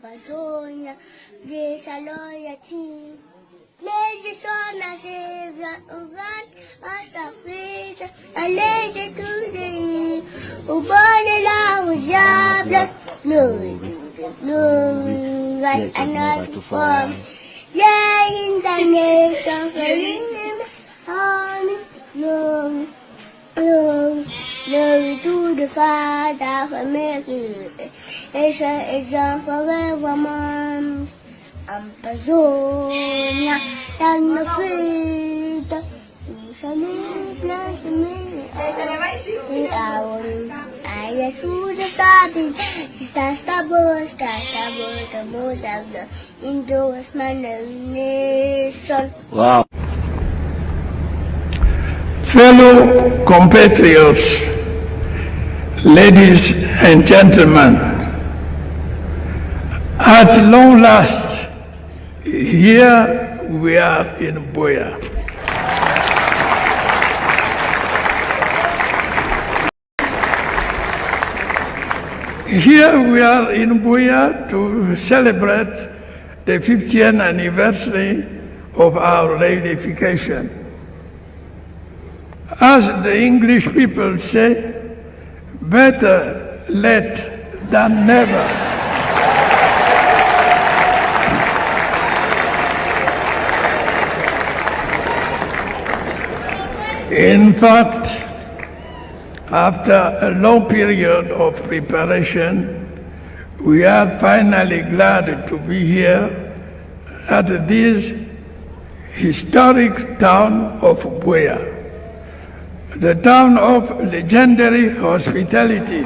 Ambazonia, deixa loyalty. Legislation civil ugan asa frita, a legge to the ubone la ujabla, glory God another form. Yeah, in the nation, glory, glory to the Father for making it is forevermore. Ambazonia, and the freedom, bless me. I choose a starting, that's the most of the endorsement nation. Wow. Fellow compatriots, ladies and gentlemen, at long last, here we are in BIYA. Here we are in BIYA to celebrate the 50th anniversary of our reunification. As the English people say, better late than never. In fact, after a long period of preparation, we are finally glad to be here at this historic town of BIYA, the town of legendary hospitality.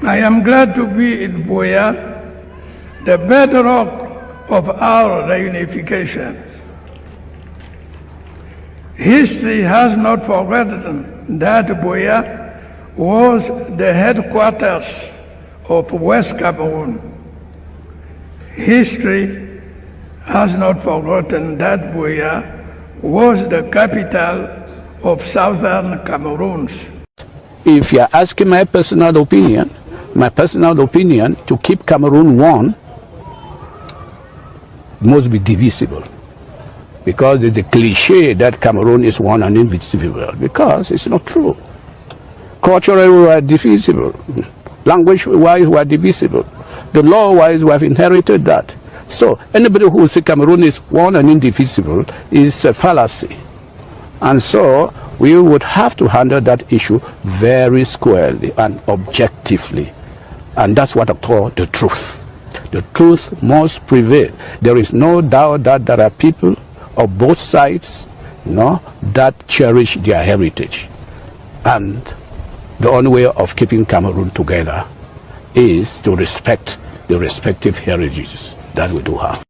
I am glad to be in BIYA, the bedrock of our reunification. History has not forgotten that BIYA was the headquarters of West Cameroon. History has not forgotten that BIYA was the capital of southern Cameroon. If you're asking my personal opinion to keep Cameroon one must be divisible, because it's a cliche that Cameroon is one and indivisible, because it's not true. Culturally we are divisible, language-wise we are divisible, the law-wise we have inherited that. So anybody who says Cameroon is one and indivisible is a fallacy. And so we would have to handle that issue very squarely and objectively. And that's what I call the truth. The truth must prevail. There is no doubt that there are people of both sides, that cherish their heritage. And the only way of keeping Cameroon together is to respect the respective heritages that we do have.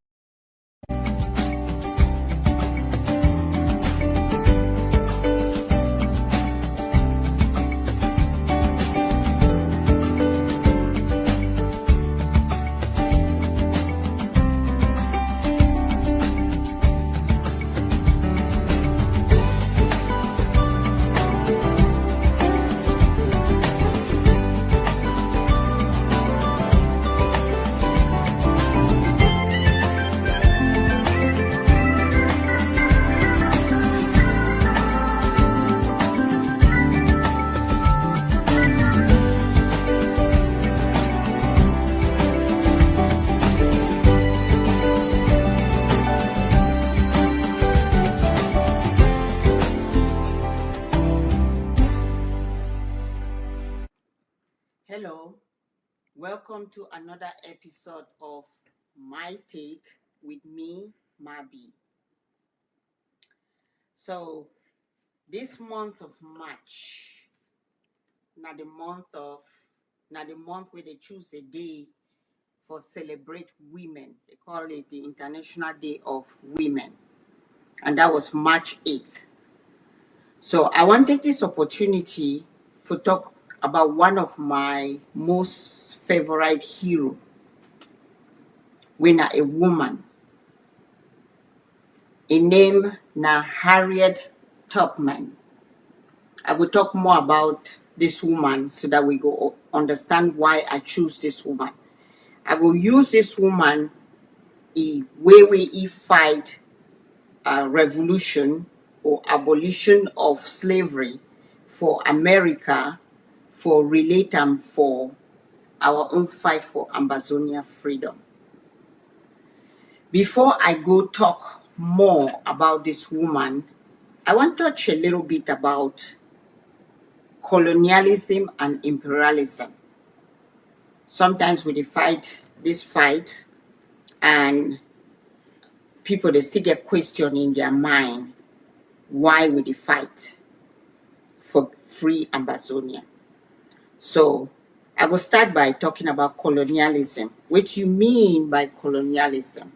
Hello, welcome to another episode of My Take with me, Mabi. So, this month of March, not the month where they choose a day for celebrate women. They call it the International Day of Women, and that was March 8th. So, I want to take this opportunity to talk about one of my most favorite hero, when a woman, a name na Harriet Tubman. I will talk more about this woman so that we go understand why I choose this woman. I will use this woman way we fight revolution or abolition of slavery for America, for relatum, for our own fight for Ambazonia freedom. Before I go talk more about this woman, I want to touch a little bit about colonialism and imperialism. Sometimes we fight this fight and people, they still get question in their mind, why would they fight for free Ambazonia? So I will start by talking about colonialism. What you mean by colonialism?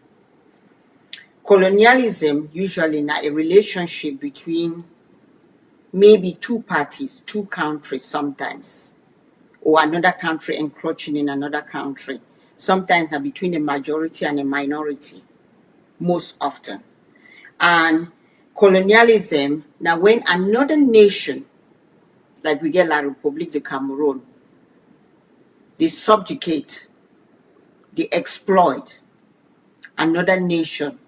Colonialism usually not a relationship between maybe two parties, two countries sometimes, or another country encroaching in another country. Sometimes between a majority and a minority, most often. And colonialism, now when another nation, like we get La République de Cameroon, they subjugate, they exploit another nation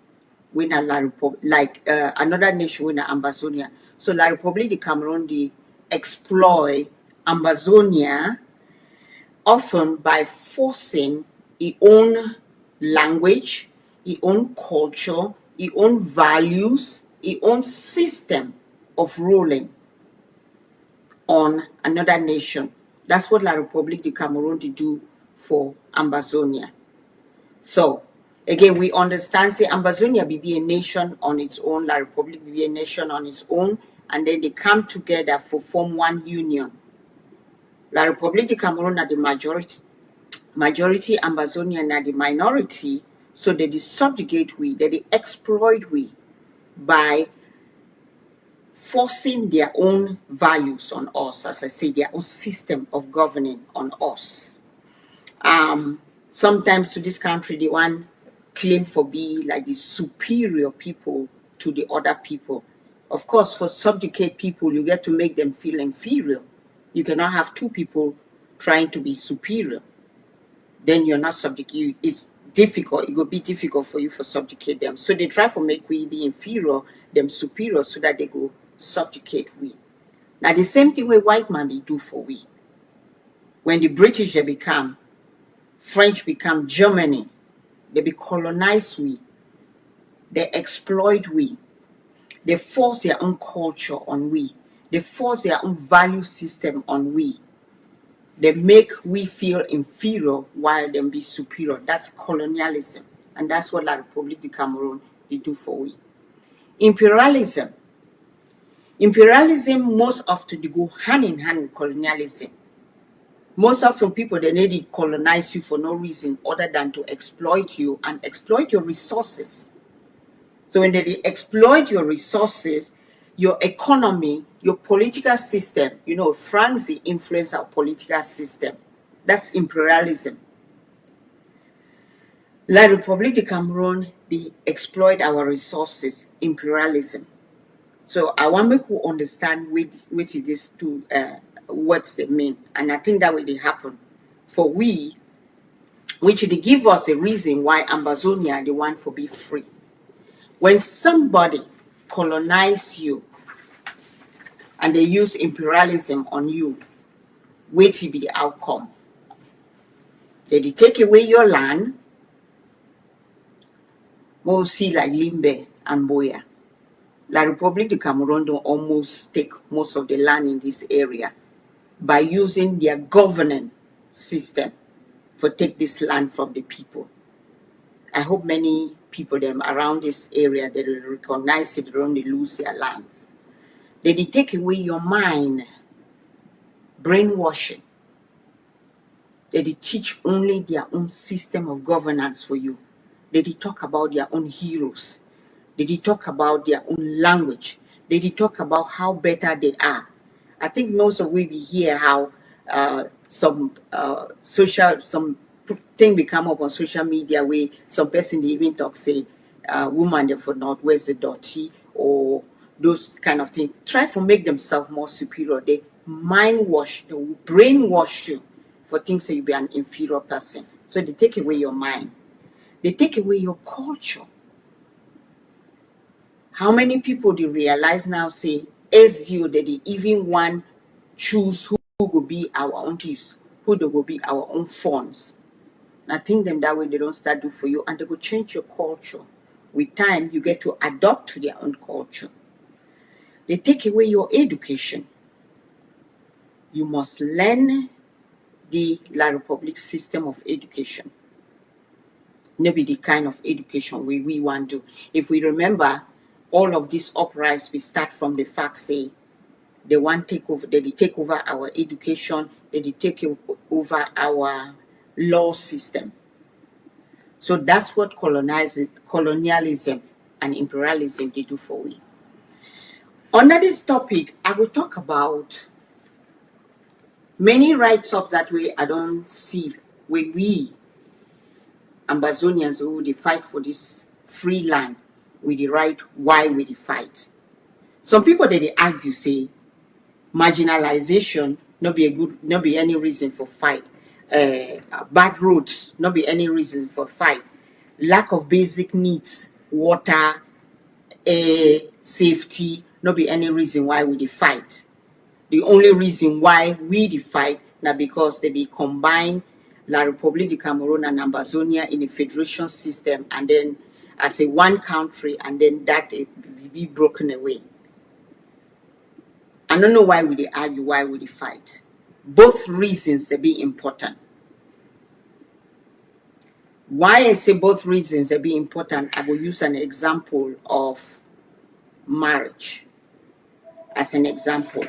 with a La Republic, like another nation with Ambazonia. So La République de Cameroon, they exploit Ambazonia often by forcing its own language, its own culture, its own values, its own system of ruling on another nation. That's what La République de Cameroon did do for Ambazonia. So again, we understand, say, Ambazonia be a nation on its own, La République be a nation on its own, and then they come together for form one union. La République de Cameroon are the majority Ambazonia are the minority, so they subjugate we, they exploit we by forcing their own values on us, as I say, their own system of governing on us. Sometimes to this country, they want claim for be like the superior people to the other people. Of course, for subjugate people, you get to make them feel inferior. You cannot have two people trying to be superior. Then you're not subject. It's difficult. It will be difficult for you to subjugate them. So they try to make we be inferior, them superior, so that they go subjugate we. Now the same thing with white man be do for we. When the British they become, French become Germany, they be colonized we. They exploit we. They force their own culture on we. They force their own value system on we. They make we feel inferior while them be superior. That's colonialism. And that's what La République de Cameroon they do for we. Imperialism. Imperialism most often they go hand in hand with colonialism. Most often people, they need to colonize you for no reason other than to exploit you and exploit your resources. So when they exploit your resources, your economy, your political system, you know, France, they influence our political system. That's imperialism. La République de Cameroon, they exploit our resources, imperialism. So I want to make you understand which it is to what's they mean. And I think that way they happen. For we, which they give us a reason why Ambazonia, they want to be free. When somebody colonize you and they use imperialism on you, wait to be the outcome. They take away your land, mostly like Limbe and BIYA. La République de Cameroon don't almost take most of the land in this area by using their governing system for take this land from the people. I hope many people them around this area they will recognize it, they don't lose their land. They take away your mind, brainwashing. They teach only their own system of governance for you. They talk about their own heroes. They talk about their own language. They talk about how better they are. I think most of we be hear how some thing be come up on social media where some person they even talk say woman they for not wears the dirty or those kind of things. Try to make themselves more superior. They mind wash, they will brainwash you for things that you be an inferior person. So they take away your mind. They take away your culture. How many people do you realize now say SDO that they even want choose who will be our own chiefs, who they will be our own funds. I think them that way they don't start do for you, and they will change your culture. With time, you get to adopt to their own culture. They take away your education. You must learn the La Republic system of education. Maybe the kind of education we want to. If we remember, all of this uprise, we start from the fact say they want take over, they take over our education, they take over our law system. So that's what colonialism and imperialism they do for we. Under this topic, I will talk about many rights up that way I don't see where we Ambazonians who they fight for this free land with the right why we the fight. Some people that they argue say marginalization not be any reason for fight. Bad roads not be any reason for fight. Lack of basic needs, water, air, safety, not be any reason why we fight. The only reason why we fight now because they be combined La République du Cameroon and Ambazonia in a federation system, and then as a one country, and then that be broken away. I don't know why we argue, why we fight. Both reasons they be important. Why I say both reasons they be important, I will use an example of marriage as an example.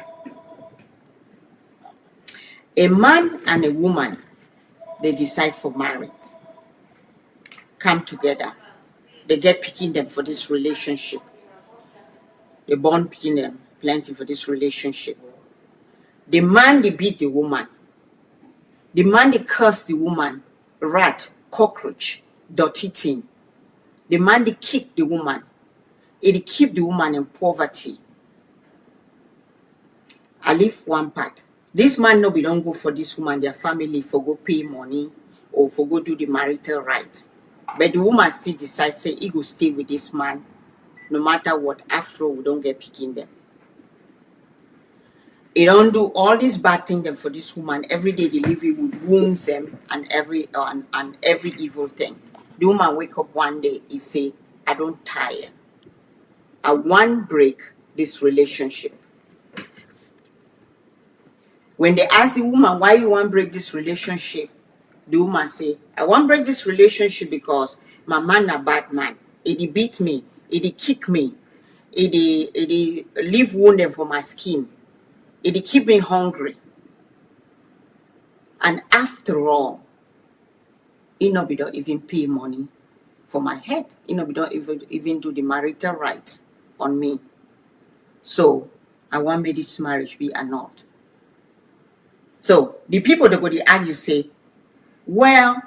A man and a woman, they decide for marriage, come together, they get picking them for this relationship. They born picking them plenty for this relationship. The man, they beat the woman. The man, they curse the woman, rat, cockroach, dirty thing. The man, they kick the woman. It keep the woman in poverty. I leave one part. This man no be don't go for this woman, their family for go pay money or for go do the marital rights. But the woman still decides say he go stay with this man no matter what. After all, we don't get picking them. He don't do all this bad thing them for this woman. Every day they live with wounds them and every evil thing. The woman wake up one day, he say, I don't tire. I want break this relationship. When they ask the woman why you want break this relationship, the woman say, I want break this relationship because my man a bad man. He beat me, he kick me, he leave wounded for my skin, he keep me hungry. And after all, he no be don't even pay money for my head. He no be don't even do the marital rights on me. So I want me this marriage be annulled. So the people that go to argue say, well,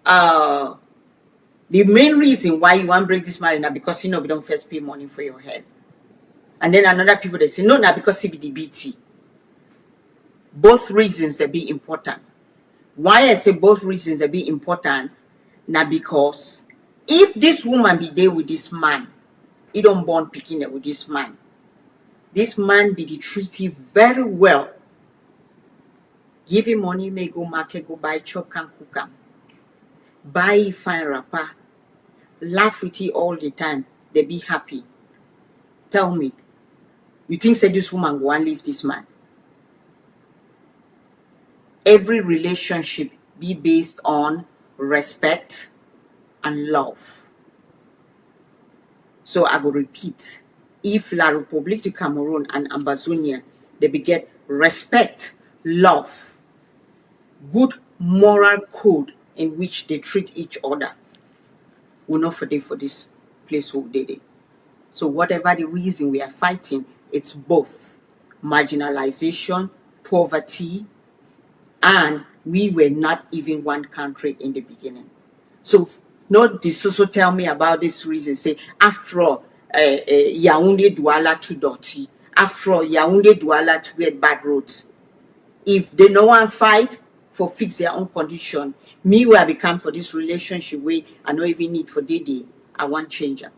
the main reason why you want to break this marriage now because you know we don't first pay money for your head. And then another people they say, no, now because CBDBT. Both reasons they be important. Why I say both reasons they be important, now because if this woman be there with this man, he don't born picking it with this man be the treaty very well. Give him money, may go market, go buy chop and cook am. Buy fine wrapper. Laugh with you all the time. They be happy. Tell me, you think say this woman go and leave this man? Every relationship be based on respect and love. So I go repeat. If La République du Cameroon and Ambazonia, they be get respect, love, good moral code in which they treat each other, we're not for this place who did it. So whatever the reason we are fighting, it's both marginalization, poverty, and we were not even one country in the beginning. So not this also tell me about this reason. Say after all, Yaoundé Douala too dirty. After all, Yaoundé Douala to get bad roads. if they no one fight for fix their own condition, me where I become for this relationship way, I no even need for day, I want changer.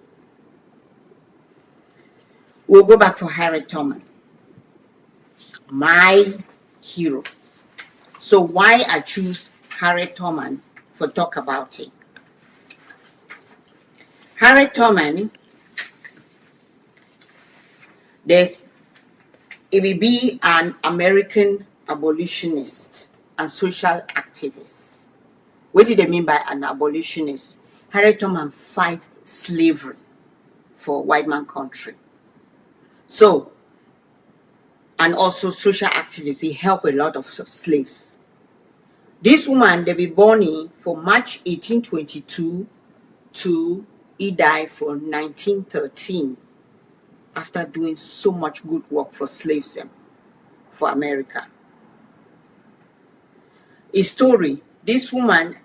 We'll go back for Harriet Tubman, my hero. So why I choose Harriet Tubman for talk about it? Harriet Tubman, it will be an American abolitionist and social activist. What did they mean by an abolitionist? Harriet Tubman fight slavery for white man country. So, and also social activists, he helped a lot of slaves. This woman, they be born for March 1822 to he died for 1913 after doing so much good work for slaves for America. His story, this woman,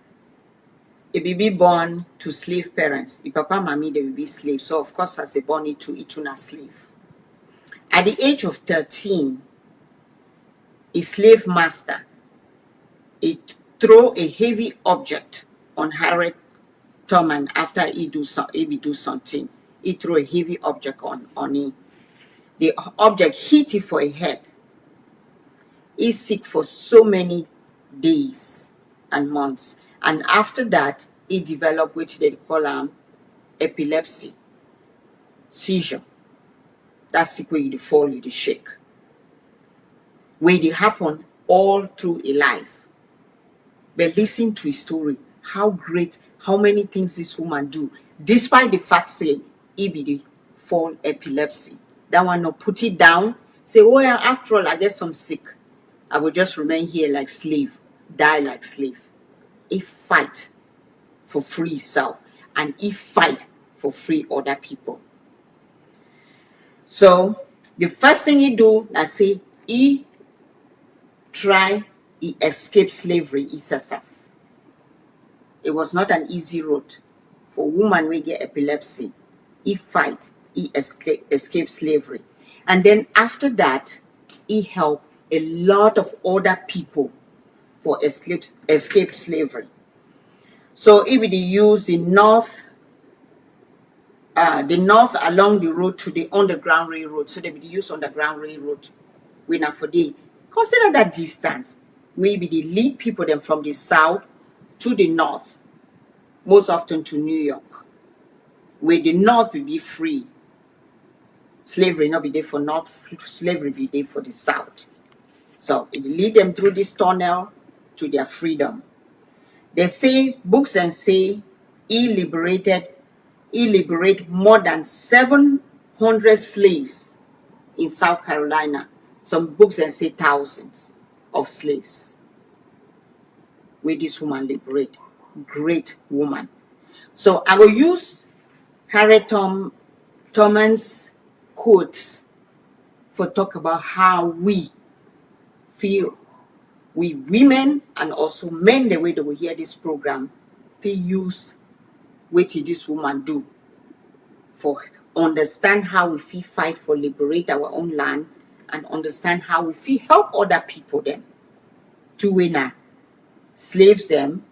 it will be born to slave parents. If papa and mommy, they will be slaves. So of course, as a born into a slave. At the age of 13, a slave master, he throw a heavy object on Harriet Tubman after he do something. He threw a heavy object on him. The object hit him for a head. He's sick for so many days and months. And after that, he developed what they call epilepsy, seizure. That's the way you fall, you shake. Where it happen all through a life. But listen to his story. How great, how many things this woman do. Despite the fact say, he be the fall epilepsy. That one no put it down. Say, oh yeah, after all, I guess I'm sick. I will just remain here like slave. Die like slave. He fight for free self. And he fight for free other people. So, the first thing he do, I say, he escape slavery himself. It was not an easy road. For woman we get epilepsy, he fight, he escape slavery. And then after that, he helped a lot of other people for escape slavery. So he would use the north along the road to the underground railroad. So they would use underground railroad. When for the consider that distance, maybe they lead people then from the south to the north, most often to New York, where the north will be free. Slavery not be there for north, slavery be there for the south. So it lead them through this tunnel to their freedom. They say, books and say, he liberated more than 700 slaves in South Carolina. Some books and say thousands of slaves. Where this woman liberate. Great woman. So I will use Harriet Tubman's quotes for talk about how we feel, we women and also men, the way they will hear this program, feel use what this woman do for understand how we feel fight for liberate our own land and understand how we feel help other people them to win slaves them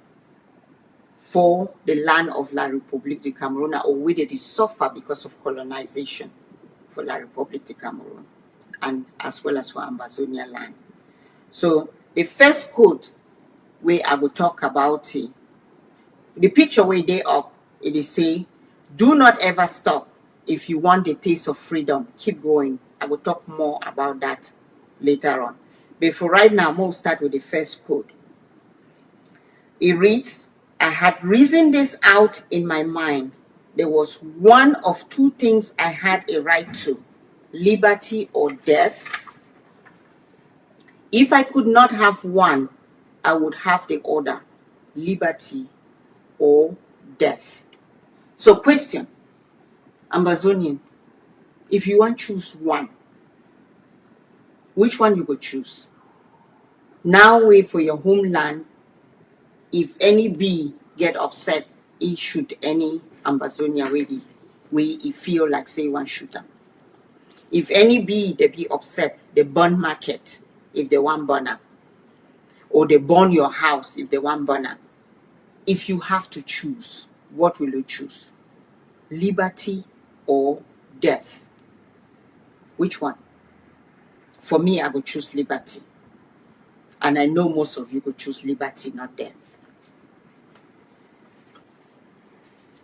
for the land of La République du Cameroon, or where they suffer because of colonization for La République du Cameroon and as well as for Ambazonia land. So the first quote where I will talk about it, the picture where they up, it is say, do not ever stop. If you want the taste of freedom, keep going. I will talk more about that later on. But for right now, I'm going to start with the first quote. It reads, I had reasoned this out in my mind. There was one of two things I had a right to, liberty or death. If I could not have one, I would have the other, liberty or death. So question, Ambazonian, if you want to choose one, which one you would choose? Now wait for your homeland. If any bee get upset, it shoot any Ambazonia where he feel like say one shooter. If any bee they be upset, they burn market if they want burn up. or they burn your house if they want burner. If you have to choose, what will you choose? Liberty or death? Which one? For me, I would choose liberty. And I know most of you could choose liberty, not death.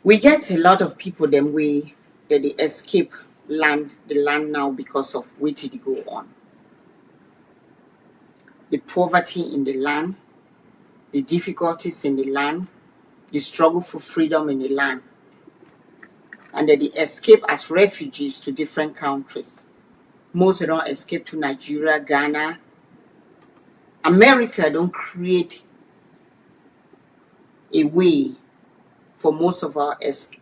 We get a lot of people them way that they escape the land now because of what did go on. The poverty in the land, the difficulties in the land, the struggle for freedom in the land, and that they escape as refugees to different countries. Most of them escape to Nigeria, Ghana. America don't create a way for most of our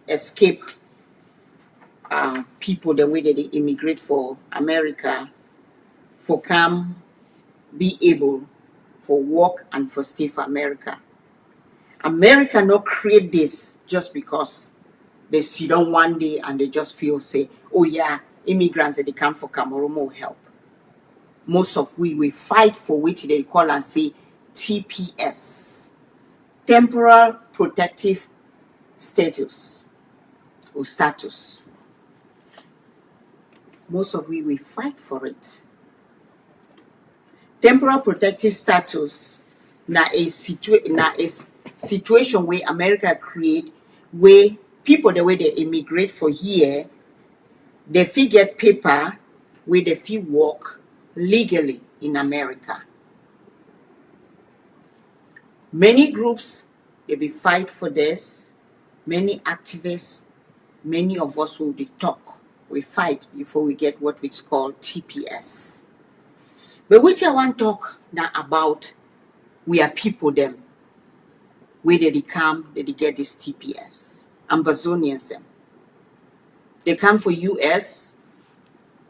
escape people, the way that they immigrate for America, for come be able for work and for stay for America. America not create this just because they sit down one day and they just feel say, oh yeah, immigrants that they come for Cameroon will help. Most of we fight for which they call and say TPS, temporal protective status or status. Most of we fight for it. Temporal protective status na a situation where America create where people the way they immigrate for here, they fit get paper where they fit work legally in America. Many groups they be fight for this, many activists, many of us who they talk, we fight before we get what we call TPS. But what I want to talk now about, we are people them, where they come, they get this TPS, Ambazonians them. They come for US,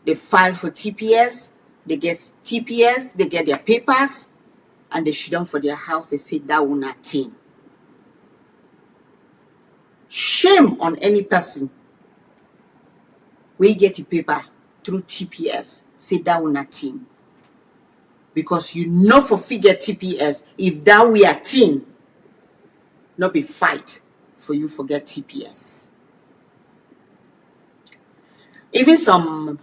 they file for TPS, they get TPS, they get their papers, and they shoot down for their house, they say that will not thing. Shame on any person we get the paper through TPS, say that will not thing. Because you know for figure TPS, if that we are team, not be fight for you forget TPS. Even some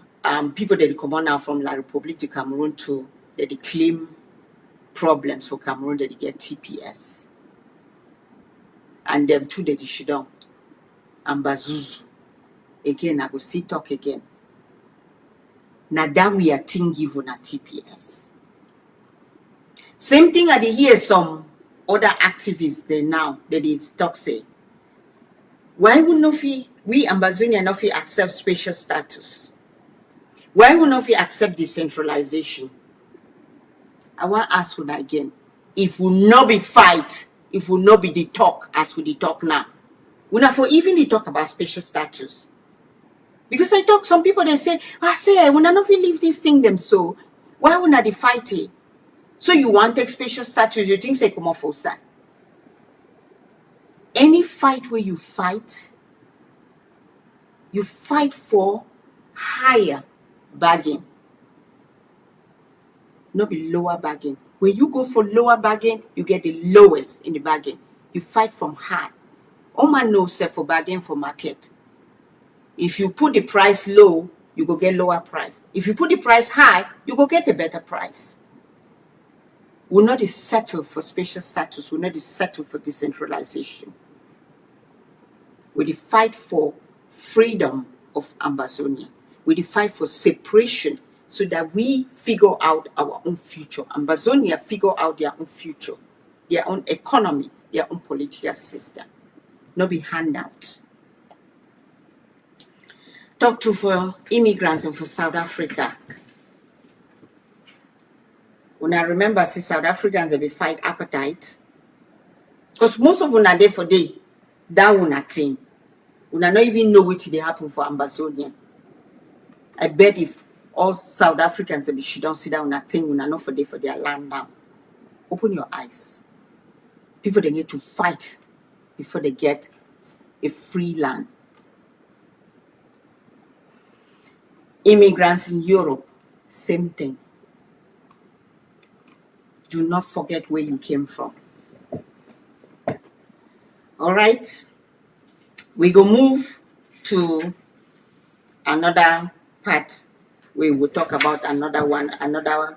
people that come on now from La Republique de Cameroon too, that they claim problems for Cameroon that they get TPS. And them too that they should down. Ambazuzu. Again, I go see talk again. Now that we are team given a TPS. Same thing I hear some other activists there now that they talk say. Why would not we Ambazonia not accept special status? Why would not we accept decentralization? I want to ask you that again. If we not be fight, if we not be the talk as we the talk now, we not for even the talk about special status. Because I talk some people they say, I will not leave this thing them so. Why would not they fight it? So you want take special status, you think say come off for that. Any fight where you fight for higher bargain. Not be lower bargain. When you go for lower bargain, you get the lowest in the bargain. You fight from high. All man knows say for bargain for market. If you put the price low, you go get lower price. If you put the price high, you go get a better price. We'll not settle for special status. We'll not settle for decentralization. We fight for freedom of Ambazonia. We fight for separation so that we figure out our own future. Ambazonia figure out their own future, their own economy, their own political system. Not be handout. Talk to for immigrants and for South Africa. When I remember, see South Africans, they be fight appetite. Because most of them are there for day. That one a thing. We not even know what they happen for Ambazonia. I bet if all South Africans they be shit down, sit down a thing, we not for day for their land now. Open your eyes. People they need to fight before they get a free land. Immigrants in Europe, same thing. Do not forget where you came from. All right. We go move to another part. We will talk about another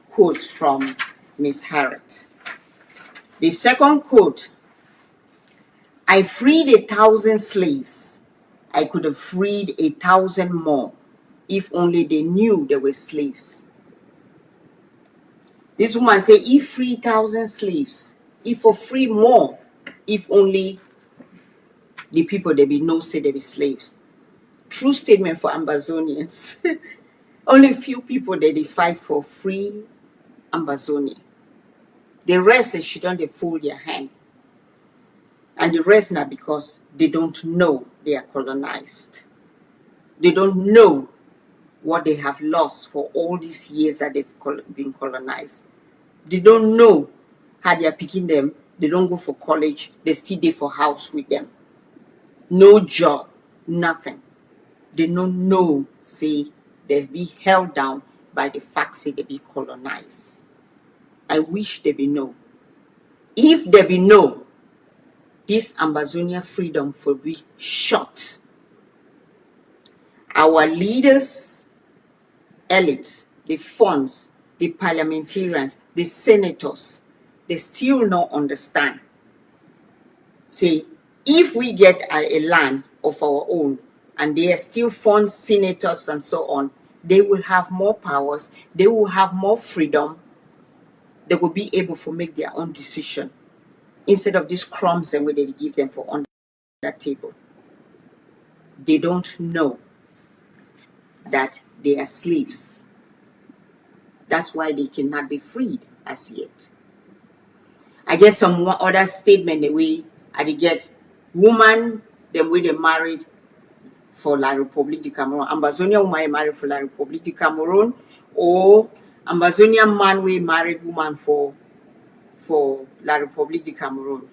quote from Miss Harriet. The second quote: I freed 1,000 slaves. I could have freed 1,000 more if only they knew they were slaves. This woman say, if 3,000 slaves, if for free more, if only the people they be know say they be slaves. True statement for Ambazonians. Only few people they fight for free Ambazonia. The rest they shouldn't they fold their hand. And the rest now because they don't know they are colonized. They don't know what they have lost for all these years that they've been colonized. They don't know how they are picking them. They don't go for college. They still there for house with them. No job, nothing. They don't know, say, they be held down by the fact say they be colonized. I wish they be know. If they be know, this Ambazonia freedom will be shot. Our leaders, elites, the funds, the parliamentarians, the senators, they still not understand. Say, if we get a land of our own, and they are still funds, senators, and so on, they will have more powers, they will have more freedom, they will be able to make their own decision, instead of these crumbs and what they give them for on that table. They don't know that they are slaves. That's why they cannot be freed as yet. I get some other statement the way I get woman, the way they married for La République du Cameroon. Ambazonia woman married for La République du Cameroon, or Ambazonia man we married woman for La République du Cameroon.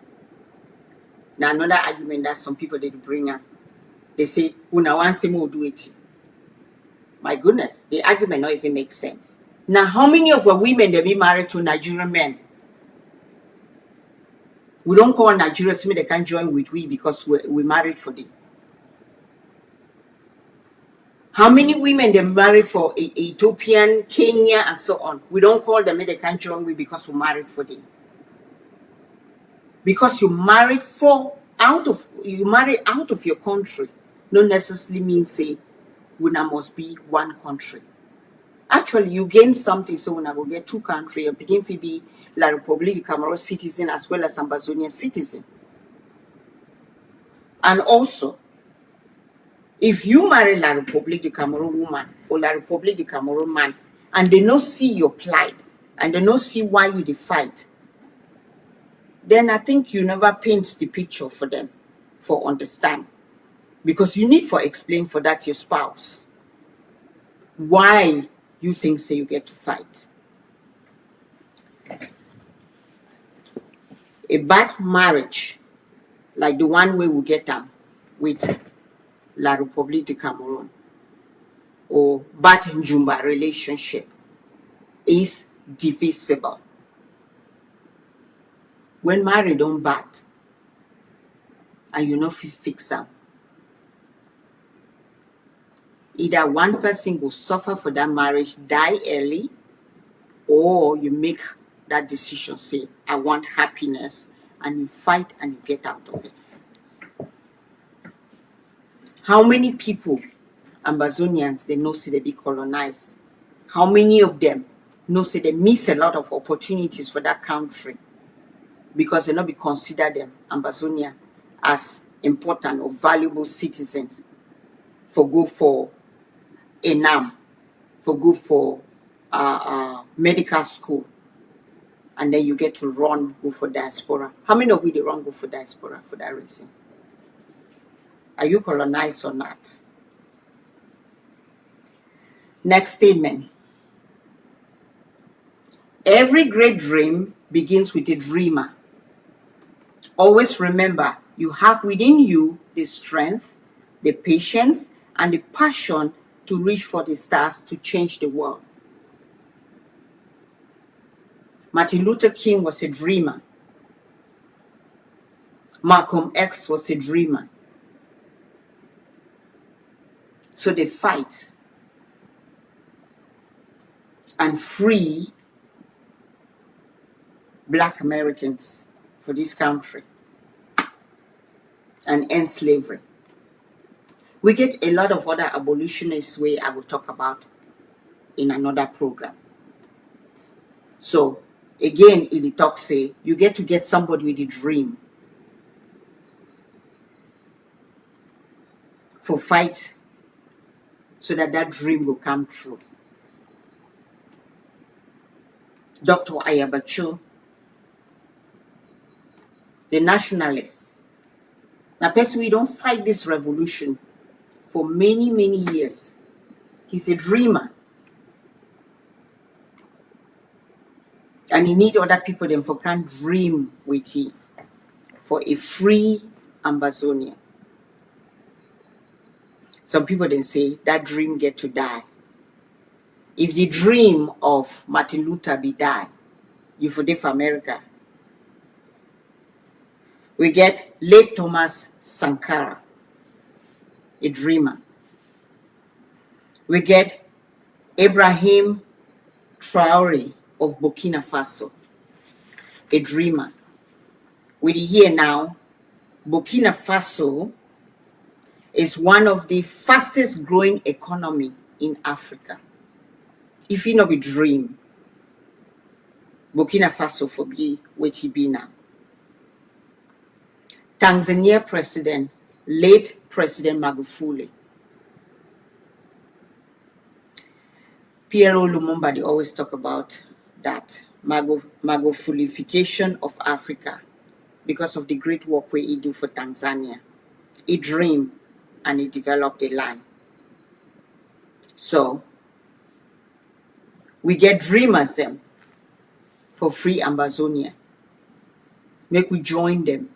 Now another argument that some people they bring up. They say, "Una want say more do it." My goodness, the argument not even makes sense. Now, how many of our women they be married to Nigerian men? We don't call Nigerians me they can't join with we because we married for them. How many women they married for Ethiopian, Kenya, and so on? We don't call them they can't join with because we married for them. Because you married out of your country, not necessarily means say we now must be one country. Actually, you gain something, so when I will get two countries, you begin to be La République du Cameroon citizen as well as Ambazonia citizen. And also, if you marry La République du Cameroon woman or La République du Cameroon man, and they not see your plight, and they not see why you fight, then I think you never paint the picture for them for understand. Because you need for explain for that your spouse why you think say you get to fight. A bad marriage, like the one we will get with La République du Cameroon, or bad Njumba relationship, is divisible. When married don't bad, and you know if you fix them, either one person will suffer for that marriage, die early, or you make that decision, say, I want happiness, and you fight and you get out of it. How many people, Ambazonians, they know say they be colonized? How many of them know say they miss a lot of opportunities for that country because they not be consider them, Ambazonia, as important or valuable citizens for go for ENAM, for go for medical school, and then you get to go for diaspora. How many of you they go for diaspora for that reason? Are you colonized or not? Next statement. Every great dream begins with a dreamer. Always remember, you have within you the strength, the patience, and the passion to reach for the stars to change the world. Martin Luther King was a dreamer. Malcolm X was a dreamer. So they fight and free Black Americans for this country and end slavery. We get a lot of other abolitionists way I will talk about in another program. So again, in the talk say, you get to get somebody with a dream for fight so that that dream will come true. Dr. Ayabacho, the nationalists. Now, personally, we don't fight this revolution for many, many years. He's a dreamer. And he need other people then for can dream with him for a free Ambazonia. Some people then say that dream get to die. If the dream of Martin Luther be die, you for for America. We get late Thomas Sankara, a dreamer. We get Ibrahim Traore of Burkina Faso, a dreamer. We hear now, Burkina Faso is one of the fastest growing economy in Africa. If you know a dream, Burkina Faso for be what he be now. Tanzania president, late President Magufuli. Pierre Lumumba, they always talk about that Magufulification of Africa because of the great work we do for Tanzania. He dreamed and he developed a land. So we get dreamers them for free Ambazonia. Make we join them.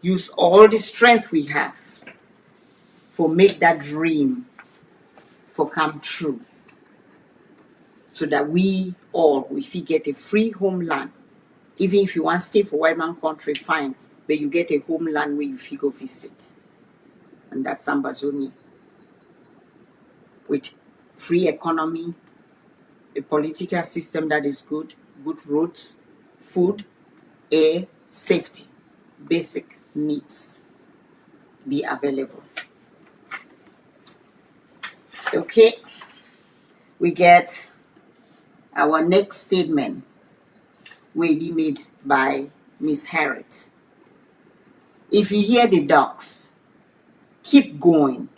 Use all the strength we have for make that dream for come true. So that we all, if we get a free homeland, even if you want to stay for white man country, fine, but you get a homeland where you feel go visit. And that's Ambazonia. With free economy, a political system that is good, good roads, food, air, safety, basic needs be available. Okay, we get our next statement will be made by Miss Harriet. If you hear the dogs, keep going.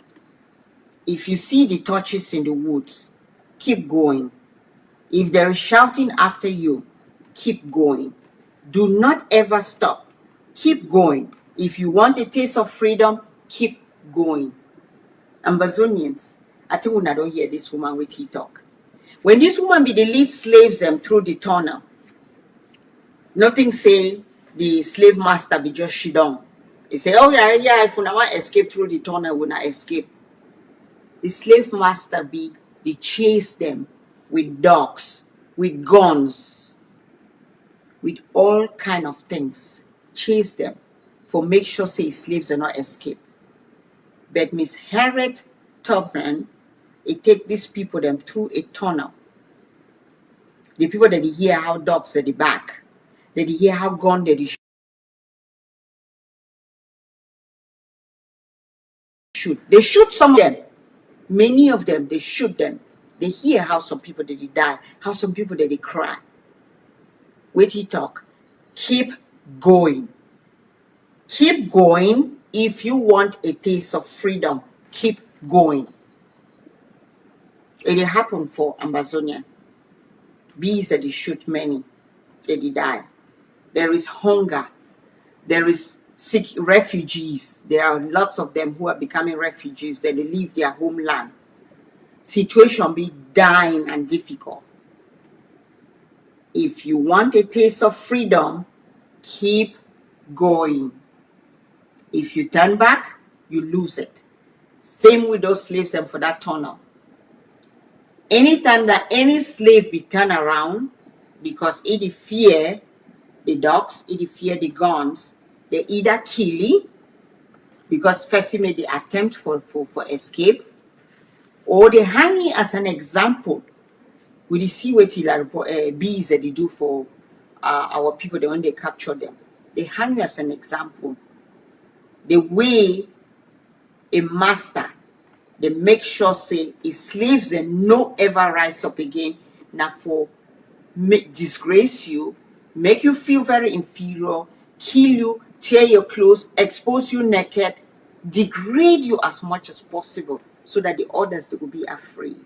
If you see the torches in the woods, keep going. If there is shouting after you, keep going. Do not ever stop. Keep going. If you want a taste of freedom, keep going. Ambazonians, I think when I don't hear this woman with he talk. When this woman be the lead slaves them through the tunnel, nothing say the slave master be just shit on. He say, oh yeah, if I want to escape through the tunnel, when I escape. The slave master they chase them with dogs, with guns, with all kind of things. Chase them for make sure say slaves do not escape. But Miss Harriet Tubman, it take these people them through a tunnel. The people that they hear how dogs at the back, that they hear how gun that they shoot. They shoot some of them. Many of them, they shoot them. They hear how some people that they die, how some people that they cry. Wait he talk. Keep going. Keep going. If you want a taste of freedom, keep going. It happened for Ambazonia. Bees that they shoot many, that they die. There is hunger. There is sick refugees. There are lots of them who are becoming refugees, that they leave their homeland. Situation be dying and difficult. If you want a taste of freedom, keep going. If you turn back, you lose it. Same with those slaves and for that tunnel. Anytime that any slave be turned around, because it fear the dogs, it fear the guns. They either kill you because first he made the attempt for escape, or they hang you as an example. We see what bees that they do for our people when they capture them. They hang you as an example. The way a master, they make sure say his slaves they no ever rise up again now for disgrace you, make you feel very inferior, kill you, tear your clothes, expose you naked, degrade you as much as possible so that the others will be afraid.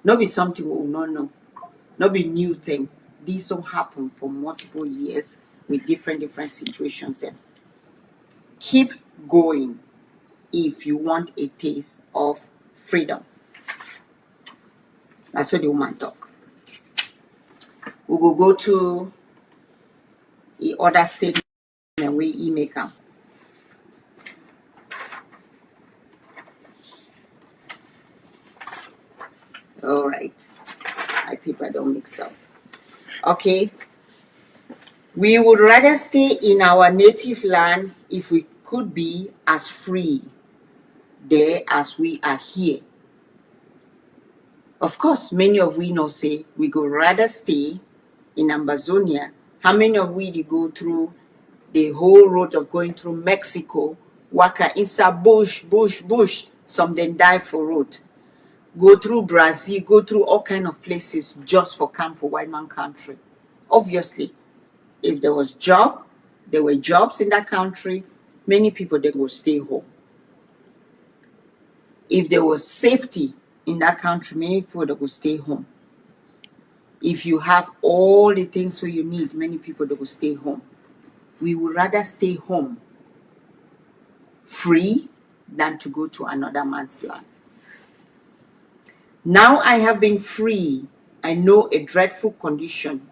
Not be something we will not know. Not be new thing. These don't happen for multiple years with different situations. Keep going if you want a taste of freedom. That's what the woman talk. We will go to the other statement we make them. All right. My paper don't mix up. Okay. We would rather stay in our native land if we could be as free there as we are here. Of course, many of we know say we would rather stay in Ambazonia. How many of we go through the whole road of going through Mexico, waka inside bush, some then die for road. Go through Brazil, go through all kind of places just for come for white man country. Obviously, if there was there were jobs in that country, many people then will stay home. If there was safety in that country, many people that will stay home. If you have all the things you need, many people that will stay home. We would rather stay home free than to go to another man's land. Now I have been free. I know a dreadful condition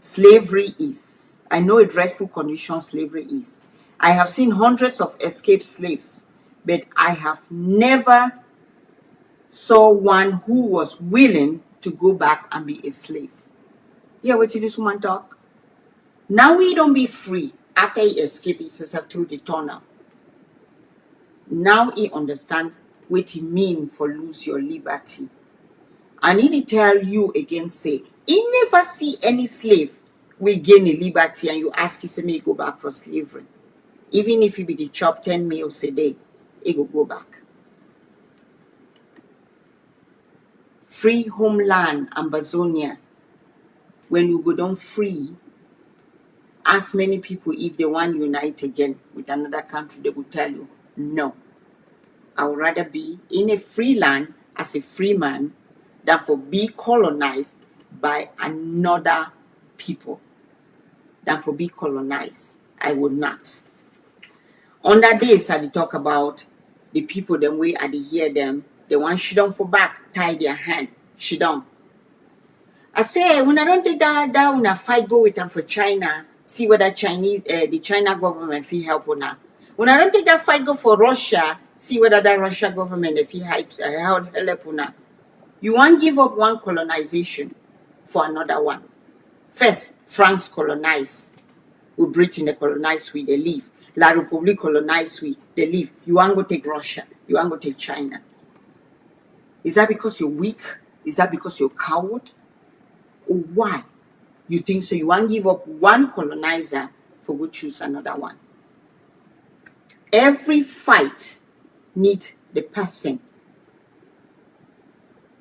slavery is. I know a dreadful condition slavery is. I have seen hundreds of escaped slaves, but I have never saw one who was willing to go back and be a slave. Yeah, what did this woman talk? Now we don't be free after he escaped himself through the tunnel. Now he understand what it mean for lose your liberty. I need to tell you again, say, he never see any slave will gain a liberty and you ask him, say, may go back for slavery. Even if he be the chop 10 meals a day, he go back. Free homeland, Ambazonia. When you go down free, ask many people if they want to unite again with another country, they will tell you, no. I would rather be in a free land as a free man than for be colonized by another people. Than for be colonized. I would not. On that day, I talk about the people, them way I hear them, they want she down for back, tie their hand, she down. I say, when I don't take that when I fight go with them for China, see whether the China government feel help or not. When I don't take that fight go for Russia, see whether that Russia government feel help or not. You want to give up one colonization for another one. First, France colonized. With Britain, they colonized, they leave. La Republique colonized, they leave. You want to take Russia. You want to take China. Is that because you're weak? Is that because you're coward? Or why? You think so? You want to give up one colonizer for go choose another one. Every fight needs the person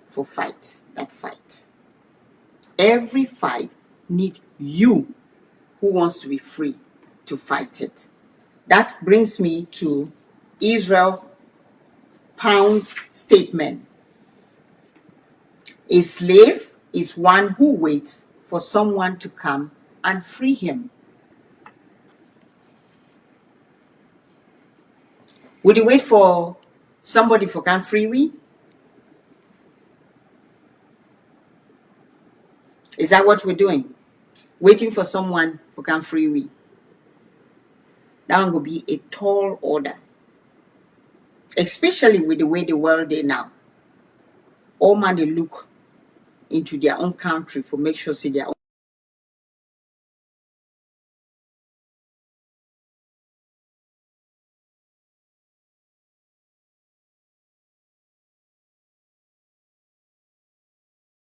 for fight. Every fight needs you who wants to be free to fight it. That brings me to Israel Pound's statement. A slave is one who waits for someone to come and free him. Would you wait for somebody for come free we? Is that what we're doing? Waiting for someone who can free we. That one will be a tall order. Especially with the way the world is now. All man they look into their own country for make sure say their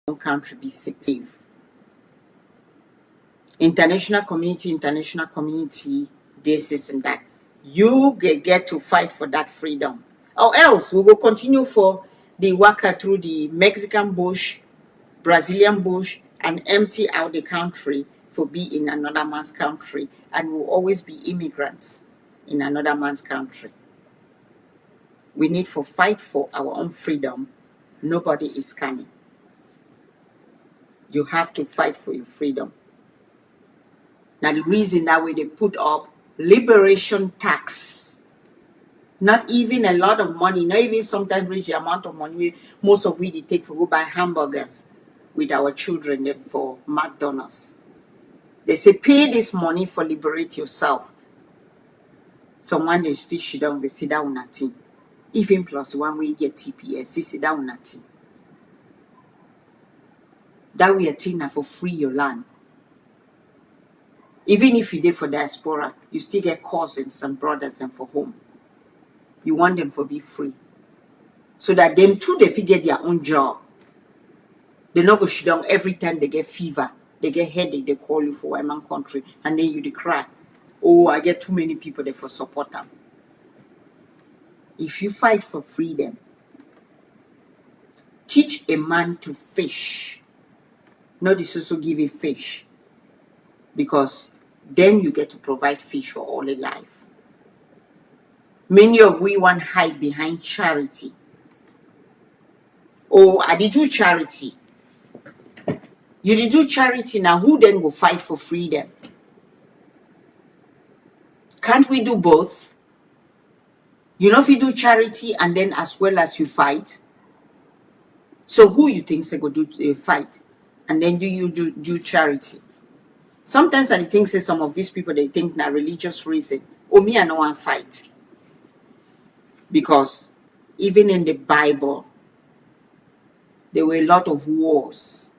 own country be safe. International community, this is and that. You get to fight for that freedom. Or else we will continue for the worker through the Mexican bush, Brazilian bush, and empty out the country for be in another man's country, and we'll always be immigrants in another man's country. We need to fight for our own freedom. Nobody is coming. You have to fight for your freedom. Now the reason that way they put up liberation tax, not even a lot of money, not even sometimes reach the amount of money most of we take for go buy hamburgers with our children them for McDonald's. They say pay this money for liberate yourself. Someone they still sit down, they sit down nothing. Even plus one way you get TPS, they sit down nothing. That way a thing for free your land. Even if you did for diaspora, you still get cousins and brothers and for home. You want them to be free. So that them too, they figure their own job. They not go shit down every time they get fever. They get headache, they call you for one country. And then you cry. Oh, I get too many people there for support them. If you fight for freedom, teach a man to fish. Not this also give a fish. Because then you get to provide fish for all the life. Many of we want hide behind charity. Oh, I did do charity. You did do charity, now who then will fight for freedom? Can't we do both? You know if you do charity and then as well as you fight? So who you think say go do fight? And then you do charity? Sometimes I think say some of these people they think na religious reason. Oh, me I no want fight. Because even in the Bible, there were a lot of wars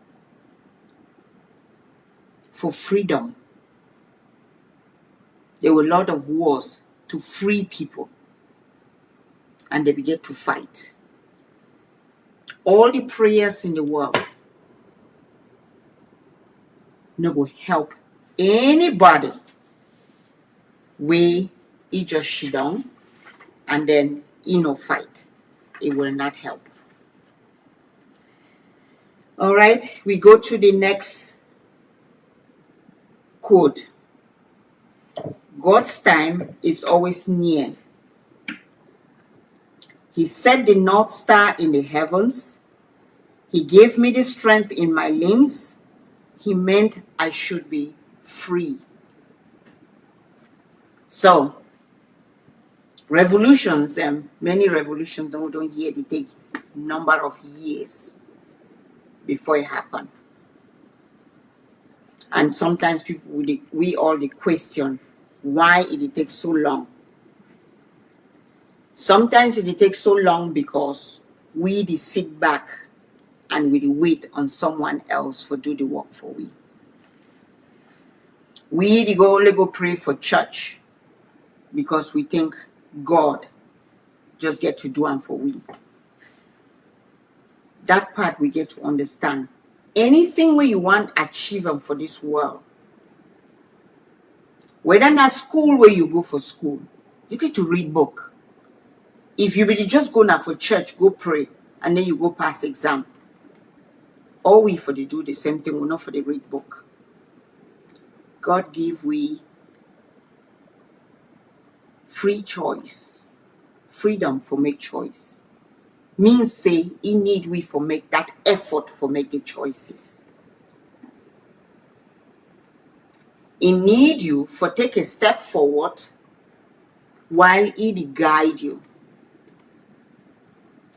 for freedom. There were a lot of wars to free people. And they began to fight. All the prayers in the world no go help anybody where he just shit down and then he no fight. It will not help. All right, we go to the next quote. God's time is always near. He set the North Star in the heavens. He gave me the strength in my limbs. He meant I should be free. So, revolutions, many revolutions we don't hear, they take number of years before it happen. And sometimes people, we all question why it takes so long. Sometimes it takes so long because we sit back and we wait on someone else for do the work for we. We only go pray for church because we think God just get to do them for we. That part we get to understand. Anything where you want to achieve them for this world, whether in a school where you go for school, you get to read book. If you really just go now for church, go pray, and then you go pass exam. All we for the do the same thing, we're not for the read book. God give we free choice, freedom for make choice. Means say he need we for make that effort for make the choices. He need you for take a step forward while he guide you.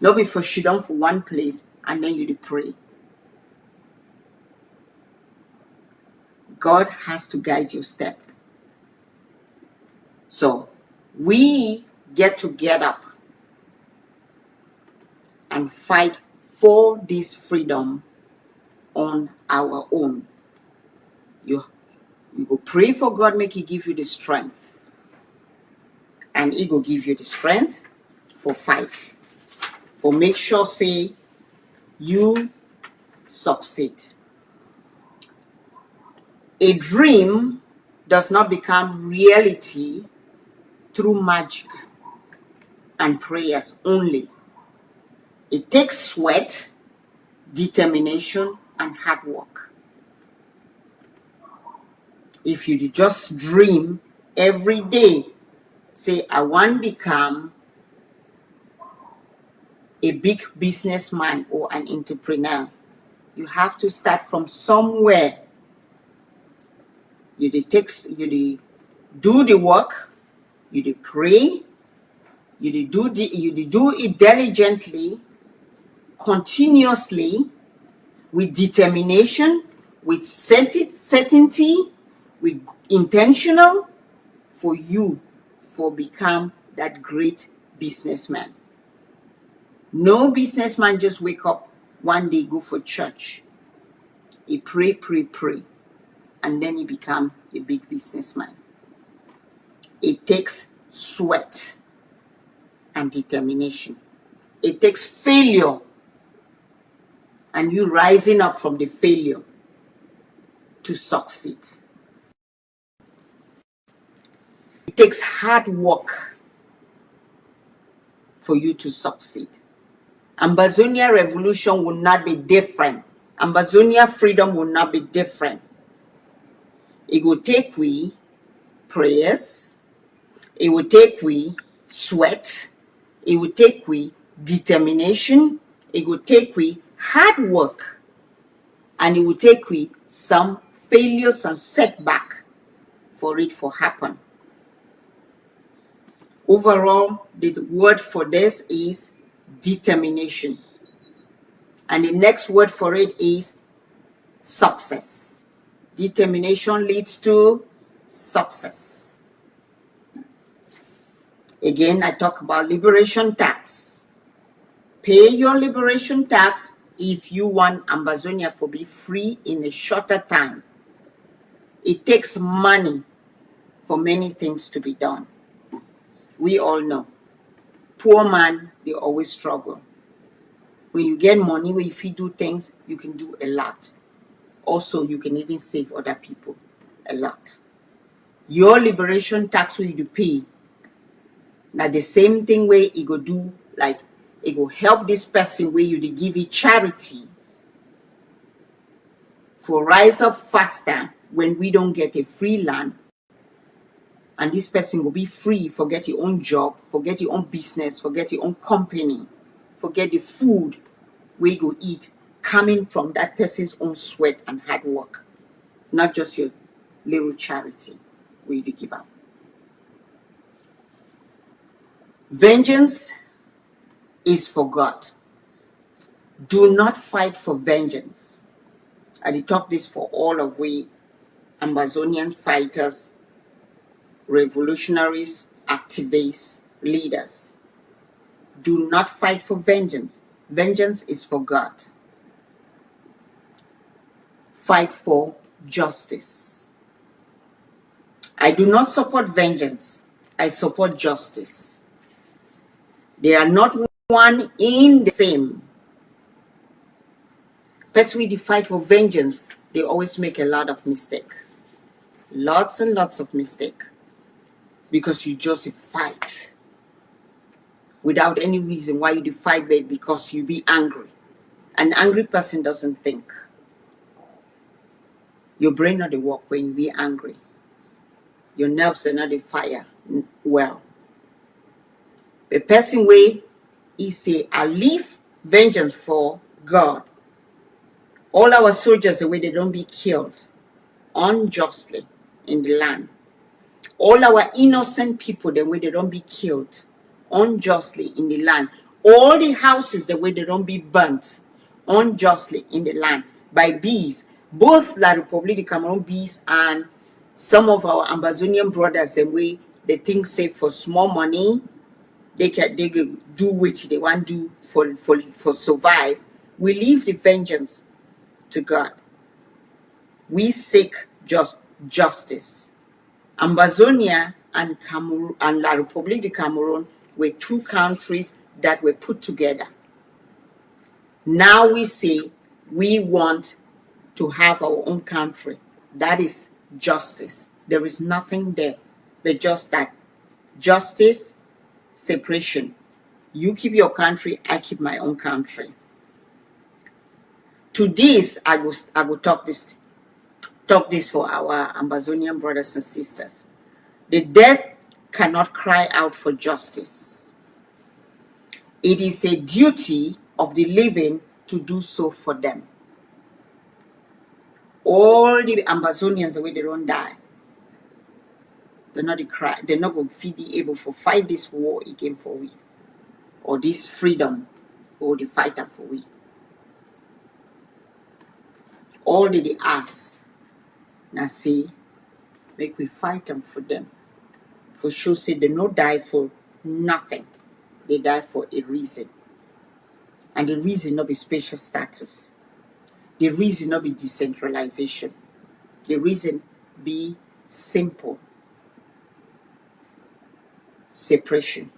Not be for sit down for one place and then you pray. God has to guide your step. So we get to get up and fight for this freedom on our own. You go pray for God, make He give you the strength. And He go give you the strength for fight. For make sure, say, you succeed. A dream does not become reality through magic and prayers only. It takes sweat, determination, and hard work. If you just dream every day, say, I want to become a big businessman or an entrepreneur, you have to start from somewhere. You do the work, you pray, you do it diligently, continuously, with determination, with certainty, with intentional, for become that great businessman. No businessman just wake up one day, go for church. He pray, and then he become a big businessman. It takes sweat and determination. It takes failure and you rising up from the failure to succeed. It takes hard work for you to succeed. Ambazonia revolution will not be different. Ambazonia freedom will not be different. It will take we prayers, it will take we sweat, it will take we determination, it will take we hard work, and it will take we some failures and setback for it to happen. Overall, the word for this is determination. And the next word for it is success. Determination leads to success. Again, I talk about liberation tax. Pay your liberation tax if you want Ambazonia to be free in a shorter time. It takes money for many things to be done. We all know. Poor man, they always struggle. When you get money, when if you do things, you can do a lot. Also, you can even save other people a lot. Your liberation tax will you pay. Now the same thing where it go do, like it go help this person where you give it charity for rise up faster when we don't get a free land. And this person will be free, forget your own job, forget your own business, forget your own company, forget the food where you go eat coming from that person's own sweat and hard work, not just your little charity where you give out. Vengeance is for God. Do not fight for vengeance. I talk this for all of we Ambazonian fighters, revolutionaries, activists, leaders. Do not fight for vengeance. Vengeance is for God. Fight for justice. I do not support vengeance. I support justice. They are not one in the same. As we fight for vengeance, they always make a lot of mistake. Lots and lots of mistake. Because you just fight without any reason why you fight, but because you be angry. An angry person doesn't think. Your brain not work when you be angry. Your nerves are not fire well. The person way he say, I leave vengeance for God. All our soldiers the way they don't be killed unjustly in the land. All our innocent people, the way they don't be killed unjustly in the land. All the houses, the way they don't be burnt unjustly in the land by bees. Both La Republique of Cameroon bees and some of our Ambazonian brothers, the way they think say for small money, they can do what they want to do for survive. We leave the vengeance to God. We seek justice. Ambazonia and Cameroon and La République de Cameroon were two countries that were put together. Now we say we want to have our own country. That is justice. There is nothing there but just that. Justice, separation. You keep your country, I keep my own country. To this, I will talk this for our Ambazonian brothers and sisters. The dead cannot cry out for justice. It is a duty of the living to do so for them. All the Ambazonians, the way they don't die, they're not going to be able to fight this war again for we, or this freedom, or the fight for we. All they ask, now say, make we fight them for them. For sure, say they not die for nothing. They die for a reason. And the reason not be special status. The reason not be decentralization. The reason be simple. Separation.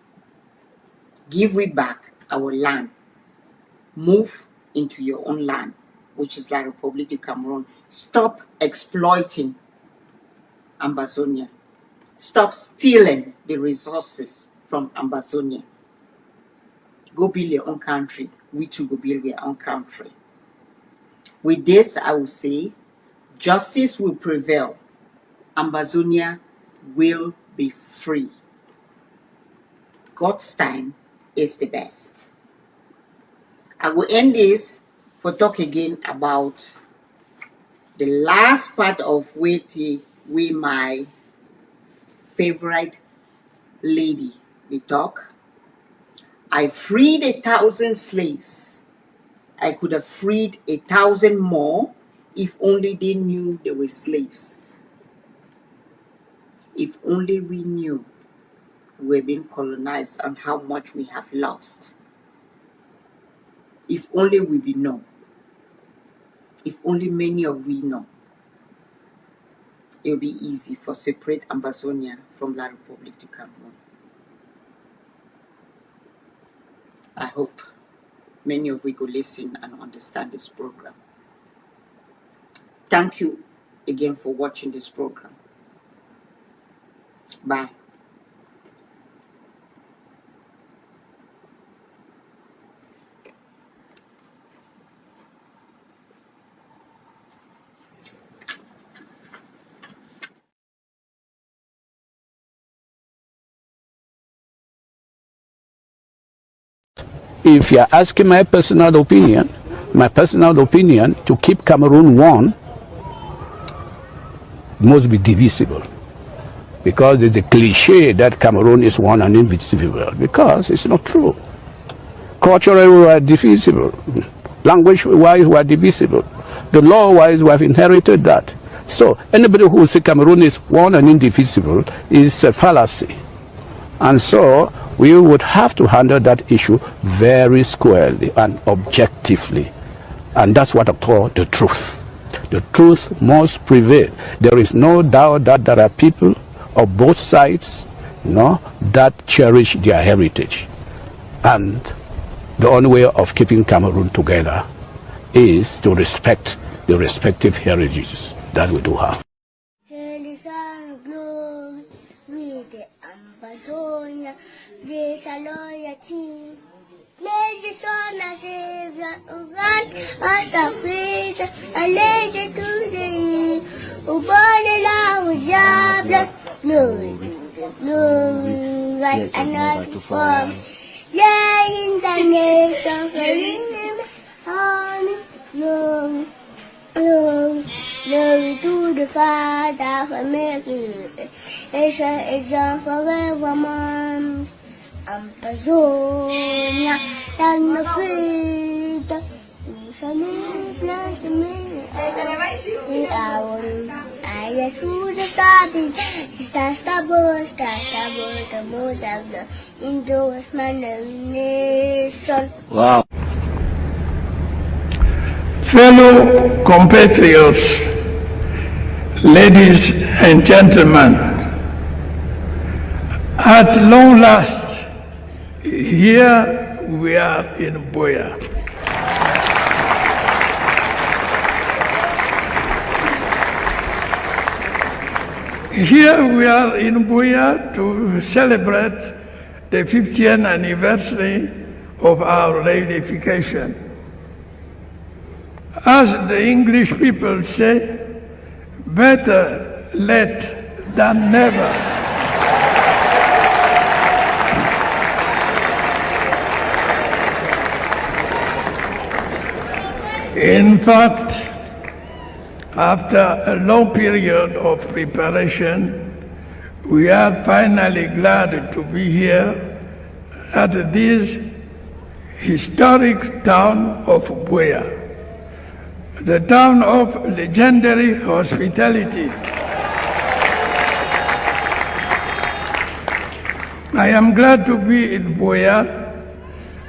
Give we back our land. Move into your own land, which is La République de Cameroon. Stop exploiting Ambazonia. Stop stealing the resources from Ambazonia. Go build your own country. We too go build our own country. With this, I will say, justice will prevail. Ambazonia will be free. God's time is the best. I will end this for talk again about the last part of with my favorite lady, we talk. I freed 1,000 slaves. I could have freed 1,000 more if only they knew they were slaves. If only we knew we were being colonized and how much we have lost. If only we be know. If only many of we know. It will be easy for separate Ambazonia from La République de Cameroon. I hope many of you go listen and understand this program. Thank you again for watching this program. Bye. If you are asking my personal opinion to keep Cameroon one must be divisible. Because it's a cliche that Cameroon is one and indivisible, because it's not true. Culturally, we are divisible. Language-wise, we are divisible. The law-wise, we have inherited that. So anybody who says Cameroon is one and indivisible is a fallacy. And so we would have to handle that issue very squarely and objectively. And that's what I call the truth. The truth must prevail. There is no doubt that there are people of both sides, that cherish their heritage. And the only way of keeping Cameroon together is to respect the respective heritages that we do have. Ambazonia, there's a loyalty. Ladies on a savior, run as a faith, a lady to the Ubonilla with Jabla, no, like another form. Yeah, in the nation, no, glory to the Father for making it. It's a forevermore. Ambazonia, and the freedom. I choose a starting. That's the most of the endorsement of nation. Wow. Fellow compatriots, ladies and gentlemen, at long last, here we are in BIYA. Here we are in BIYA to celebrate the 50th anniversary of our reunification. As the English people say, better late than never. In fact, after a long period of preparation, we are finally glad to be here at this historic town of BIYA, the town of legendary hospitality. I am glad to be in BIYA,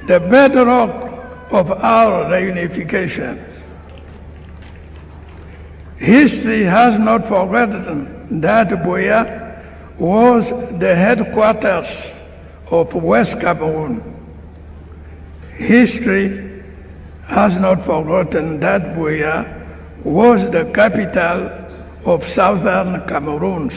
the bedrock of our reunification. History has not forgotten that BIYA was the headquarters of West Cameroon. History has not forgotten that BIYA was the capital of southern Cameroon.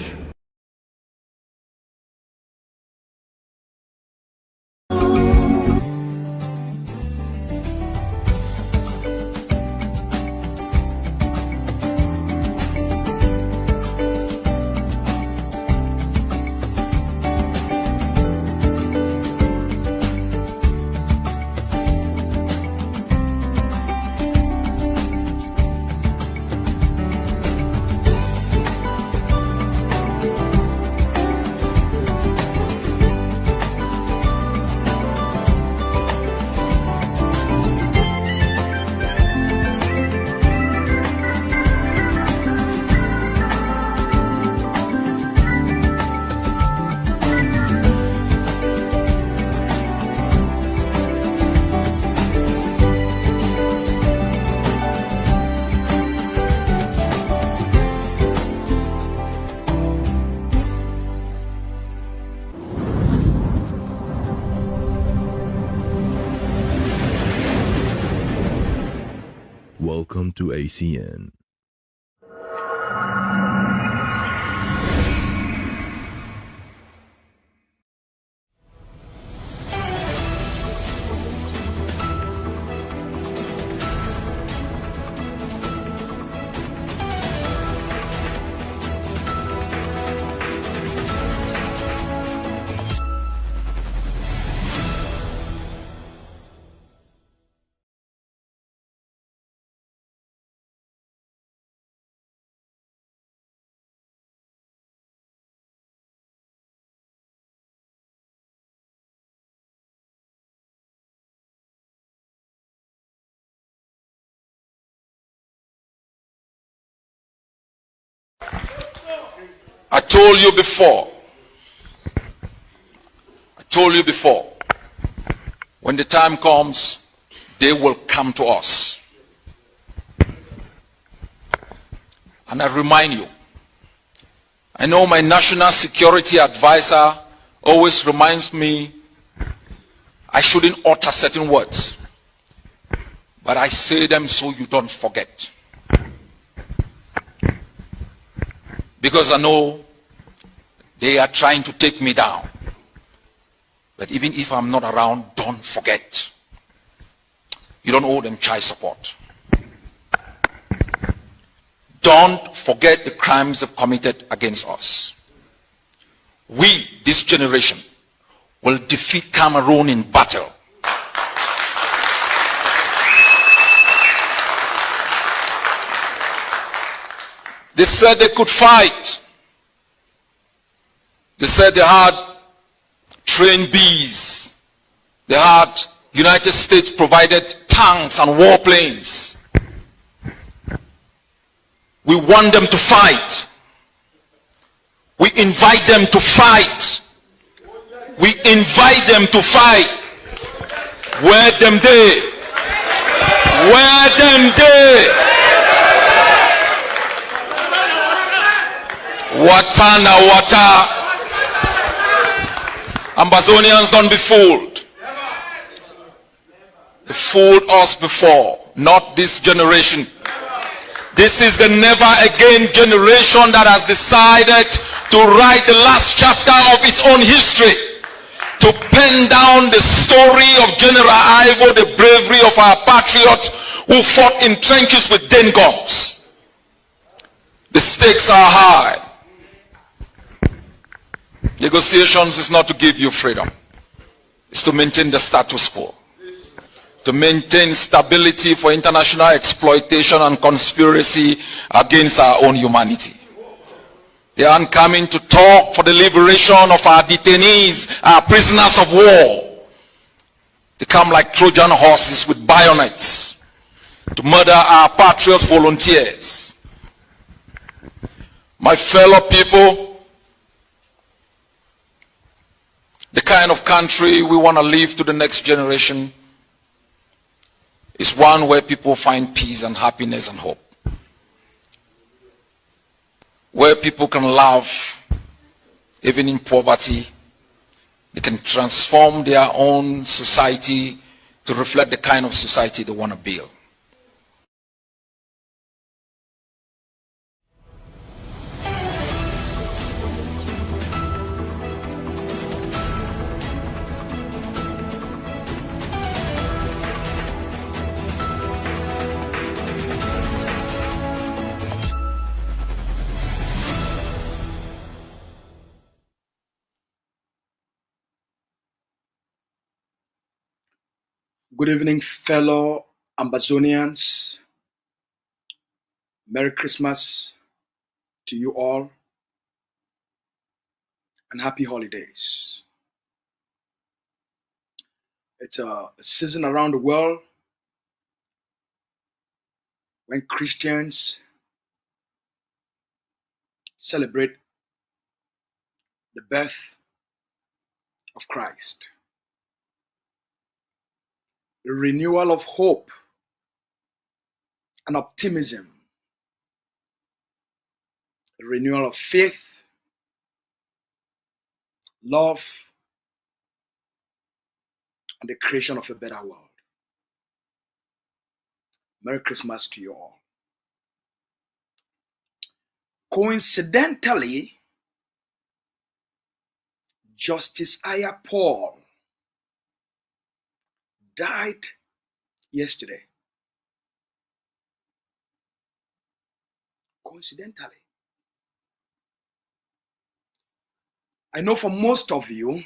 Welcome to ACN. I told you before, when the time comes, they will come to us. And I remind you, I know my national security advisor always reminds me I shouldn't utter certain words, but I say them so you don't forget. Because I know they are trying to take me down. But even if I'm not around, don't forget. You don't owe them child support. Don't forget the crimes they've committed against us. We, this generation, will defeat Cameroon in battle. They said they could fight. They said they had trained bees. They had United States provided tanks and warplanes. We want them to fight. We invite them to fight. We invite them to fight. Where them they? Where them day? Watana wata. Ambazonians, don't be fooled. They fooled us before, not this generation. This is the never again generation that has decided to write the last chapter of its own history, to pen down the story of General Ivo, the bravery of our patriots who fought in trenches with Dengons. The stakes are high. Negotiations is not to give you freedom. It's to maintain the status quo. To maintain stability for international exploitation and conspiracy against our own humanity. They aren't coming to talk for the liberation of our detainees, our prisoners of war. They come like Trojan horses with bayonets to murder our patriots volunteers. My fellow people, the kind of country we want to leave to the next generation is one where people find peace and happiness and hope. Where people can laugh, even in poverty. They can transform their own society to reflect the kind of society they want to build. Good evening, fellow Ambazonians. Merry Christmas to you all and happy holidays. It's a season around the world when Christians celebrate the birth of Christ. The renewal of hope and optimism, the renewal of faith, love, and the creation of a better world. Merry Christmas to you all. Coincidentally, Justice Aya Paul died yesterday. Coincidentally. I know for most of you,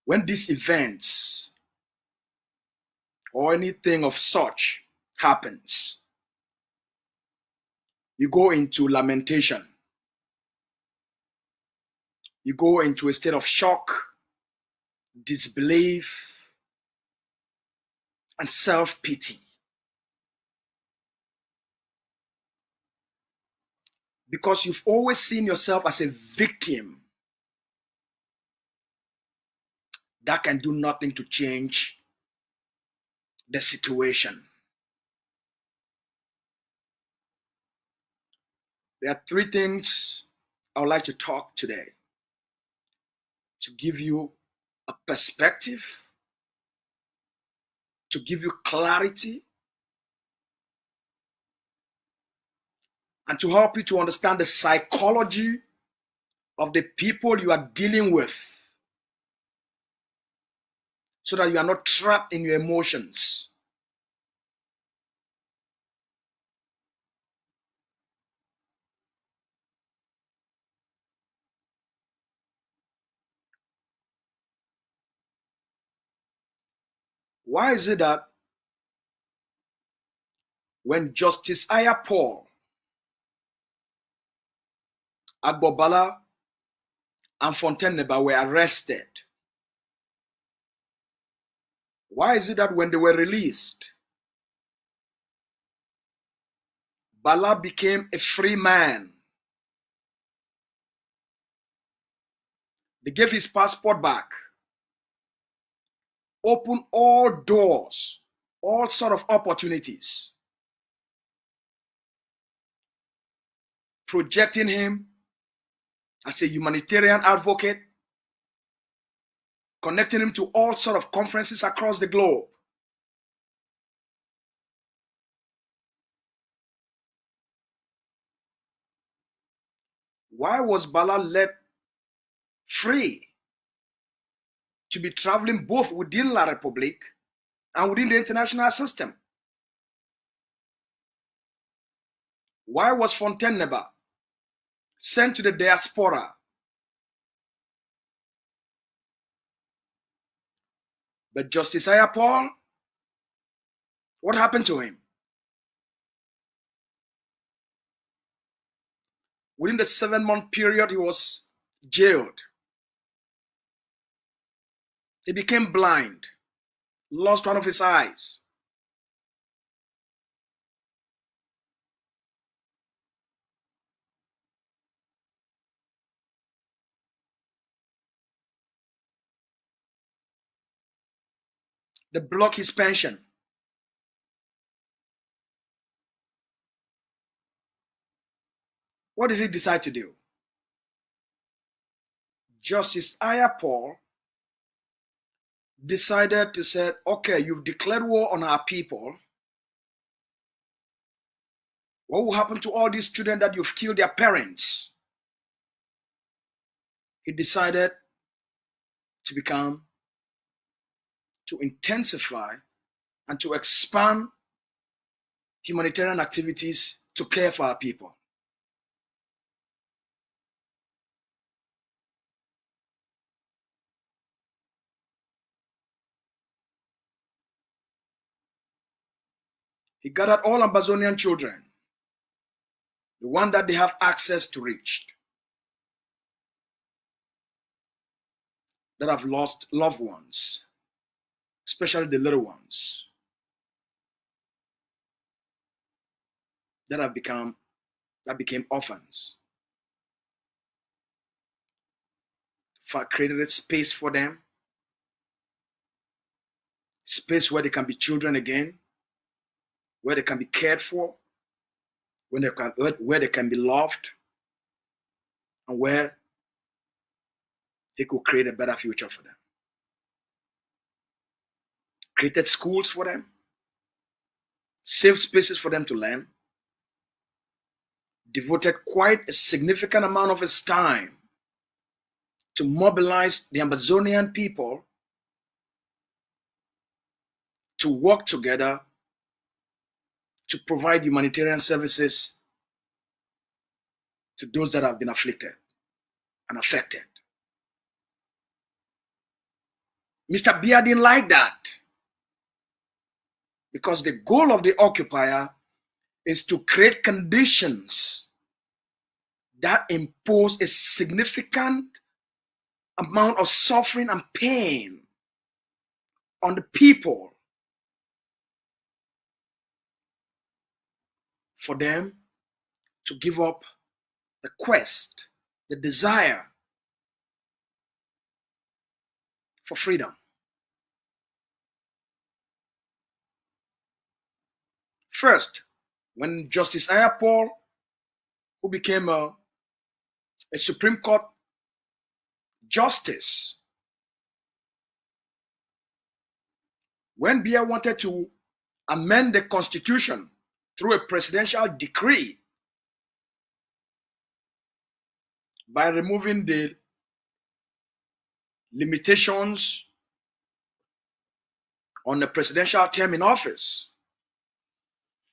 when these events or anything of such happens, you go into lamentation. You go into a state of shock, disbelief, and self-pity. Because you've always seen yourself as a victim that can do nothing to change the situation. There are three things I would like to talk today to give you a perspective, to give you clarity, and to help you to understand the psychology of the people you are dealing with, so that you are not trapped in your emotions. Why is it that when Justice Aya Paul, Agbobala, and Fontainebleau were arrested, why is it that when they were released, Bala became a free man? They gave his passport back, opened all doors all sort of opportunities, projecting him as a humanitarian advocate, connecting him to all sort of conferences across the globe. Why was Bala let free to be traveling both within La République and within the international system? Why was Fontaine-Neba sent to the diaspora? But Justice Ayapol, what happened to him? Within the 7-month period, he was jailed. He became blind, lost one of his eyes. They blocked his pension. What did he decide to do? Justice Ayapol decided to say, okay, you've declared war on our people. What will happen to all these children that you've killed their parents? He decided to intensify and to expand humanitarian activities to care for our people. He gathered all Ambazonian children, the one that they have access to reach, that have lost loved ones, especially the little ones, that became orphans. Created a space for them, space where they can be children again, where they can be cared for, where they can be loved, and where he could create a better future for them. Created schools for them, safe spaces for them to learn, devoted quite a significant amount of his time to mobilize the Ambazonian people to work together to provide humanitarian services to those that have been afflicted and affected. Mr. BIYA didn't like that, because the goal of the occupier is to create conditions that impose a significant amount of suffering and pain on the people for them to give up the quest, the desire for freedom. First, when Justice Ayapol, who became a Supreme Court justice, when BIYA wanted to amend the Constitution through a presidential decree by removing the limitations on the presidential term in office,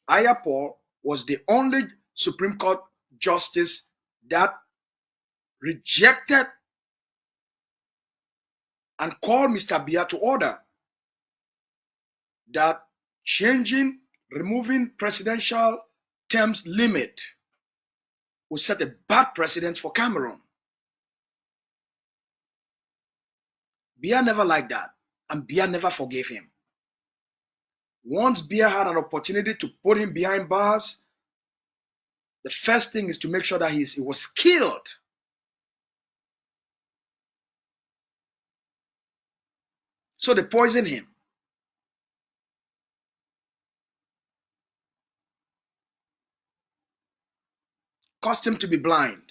Ayapol was the only Supreme Court justice that rejected and called Mr. BIYA to order that removing presidential terms limit would set a bad precedent for Cameroon. BIYA never liked that, and BIYA never forgave him. Once BIYA had an opportunity to put him behind bars, the first thing is to make sure that he was killed. So they poisoned him. caused him to be blind.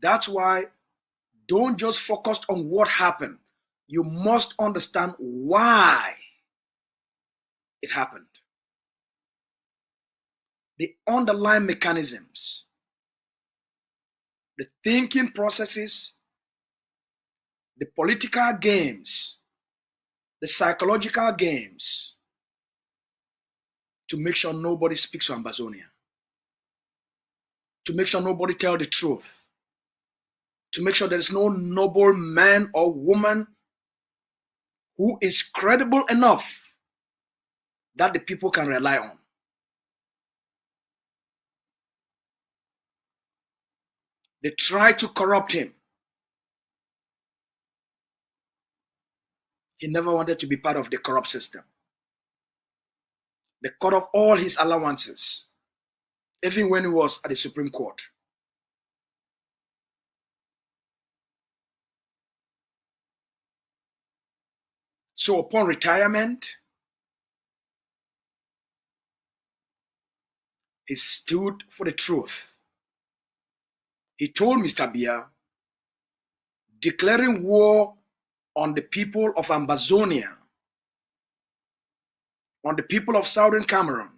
That's why don't just focus on what happened. You must understand why it happened. The underlying mechanisms, the thinking processes, the political games, the psychological games, to make sure nobody speaks to Ambazonia, to make sure nobody tells the truth, to make sure there is no noble man or woman who is credible enough that the people can rely on. They try to corrupt him. He never wanted to be part of the corrupt system. They cut off all his allowances, even when he was at the Supreme Court. So upon retirement, he stood for the truth. He told Mr. BIYA, declaring war on the people of Ambazonia, on the people of Southern Cameroon,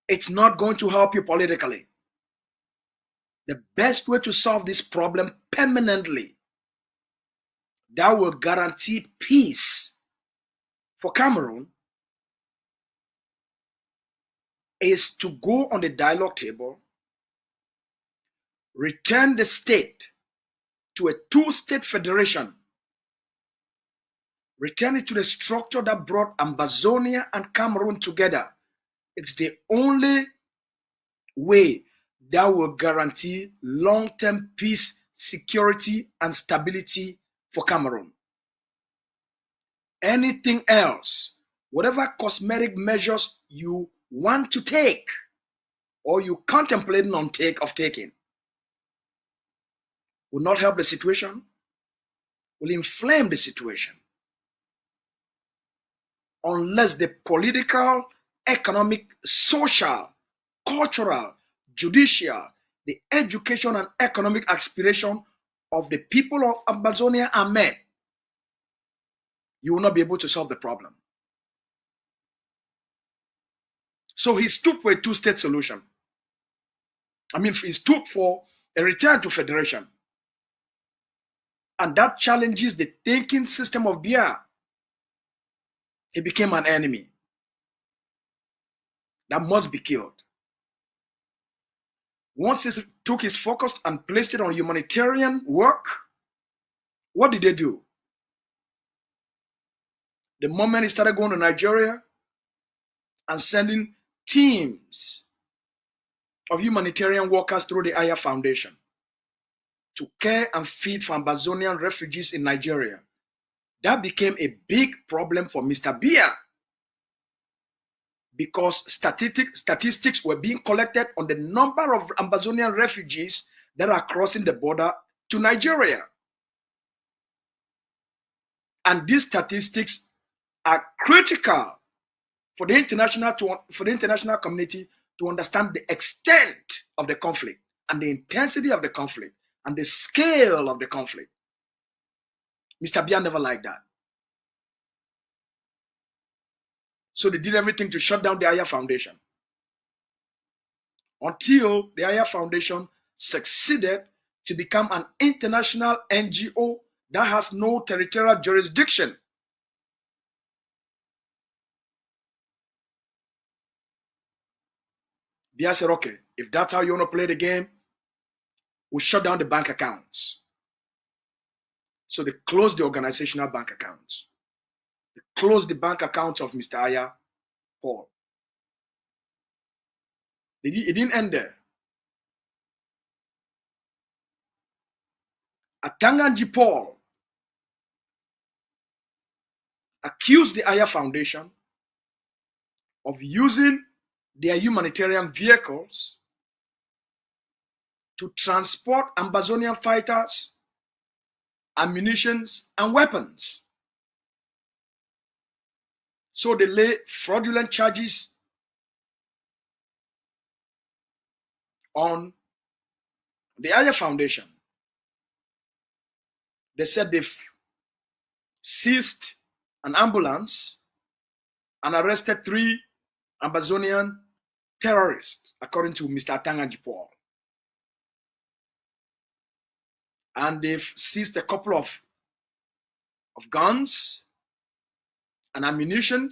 it's not going to help you politically. The best way to solve this problem permanently, that will guarantee peace for Cameroon, is to go on the dialogue table, return the state to a two-state federation, return it to the structure that brought Ambazonia and Cameroon together. It's the only way that will guarantee long-term peace, security, and stability for Cameroon. Anything else, whatever cosmetic measures you want to take or you contemplating on taking, will not help the situation, will inflame the situation, unless the political, economic, social, cultural, judicial, the education and economic aspiration of the people of Ambazonia are met. You will not be able to solve the problem. So he stood for a two-state solution. He stood for a return to federation. And that challenges the thinking system of BIYA. He became an enemy that must be killed. Once he took his focus and placed it on humanitarian work, what did they do? The moment he started going to Nigeria and sending teams of humanitarian workers through the BIYA Foundation to care and feed for Ambazonian refugees in Nigeria, that became a big problem for Mr. BIYA, because statistics were being collected on the number of Ambazonian refugees that are crossing the border to Nigeria. And these statistics are critical for the international community to understand the extent of the conflict and the intensity of the conflict and the scale of the conflict. Mr. BIYA never liked that. So they did everything to shut down the BIYA Foundation, until the BIYA Foundation succeeded to become an international NGO that has no territorial jurisdiction. BIYA said, okay, if that's how you want to play the game, we'll shut down the bank accounts. So they closed the organizational bank accounts. They closed the bank accounts of Mr. Aya Paul. It didn't end there. Atanganji Paul accused the Aya Foundation of using their humanitarian vehicles to transport Ambazonian fighters, ammunition, and weapons. So they lay fraudulent charges on the BIYA Foundation. They said they've seized an ambulance and arrested 3 Ambazonian terrorists, according to Mr. Atanganji Paul. And they've seized a couple of guns and ammunition.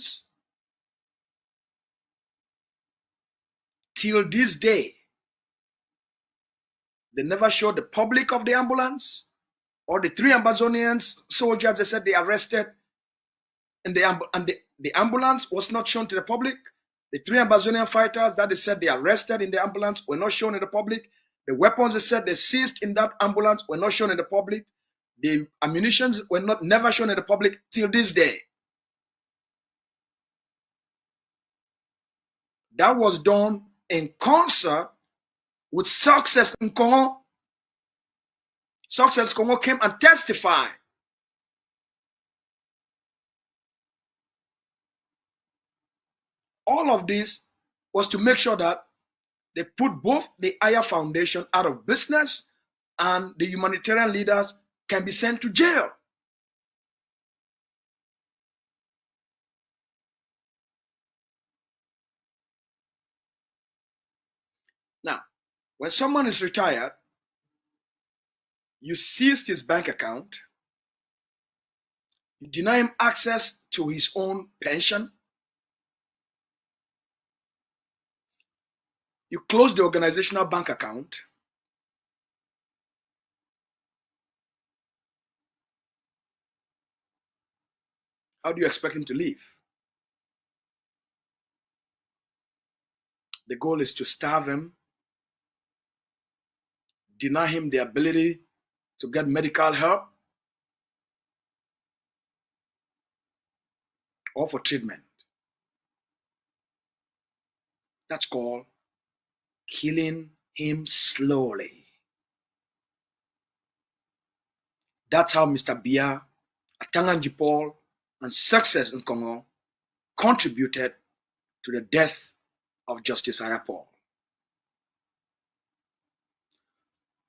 Till this day, they never showed the public of the ambulance or the 3 Ambazonian soldiers they said they arrested. And the ambulance was not shown to the public. The 3 Ambazonian fighters that they said they arrested in the ambulance were not shown in the public. The weapons they said they seized in that ambulance were not shown in the public. The ammunitions were never shown in the public till this day. That was done in concert with Success in Congo. Success Congo came and testified. All of this was to make sure that they put both the BIYA Foundation out of business and the humanitarian leaders can be sent to jail. Now, when someone is retired, you seize his bank account, you deny him access to his own pension, you close the organizational bank account, how do you expect him to live? The goal is to starve him, deny him the ability to get medical help or for treatment. That's called killing him slowly. That's how Mr. BIYA, Atanganji Paul, and Success in Congo contributed to the death of Justice Harriet Paul.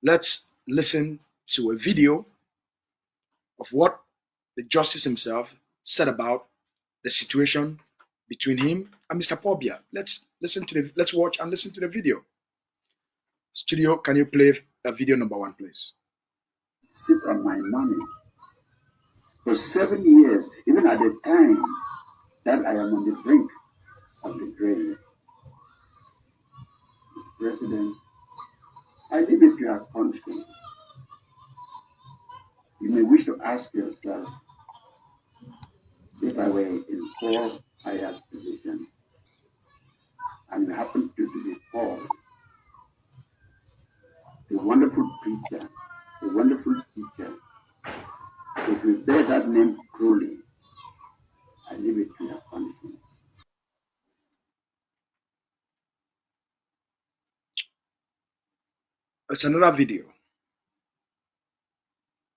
Let's listen to a video of what the justice himself said about the situation between him and Mr. Paul BIYA. Let's watch and listen to the video. Studio, can you play video number 1, please? Sit on my money for 7 years, even at the time that I am on the brink of the grave. Mr. President, I leave it to your conscience. You may wish to ask yourself, if I were in Paul BIYA's position, and you happen to be Paul, a wonderful preacher, a wonderful teacher, if you bear that name truly, I leave it to your conscience. It's another video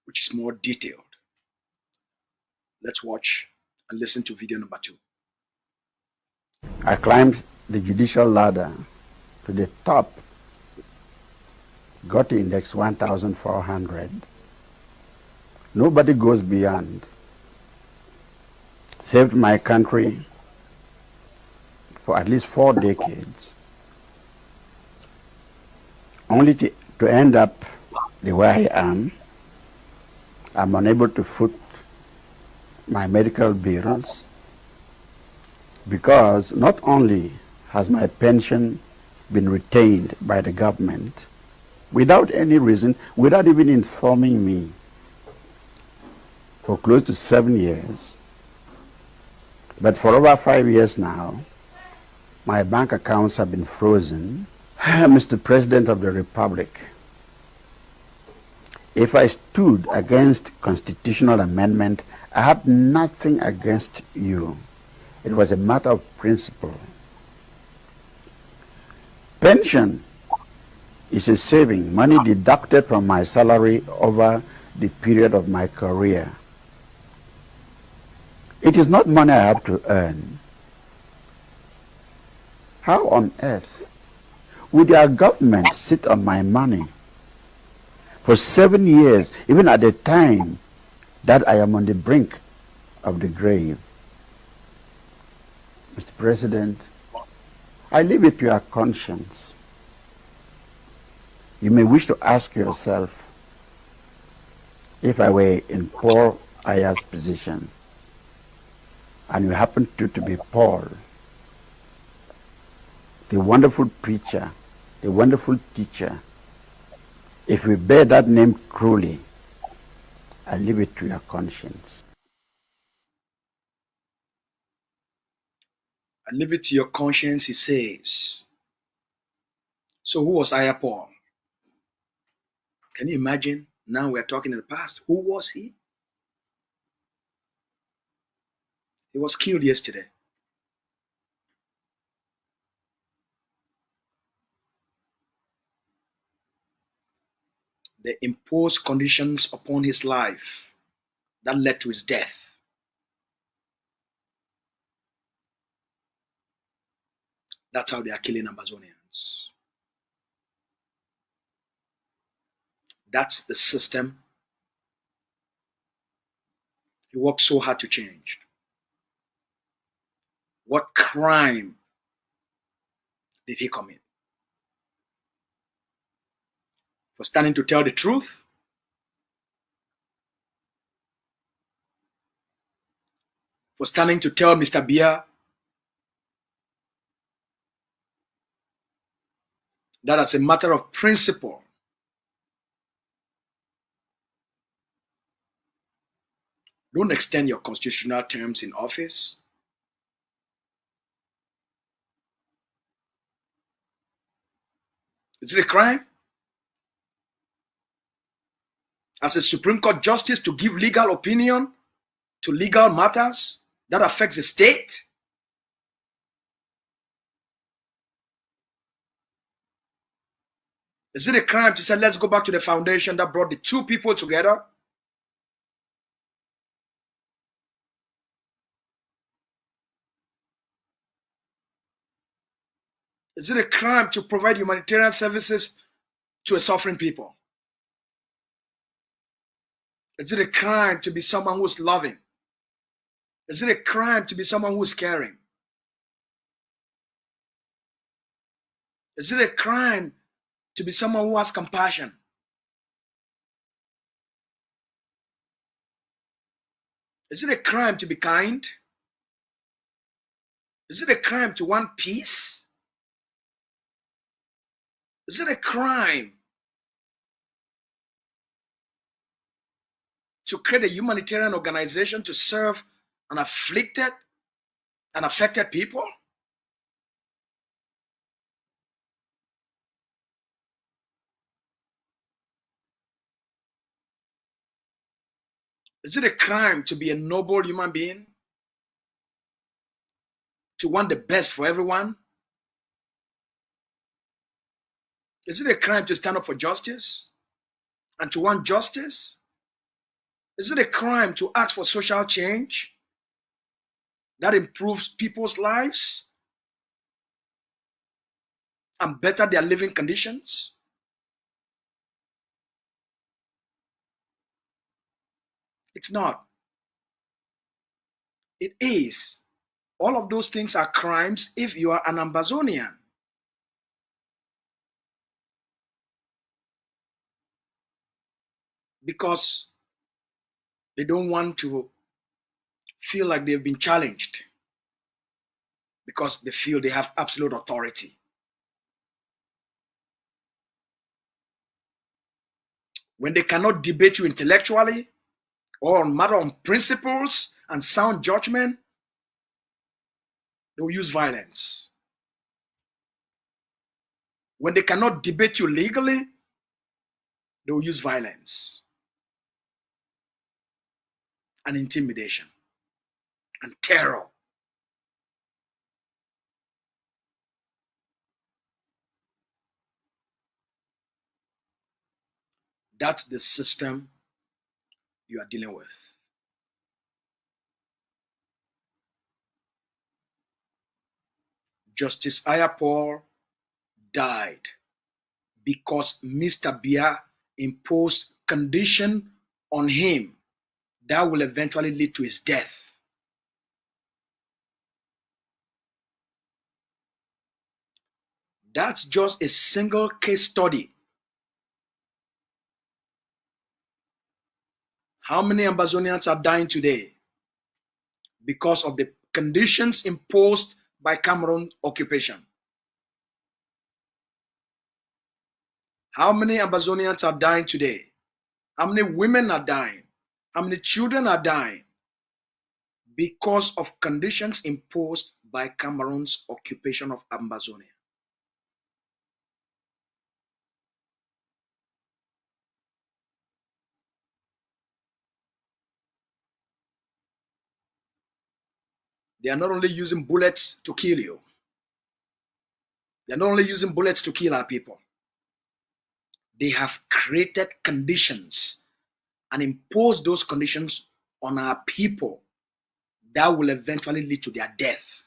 which is more detailed. Let's watch and listen to video number 2. I climbed the judicial ladder to the top, got to index 1,400. Nobody goes beyond. Saved my country for at least 4 decades, only to end up the way I am. I'm unable to foot my medical bills because not only has my pension been retained by the government without any reason, without even informing me, for close to 7 years, but for over 5 years now, my bank accounts have been frozen. Mr. President of the Republic, if I stood against constitutional amendment, I have nothing against you. It was a matter of principle. Pension is a saving, money deducted from my salary over the period of my career. It is not money I have to earn. How on earth would our government sit on my money for 7 years, even at the time that I am on the brink of the grave? Mr. President, I leave it to your conscience. You may wish to ask yourself, if I were in Paul Aya's position, and you happen to be Paul, the wonderful preacher, the wonderful teacher, if we bear that name truly, I leave it to your conscience. I leave it to your conscience, he says. So who was Aya Paul? Can you imagine? Now we're talking in the past. Who was he? He was killed yesterday. They imposed conditions upon his life that led to his death. That's how they are killing Ambazonians. That's the system he worked so hard to change. What crime did he commit? For standing to tell the truth? For standing to tell Mr. BIYA that as a matter of principle, don't extend your constitutional terms in office? Is it a crime? As a Supreme Court justice to give legal opinion to legal matters that affects the state? Is it a crime to say, let's go back to the foundation that brought the two people together? Is it a crime to provide humanitarian services to a suffering people? Is it a crime to be someone who's loving? Is it a crime to be someone who's caring? Is it a crime to be someone who has compassion? Is it a crime to be kind? Is it a crime to want peace? Is it a crime to create a humanitarian organization to serve an afflicted and affected people? Is it a crime to be a noble human being? To want the best for everyone? Is it a crime to stand up for justice and to want justice? Is it a crime to ask for social change that improves people's lives and better their living conditions? It's not. It is. All of those things are crimes if you are an Ambazonian. Because they don't want to feel like they've been challenged. Because they feel they have absolute authority. When they cannot debate you intellectually or on matter of principles and sound judgment, they will use violence. When they cannot debate you legally, they will use violence and intimidation and terror. That's the system you are dealing with. Justice Ayapor died because Mr. BIYA imposed condition on him that will eventually lead to his death. That's just a single case study. How many Ambazonians are dying today because of the conditions imposed by Cameroon occupation? How many Ambazonians are dying today? How many women are dying? How many children are dying because of conditions imposed by Cameroon's occupation of Ambazonia? They are not only using bullets to kill you. They are not only using bullets to kill our people. They have created conditions and imposed those conditions on our people that will eventually lead to their death.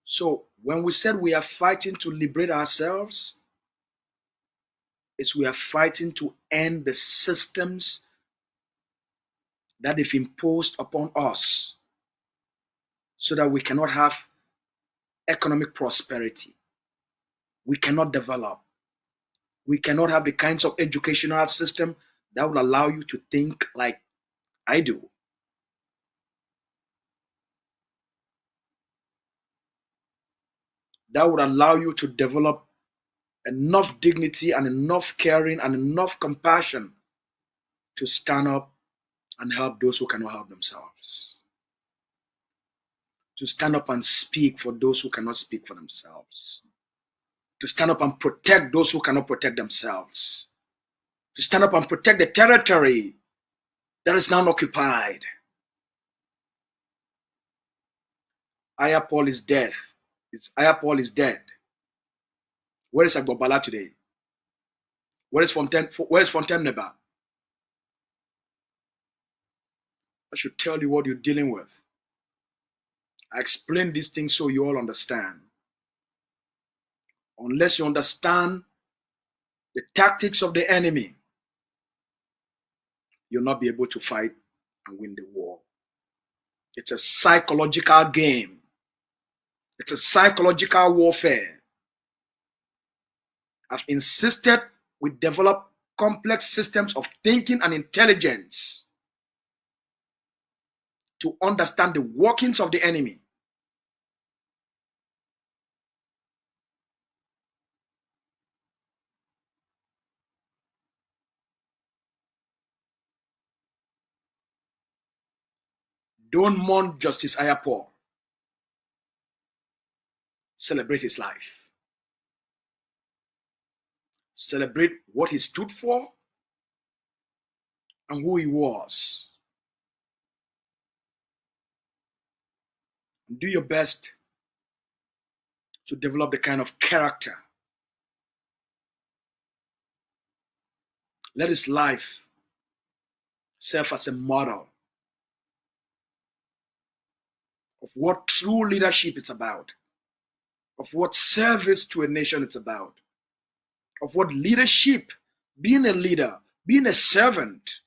So when we said we are fighting to liberate ourselves, we are fighting to end the systems that they've imposed upon us so that we cannot have economic prosperity. We cannot develop. We cannot have the kinds of educational system that will allow you to think like I do. That would allow you to develop enough dignity and enough caring and enough compassion to stand up and help those who cannot help themselves. To stand up and speak for those who cannot speak for themselves. To stand up and protect those who cannot protect themselves. To stand up and protect the territory that is now occupied. Ayapor is dead. Ayapor is dead. Where is Agbobala today? Where is Fontaine Neba? I should tell you what you're dealing with. I explain these things so you all understand. Unless you understand the tactics of the enemy, you'll not be able to fight and win the war. It's a psychological game. It's a psychological warfare. I've insisted we develop complex systems of thinking and intelligence to understand the workings of the enemy. Don't mourn Justice Ayapor. Celebrate his life. Celebrate what he stood for and who he was. Do your best to develop the kind of character. Let his life serve as a model of what true leadership is about, of what service to a nation is about, of what leadership, being a leader, being a servant,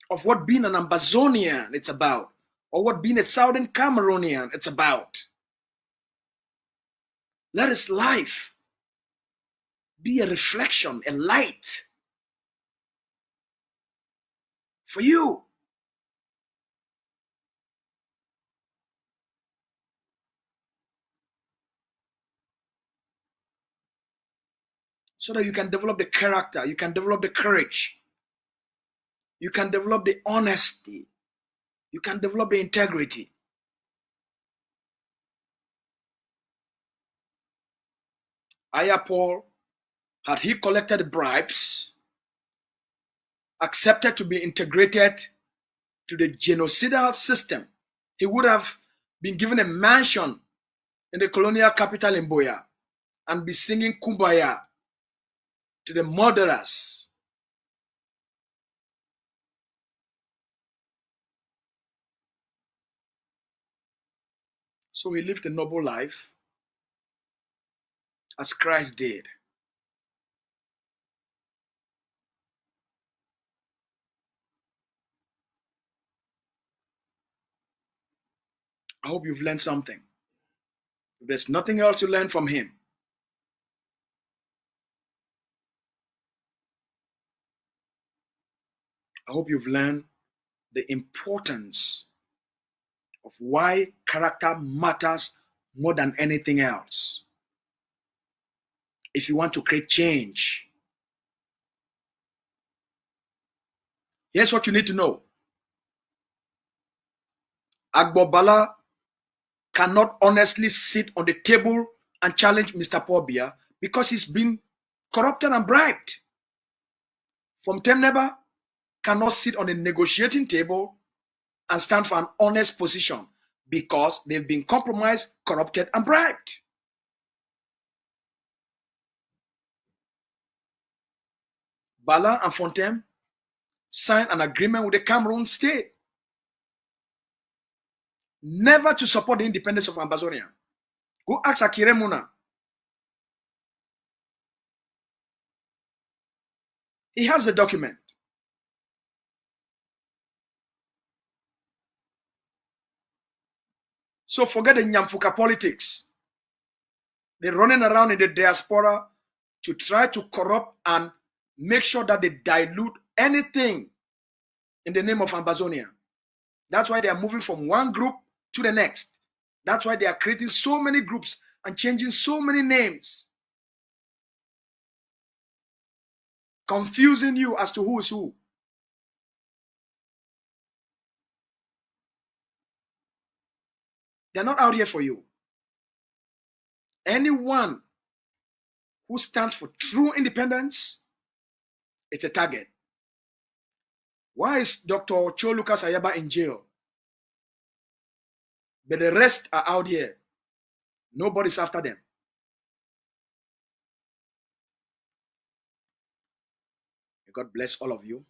of what being an Ambazonian it's about, or what being a Southern Cameroonian it's about. Let his life be a reflection, a light for you. So that you can develop the character, you can develop the courage, you can develop the honesty, you can develop the integrity. Ayapor, had he collected bribes, accepted to be integrated to the genocidal system, he would have been given a mansion in the colonial capital in BIYA and be singing Kumbaya to the murderers So he lived a noble life as Christ did. I hope you've learned something. If there's nothing else to learn from him, I hope you've learned the importance of why character matters more than anything else. If you want to create change, here's what you need to know. Agbobala cannot honestly sit on the table and challenge Mr. Paul Biya because he's been corrupted and bribed. From Temneba cannot sit on a negotiating table and stand for an honest position because they've been compromised, corrupted, and bribed. Bala and Fontaine signed an agreement with the Cameroon state never to support the independence of Ambazonia. Go ask Akire Muna. He has the document. So forget the Nyamfuka politics. They're running around in the diaspora to try to corrupt and make sure that they dilute anything in the name of Ambazonia. That's why they are moving from one group to the next. That's why they are creating so many groups and changing so many names, confusing you as to who is who. They're not out here for you. Anyone who stands for true independence, it's a target. Why is Dr. Cho Lucas Ayaba in jail? But the rest are out here. Nobody's after them. May God bless all of you.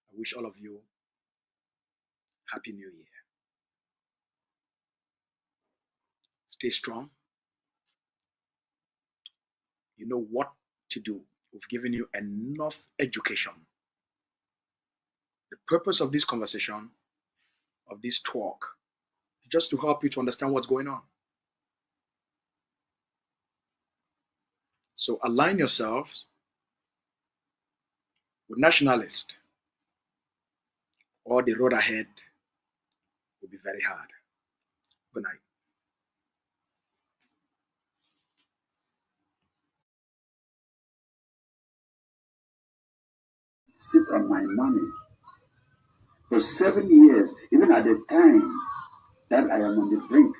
I wish all of you Happy New Year. Stay strong. You know what to do. We've given you enough education. The purpose of this conversation, of this talk, is just to help you to understand what's going on. So align yourselves with nationalists, or the road ahead will be very hard. Good night. Sit on my money for 7 years, even at the time that I am on the brink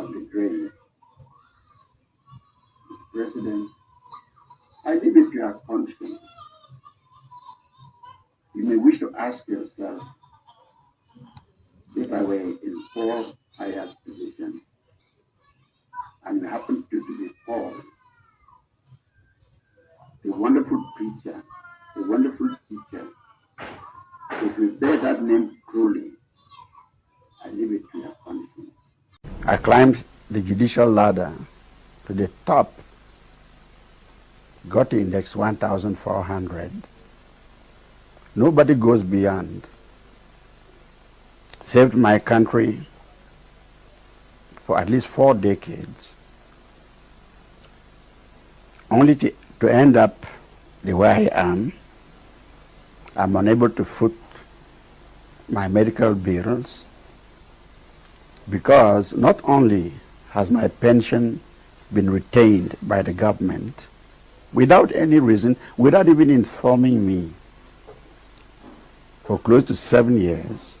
of the grave. Mr. President, I leave it to your conscience. You may wish to ask yourself, if I were in Paul Biya's position, and you happen to be Paul, a wonderful preacher, a wonderful teacher, if you bear that name truly, I leave it to your conscience. I climbed the judicial ladder to the top, got to index 1,400. Nobody goes beyond. Saved my country for at least 4 decades, only to end up the way I am. I'm unable to foot my medical bills because not only has my pension been retained by the government without any reason, without even informing me, for close to 7 years,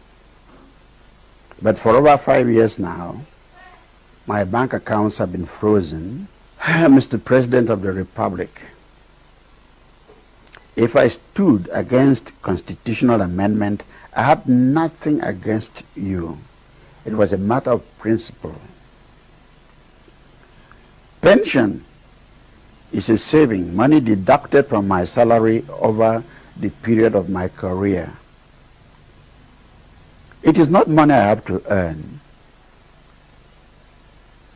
but for over 5 years now, my bank accounts have been frozen. Mr. President of the Republic, if I stood against constitutional amendment, I had nothing against you. It was a matter of principle. Pension is a saving, money deducted from my salary over the period of my career. It is not money I have to earn.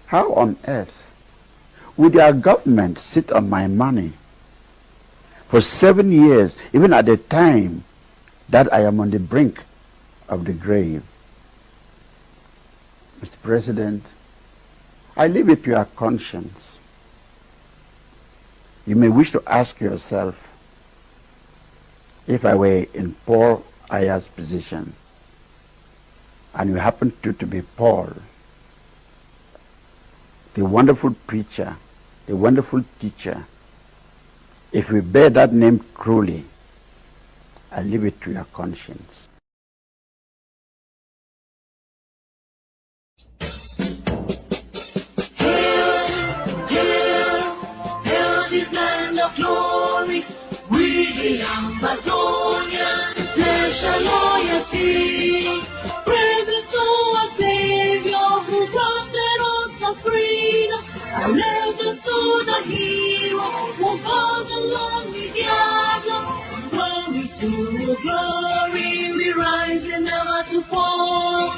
How on earth would your government sit on my money for 7 years, even at the time that I am on the brink of the grave? Mr. President, I leave it to your conscience. You may wish to ask yourself, if I were in Paul Aya's position, and you happen to be Paul, the wonderful preacher, the wonderful teacher, if we bear that name truly, I leave it to your conscience. Glory, we the Ambazonia, special loyalty, presence to our Savior who granted us the freedom, allegiance to the hero who fought along the gather. Glory to glory, we rise and never to fall.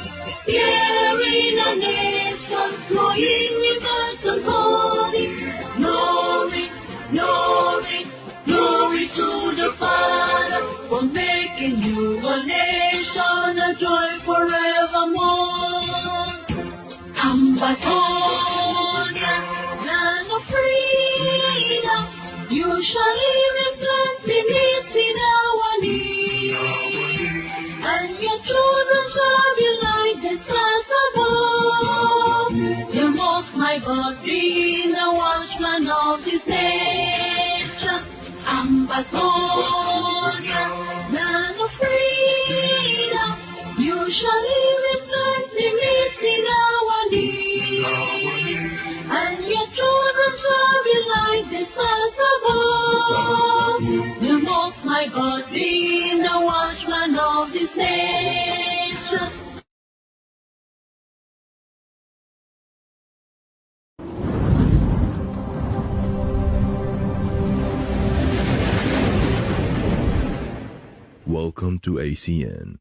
Here in a nation, flowing with earth and holy, glory. Glory, glory to the Father for making you a nation, a joy forevermore. Ambazonia, land of freedom, you shall live in plenty, meeting our need, and your children shall be like the stars above. The Most High God being the watchman of His nation. Ambazonia, land of freedom, you shall live in plenty, meeting our need, and your children shall be like the stars above. The Most High God being the watchman of His nation. Welcome to ACN.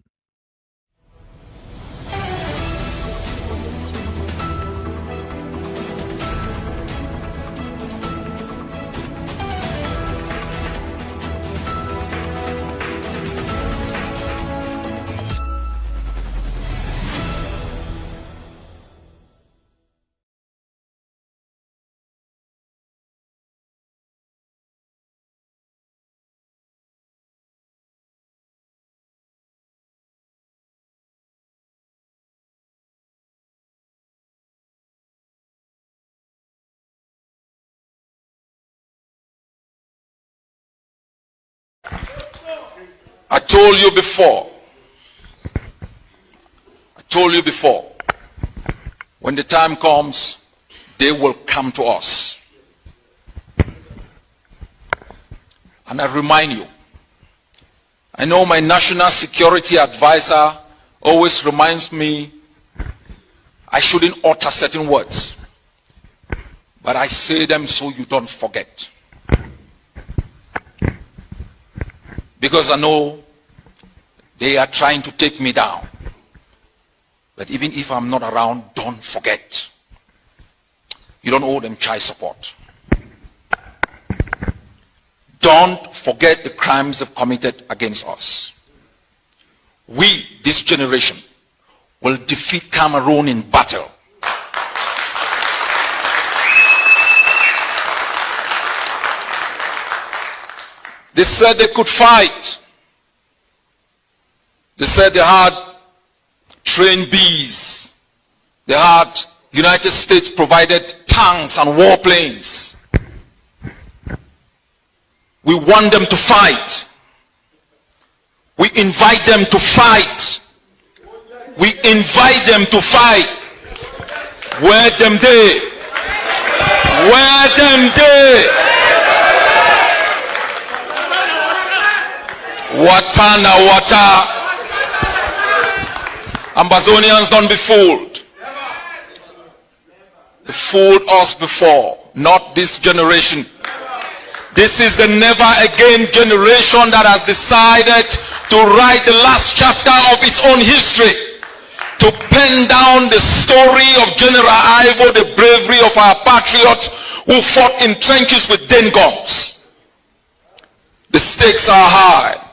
I told you before, when the time comes, they will come to us. And I remind you, I know my national security advisor always reminds me I shouldn't utter certain words, but I say them so you don't forget. Because I know they are trying to take me down. But even if I'm not around, don't forget. You don't owe them child support. Don't forget the crimes they've committed against us. We, this generation, will defeat Cameroon in battle. They said they could fight. They said they had trained bees. They had United States provided tanks and warplanes. We want them to fight. We invite them to fight. We invite them to fight. Where them they? Where them they? Watana wata. Ambazonians, don't be fooled. They fooled us before, not this generation. This is the never again generation that has decided to write the last chapter of its own history. to pen down the story of General Ivo, the bravery of our patriots who fought in trenches with den guns. The stakes are high.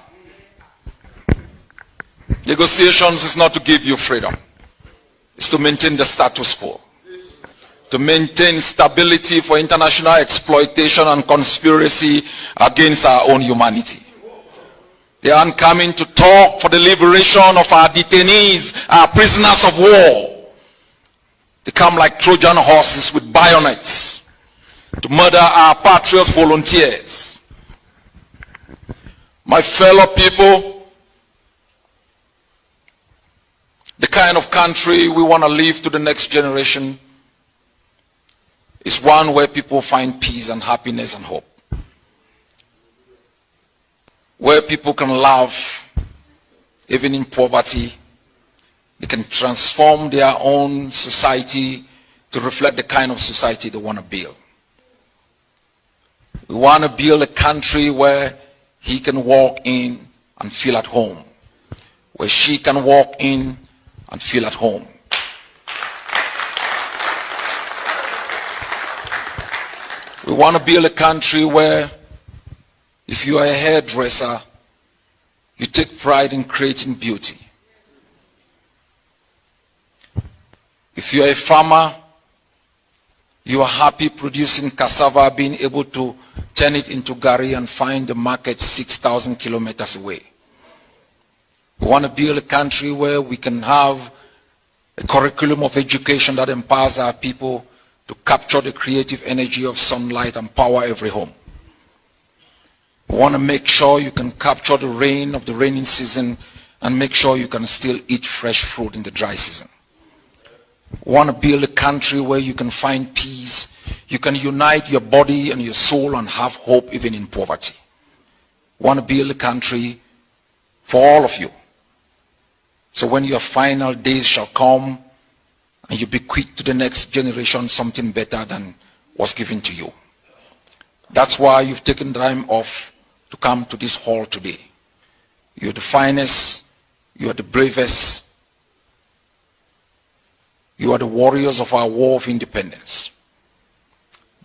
Negotiations is not to give you freedom. It's to maintain the status quo. To maintain stability for international exploitation and conspiracy against our own humanity. They aren't coming to talk for the liberation of our detainees, our prisoners of war. They come like Trojan horses with bayonets to murder our patriots volunteers. My fellow people, the kind of country we want to leave to the next generation is one where people find peace and happiness and hope. Where people can laugh, even in poverty. They can transform their own society to reflect the kind of society they want to build. We want to build a country where he can walk in and feel at home. Where she can walk in and feel at home. We want to build a country where if you are a hairdresser, you take pride in creating beauty. If you are a farmer, you are happy producing cassava, being able to turn it into gari and find the market 6,000 kilometers away. We want to build a country where we can have a curriculum of education that empowers our people to capture the creative energy of sunlight and power every home. We want to make sure you can capture the rain of the rainy season and make sure you can still eat fresh fruit in the dry season. We want to build a country where you can find peace, you can unite your body and your soul and have hope even in poverty. We want to build a country for all of you. So when your final days shall come and you bequeath to the next generation something better than was given to you. That's why you've taken time off to come to this hall today. You're the finest, you are the bravest, you are the warriors of our war of independence.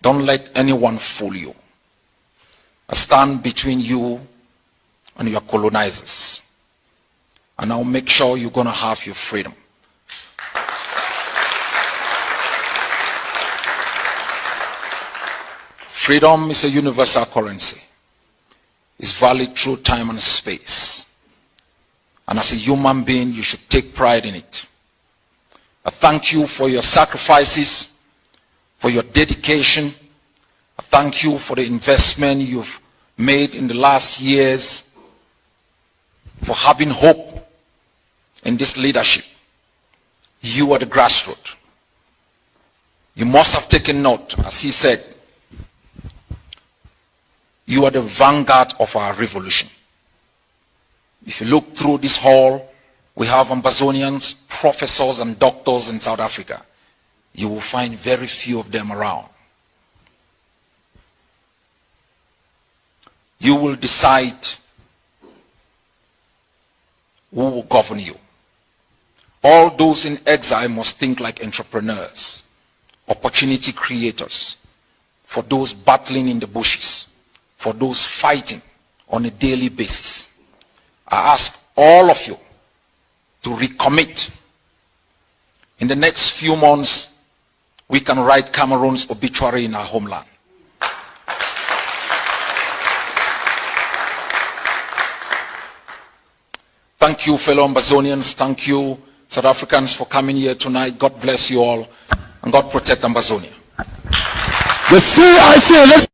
Don't let anyone fool you. I stand between you and your colonizers. And I'll make sure you're going to have your freedom. Freedom is a universal currency. It's valid through time and space. And as a human being, you should take pride in it. I thank you for your sacrifices, for your dedication. I thank you for the investment you've made in the last years, for having hope in this leadership. You are the grassroots. You must have taken note, as he said, you are the vanguard of our revolution. If you look through this hall, we have Ambazonians, professors and doctors in South Africa. You will find very few of them around. You will decide who will govern you. All those in exile must think like entrepreneurs, opportunity creators, for those battling in the bushes, for those fighting on a daily basis. I ask all of you to recommit. In the next few months, we can write Cameroon's obituary in our homeland. Thank you, fellow Ambazonians. Thank you, South Africans, for coming here tonight. God bless you all, and God protect Ambazonia. The CIC.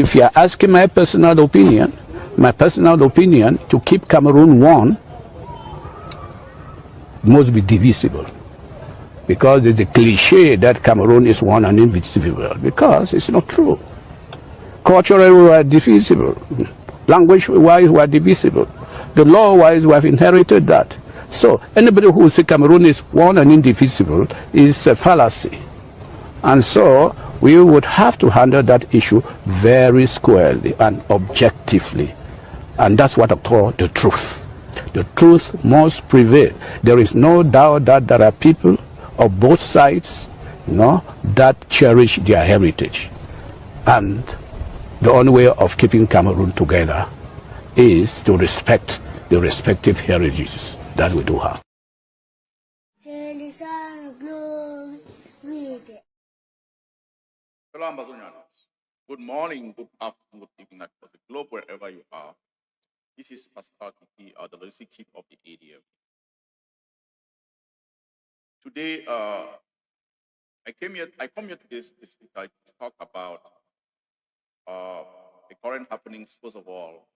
if you are asking my personal opinion to keep Cameroon one must be divisible. Because there's a cliche that Cameroon is one and indivisible, because it's not true. Culturally, we are divisible. Language-wise, we are divisible. The law-wise, we have inherited that. So anybody who says Cameroon is one and indivisible is a fallacy. And so we would have to handle that issue very squarely and objectively. And that's what I call the truth. The truth must prevail. There is no doubt that there are people of both sides, that cherish their heritage. And the only way of keeping Cameroon together is to respect the respective heritages that we do have. Fellow Ambazonians, good morning, good afternoon, good evening across the globe, wherever you are. This is Pascal Kiki, the logistic chief of the ADM. Today, I come here today specifically to talk about the current happenings. First of all,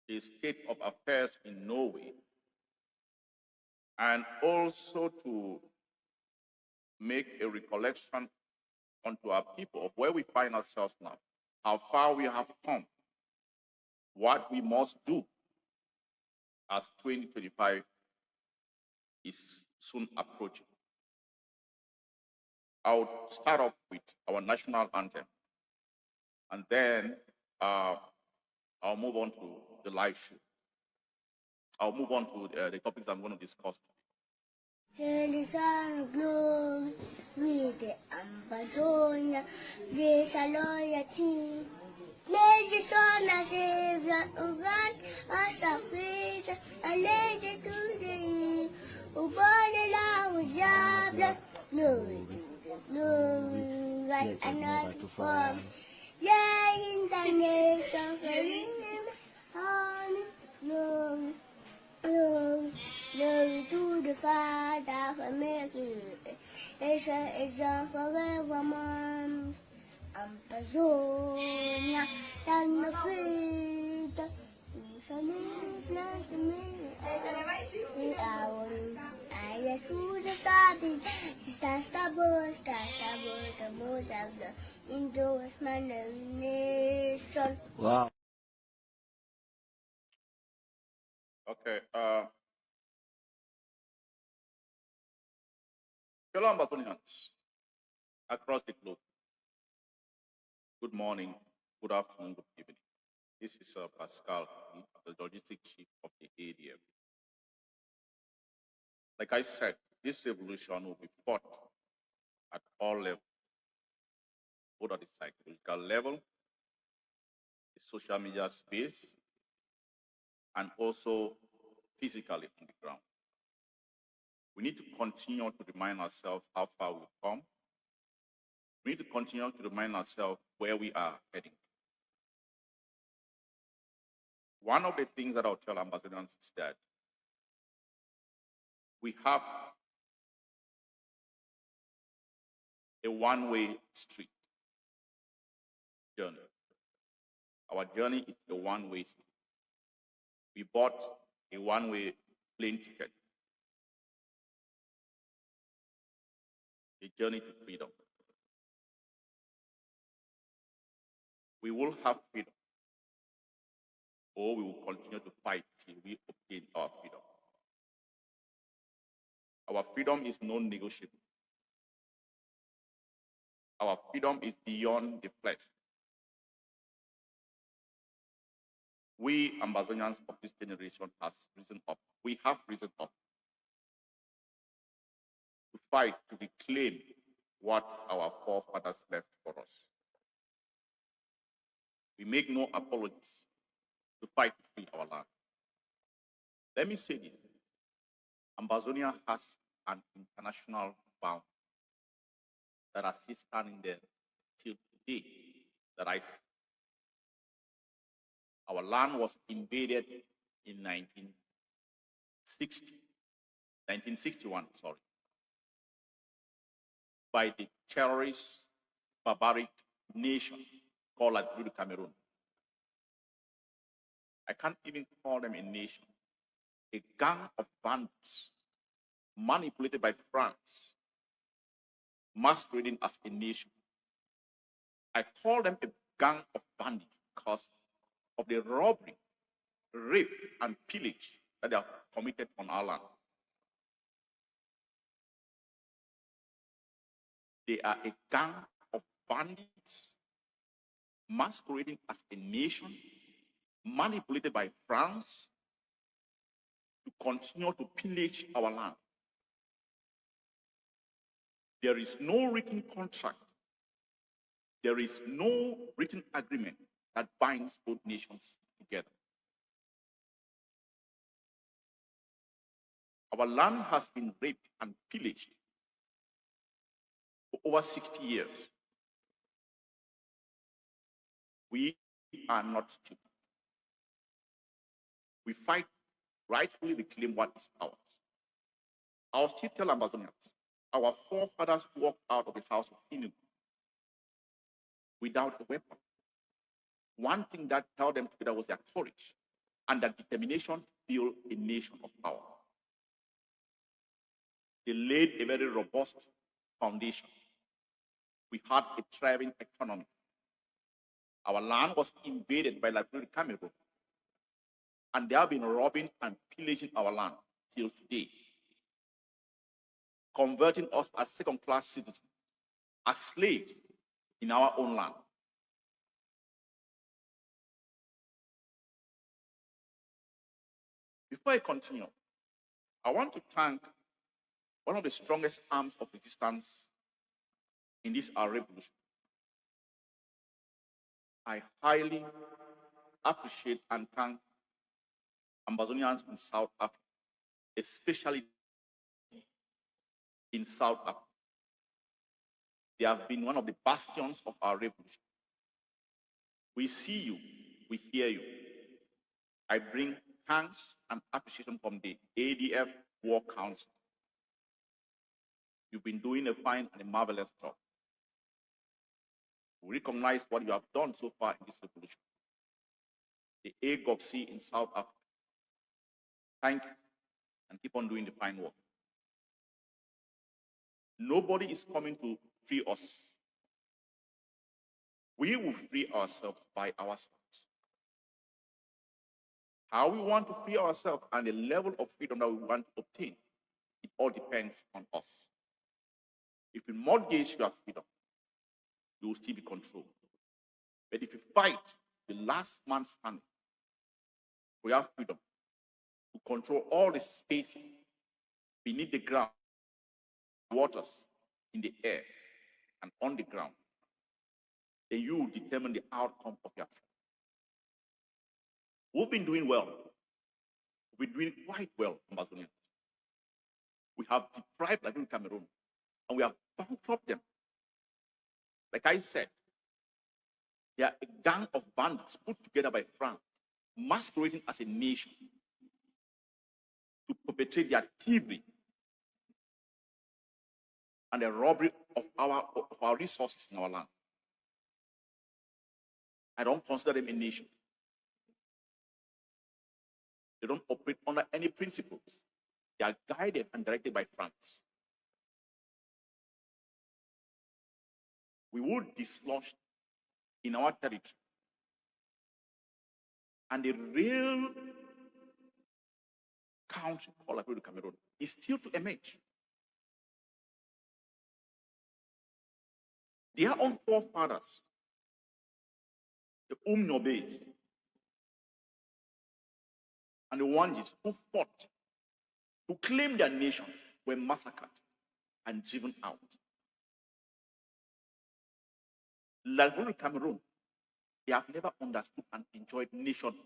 the state of affairs in Norway, and also to make a recollection onto our people of where we find ourselves now, how far we have come, what we must do as 2025 is soon approaching. I'll start off with our national anthem, and then I'll move on to the live show. I'll move on to the topics I'm going to discuss today. Here is our glory with the Ambazonia, there's a loyalty. Legends on a savior, God, as a faith, a legend to the who born along with Jabla, glory to the glory, God, and not to form. Yeah, in the nation, glory, glory, glory to the Father for making nation is done forevermore. Ambazonia, and the feet, we shall live, bless the me. I choose a starting, that's the bush, the most of the endorsement of the nation. Wow. Okay. Fellow Ambazonians across the globe, good morning, good afternoon, good evening. This is Pascal, the logistic chief of the ADM. Like I said, this revolution will be fought at all levels, both at the psychological level, the social media space, and also physically on the ground. We need to continue to remind ourselves how far we've come. We need to continue to remind ourselves where we are heading. One of the things that I'll tell Ambazonians is that we have a one-way street journey. Our journey is a one-way street. We bought a one-way plane ticket. The journey to freedom. We will have freedom, or we will continue to fight till we obtain our freedom. Our freedom is non-negotiable. Our freedom is beyond the flesh. We Ambazonians of this generation has risen up. We have risen up to fight to reclaim what our forefathers left for us. We make no apologies to fight to free our land. Let me say this. Ambazonia has an international bound that are still standing there till today that I see. Our land was invaded in 1961, by the terrorist, barbaric nation called Liberia Cameroon. I can't even call them a nation. A gang of bandits manipulated by France, masquerading as a nation. I call them a gang of bandits because of the robbery, rape, and pillage that they have committed on our land. They are a gang of bandits masquerading as a nation, manipulated by France to continue to pillage our land. There is no written contract. There is no written agreement that binds both nations together. Our land has been raped and pillaged for over 60 years. We are not stupid. We fight rightfully reclaim what is ours. I'll still tell Ambazonians, our forefathers walked out of the house of Inu without a weapon. One thing that held them together was their courage and their determination to build a nation of power. They laid a very robust foundation. We had a thriving economy. Our land was invaded by Liberia Cameroon, and they have been robbing and pillaging our land till today, converting us as second-class citizens, as slaves in our own land. Before I continue, I want to thank one of the strongest arms of resistance in this our revolution. I highly appreciate and thank Ambazonians in South Africa, especially in South Africa. They have been one of the bastions of our revolution. We see you, we hear you. I bring thanks and appreciation from the ADF War Council. You've been doing a fine and a marvelous job. We recognize what you have done so far in this revolution. The AGOVC in South Africa, thank you, and keep on doing the fine work. Nobody is coming to free us. We will free ourselves by ourselves. How we want to free ourselves and the level of freedom that we want to obtain, it all depends on us. If you mortgage your freedom, you will still be controlled. But if you fight the last man standing, we have freedom to control all the spaces beneath the ground, waters, in the air, and on the ground. Then you will determine the outcome of your freedom. We've been doing well. We've been doing quite well, Ambazonia. We have deprived Liberia Cameroon, and we have bankrupted them. Like I said, they are a gang of bandits put together by France, masquerading as a nation to perpetrate their thievery and the robbery of our resources in our land. I don't consider them a nation. They don't operate under any principles. They are guided and directed by France. We will dislodge in our territory. And the real country called Liberia Cameroon is still to emerge. Their own forefathers, the Umnobes and the Wangis who fought to claim their nation were massacred and driven out. Liberia Cameroon, they have never understood and enjoyed nationhood.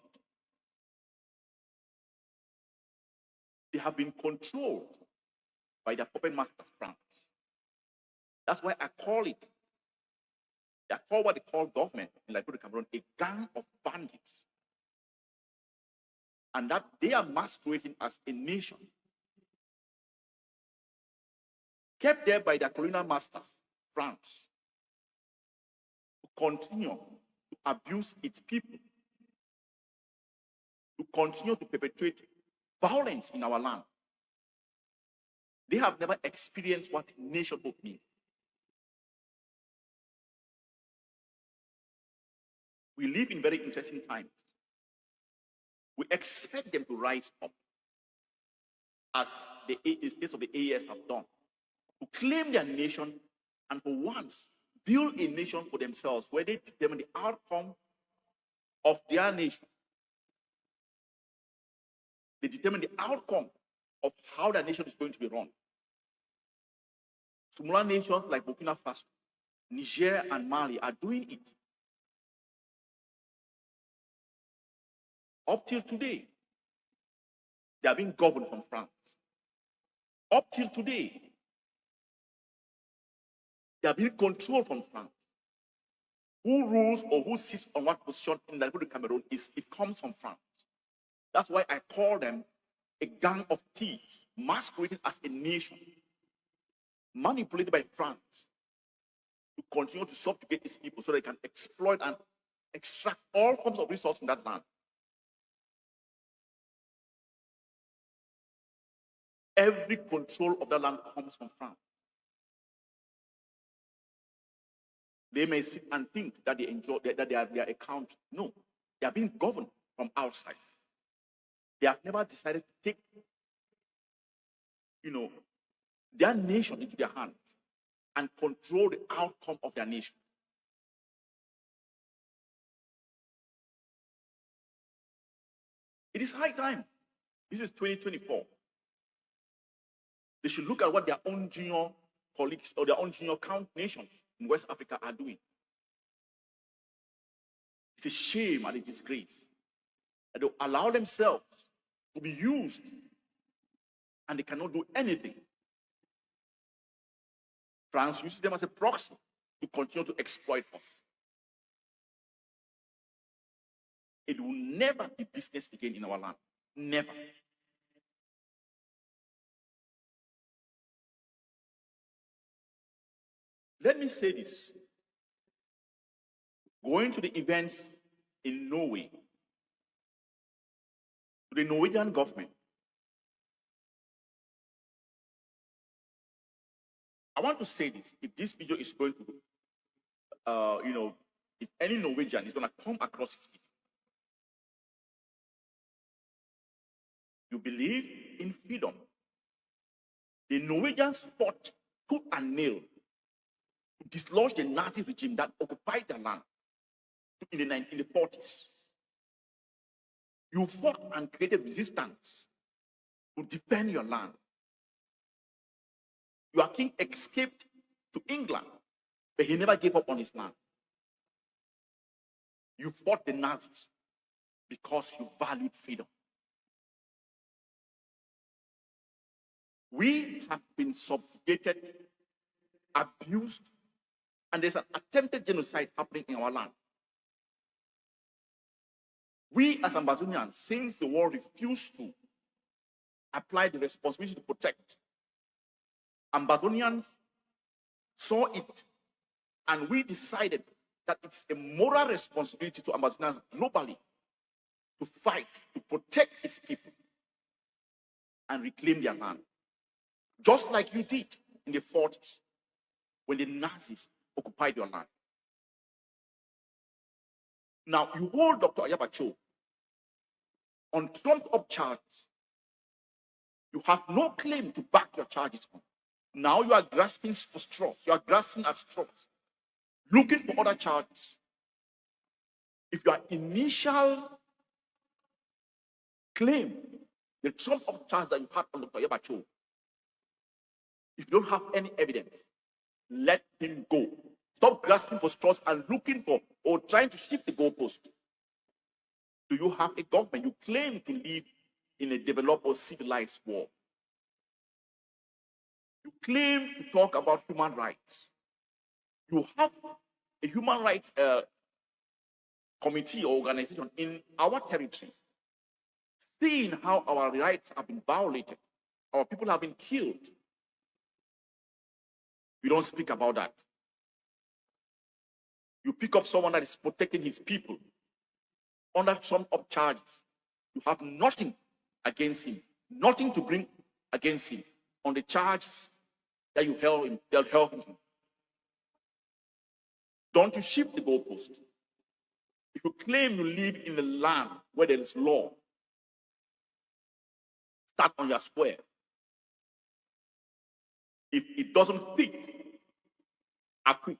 They have been controlled by their puppet master France. That's why I call it, they call what they call government in Liberia Cameroon a gang of bandits. And that they are masquerading as a nation, kept there by their colonial masters, France, to continue abuse its people, to continue to perpetrate violence in our land. They have never experienced what nationhood means. We live in very interesting times. We expect them to rise up, as the states of the AES have done, to claim their nation and for once build a nation for themselves where they determine the outcome of their nation. They determine the outcome of how their nation is going to be run. Smaller nations like Burkina Faso, Niger, and Mali are doing it. Up till today, they are being governed from France. Up till today, they are being controlled from France. Who rules or who sits on what position in the Republic of Cameroon it comes from France. That's why I call them a gang of thieves, masquerading as a nation, manipulated by France to continue to subjugate its people so they can exploit and extract all forms of resources in that land. Every control of that land comes from France. They may sit and think that they enjoy that they are their account. No, they are being governed from outside. They have never decided to take, their nation into their hands and control the outcome of their nation. It is high time. This is 2024. They should look at what their own junior colleagues or their own junior count nations in West Africa are doing. It's a shame and a disgrace that they allow themselves to be used and they cannot do anything. France uses them as a proxy to continue to exploit us. It will never be business again in our land. Never. Let me say this. Going to the events in Norway, to the Norwegian government, I want to say this. If this video is going to, if any Norwegian is going to come across this video, you believe in freedom. The Norwegians fought tooth and nail to dislodge the Nazi regime that occupied the land in the 40s. You fought and created resistance to defend your land. Your king escaped to England, but he never gave up on his land. You fought the Nazis because you valued freedom. We have been subjugated, abused, and there's an attempted genocide happening in our land. We as Ambazonians, since the world refused to apply the responsibility to protect, Ambazonians saw it, and we decided that it's a moral responsibility to Ambazonians globally to fight, to protect its people, and reclaim their land. Just like you did in the 40s, when the Nazis occupied your land. Now, you hold Dr. Ayabacho on trumped-up charges. You have no claim to back your charges on. Now you are grasping for straws. You are grasping at straws, looking for other charges. If your initial claim, the trumped-up charge that you had on Dr. Ayabacho, if you don't have any evidence, let him go. Stop grasping for straws and looking for or trying to shift the goalpost. Do you have a government? You claim to live in a developed or civilized world. You claim to talk about human rights. You have a human rights committee or organization in our territory, seeing how our rights have been violated, our people have been killed. You don't speak about that. You pick up someone that is protecting his people under some of charges. You have nothing against him, nothing to bring against him on the charges that you held him, they'll help him. Don't you shift the goalpost. If you claim you live in a land where there is law, start on your square. If it doesn't fit, acquit.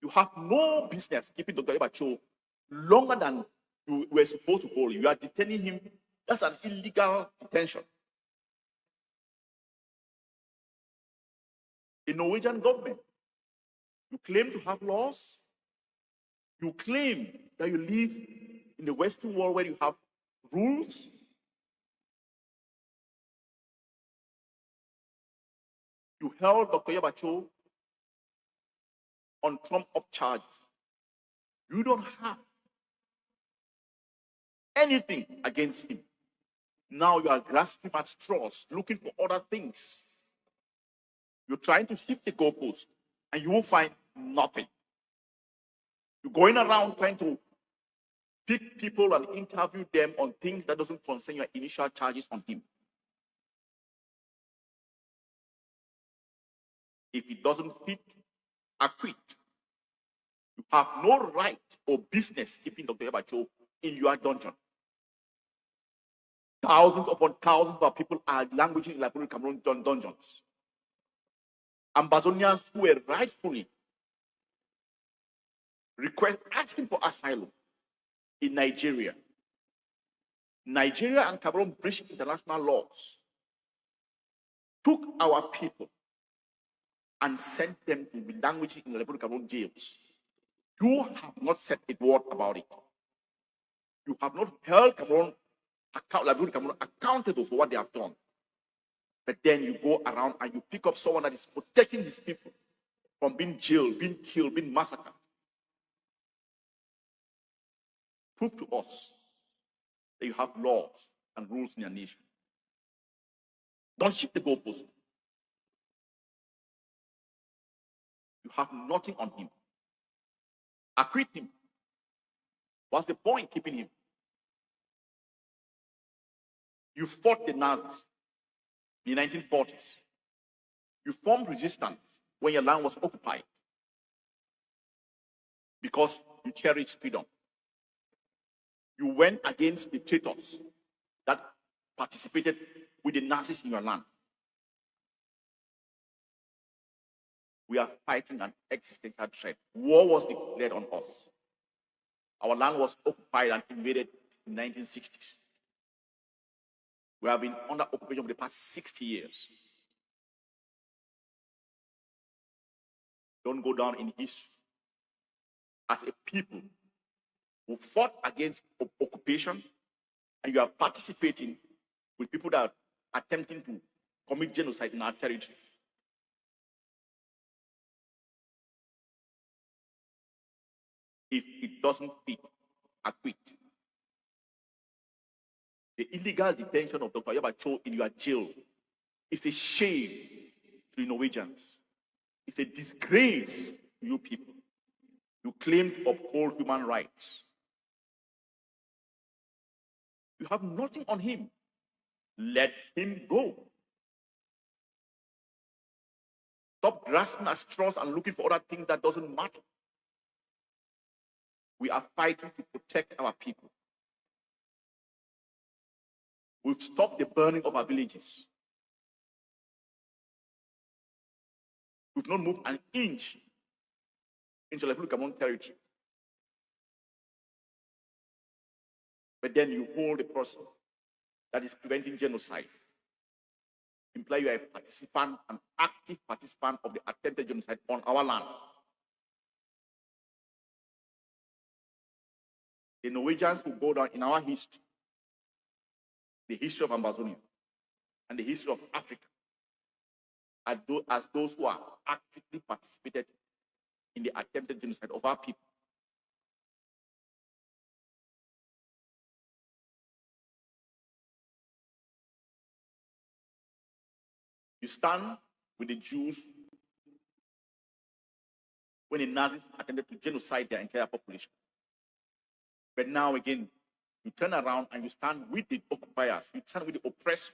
You have no business keeping Dr. Ebacho longer than you were supposed to hold him. You are detaining him. That's an illegal detention. The Norwegian government, you claim to have laws. You claim that you live in the Western world where you have rules. You held Dr. Yabacho on trump-up charges. You don't have anything against him. Now you are grasping at straws, looking for other things. You're trying to shift the goalpost, and you will find nothing. You're going around trying to pick people and interview them on things that doesn't concern your initial charges on him. If it doesn't fit, acquit. You have no right or business keeping Dr. Yabacho in your dungeon. Thousands upon thousands of people are languishing in Liberia, Cameroon dungeons. Ambazonians who were rightfully asking for asylum in Nigeria. Nigeria and Cameroon breached international laws, took our people and sent them to be languishing in the Liberia, Cameroon jails. You have not said a word about it. You have not held Cameroon, Liberia, Cameroon accountable for what they have done. But then you go around and you pick up someone that is protecting his people from being jailed, being killed, being massacred. Prove to us that you have laws and rules in your nation. Don't shift the goalpost. You have nothing on him. Acquit him. What's the point keeping him? You fought the Nazis in the 1940s. You formed resistance when your land was occupied because you cherished freedom. You went against the traitors that participated with the Nazis in your land. We are fighting an existential threat. War was declared on us. Our land was occupied and invaded in the 1960s. We have been under occupation for the past 60 years. Don't go down in history as a people who fought against occupation, and you are participating with people that are attempting to commit genocide in our territory. If it doesn't fit, acquit. The illegal detention of Dr. Yabacho in your jail is a shame to the Norwegians. It's a disgrace to you people. You claim to uphold human rights. You have nothing on him. Let him go. Stop grasping at straws and looking for other things that doesn't matter. We are fighting to protect our people. We've stopped the burning of our villages. We've not moved an inch into the Cameroon territory. But then you hold a person that is preventing genocide. Imply you are a participant, an active participant of the attempted genocide on our land. The Norwegians will go down in our history, the history of Ambazonia, and the history of Africa, as those who are actively participated in the attempted genocide of our people. You stand with the Jews when the Nazis attempted to genocide their entire population. But now again, you turn around and you stand with the occupiers, you stand with the oppressed.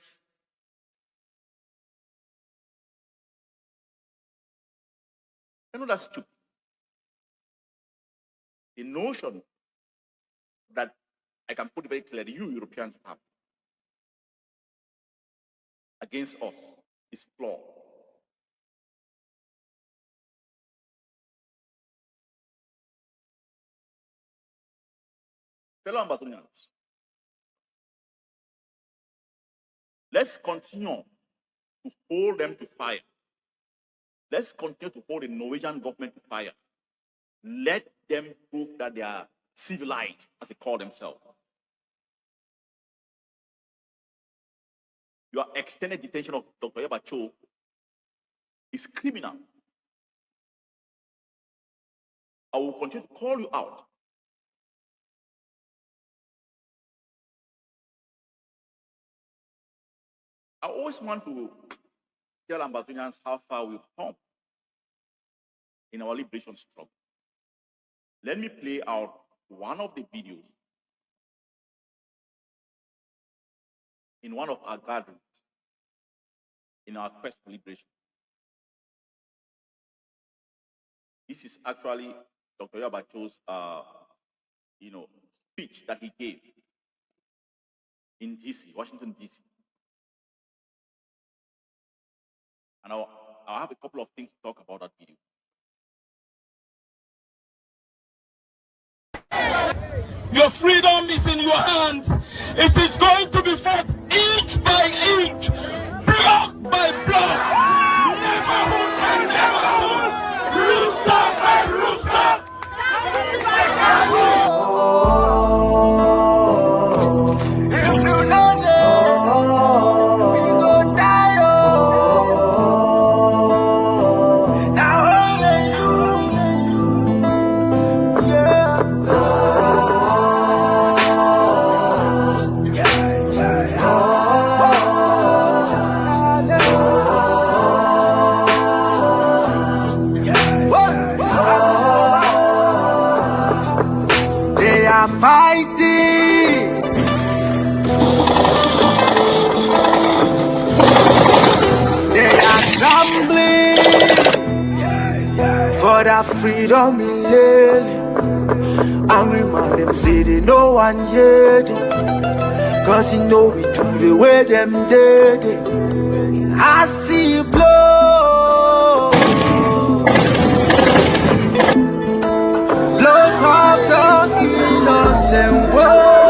You know that's true. The notion that I can put it very clearly, you Europeans have against us is flawed. Fellow Ambazonians, let's continue to hold them to fire. Let's continue to hold the Norwegian government to fire. Let them prove that they are civilized, as they call themselves. Your extended detention of Dr. Yabacho is criminal. I will continue to call you out. I always want to tell Ambazonians how far we've come in our liberation struggle. Let me play out one of the videos in one of our gatherings in our quest for liberation. This is actually Dr. Yabacho's speech that he gave in DC, Washington, DC. And I'll have a couple of things to talk about that video. Your freedom is in your hands. It is going to be fought inch by inch, block by block, neighborhood by neighborhood, rooster by rooster. If you know that, we go die. Now only you, yeah. They are fighting. They are gambling for that freedom in land. Angry man, them say they no one hear them, cause you know we do the way them did it. I see you blow, blow top the innocent world.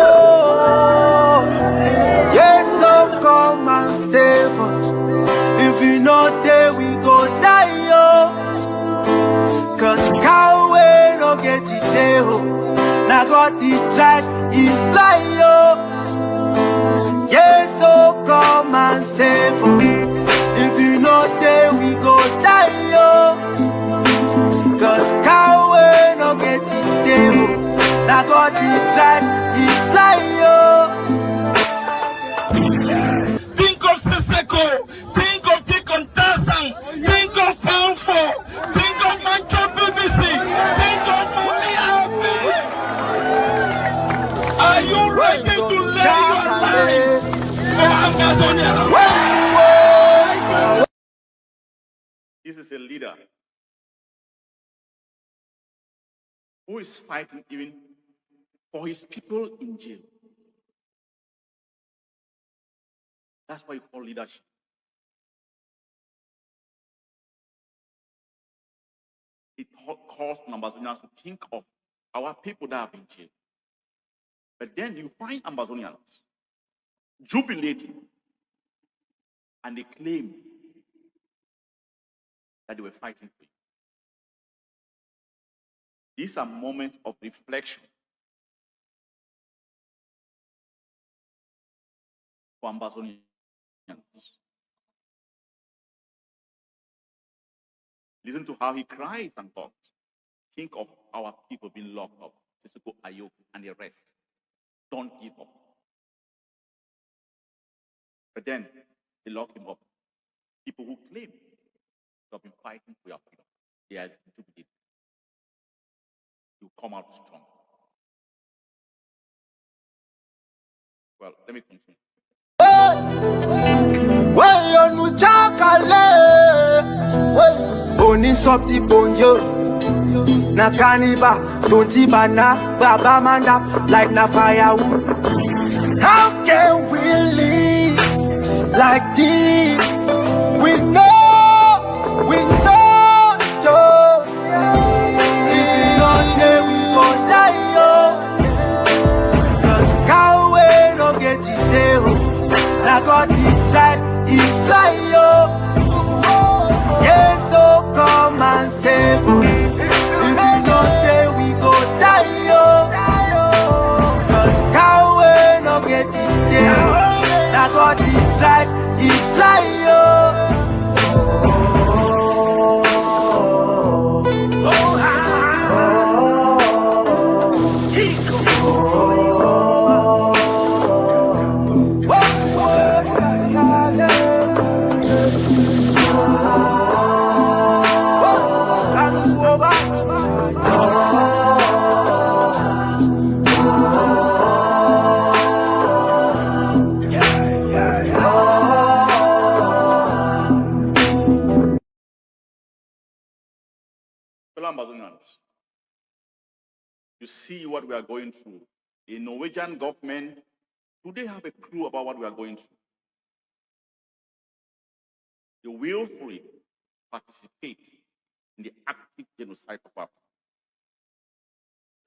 Yes, so come and save us. If we not there, we go die, yo. Cause cow way no get it there. Now got the track, he fly, yo. Yes, so come and save us. If you not there, we go die, yo. Cause cow way no get it there. Now got the track, he fly, yo. Think of Seseko, think of Deacon Tarzan, think of Panfo, think of Mancho BBC, think of Mami Abbey. Are you ready to lay your life for Ambazonia? This is a leader who is fighting even for his people in jail. That's what you call leadership. It calls on Ambazonians to think of our people that have been jailed. But then you find Ambazonians jubilating, and they claim that they were fighting for you. These are moments of reflection for Ambazonians. Listen to how he cries and talks. Think of our people being locked up. Sisoko Ayok and the rest. Don't give up. But then they lock him up. People who claim You have been fighting for your freedom. They are intimidated. You come out strong. Well, let me continue. Oni sopti bonjo na kaniba tonti bana baba manda like na firewood. How can we live like this? We know Joe. If we don't get we gon' die yo. 'Cause cow we no get it there. That's what the child is fly yo. Yes, so come and save us. If we don't there, we go die, yo. 'Cause cow we no get it there. That's what the tribe is fly, yo. Fellow Ambazonians, you see what we are going through. The Norwegian government, do they have a clue about what we are going through? They willfully participate in the active genocide of our people.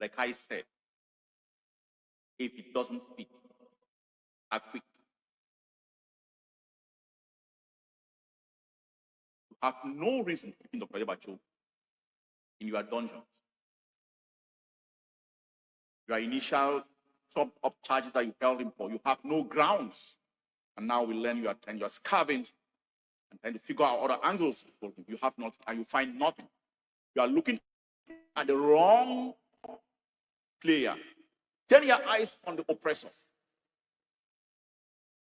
Like I said, if it doesn't fit, acquit. You have no reason to keep Dr. Yebacho in your dungeon. Your initial top-up charges that you held him for, you have no grounds. And now we learn you are scavenged and trying to figure out other angles to hold him. You have nothing, and you find nothing. You are looking at the wrong player. Turn your eyes on the oppressor.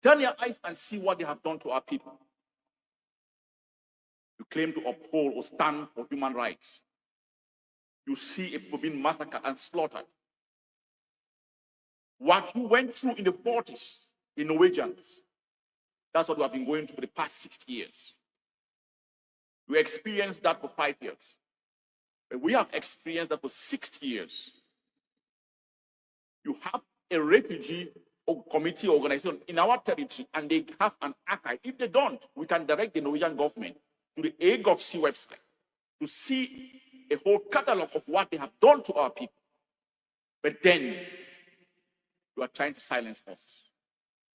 Turn your eyes and see what they have done to our people. You claim to uphold or stand for human rights. You see a people being massacred and slaughtered. What you went through in the 40s in Norwegians, that's what we have been going through for the past 60 years. You experienced that for 5 years. But we have experienced that for 60 years. You have a refugee or committee organization in our territory, and they have an archive. If they don't, we can direct the Norwegian government to the A.gov.c website to see a whole catalog of what they have done to our people. But then, you are trying to silence us.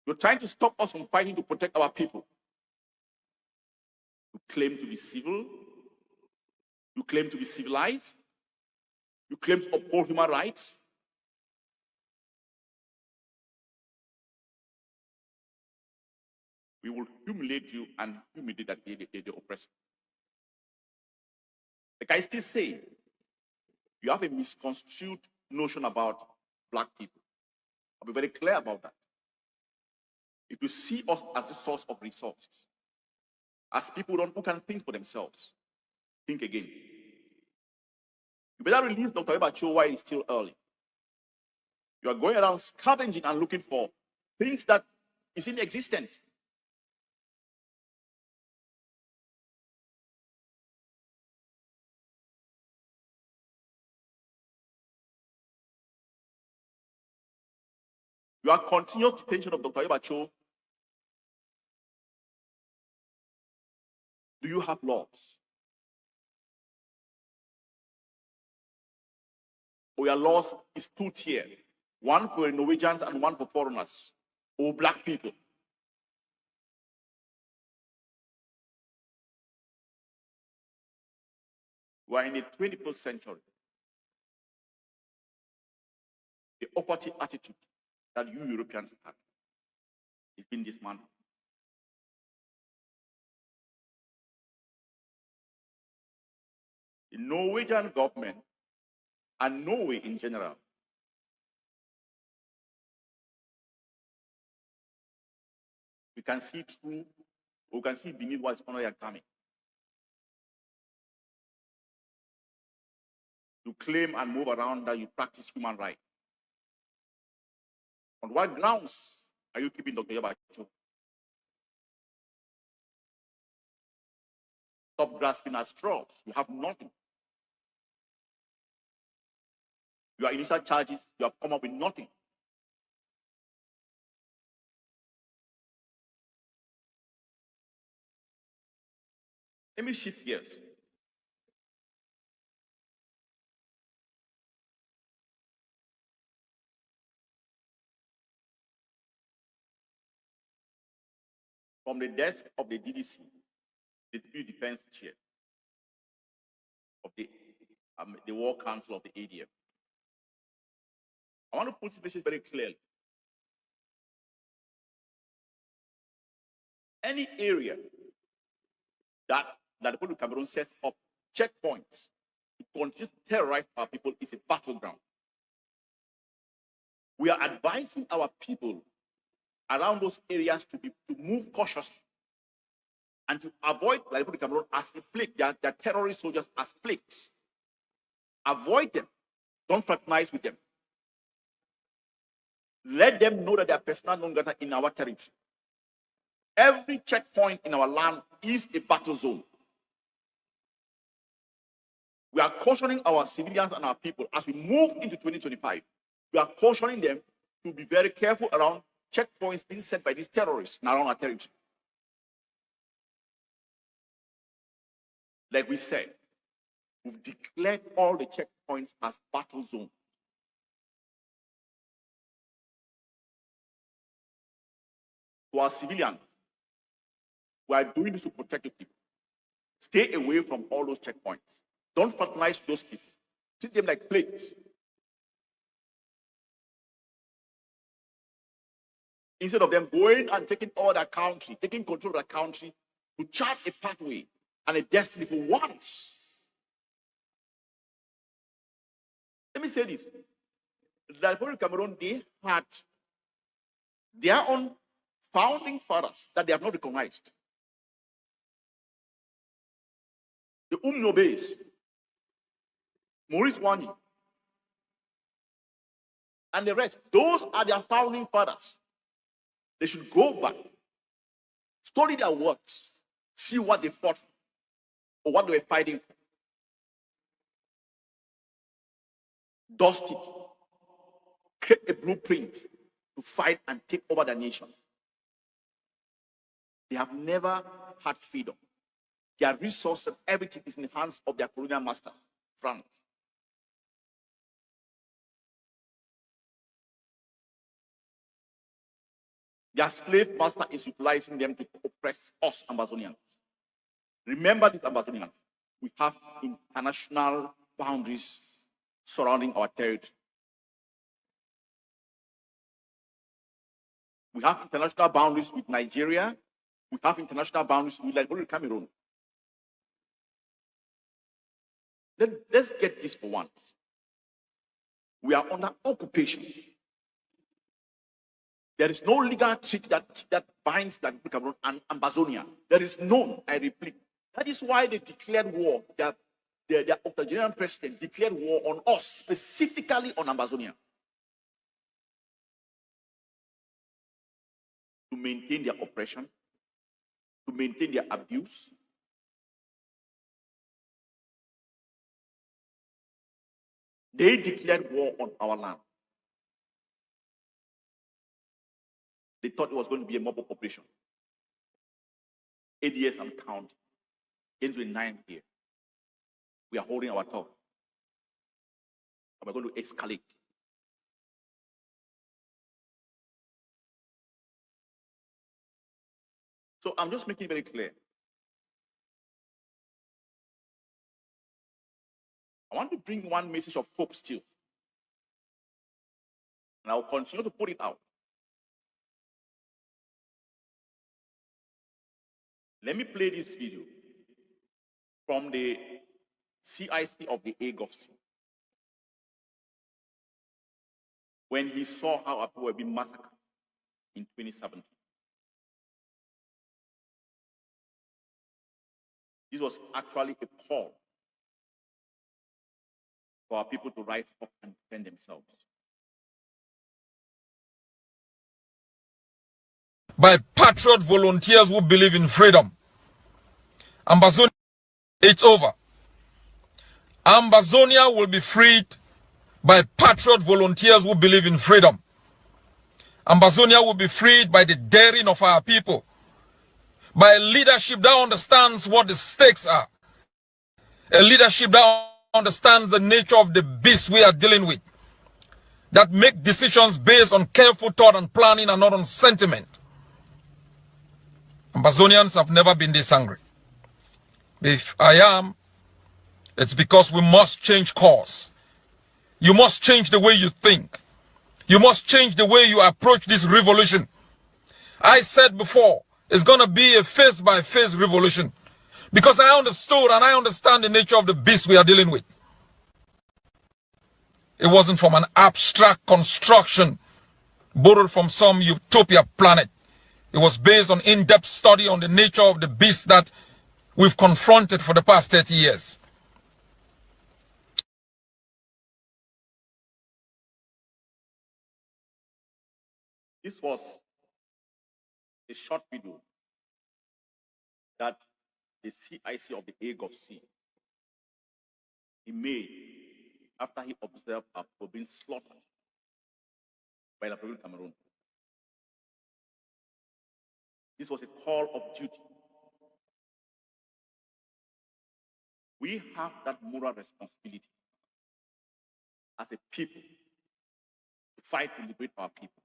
You're trying to stop us from fighting to protect our people. You claim to be civil. You claim to be civilized. You claim to uphold human rights. We will humiliate you and humiliate the oppressor. Like I still say, you have a misconstrued notion about Black people. I'll be very clear about that. If you see us as the source of resources, as people who can think for themselves, think again. You better release Dr. Yebacho while it's still early. You are going around scavenging and looking for things that is inexistent. Your continuous detention of Dr. Yebacho. Do you have laws? Or your laws is two-tier, one for Norwegians and one for foreigners, or Black people. We are in the 21st century. The uppity attitude that you Europeans have is being dismantled. The Norwegian government and Norway in general we can see through, we can see beneath what's under your garment. You claim and move around that you practice human rights. On what grounds are you keeping Dr. Yabacho? Stop grasping at straws. You have nothing. Your initial charges, you have come up with nothing. Let me shift gears. From the desk of the DDC, the Deputy Defense Chair of the War Council of the ADF, I want to put this very clearly. Any area that the Republic of Cameroon sets up checkpoints to continue to terrorize our people is a battleground. We are advising our people around those areas to move cautiously and to avoid the Republic of Cameroon as a plague, their terrorist soldiers as plagues. Avoid them. Don't fraternize with them. Let them know that they are persona non grata in our territory. Every checkpoint in our land is a battle zone. We are cautioning our civilians and our people as we move into 2025. We are cautioning them to be very careful around checkpoints being set by these terrorists around our territory. Like we said, we've declared all the checkpoints as battle zones. To our civilians, we are doing this to protect the people. Stay away from all those checkpoints. Don't fraternize those people. Treat them like plagues. Instead of them going and taking all their country, taking control of the country, to chart a pathway and a destiny for once. Let me say this. The Republic of Cameroon, they had their own founding fathers that they have not recognized. The Umnobes, Maurice Wani, and the rest, those are their founding fathers. They should go back, study their works, see what they fought for, or what they were fighting for. Dust it, create a blueprint to fight and take over the nation. They have never had freedom. Their resources, everything is in the hands of their colonial master, France. Their slave master is utilizing them to oppress us, Ambazonians. Remember this, Ambazonians. We have international boundaries surrounding our territory. We have international boundaries with Nigeria. We have international boundaries with the Republic of Cameroon. Let's get this for once. We are under occupation. There is no legal treaty that binds the Republic of Cameroon and Ambazonia. There is none, I repeat. That is why they declared war. The octogenarian president declared war on us, specifically on Ambazonia, to maintain their oppression, to maintain their abuse. They declared war on our land. They thought it was going to be a mobile operation. 8 years and counting. Into the 9th year. We are holding our tongue. And we're going to escalate. So I'm just making it very clear. I want to bring one message of hope still. And I will continue to put it out. Let me play this video from the CIC of the AGOFC. When he saw how our people were being massacred in 2017. This was actually a call for our people to rise up and defend themselves. By patriot volunteers who believe in freedom. Ambazonia, it's over. Ambazonia will be freed by patriot volunteers who believe in freedom. Ambazonia will be freed by the daring of our people, by a leadership that understands what the stakes are, a leadership that understands the nature of the beast we are dealing with, that make decisions based on careful thought and planning and not on sentiment. Ambazonians have never been this hungry. If I am, it's because we must change course. You must change the way you think. You must change the way you approach this revolution. I said before, it's going to be a face-by-face revolution. Because I understood and I understand the nature of the beast we are dealing with. It wasn't from an abstract construction borrowed from some utopia planet. It was based on in-depth study on the nature of the beast that we've confronted for the past 30 years. This was a short video that the CIC of the Hague of Sea he made after he observed our people being slaughtered by the Republic of Cameroon. This was a call of duty. We have that moral responsibility as a people to fight to liberate our people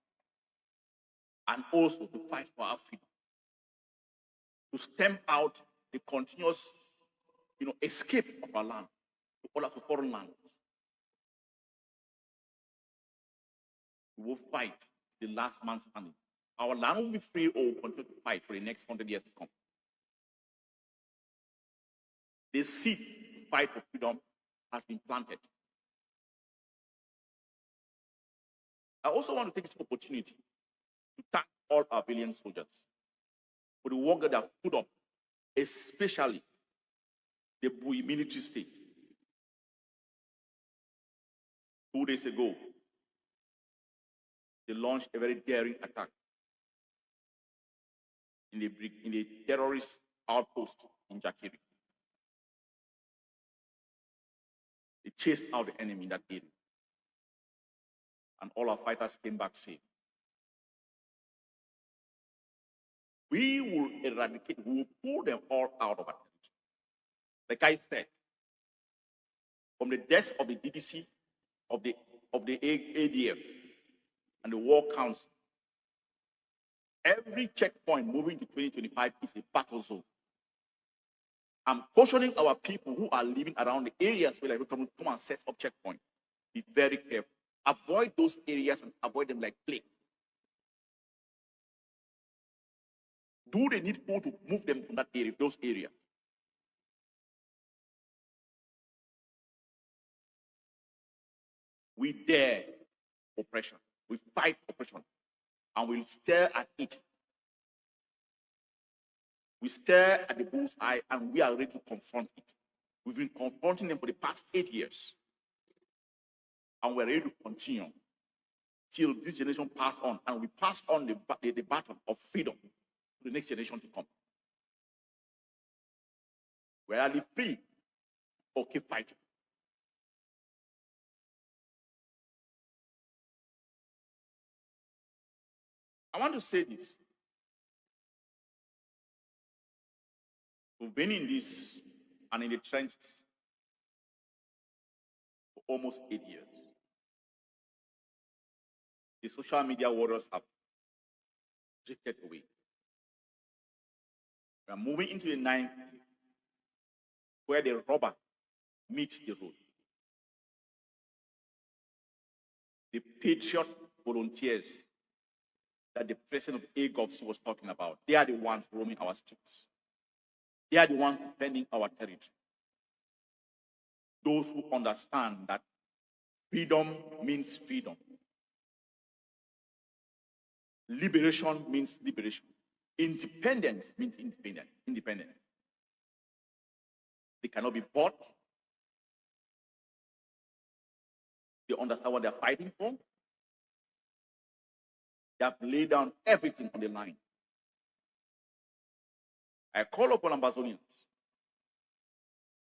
and also to fight for our freedom, to stamp out the continuous, escape of our land to foreign lands. We will fight the last man standing. Our land will be free or will continue to fight for the next 100 years to come. The seed to fight for freedom has been planted. I also want to take this opportunity to thank all our valiant soldiers for the work that they have put up, especially the BIYA military state. 2 days ago, they launched a very daring attack in the terrorist outpost in Jakiri. They chased out the enemy in that area. And all our fighters came back safe. We will eradicate, we will pull them all out of our territory. Like I said, from the desk of the DDC, of the ADF, and the War Council, every checkpoint moving to 2025 is a battle zone. I'm cautioning our people who are living around the areas where they come and set up checkpoints. Be very careful. Avoid those areas and avoid them like plague. Do they need people to move them from that area, those areas? We dare oppression. We fight oppression. And we'll stare at it. We stare at the bull's eye and we are ready to confront it. We've been confronting them for the past 8 years. And we're ready to continue till this generation pass on and we pass on the baton of freedom to the next generation to come. We're either free or keep fighting. I want to say this. We've been in this and in the trenches for almost 8 years. The social media warriors have drifted away. We are moving into the 9th where the rubber meets the road. The patriot volunteers that the president of AGOVC was talking about, they are the ones roaming our streets. They are the ones defending our territory. Those who understand that freedom means freedom. Liberation means liberation. Independence means independent. They cannot be bought. They understand what they're fighting for. They have laid down everything on the line. I call upon Ambazonians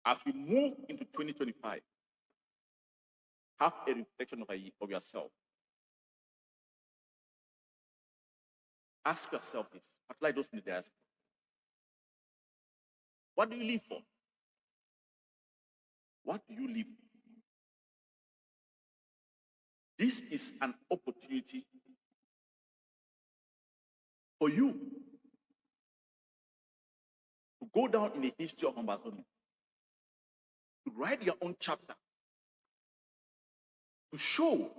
as we move into 2025, have a reflection of yourself. Ask yourself this, particularly those in the diaspora. What do you live for? What do you live for? This is an opportunity for you to go down in the history of Ambazonia, to write your own chapter, to show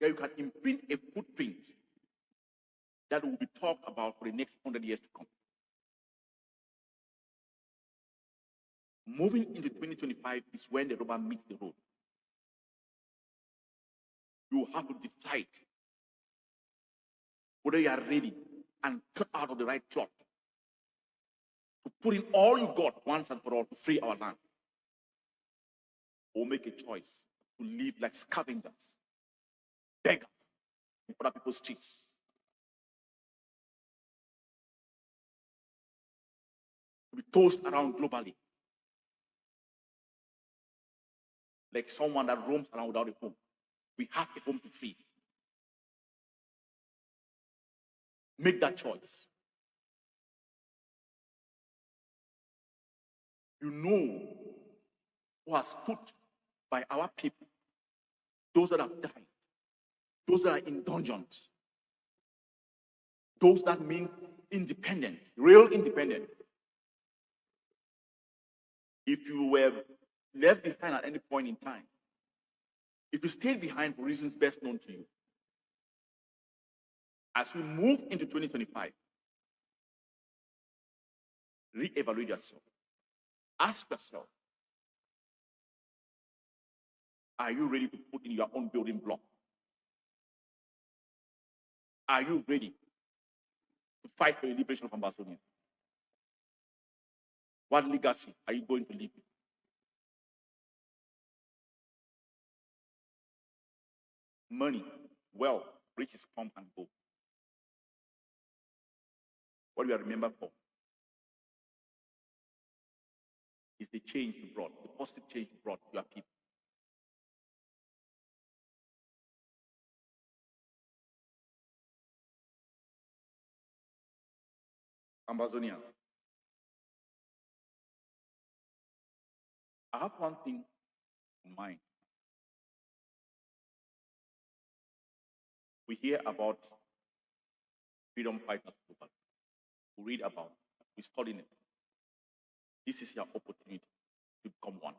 that you can imprint a footprint that will be talked about for the next 100 years to come. Moving into 2025 is when the rubber meets the road. You have to decide whether you are ready and cut out of the right cloth to put in all you got once and for all to free our land, or make a choice to live like scavengers, beggars in other people's streets. To be tossed around globally like someone that roams around without a home. We have a home to free. Make that choice. You know who has stood by our people, those that have died, those that are in dungeons, those that mean independent, real independent. If you were left behind at any point in time, if you stayed behind for reasons best known to you, as we move into 2025, re-evaluate yourself. Ask yourself, are you ready to put in your own building block? Are you ready to fight for the liberation of Ambazonia? What legacy are you going to leave? Money, wealth, riches come and go. What we are remembered for is the change you brought, the positive change you brought to your people. Ambazonia, I have one thing in mind. We hear about freedom fighters globally. We read about it. We study it. This is your opportunity to become one.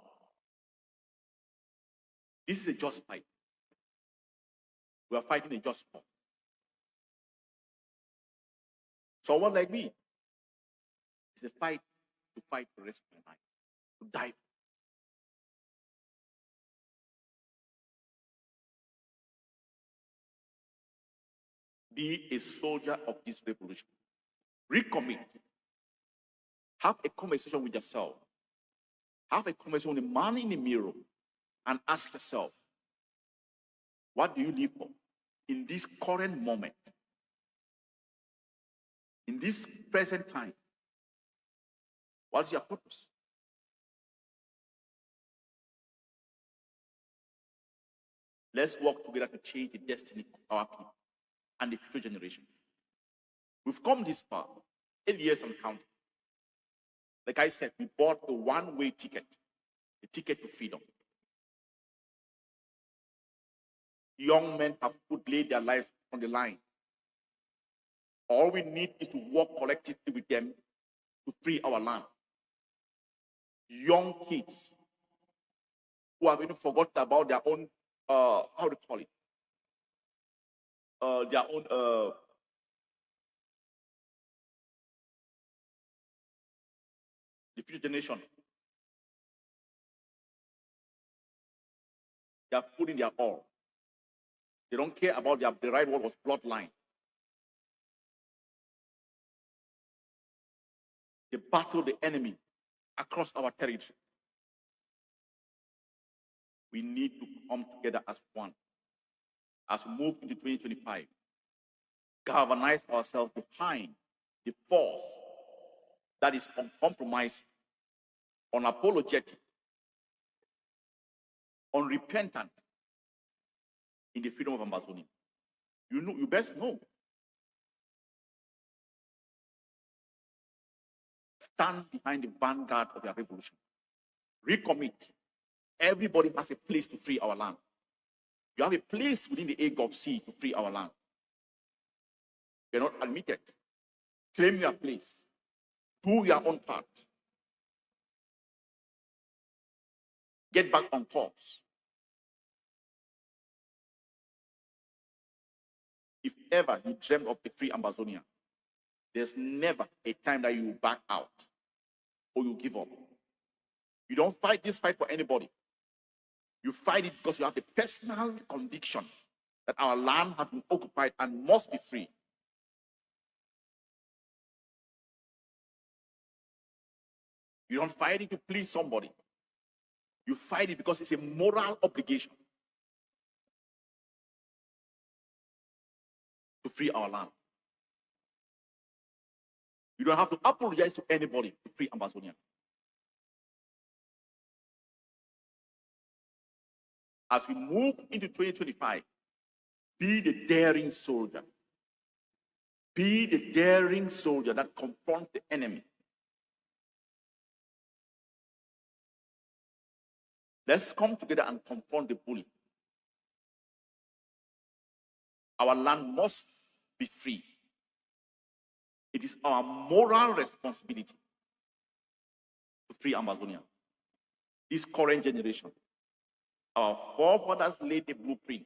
This is a just fight. We are fighting a just cause. Someone like me, it's a fight to fight for the rest of my life, to die. Be a soldier of this revolution. Recommit. Have a conversation with yourself. Have a conversation with the man in the mirror and ask yourself, what do you live for in this current moment? In this present time? What's your purpose? Let's work together to change the destiny of our people and the future generation. We've come this far, 8 years and counting. Like I said, we bought a one-way ticket, a ticket to freedom. Young men have laid their lives on the line. All we need is to work collectively with them to free our land. Young kids who have even forgotten about their own, how do you call it? Their own the future generation. They have put in their all. They don't care about the right word was bloodline. They battle the enemy across our territory. We need to come together as one. As we move into 2025, galvanize ourselves behind the force that is uncompromising, unapologetic, unrepentant in the freedom of Ambazonia. You best know. Stand behind the vanguard of your revolution. Recommit. Everybody has a place to free our land. You have a place within the Gulf Sea to free our land. You're not admitted. Claim your place. Do your own part. Get back on course. If ever you dreamt of a free Ambazonia, there's never a time that you back out or you give up. You don't fight this fight for anybody. You fight it because you have a personal conviction that our land has been occupied and must be free. You don't fight it to please somebody. You fight it because it's a moral obligation to free our land. You don't have to apologize to anybody to free Ambazonia. As we move into 2025, be the daring soldier. Be the daring soldier that confronts the enemy. Let's come together and confront the bully. Our land must be free. It is our moral responsibility to free Ambazonia. This current generation, our forefathers laid the blueprint.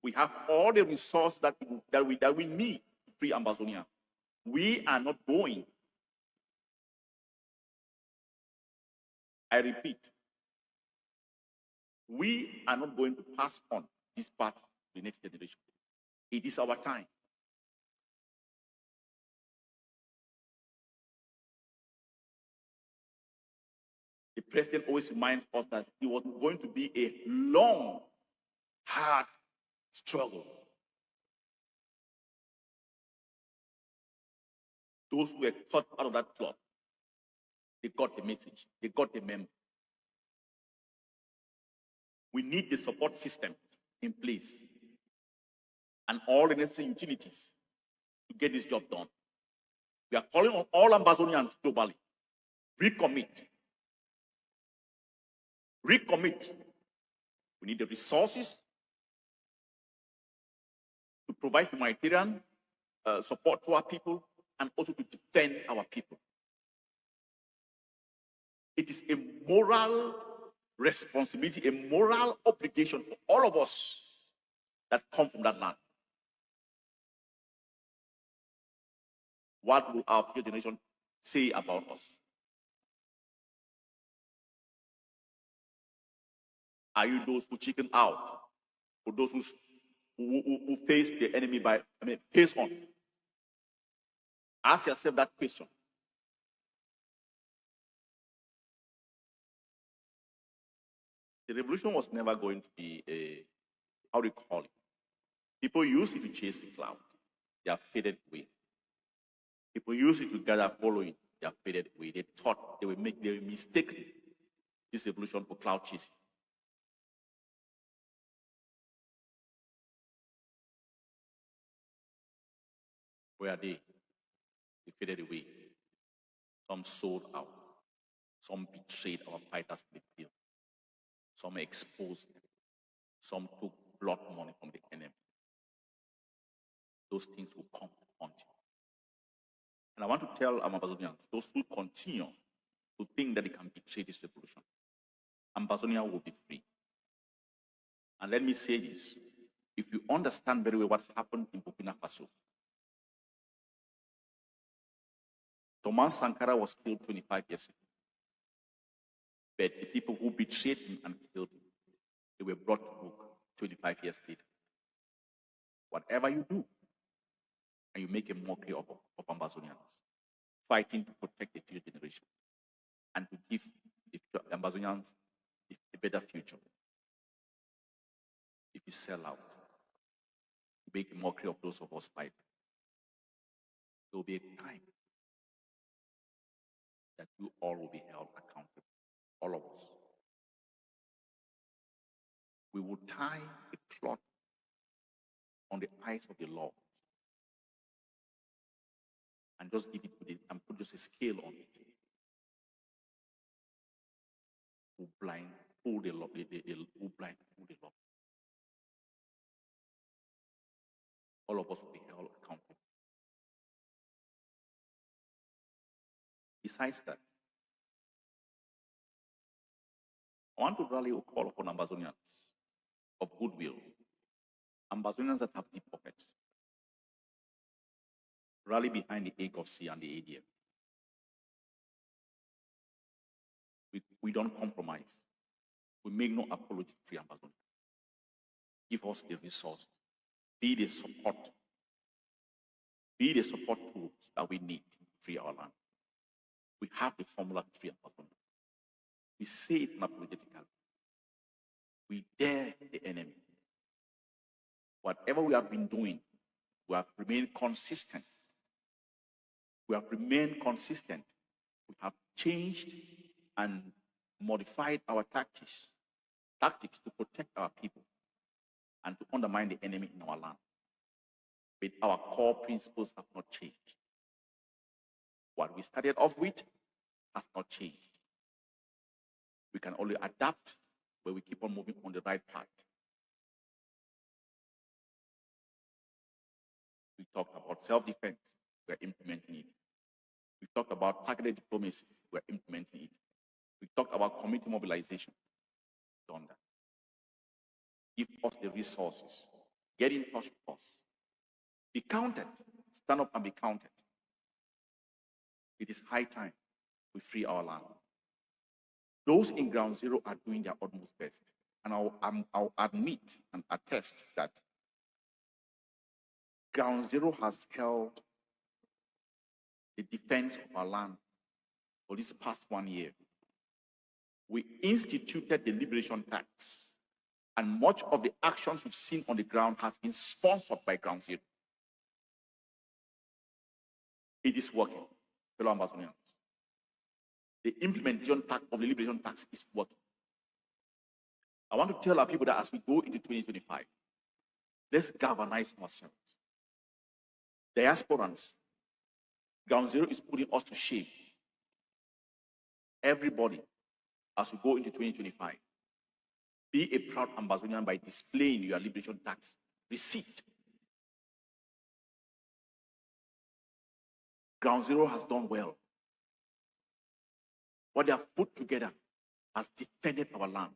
We have all the resources that we need to free Ambazonia. We are not going. I repeat, we are not going to pass on this battle to the next generation. It is our time. The president always reminds us that it was going to be a long, hard struggle. Those who were cut out of that club, they got the message, they got the memo. We need the support system in place and all the necessary utilities to get this job done. We are calling on all Ambazonians globally. Recommit. Recommit. We need the resources to provide humanitarian support to our people and also to defend our people. It is a moral responsibility, a moral obligation for all of us that come from that land. What will our future generation say about us? Are you those who chicken out, or those who face the enemy face on? Ask yourself that question. The revolution was never going to be a, how do you call it? People use it to chase the cloud. They are faded away. People use it to gather following. They are faded away. They thought they will mistake this revolution for cloud chasing. Where are they? They faded away. Some sold out. Some betrayed our fighters with the field. Some exposed them. Some took blood money from the enemy. Those things will come to haunt you. And I want to tell Ambazonians, those who continue to think that they can betray this revolution, Ambazonia will be free. And let me say this, if you understand very well what happened in Burkina Faso, Thomas Sankara was killed 25 years ago. But the people who betrayed him and killed him, they were brought to book 25 years later. Whatever you do, and you make a mockery of Ambazonians, fighting to protect the future generation and to give the Ambazonians a better future. if you sell out, you make a mockery of those of us fighting, there will be a time that you all will be held accountable, all of us. We will tie a cloth on the eyes of the Lord and just give it to it and put just a scale on it. Who blind fool the Lord? Who blind fool the Lord? All of us will be held accountable. Besides that, I want to rally a call upon Ambazonians of goodwill, Ambazonians that have deep pockets. Rally behind the ACOFC and the ADF. We don't compromise. We make no apology to free Ambazonia. Give us the resource, be the support tools that we need to free our land. We have the formula to free Ambazonia. We say it unapologetically. We dare the enemy. Whatever we have been doing, we have remained consistent. We have remained consistent. We have changed and modified our tactics to protect our people and to undermine the enemy in our land. But our core principles have not changed. What we started off with has not changed. We can only adapt where we keep on moving on the right path. We talked about self-defense, we're implementing it. We talked about targeted diplomacy, we're implementing it. We talked about community mobilization, done that. Give us the resources, get in touch with us. Be counted, stand up and be counted. It is high time we free our land. Those in Ground Zero are doing their utmost best. And I'll admit and attest that Ground Zero has held the defense of our land for this past 1 year. We instituted the liberation tax, and much of the actions we've seen on the ground has been sponsored by Ground Zero. It is working, fellow Ambazonians. The implementation of the liberation tax is working. I want to tell our people that as we go into 2025, let's galvanize ourselves. Diasporans, Ground Zero is putting us to shame. Everybody, as we go into 2025, be a proud Ambazonian by displaying your liberation tax receipt. Ground Zero has done well. What they have put together has defended our land.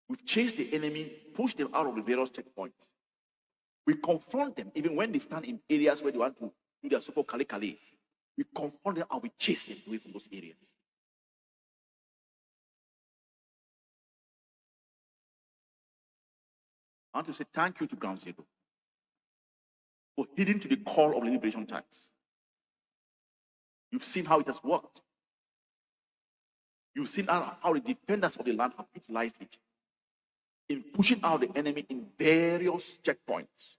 We've chased the enemy, pushed them out of the various checkpoints. We confront them even when they stand in areas where they want to do their so-called kale. We confront them and we chase them away from those areas. I want to say thank you to Ground Zero for heeding to the call of the liberation tax. You've seen how it has worked. You've seen how the defenders of the land have utilized it in pushing out the enemy in various checkpoints,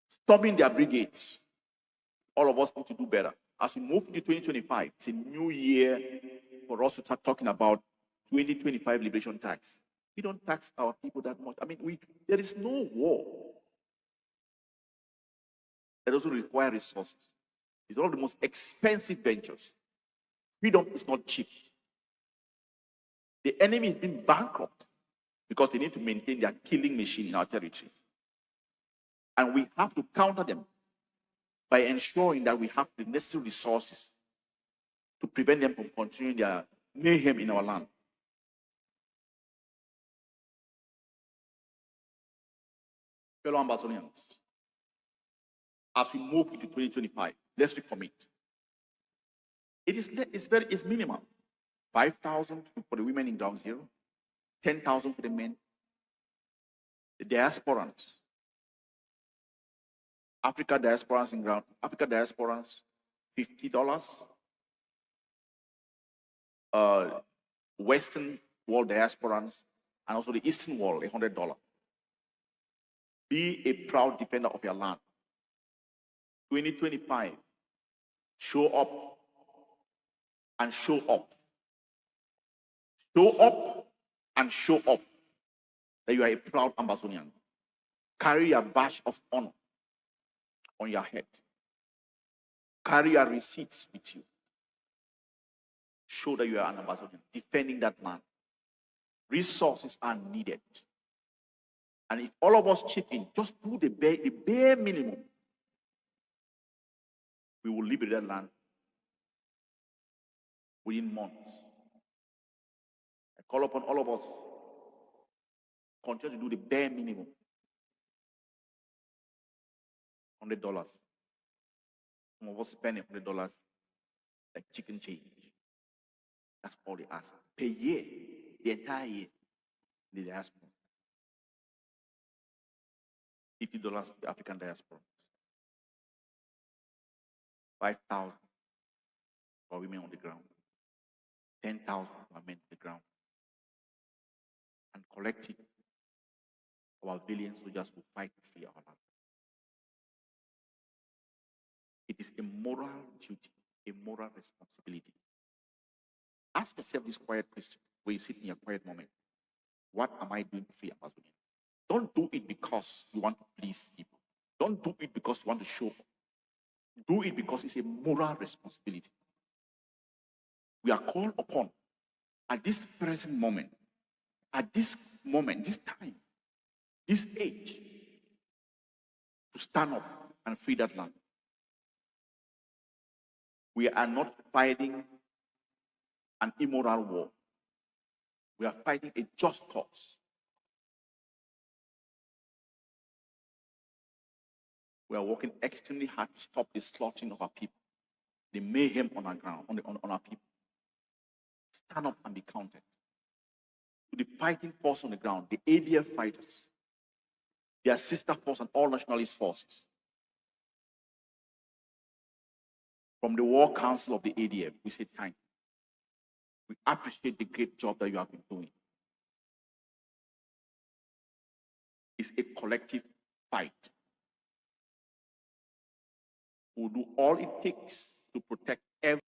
stopping their brigades. All of us need to do better. As we move into 2025, it's a new year for us to start talking about 2025 liberation tax. We don't tax our people that much. I mean, there is no war that doesn't require resources. It's one of the most expensive ventures. Freedom is not cheap. The enemy is being bankrupt because they need to maintain their killing machine in our territory. And we have to counter them by ensuring that we have the necessary resources to prevent them from continuing their mayhem in our land. Fellow Ambazonians, as we move into 2025, let's recommit. It's minimal. 5,000 for the women in Ground Zero, 10,000 for the men. The diasporans, Africa diasporans, $50. Western world diasporans, and also the Eastern world, $100. Be a proud defender of your land. 2025, show up and show up. Show up and show off that you are a proud Ambazonian. Carry your badge of honor on your head. Carry your receipts with you. Show that you are an Ambazonian, defending that land. Resources are needed. And if all of us chip in, just do the bare minimum, we will liberate that land within months. I call upon all of us, continue to do the bare minimum. $100. Some of us spend $100 like chicken change. That's all they ask. Per year, the entire year, the diaspora. $50 to the African diaspora. 5,000 for women on the ground. 10,000 for men on the ground. And collective, our valiant soldiers will fight to free our land. It is a moral duty, a moral responsibility. Ask yourself this quiet question when you sit in your quiet moment. What am I doing to free Amazonia? Don't do it because you want to please people. Don't do it because you want to show up. Do it because it's a moral responsibility. We are called upon at this present moment, this time, this age, to stand up and free that land. We are not fighting an immoral war. We are fighting a just cause. We are working extremely hard to stop the slaughtering of our people, the mayhem on our ground, on our people. Stand up and be counted. To the fighting force on the ground, the ADF fighters, their sister force and all nationalist forces. From the War Council of the ADF, we say thank you. We appreciate the great job that you have been doing. It's a collective fight. We'll do all it takes to protect every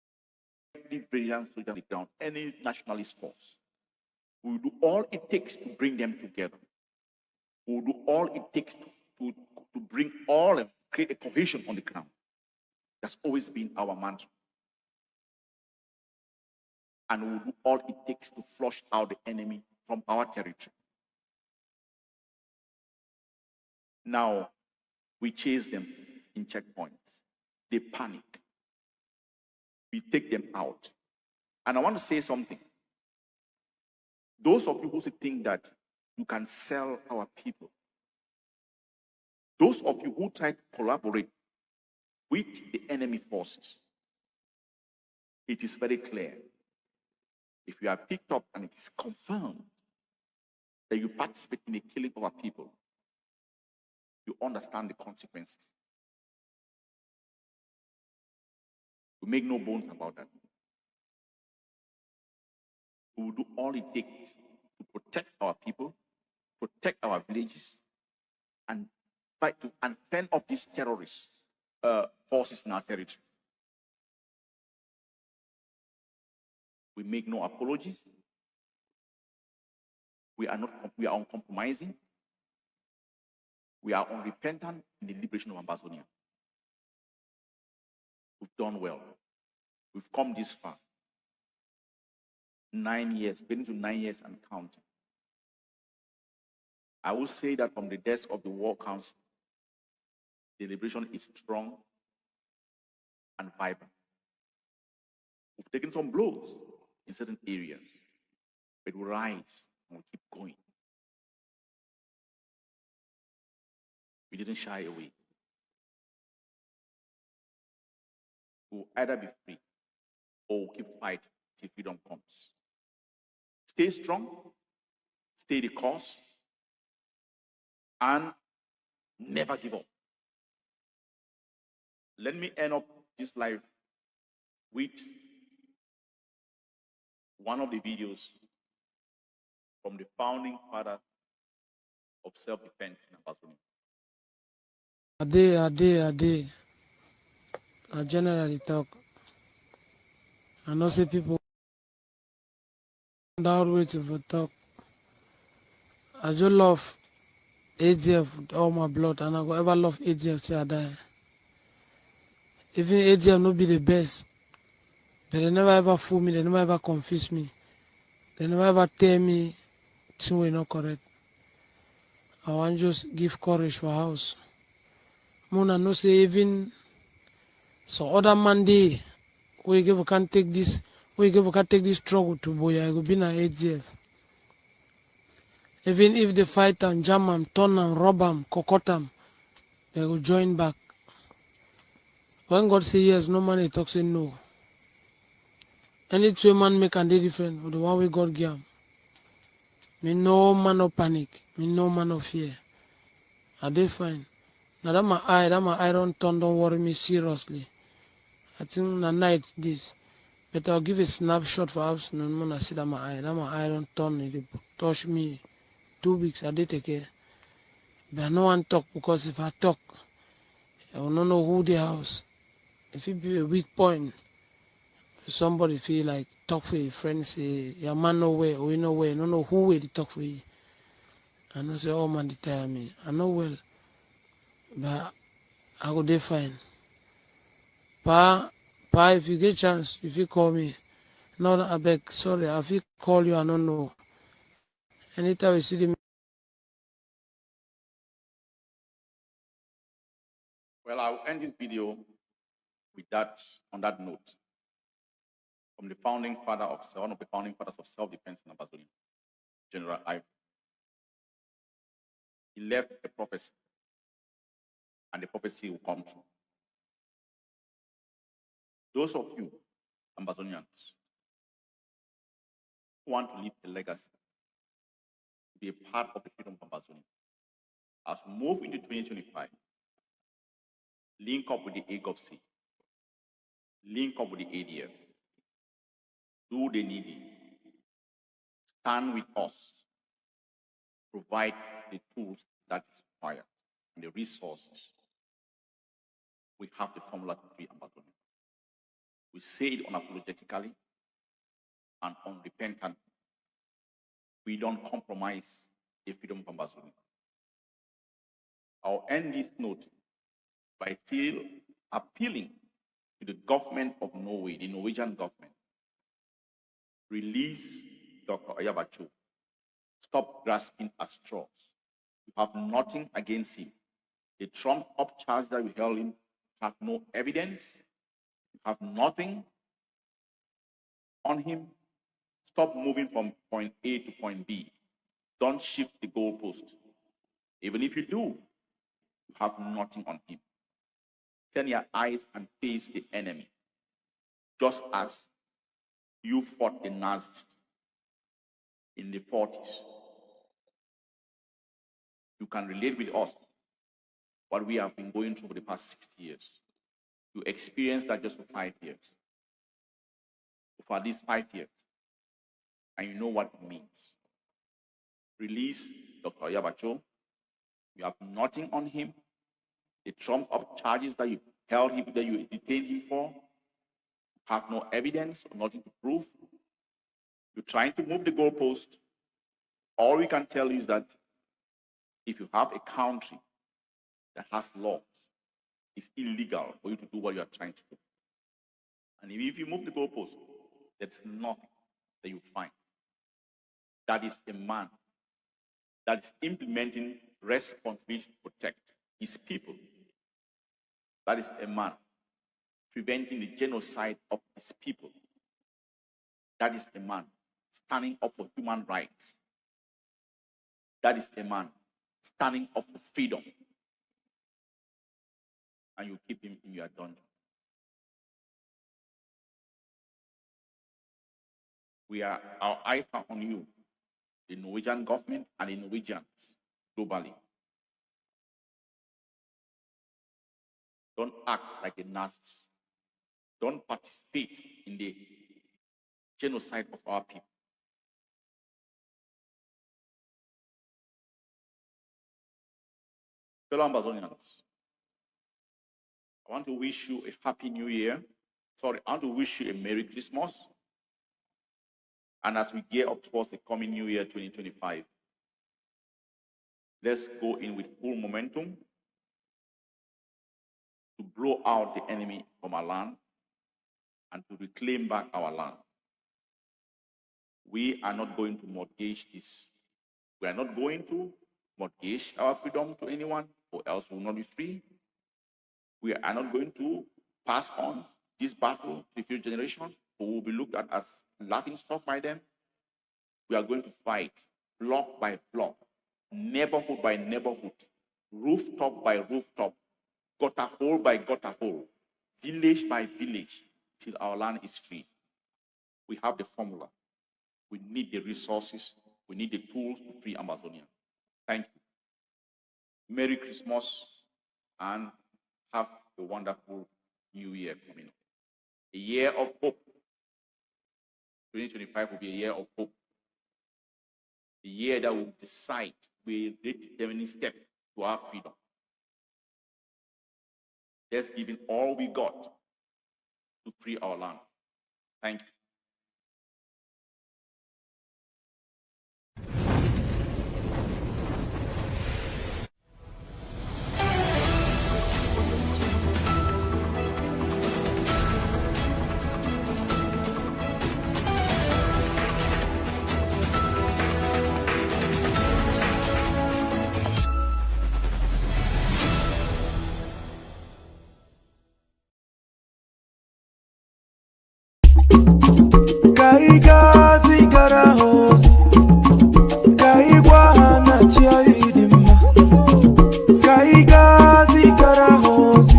brilliant soldier on the ground, any nationalist force. We'll do all it takes to bring them together. We'll do all it takes to bring all and create a cohesion on the ground. That's always been our mantra. And we'll do all it takes to flush out the enemy from our territory. Now, we chase them in checkpoints. They panic. We take them out. And I want to say something. Those of you who think that you can sell our people, those of you who try to collaborate with the enemy forces, it is very clear. If you are picked up and it is confirmed that you participate in the killing of our people, you understand the consequences. We make no bones about that. We will do all it takes to protect our people, protect our villages, and fight to fend off these terrorist forces in our territory. We make no apologies. We are uncompromising. We are unrepentant in the liberation of Ambazonia. We've done well. We've come this far. 9 years, getting to 9 years and counting. I will say that from the desk of the War Council, the liberation is strong and vibrant. We've taken some blows in certain areas, but we rise and we keep going. We didn't shy away. We'll either be free or we'll keep fighting till freedom comes. Stay strong, stay the course, and never give up. Let me end up this life with one of the videos from the founding father of self-defense in Ambazonia. I generally talk. I know say people that way to talk. I just love ADF with all my blood, and I go ever love ADF till I die. Even ADF no be the best, but they never ever fool me, they never ever confuse me, they never ever tell me thing wey not correct. I want just give courage for house. Mona no say even so other man dey we give can take this struggle to boya, it go be na ADF. Even if they fight and jam am, turn am, rob am, cockot am, they go join back. When God say yes, no man he talk say no. Any two man make and dey different with the one way God give am. Me no man of panic, me no man of fear. I dey fine. Now that my eye don't turn, don't worry me seriously. I think na night this. But I'll give a snapshot for afternoon when I see that my eye don't turn, it touch me 2 weeks, I did take care. But I no one talk because if I talk, I will not know who the house. If it be a weak point, somebody feel like talk for your friend, say your man nowhere or you nowhere, no know who will talk for you. I know say oh man they tire me. I know well, but I go dey fine. Pa, if you get chance, if you call me, no I beg, sorry, if you call you, I don't know. Anytime you see the Well, I'll end this video with that, on that note, from the founding father of one of the founding fathers of self-defense in Ambazonia, General Ivory. He left a prophecy, and the prophecy will come true. Those of you, Ambazonians, who want to leave a legacy, be a part of the freedom of Ambazonia, as we move into 2025, link up with the AGOVC, link up with the ADF, do the needing, stand with us, provide the tools that is required and the resources. We have the formula to free Ambazonia. We say it unapologetically and unrepentantly. We don't compromise the freedom of Ambazonia. I'll end this note by still appealing to the government of Norway, the Norwegian government. Release Dr. Ayabacho. Stop grasping at straws. You have nothing against him. The trumped-up charge that we held him have no evidence. You have nothing on him. Stop moving from point A to point B. Don't shift the goalpost. Even if you do, you have nothing on him. Turn your eyes and face the enemy, just as you fought the Nazis in the 40s. You can relate with us what we have been going through for the past 60 years. You experienced that just for 5 years. For these 5 years. And you know what it means. Release Dr. Yabacho. You have nothing on him. The trump-up charges that you held him, that you detained him for, have no evidence or nothing to prove. You're trying to move the goalpost. All we can tell you is that if you have a country that has laws, it's illegal for you to do what you are trying to do. And if you move the goalpost, there's nothing that you find. That is a man that is implementing responsibility to protect his people. That is a man preventing the genocide of his people. That is a man standing up for human rights. That is a man standing up for freedom. And you keep him in your dungeon. Our eyes are on you, the Norwegian government and the Norwegians globally. Don't act like the Nazis. Don't participate in the genocide of our people. Fellow Ambazonians, I want to wish you a happy new year. Sorry, I want to wish you a Merry Christmas. And as we gear up towards the coming new year 2025, let's go in with full momentum to blow out the enemy from our land and to reclaim back our land. We are not going to mortgage this. We are not going to mortgage our freedom to anyone, or else we will not be free. We are not going to pass on this battle to the future generation, who will be looked at as laughingstock by them. We are going to fight block by block, neighborhood by neighborhood, rooftop by rooftop, gutter hole by gutter hole, village by village, till our land is free. We have the formula. We need the resources. We need the tools to free Ambazonia. Thank you. Merry Christmas and have a wonderful new year coming up. A year of hope. 2025 will be a year of hope. A year that will decide, will determine step to our freedom. Let's give in all we got to free our land. Thank you. Kaigazi garahozi, kaigwana chiaidima. Kaigazi garahozi,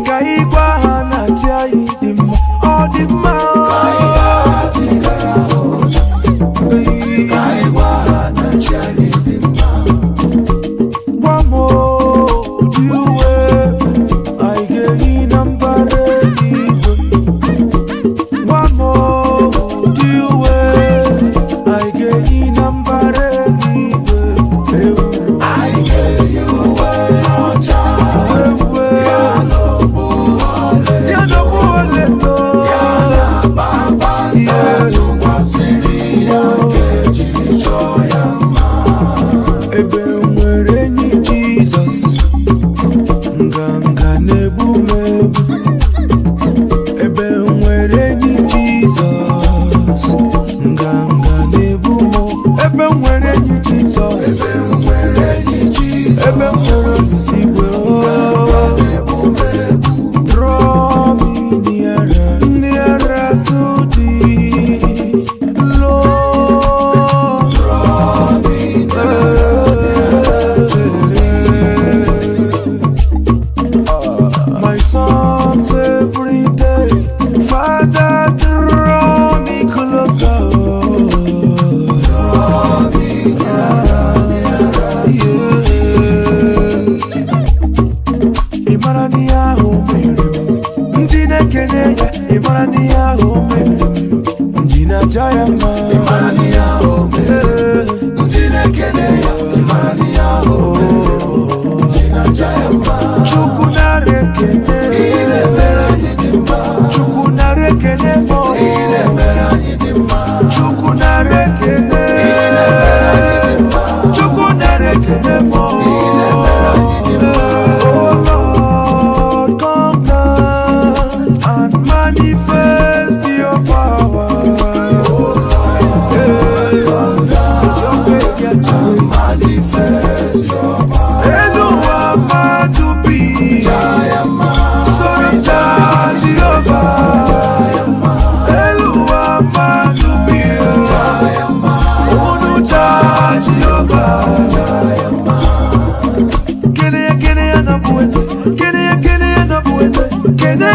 kaigwana chiaidima. Odima. Kaigazi garahozi, kaigwana chiaidima. Wamo diwe, aige inambare.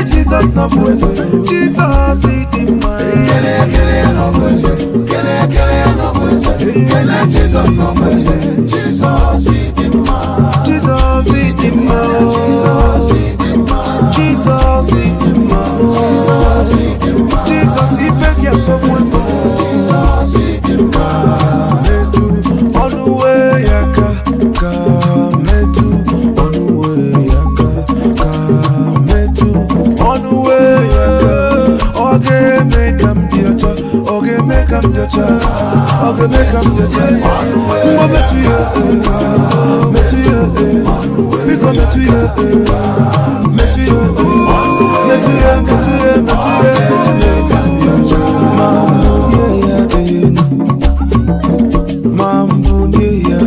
Jesus no puede, Jesus it mine. Kele no puede, kele no puede, kele Jesus no puede, Jesus it mine. Jesus it mine, Jesus it mine, Jesus it mine, Jesus it mine, Jesus it ya so bueno, Jesus it mine. Metu on the way yaka, metu on the way yaka. make am the ocha, oge make am the ocha, oge make am the ocha. Mwa metu ye, biko metu ye, metu ye, metu ye, metu ye, metu ye, metu ye. Mambu ye ya,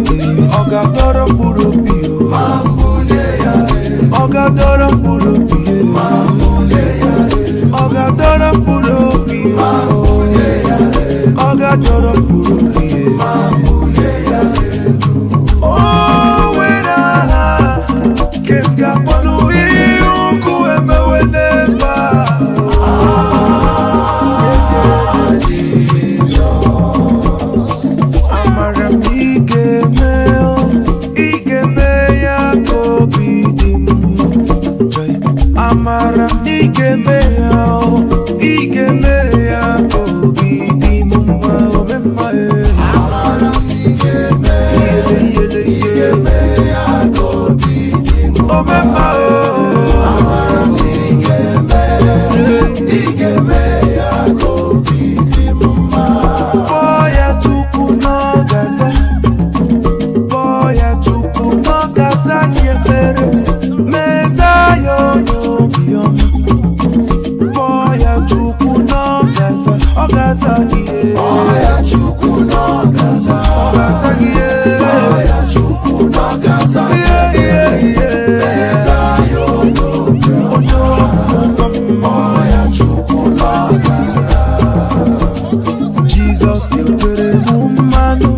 oga doro buru biyo. Mambu ye ya, oga doro buru biyo. Mambu ye ya, oga doro buru biyo. Mambu ye ya, oga doro buru biyo. Mambu ye ya. Oh, when I came kaponu iu kuembe weneva. Amara igemea kobi di mama omemae. Amara igemea kobi di mama omemae. Amara igemea kobi di mama. Boya tuku no gaza, boya tuku no gaza yefere. Meza yo boya chuku no gaza, ogaza gie. Boya chuku no gaza, ogaza gie. Boya chuku no gaza, meza yo no boya chuku no gaza. Jesus yo tere mumanu,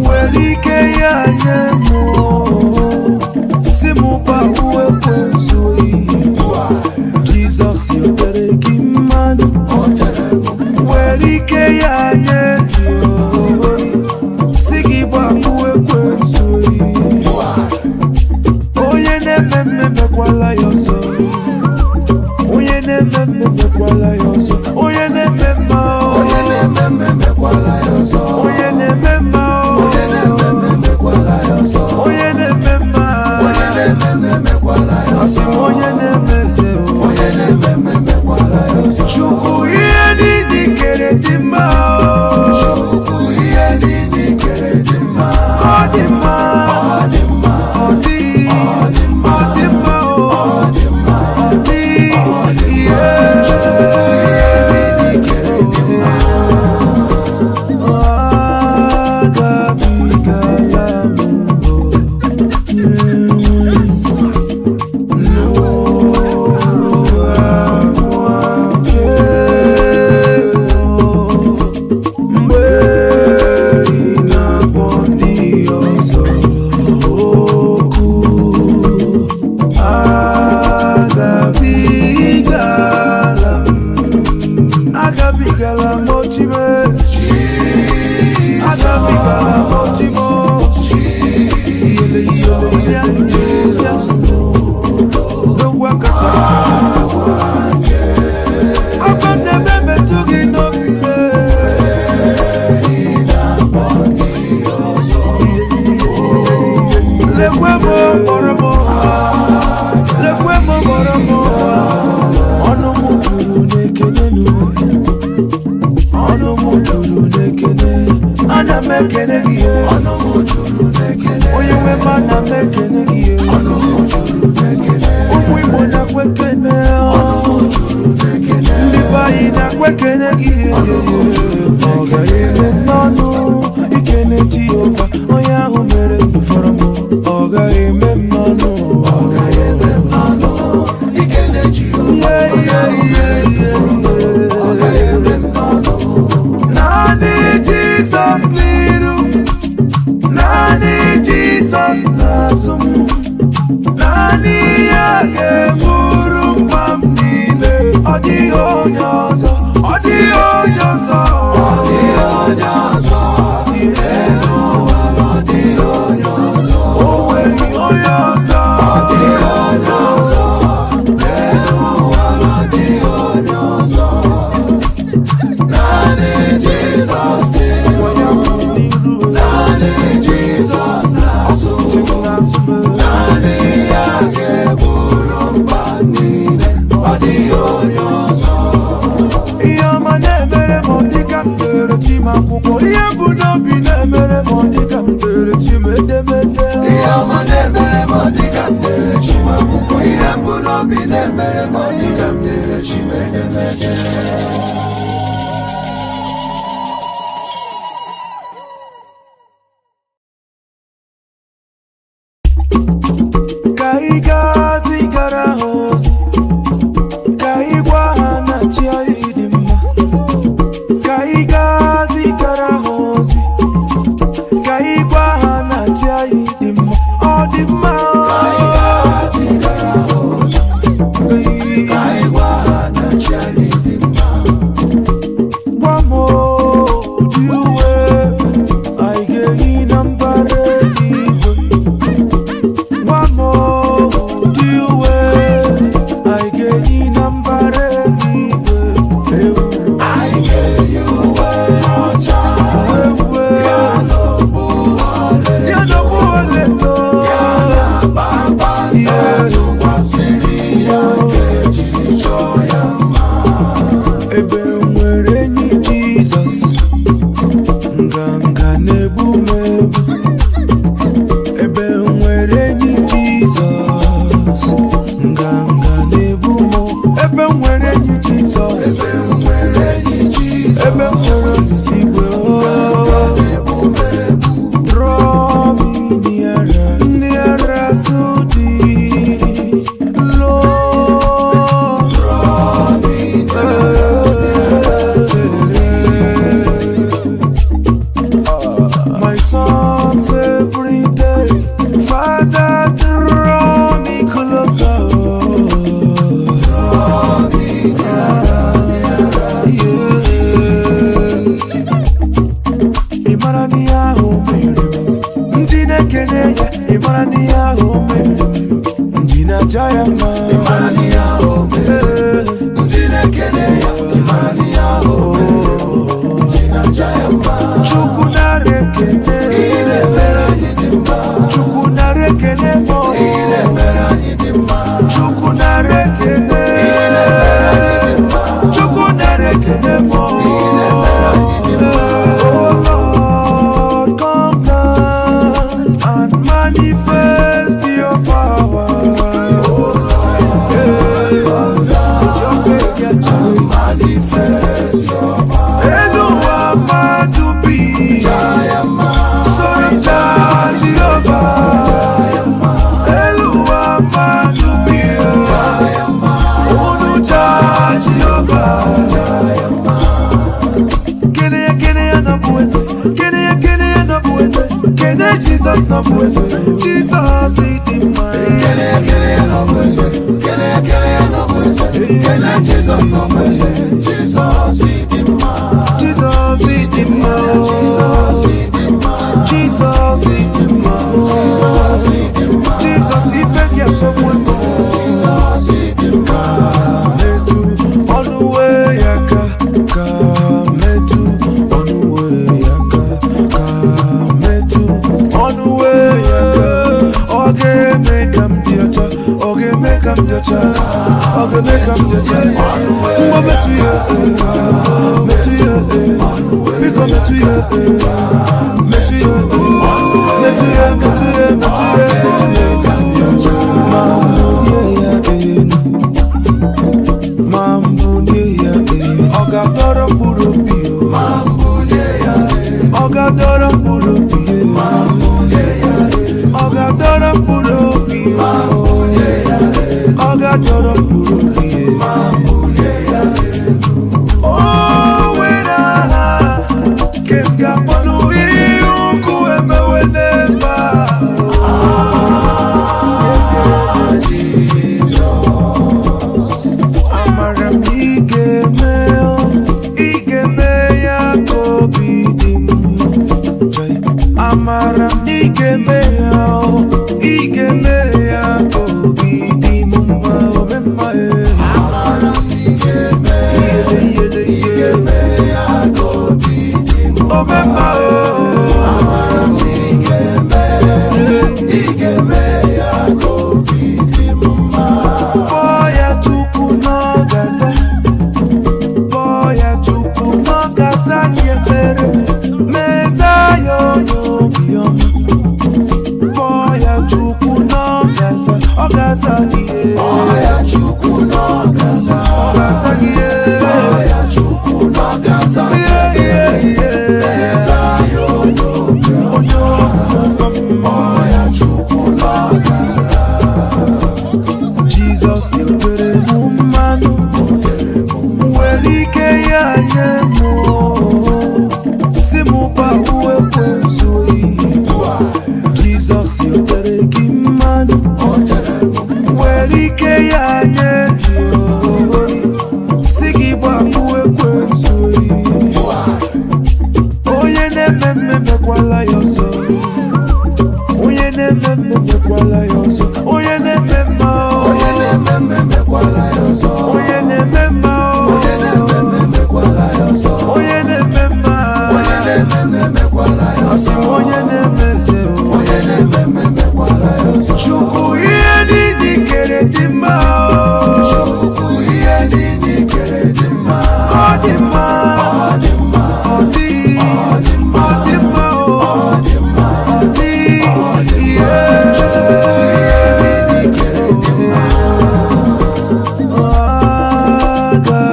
welike ya nyemo. Simufa uwe kwenzui. Jesus yo tere kimanu, welike ya nyemo. Sigifa uwe kwenzui. Oye ne meme kwala yoso. Oye ne meme kwala yoso. Oye ne meme. Oye ne meme kwala yoso. Oye ne meme. Oye ne meme kwala yoso. Oye ne meme. Oye ne meme kwala yoso. Asi oye ne meme. Oye ne meme kwala yoso. Chuku yeni dikere dima. Chuku yeni dikere dima. Odima. Odima. Odi. Odima. Odima. Odima. Odi. Yeah. Chuku yeni dikere dima. Oh, chimakwụkwọ ihe bụ n'obi na-emere ma ọ dịka m dere chimedemede ihe ọma na-emere ma ọ dịka m dere chimakwụkwọ ihe bụ n'obi na-emere ma ọ dịka m dere chimedemede Kaigazi garahozi Kaigwana chiaidimma Kaigazi garahozi Kaigwana chiaidimma Odimma Kaigazi garahozi Kaigwana chiaidimma Wamo diwe Aige inambare Jesus no puede, Jesus it in mind. Kele no puede, kele no puede, kele Jesus no puede, Jesus it in mind. Jesus it in mind. Jesus it in mind. Jesus it in mind. Jesus it in mind. Jesus it in mind. Jesus it in mind. Metu on the way yaka, metu on the way yaka, metu. On the way, okay, make them the child, okay, make them the child, okay, make them the child. Metu ya, because metu ya, metu ya, metu ya, metu ya, metu ya, mambu ya, oga dora burubi, mambu ya, oga dora burubi. Ogadora purubi, ogadora purubi, oh wena, kemga polubi ukueme weneva, Jesus, amaram igeme ya kobidim, amaram igeme ya kobidi mumma obemma amaram igeme ya kobidi obemma amaram igeme ya kobidi mumma boya tukuno gaza yepere ya nyemo simufa uwe kwensui Jesus yotere kimanu werike ya nyemo sigifa uwe kwensui oye nememe mekwala yoso oye nememe mekwala yoso oye nememe mekwala yoso oye nememe Chuku yeni ni kere dima, chuku yeni ni kere dima, odima, odima, odi, odima, odima, odima, odi, yeah. Chuku yeni ni kere dima,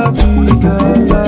agabi galamu.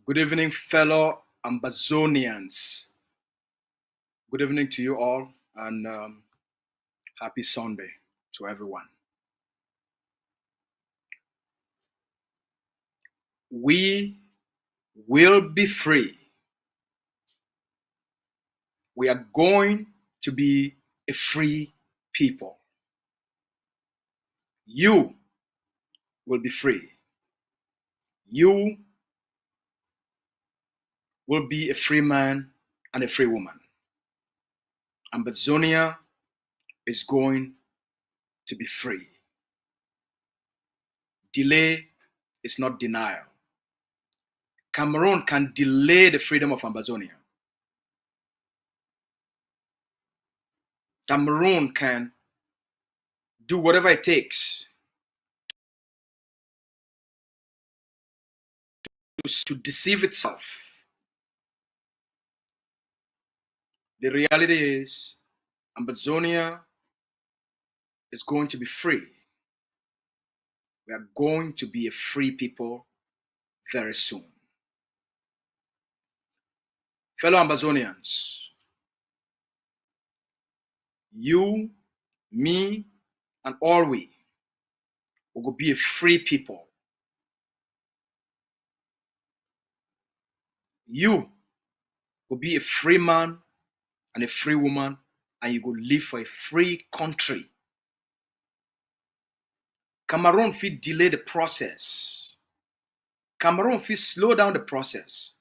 Good evening, fellow Ambazonians. Good evening to you all, and happy Sunday to everyone. We will be free. We are going to be a free people. You will be free. You will be a free man and a free woman. Ambazonia is going to be free. Delay is not denial. Cameroon can delay the freedom of Ambazonia. Cameroon can do whatever it takes to deceive itself. The reality is, Ambazonia is going to be free. We are going to be a free people very soon. Fellow Ambazonians, you, me, and all we will be a free people. You will be a free man and a free woman, and you will live for a free country. Cameroon fit delay the process. Cameroon fit slow down the process.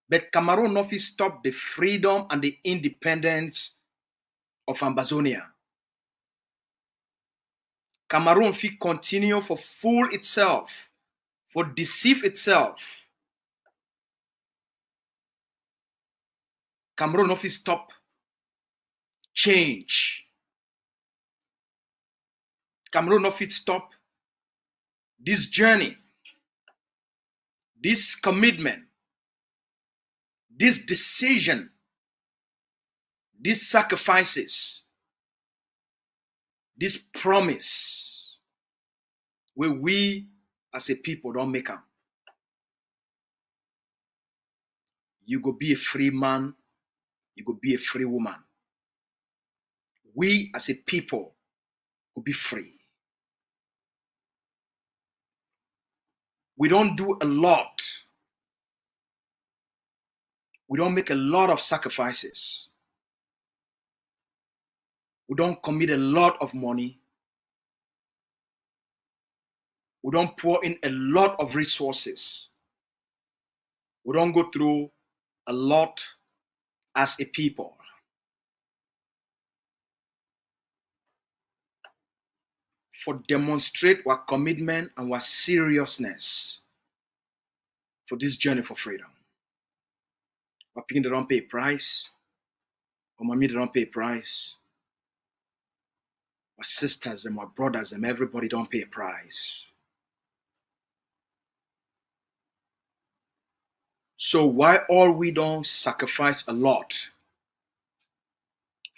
But Cameroon no fit stop the freedom and the independence of Ambazonia. Cameroon fit continue for fool itself, for deceive itself. Cameroon no fit stop change. Cameroon no fit stop this journey, this commitment, this decision, these sacrifices, this promise where we as a people don't make up. You go be a free man, you go be a free woman. We as a people will be free. We don't do a lot. We don't make a lot of sacrifices. We don't commit a lot of money. We don't pour in a lot of resources. We don't go through a lot as a people. For demonstrate our commitment and our seriousness for this journey for freedom. Our people don't pay a price. Our mommy don't pay a price. Our sisters and our brothers and everybody don't pay a price. So why all we don't sacrifice a lot?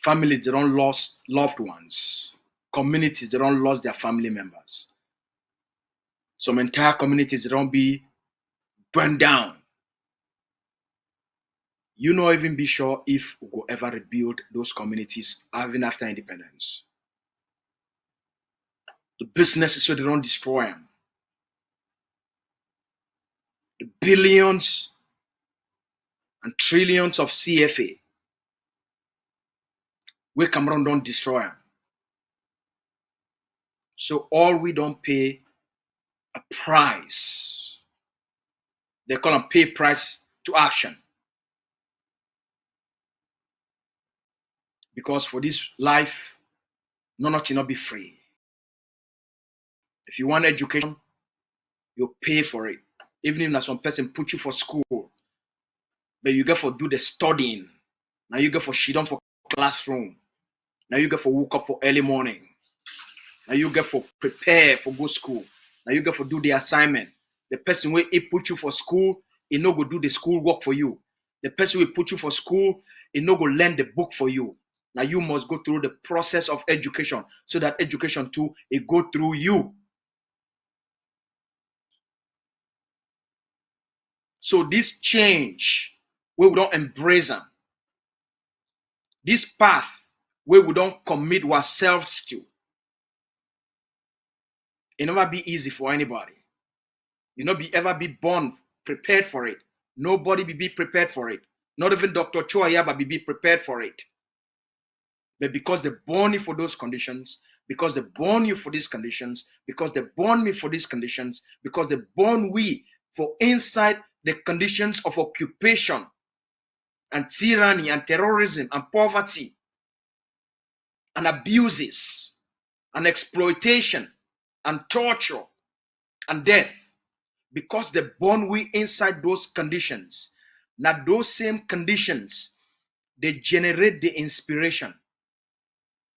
Families, they don't lose loved ones. Communities, they don't lose their family members. Some entire communities, they don't be burned down. You know, even be sure if we will ever rebuild those communities even after independence. The businesses, so they don't destroy them. The billions and trillions of CFA, where Cameroon don't destroy them. So all we don't pay a price. They call them pay price to action. Because for this life, nothing not be free. If you want education, you pay for it. Even if some person put you for school, but you get for do the studying. Now you get for sit down for classroom. Now you get for wake up for early morning. Now you get for prepare for go school. Now you get for do the assignment. The person where he put you for school, he no go do the school work for you. The person who put you for school, he no go learn the book for you. Now you must go through the process of education so that education too, it go through you. So this change, we don't embrace them. This path, we don't commit ourselves to. It never be easy for anybody. You not be ever be born prepared for it. Nobody be prepared for it. Not even Dr. Choya, but be prepared for it. But because they born you for those conditions, because they born you for these conditions, because they born me for these conditions, because they born we for inside the conditions of occupation and tyranny and terrorism and poverty and abuses and exploitation and torture and death. Because they born we inside those conditions. Now those same conditions, they generate the inspiration.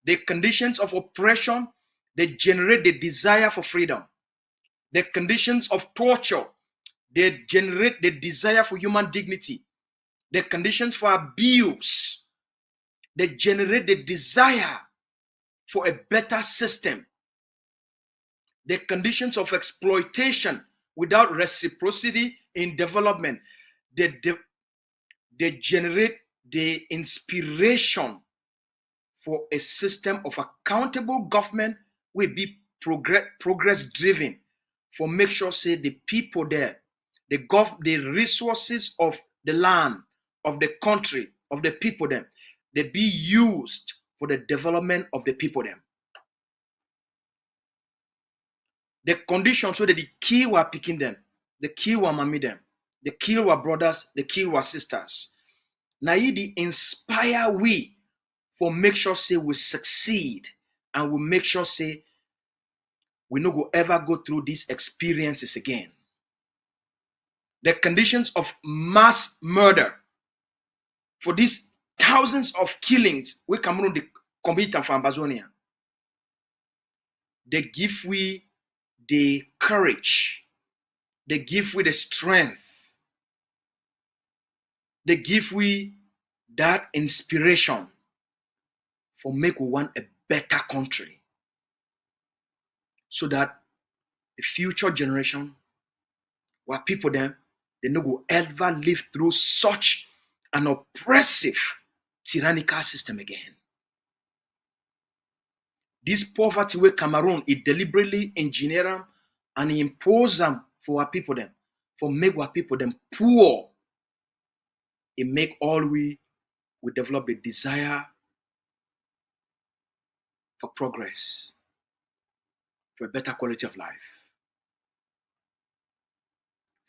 The conditions of oppression, they generate the desire for freedom. The conditions of torture, they generate the desire for human dignity. The conditions for abuse, they generate the desire for a better system. The conditions of exploitation without reciprocity in development, they generate the inspiration for a system of accountable government will be progress driven, for make sure say the people there, the resources of the land, of the country, of the people them, they be used for the development of the people them. The conditions so that the kill were picking them, the kill were mommy them, the kill were brothers, the kill were sisters. Now the inspire we for make sure say we succeed, and we make sure say we no go ever go through these experiences again. The conditions of mass murder, for these thousands of killings we Cameroon the commit for Ambazonia, they give we the courage, they give we the strength, they give we that inspiration for make we want a better country, so that the future generation, where people them, they no go ever live through such an oppressive, tyrannical system again. This poverty where Cameroon, it deliberately engineer them and impose them for our people them, for make our people them poor. It make all we develop a desire for progress, for a better quality of life,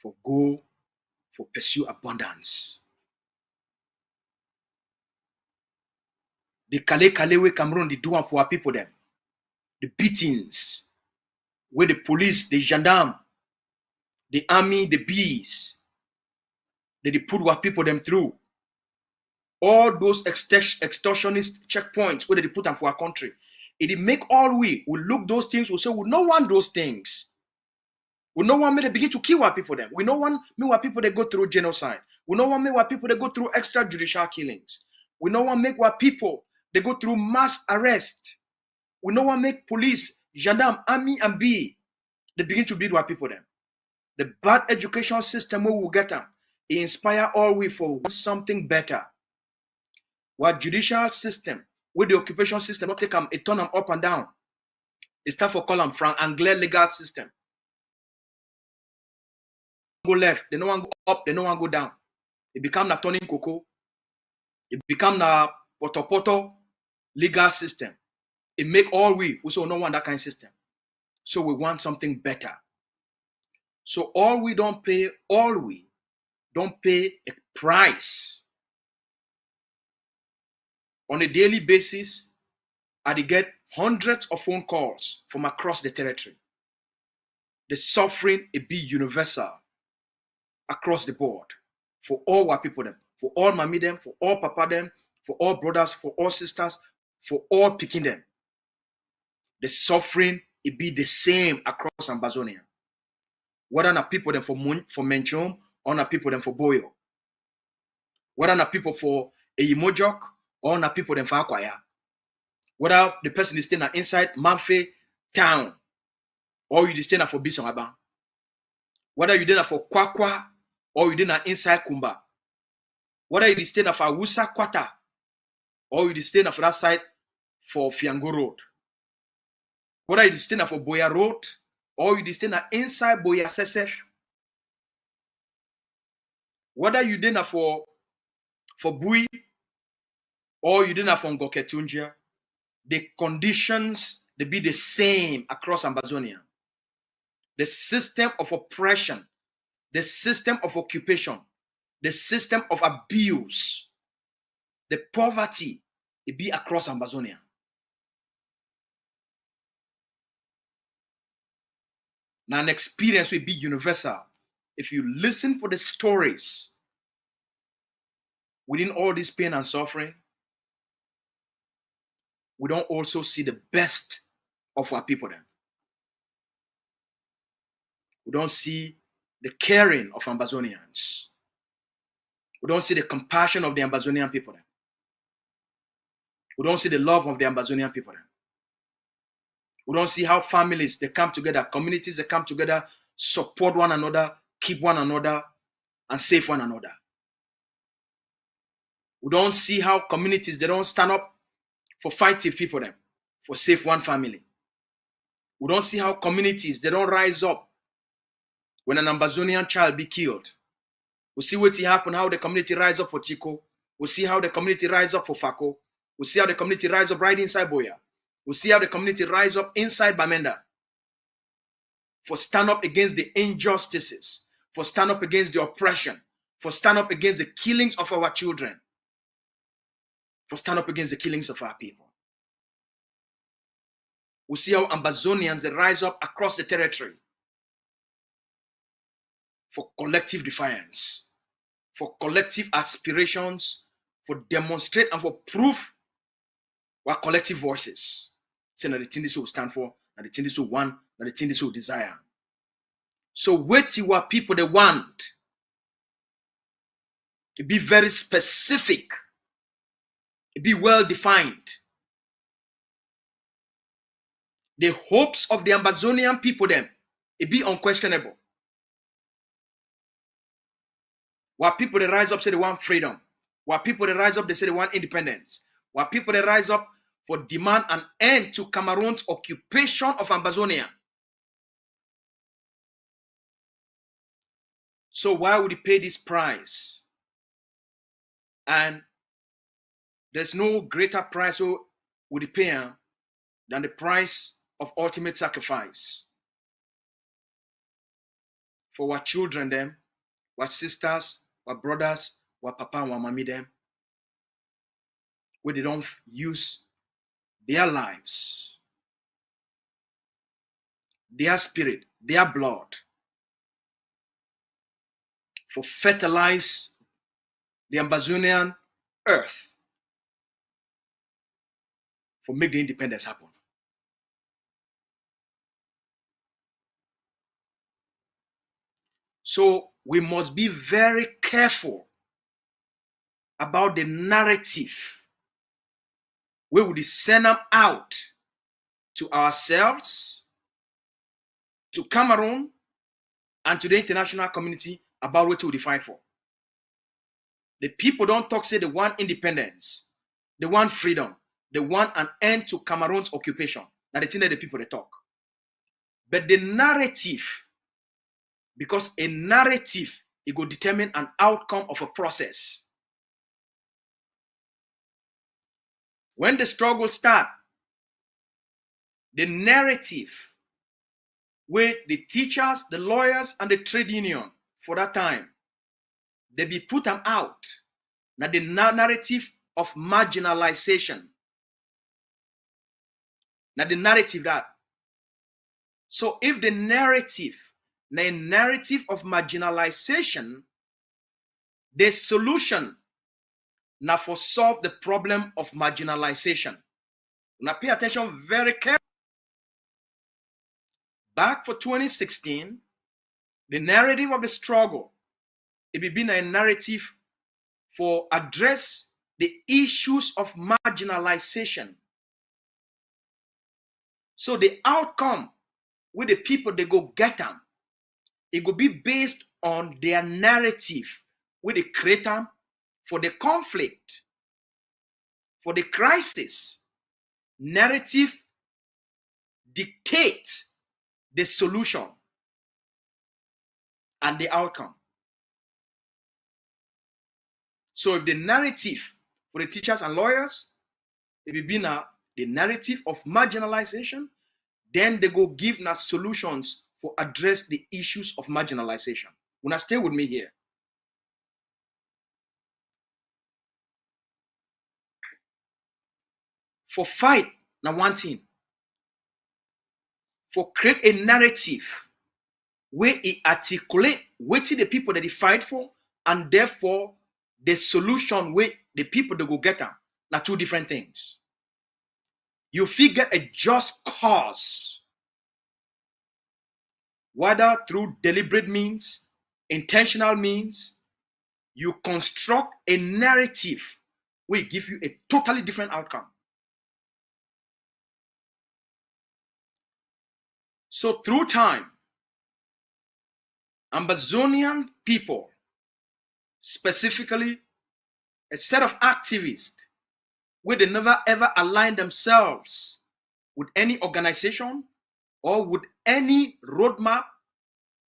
for go, for pursue abundance. The kale way Cameroon, they do one for our people them. The beatings, where the police, the gendarme, the army, the bees, they put our people them through. All those extortionist checkpoints where they put them for our country. It make all we look those things, we say we don't want those things. We don't want me to begin to kill our people them. We don't want me our people that go through genocide. We don't want me our people that go through extrajudicial killings. We don't want make our people they go through mass arrest. We don't want make police, gendarme, army, and bee they begin to beat our people them. The bad education system we will get them. It inspire all we for something better. What judicial system, with the occupation system, not take them, it turn them up and down. It's time for call them from Anglais legal system. Go left, they don't want to go up, they don't want to go down. It become na turning cocoa. It become na poto legal system. It make all we also don't want that kind of system. So we want something better. So all we don't pay a price. On a daily basis, I get hundreds of phone calls from across the territory. The suffering it be universal across the board for all our people them, for all mommy them, for all papa them, for all brothers, for all sisters, for all picking them. The suffering it be the same across Ambazonia. Whether not people them for Menchom or not people them for Boyo. Whether not people for Eyimojok or not people them for Akwaya. Whether the person is staying inside Manfe town or you staying for Bisonaba. Whether you there for Kwakwa or you did inside Kumba. Whether you stay for Awusa Kwata, or you stay for that side for Fiango Road. Whether you stay for Boya Road, or you stay inside Boya Sesef. Whether you did for Bui, or you did for Ngoketunjia, the conditions they be the same across Ambazonia. The system of oppression, the system of occupation, the system of abuse, the poverty, it be across Ambazonia. Now, an experience will be universal. If you listen for the stories within all this pain and suffering, we don't also see the best of our people then. We don't see the caring of Ambazonians. We don't see the compassion of the Ambazonian people then. We don't see the love of the Ambazonian people then. We don't see how families, they come together, communities, they come together, support one another, keep one another, and save one another. We don't see how communities, they don't stand up for fighting people them, for save one family. We don't see how communities, they don't rise up when an Ambazonian child be killed. We see what happen, how the community rise up for Chico. We see how the community rise up for Fako. We see how the community rise up right inside Boya. We see how the community rise up inside Bamenda for stand up against the injustices, for stand up against the oppression, for stand up against the killings of our children, for stand up against the killings of our people. We see how Ambazonians, they rise up across the territory for collective defiance, for collective aspirations, for demonstrate and for proof our collective voices. Say that the thing this will stand for, that the thing this will want, that the thing this will desire. So what you are people they want, it be very specific, it be well defined. The hopes of the Ambazonian people them, it be unquestionable. While people they rise up say they want freedom, while people they rise up they say they want independence, while people they rise up for demand an end to Cameroon's occupation of Ambazonia. So why would he pay this price? And there's no greater price would he pay than the price of ultimate sacrifice. For our children them, our sisters, our brothers, our papa and our mommy them, where they don't use their lives, their spirit, their blood, for fertilize the Ambazonian earth, for make the independence happen. So we must be very careful about the narrative we will send them out to ourselves, to Cameroon, and to the international community about what we fight for. The people don't talk, say they want independence, they want freedom, they want an end to Cameroon's occupation. Now the thing that the people they talk. But the narrative, because a narrative, it will determine an outcome of a process. When the struggle start, the narrative where the teachers, the lawyers, and the trade union for that time, they be put them out. Now the narrative of marginalization. Now the narrative that. So if the narrative of marginalization, the solution now for solve the problem of marginalization. Now pay attention very carefully. Back for 2016, the narrative of the struggle, it be been a narrative for address the issues of marginalization. So the outcome with the people they go get them, it will be based on their narrative with the creator for the conflict, for the crisis. Narrative dictates the solution and the outcome. So if the narrative for the teachers and lawyers, it will be now the narrative of marginalization, then they go give now solutions for address the issues of marginalization. When I stay with me here. For fight, now one thing. For create a narrative where it articulate what the people that they fight for, and therefore the solution where the people that go get them. Now two different things. You figure a just cause, whether through deliberate means, intentional means, you construct a narrative will give you a totally different outcome. So through time, Ambazonian people, specifically a set of activists, where they never ever align themselves with any organization or with any roadmap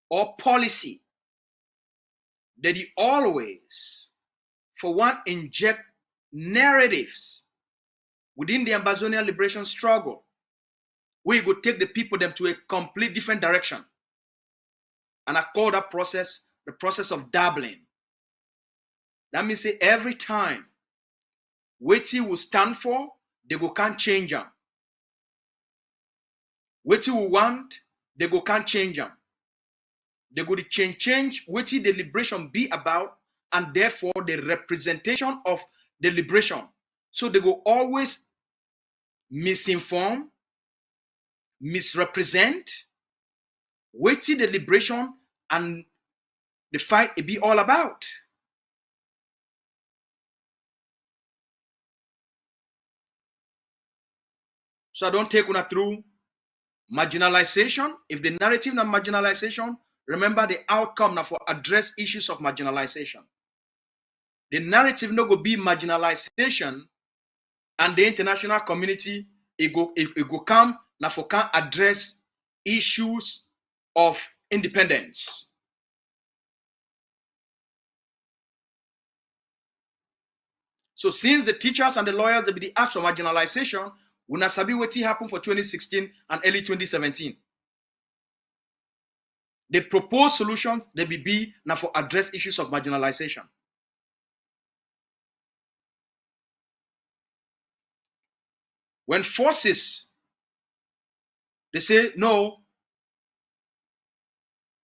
or policy, that they always, for one, inject narratives within the Ambazonian liberation struggle, where you go take the people them to a complete different direction. And I call that process the process of dabbling. That means say every time what you will stand for, they go can't change them. What you will want, they go can't change them. They go to change what the liberation be about, and therefore the representation of the liberation. So they go always misinform, misrepresent what the liberation and the fight it be all about. So I don't take una through marginalization. If the narrative na marginalization, remember the outcome now for address issues of marginalization. The narrative no go be marginalization, and the international community it go come now for can address issues of independence. So since the teachers and the lawyers they be the acts of marginalization, we not sabi what happened for 2016 and early 2017. The proposed solutions they be now for address issues of marginalization. When forces they say no,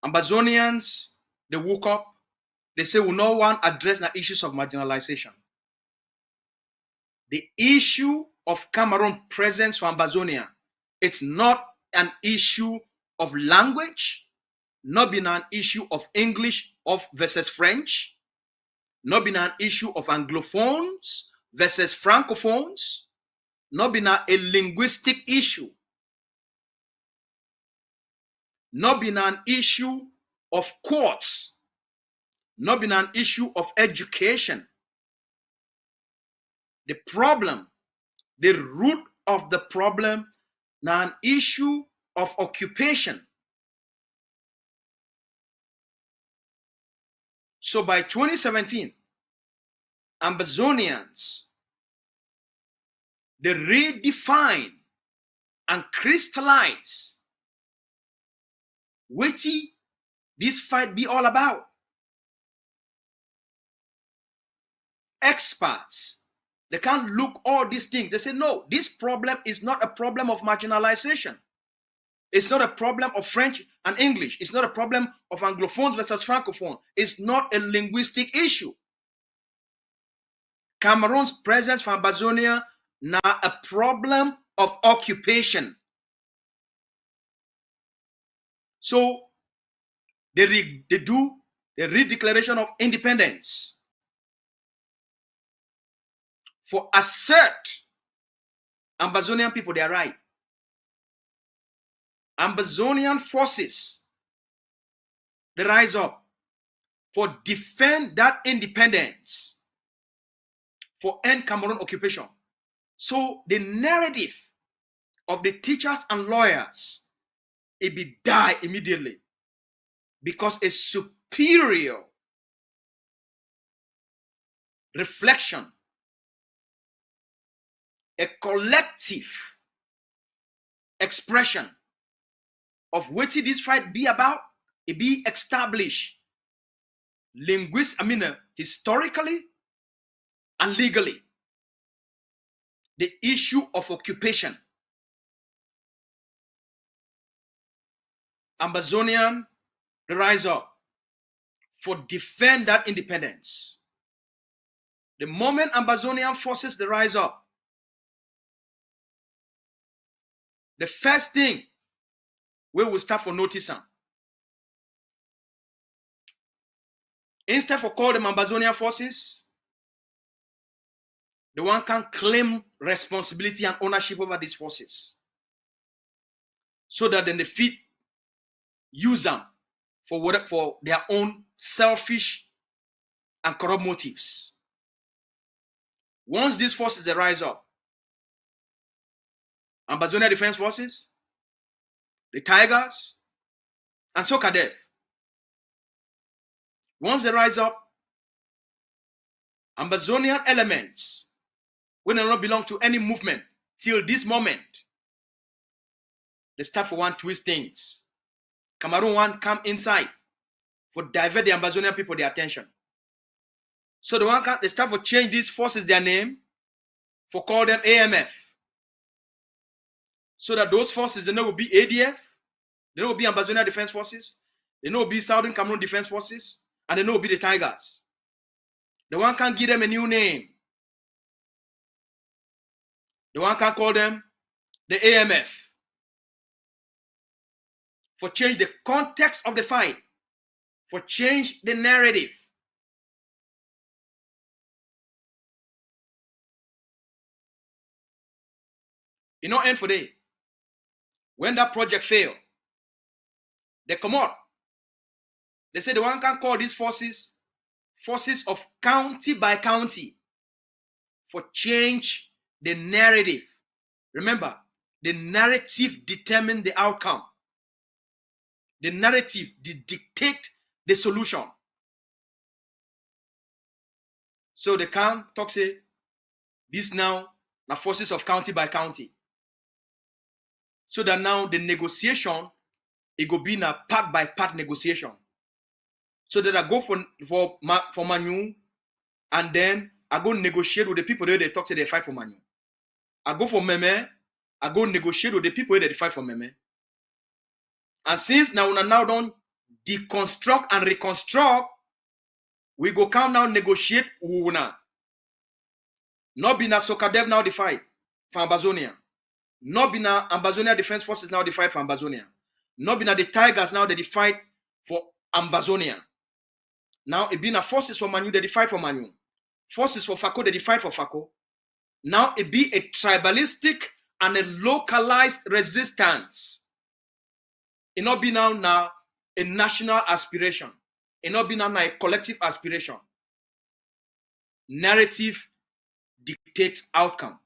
Ambazonians they woke up, they say we no want address the issues of marginalization. The issue of Cameroon presence for Ambazonia, it's not an issue of language, not been an issue of English versus French, not been an issue of Anglophones versus Francophones, not been a linguistic issue, not been an issue of courts, not been an issue of education. The problem, the root of the problem, now an issue of occupation. So by 2017, Ambazonians, they redefine and crystallize what this fight be all about. Experts, they can't look all these things. They say, no, this problem is not a problem of marginalization. It's not a problem of French and English. It's not a problem of Anglophones versus Francophone. It's not a linguistic issue. Cameroon's presence for Ambazonia now a problem of occupation. So they do the redeclaration of independence for assert Ambazonian people their right. Ambazonian forces, they rise up. for defend that independence, for end Cameroon occupation. So the narrative of the teachers and lawyers, it be die immediately, because a superior reflection, a collective expression of what this fight be about, it be established historically and legally. The issue of occupation. Ambazonian, rise up for defend that independence. The moment Ambazonian forces the rise up, the first thing we will start for noticing, instead of call them Ambazonian forces, the one can claim responsibility and ownership over these forces, so that then the feet use them for their own selfish and corrupt motives. Once these forces rise up, Ambazonia Defense Forces, the Tigers, and SOCADEF, once they rise up, Ambazonian elements will not belong to any movement till this moment. They start for one twist things. Cameroon one come inside for divert the Ambazonian people their attention. So they start for change these forces their name, for call them AMF. So that those forces, they know will be ADF, they know will be Ambazonia Defense Forces, they know will be Southern Cameroon Defense Forces, and they know will be the Tigers. The one can give them a new name. The one can call them the AMF. For change the context of the fight, for change the narrative. It not end for day. When that project failed, they come out. They say the one can call these forces of county by county, for change the narrative. Remember, the narrative determines the outcome. The narrative dictate the solution. So they can talk say this now forces of county by county. So that now the negotiation, it go be a part by part negotiation. So that I go for Manu, and then I go negotiate with the people there they talk say they fight for Manu. I go for Meme, I go negotiate with the people there they fight for Meme. And since now don't deconstruct and reconstruct, we go come now negotiate una. Not be na SOCADEF now the fight for Ambazonia. Not be na Ambazonia Defense Forces now the fight for Ambazonia. Not be na the Tigers now they fight for Ambazonia. Now it be na forces for Manu they fight for Manu. Forces for Fako they fight for Fako. Now it be a tribalistic and a localized resistance. It not be now a national aspiration. It not be now a collective aspiration. Narrative dictates outcome.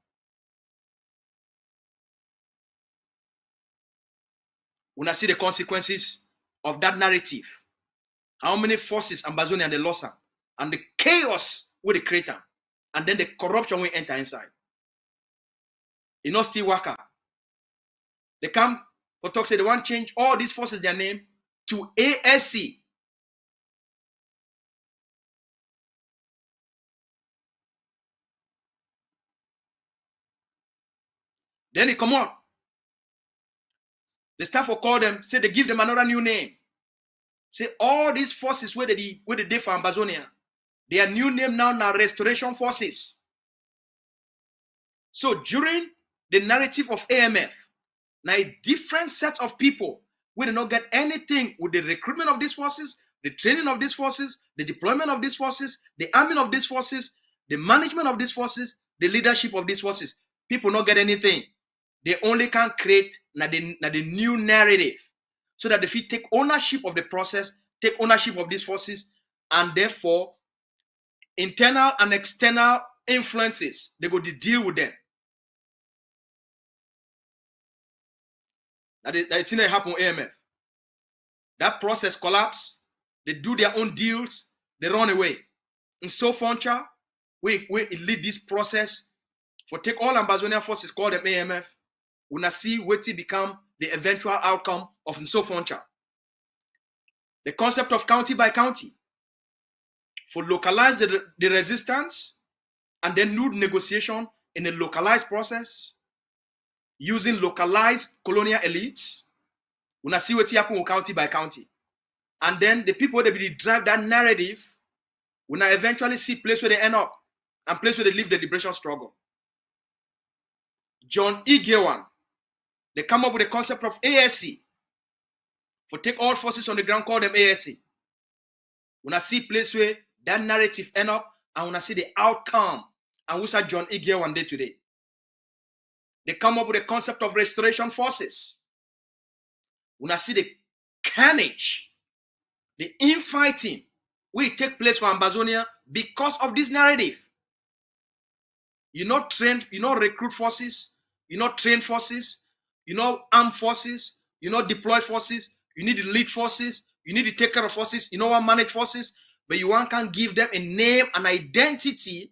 When I see the consequences of that narrative, how many forces Ambazonia and the lost her, and the chaos with the creator, and then the corruption will enter inside. It not still work out. They come for talk say they want to change all these forces their name to ASC. Then they come on. The staff will call them, say they give them another new name. Say all these forces where they did for Ambazonia, their new name now Restoration Forces. So during the narrative of AMF, now a different set of people will not get anything with the recruitment of these forces, the training of these forces, the deployment of these forces, the arming of these forces, the management of these forces, the leadership of these forces. People not get anything. They only can create the new narrative, so that if you take ownership of the process, take ownership of these forces, and therefore internal and external influences, they go to deal with them. That's what happen AMF. That process collapse, they do their own deals, they run away. And so Foncha, we lead this process for take all Ambazonia forces, call them AMF, we now see what it become the eventual outcome of Nso Foncha. The concept of county by county, for localize the resistance and then do negotiation in a localized process using localized colonial elites. We now see what happen county by county. And then the people that will drive that narrative, we now eventually see place where they end up and place where they live the liberation struggle. John E. Gewan, they come up with the concept of ASC. For take all forces on the ground, call them ASC. We now see place where that narrative end up and we now see the outcome. And we saw John E. Gewan day today. They come up with the concept of restoration forces. We now see the carnage, the infighting will take place for Ambazonia because of this narrative. You not train, you not recruit forces, you not train forces, you not arm forces, you not deploy forces, you need to lead forces, you need to take care of forces, you know what manage forces, but you can't give them a name and identity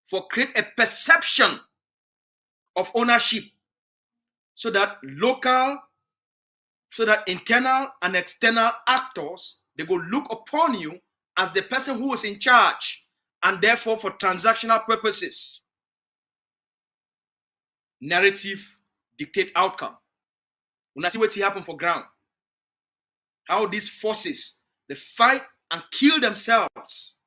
for create a perception of ownership so that local, so that internal and external actors, they go look upon you as the person who is in charge and therefore for transactional purposes. Narrative dictate outcome. When I see what happen for ground, how these forces, they fight and kill themselves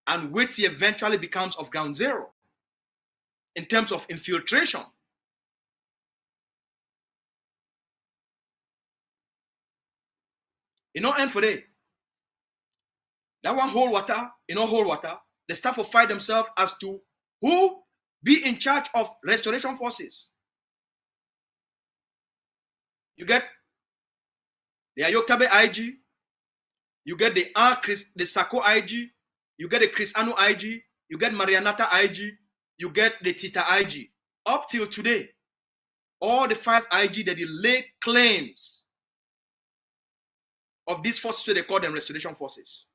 and what eventually becomes of ground zero in terms of infiltration. You know, end for day. That one hold water, you know, hold water. They start to fight themselves as to who be in charge of restoration forces. You get the Ayoktabe IG, you get the Sako IG, you get the Chris Anu IG, you get Marianata IG, you get the Tita IG. Up till today, all the 5 IG that they lay claims of these forces, so they call them restoration forces.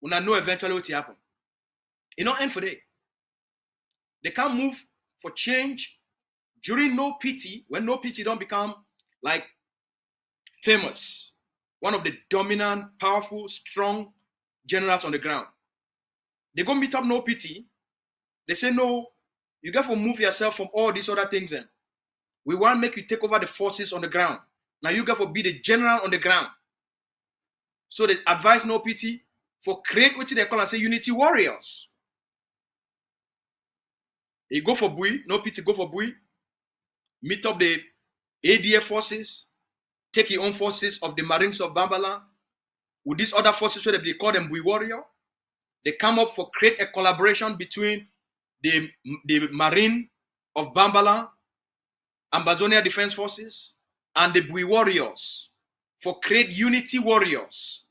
We know eventually what will happen. You know, end for day. They can't move for change during no pity, when no pity don't become like famous. One of the dominant, powerful, strong generals on the ground. They go meet up no pity. They say, no, you got to move yourself from all these other things. Then we want to make you take over the forces on the ground. Now you got to be the general on the ground. So they advise no pity for create what they call and say unity warriors. You go for Bui, no pity, go for Bui. Meet up the ADF forces, take your own forces of the Marines of Bambala, with these other forces, where they call them Bui warrior. They come up for create a collaboration between the Marine of Bambala, Ambazonia Defense Forces, and the Bui warriors for create unity warriors.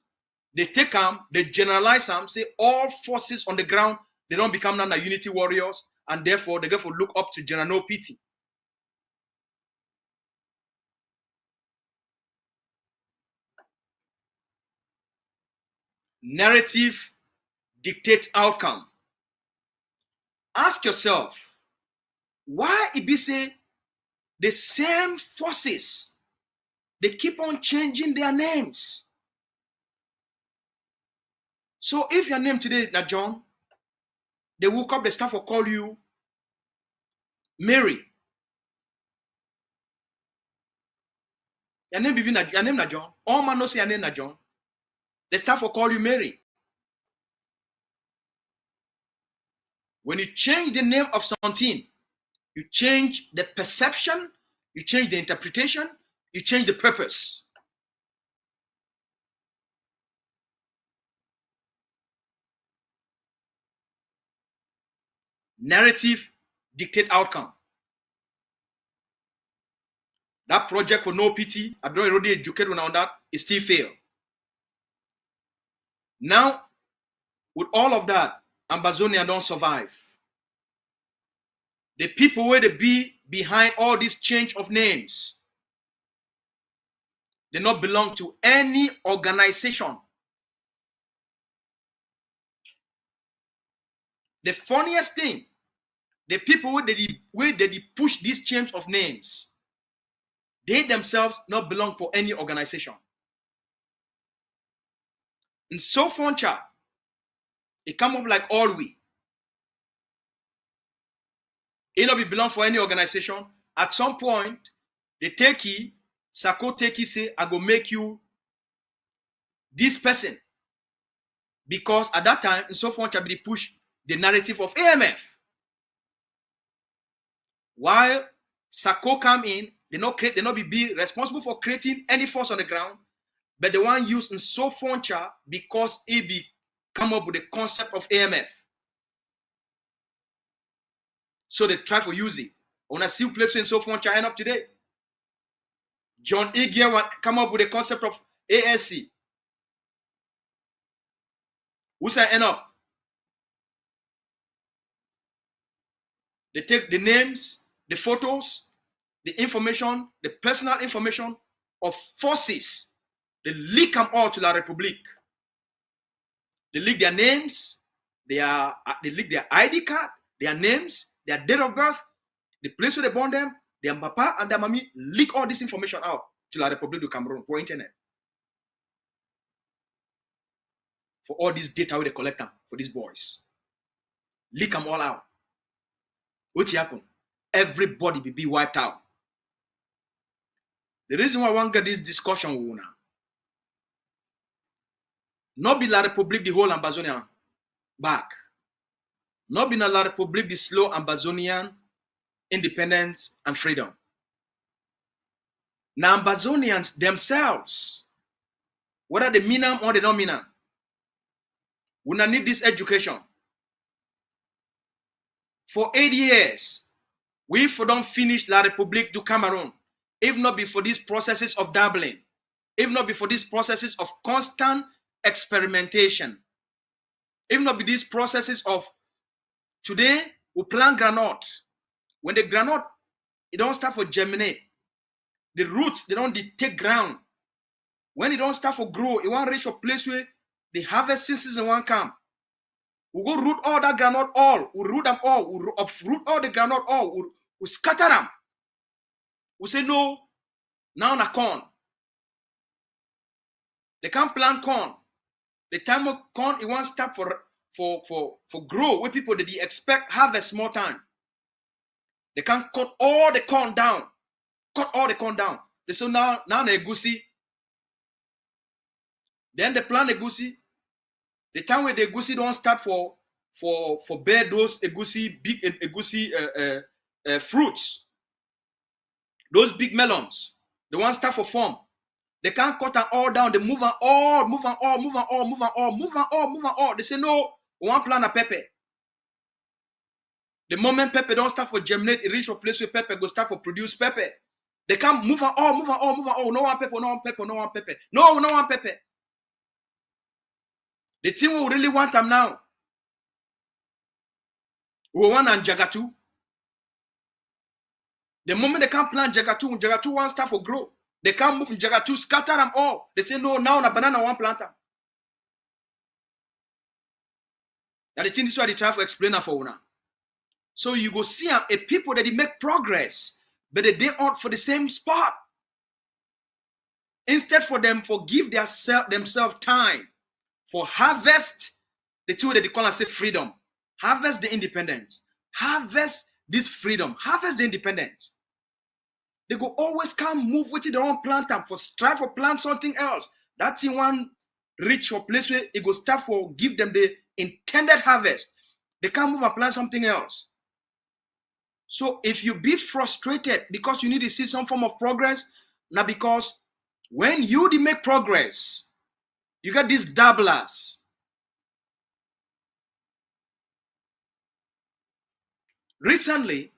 They take them, they generalize them, say all forces on the ground, they don't become now unity warriors, and therefore they get to look up to General No Pity. Narrative dictates outcome. Ask yourself, why it be say the same forces, they keep on changing their names? So if your name today is John, they woke up, the staff will call you Mary. Your name be your name na John. All man knows your name na John. The staff will call you Mary. When you change the name of something, you change the perception, you change the interpretation, you change the purpose. Narrative dictate outcome. That project for no pity, I don't already educate on that, it still failed. Now, with all of that, Ambazonia don't survive. The people where they be behind all this change of names, they not belong to any organization. The funniest thing, the people where they push these change of names, they themselves not belong for any organization. In so Foncha, it come up like all we. It not be belong for any organization. At some point, they take it, Sako take it, say, I go make you this person. Because at that time, in so Foncha, they push the narrative of AMF. While Sako come in, they not be responsible for creating any force on the ground, but the one used in so Foncha because it be come up with the concept of AMF. So they try to use it. On a see place in so Foncha end up today. John Igia come up with the concept of ASC. Who's I end up? They take the names, the photos, the information, the personal information of forces. They leak them all to La République. They leak their names, they leak their ID card, their names, their date of birth, the place where they born them, their papa and their mommy leak all this information out to La République du Cameroon for internet. For all this data where they collect them for these boys. Leak them all out. What happen? Everybody will be wiped out. The reason why I want to get this discussion now, not be La République the whole Ambazonia back. Not be La République the slow Ambazonian independence and freedom. Now Ambazonians themselves, whether they mean them or they don't mean them, we not need this education. For 8 years, we don't finish La République du Cameroon, if not be for these processes of dabbling, if not be for these processes of constant experimentation, if not be these processes of today we plant granite. When the granite it don't start for germinate, the roots they don't take ground. When it don't start for grow, it won't reach a place where the harvest season won't come. We go root all that granite all. We root them all. We uproot all the granite all. We scatter them. We say no. Now na corn. They can't plant corn. The time of corn it won't start for grow. Where people they expect harvest more time. They can't cut all the corn down. Cut all the corn down. They say now the egusi. Then they plant egusi. The time where the egusi don't start for bear those egusi big egusi fruits, those big melons, the ones start for form. They can't cut them all down. They move on all. They say no, we want plant a pepper. The moment pepper don't start for germinate, it reach a place where pepper go start for produce pepper. They can't move on all. No one pepper. No one pepper. The thing we really want them now. We want Jagatu. The moment they can't plant Jagatu won't start for grow. They can't move in Jagatu, scatter them all. They say no, now a banana one plant them. That the thing is why they try to explain that for now. So you go see a people that they make progress, but they aren't for the same spot. Instead for them give themselves time for harvest the two that they call and say freedom. Harvest the independence. Harvest this freedom. Harvest the independence. They go always come move with it, they don't plant them for strive for plant something else. That's in one reach or place where it go start for give them the intended harvest. They can't move and plant something else. So if you be frustrated because you need to see some form of progress, now because when you make progress, you got these dabblers. Recently,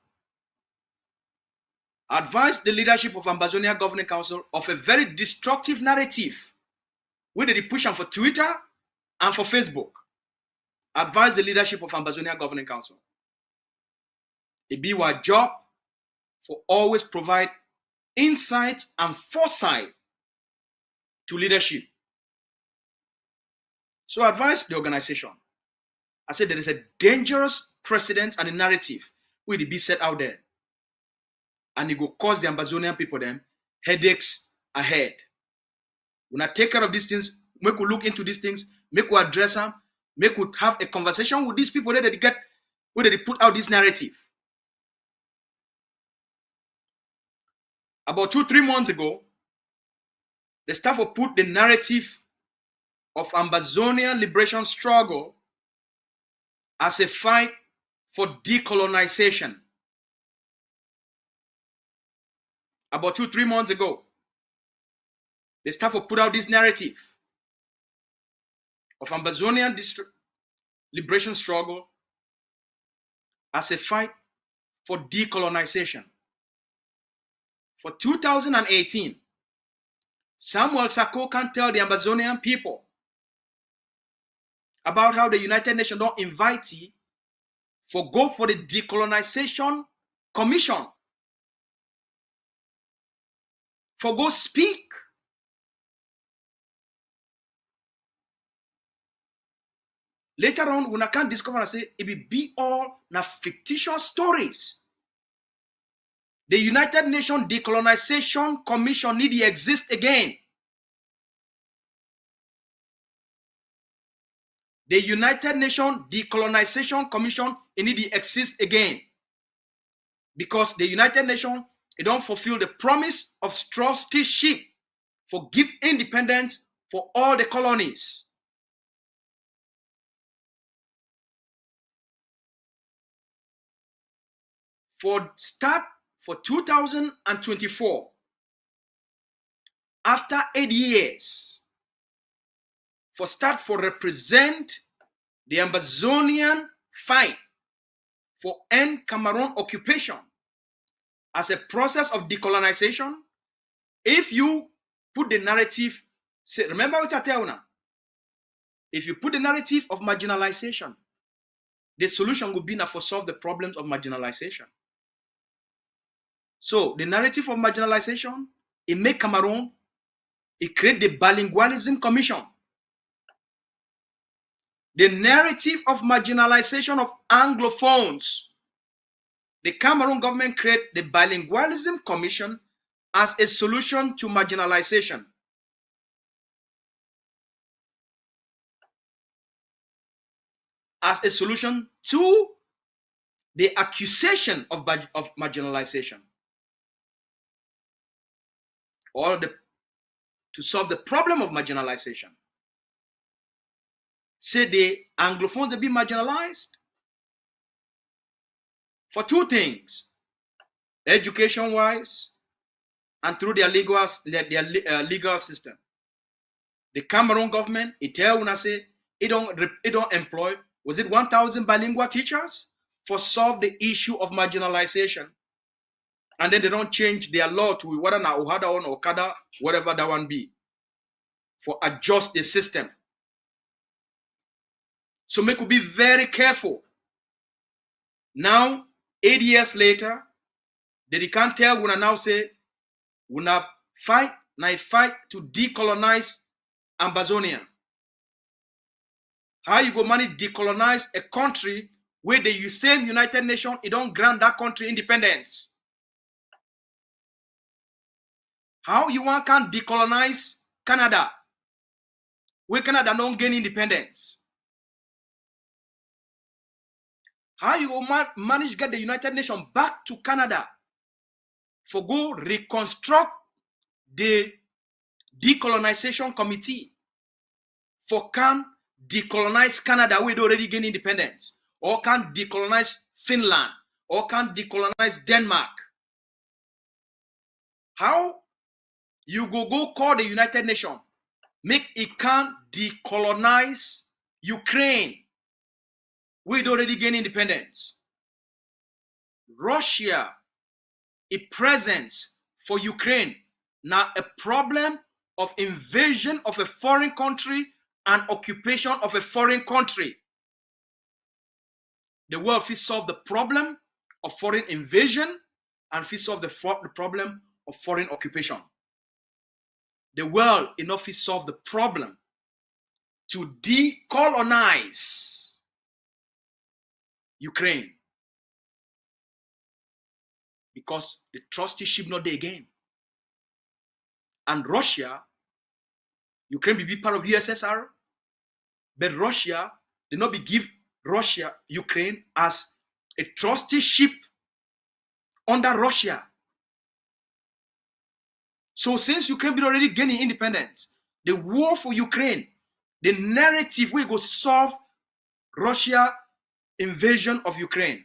advised the leadership of Ambazonia Governing Council of a very destructive narrative where they push them for Twitter and for Facebook. Advised the leadership of Ambazonia Governing Council. It be our job for always provide insight and foresight to leadership. So I advised the organization. I said there is a dangerous precedent and a narrative will be set out there. And it will cause the Ambazonian people them headaches ahead. When I take care of these things, make we look into these things, make we address them, make we have a conversation with these people that they get where they put out this narrative. About 2-3 months ago, the staff will put the narrative of Ambazonia liberation struggle as a fight for decolonization. About 2-3 months ago, the staff will put out this narrative of Ambazonian liberation struggle as a fight for decolonization. For 2018, Samuel Sako can tell the Ambazonian people about how the United Nations don't invite you for go for the decolonization commission. For go speak. Later on, when I can discover and say it will be all na fictitious stories. The United Nations Decolonization Commission need to exist again. The United Nations Decolonization Commission need to exist again. Because the United Nations, it don't fulfill the promise of trusteeship for give independence for all the colonies. For 2024, after 8 years, for represent the Ambazonian fight for end Cameroon occupation as a process of decolonization. If you put the narrative, say, remember what I tell you now, if you put the narrative of marginalization, the solution would be now for solve the problems of marginalization. So the narrative of marginalization, it make Cameroon, it create the Bilingualism Commission. The narrative of marginalization of Anglophones, the Cameroon government create the Bilingualism Commission as a solution to marginalization. As a solution to the accusation of marginalization. Or to solve the problem of marginalization. Say the Anglophones to be marginalized for two things, education-wise and through their legal system. The Cameroon government, it tell when I say it don't employ, was it 1,000 bilingual teachers for solve the issue of marginalization? And then they don't change their law to whether na Ohada or Okada, whatever that one be, for adjust the system. So make we be very careful. Now, 8 years later, they can't tell when I now say, when I fight to decolonize Ambazonia. How you go manage decolonize a country where the same United Nations, it don't grant that country independence? How you want can decolonize Canada, where Canada don't gain independence? How you will manage to get the United Nations back to Canada for go reconstruct the decolonization committee for can decolonize Canada where they already gain independence, or can decolonize Finland, or can decolonize Denmark? How you go call the United Nations, make it can decolonize Ukraine, we already gain independence. Russia, its presence for Ukraine now a problem of invasion of a foreign country and occupation of a foreign country. The world will solve the problem of foreign invasion and will solve the problem of foreign occupation. The world enough will solve the problem to decolonize Ukraine, because the trusteeship not there again. And Russia, Ukraine will be part of USSR, but Russia did not be give Russia, Ukraine as a trusteeship under Russia. So since Ukraine been already gaining independence, the war for Ukraine, the narrative will go solve Russia invasion of Ukraine,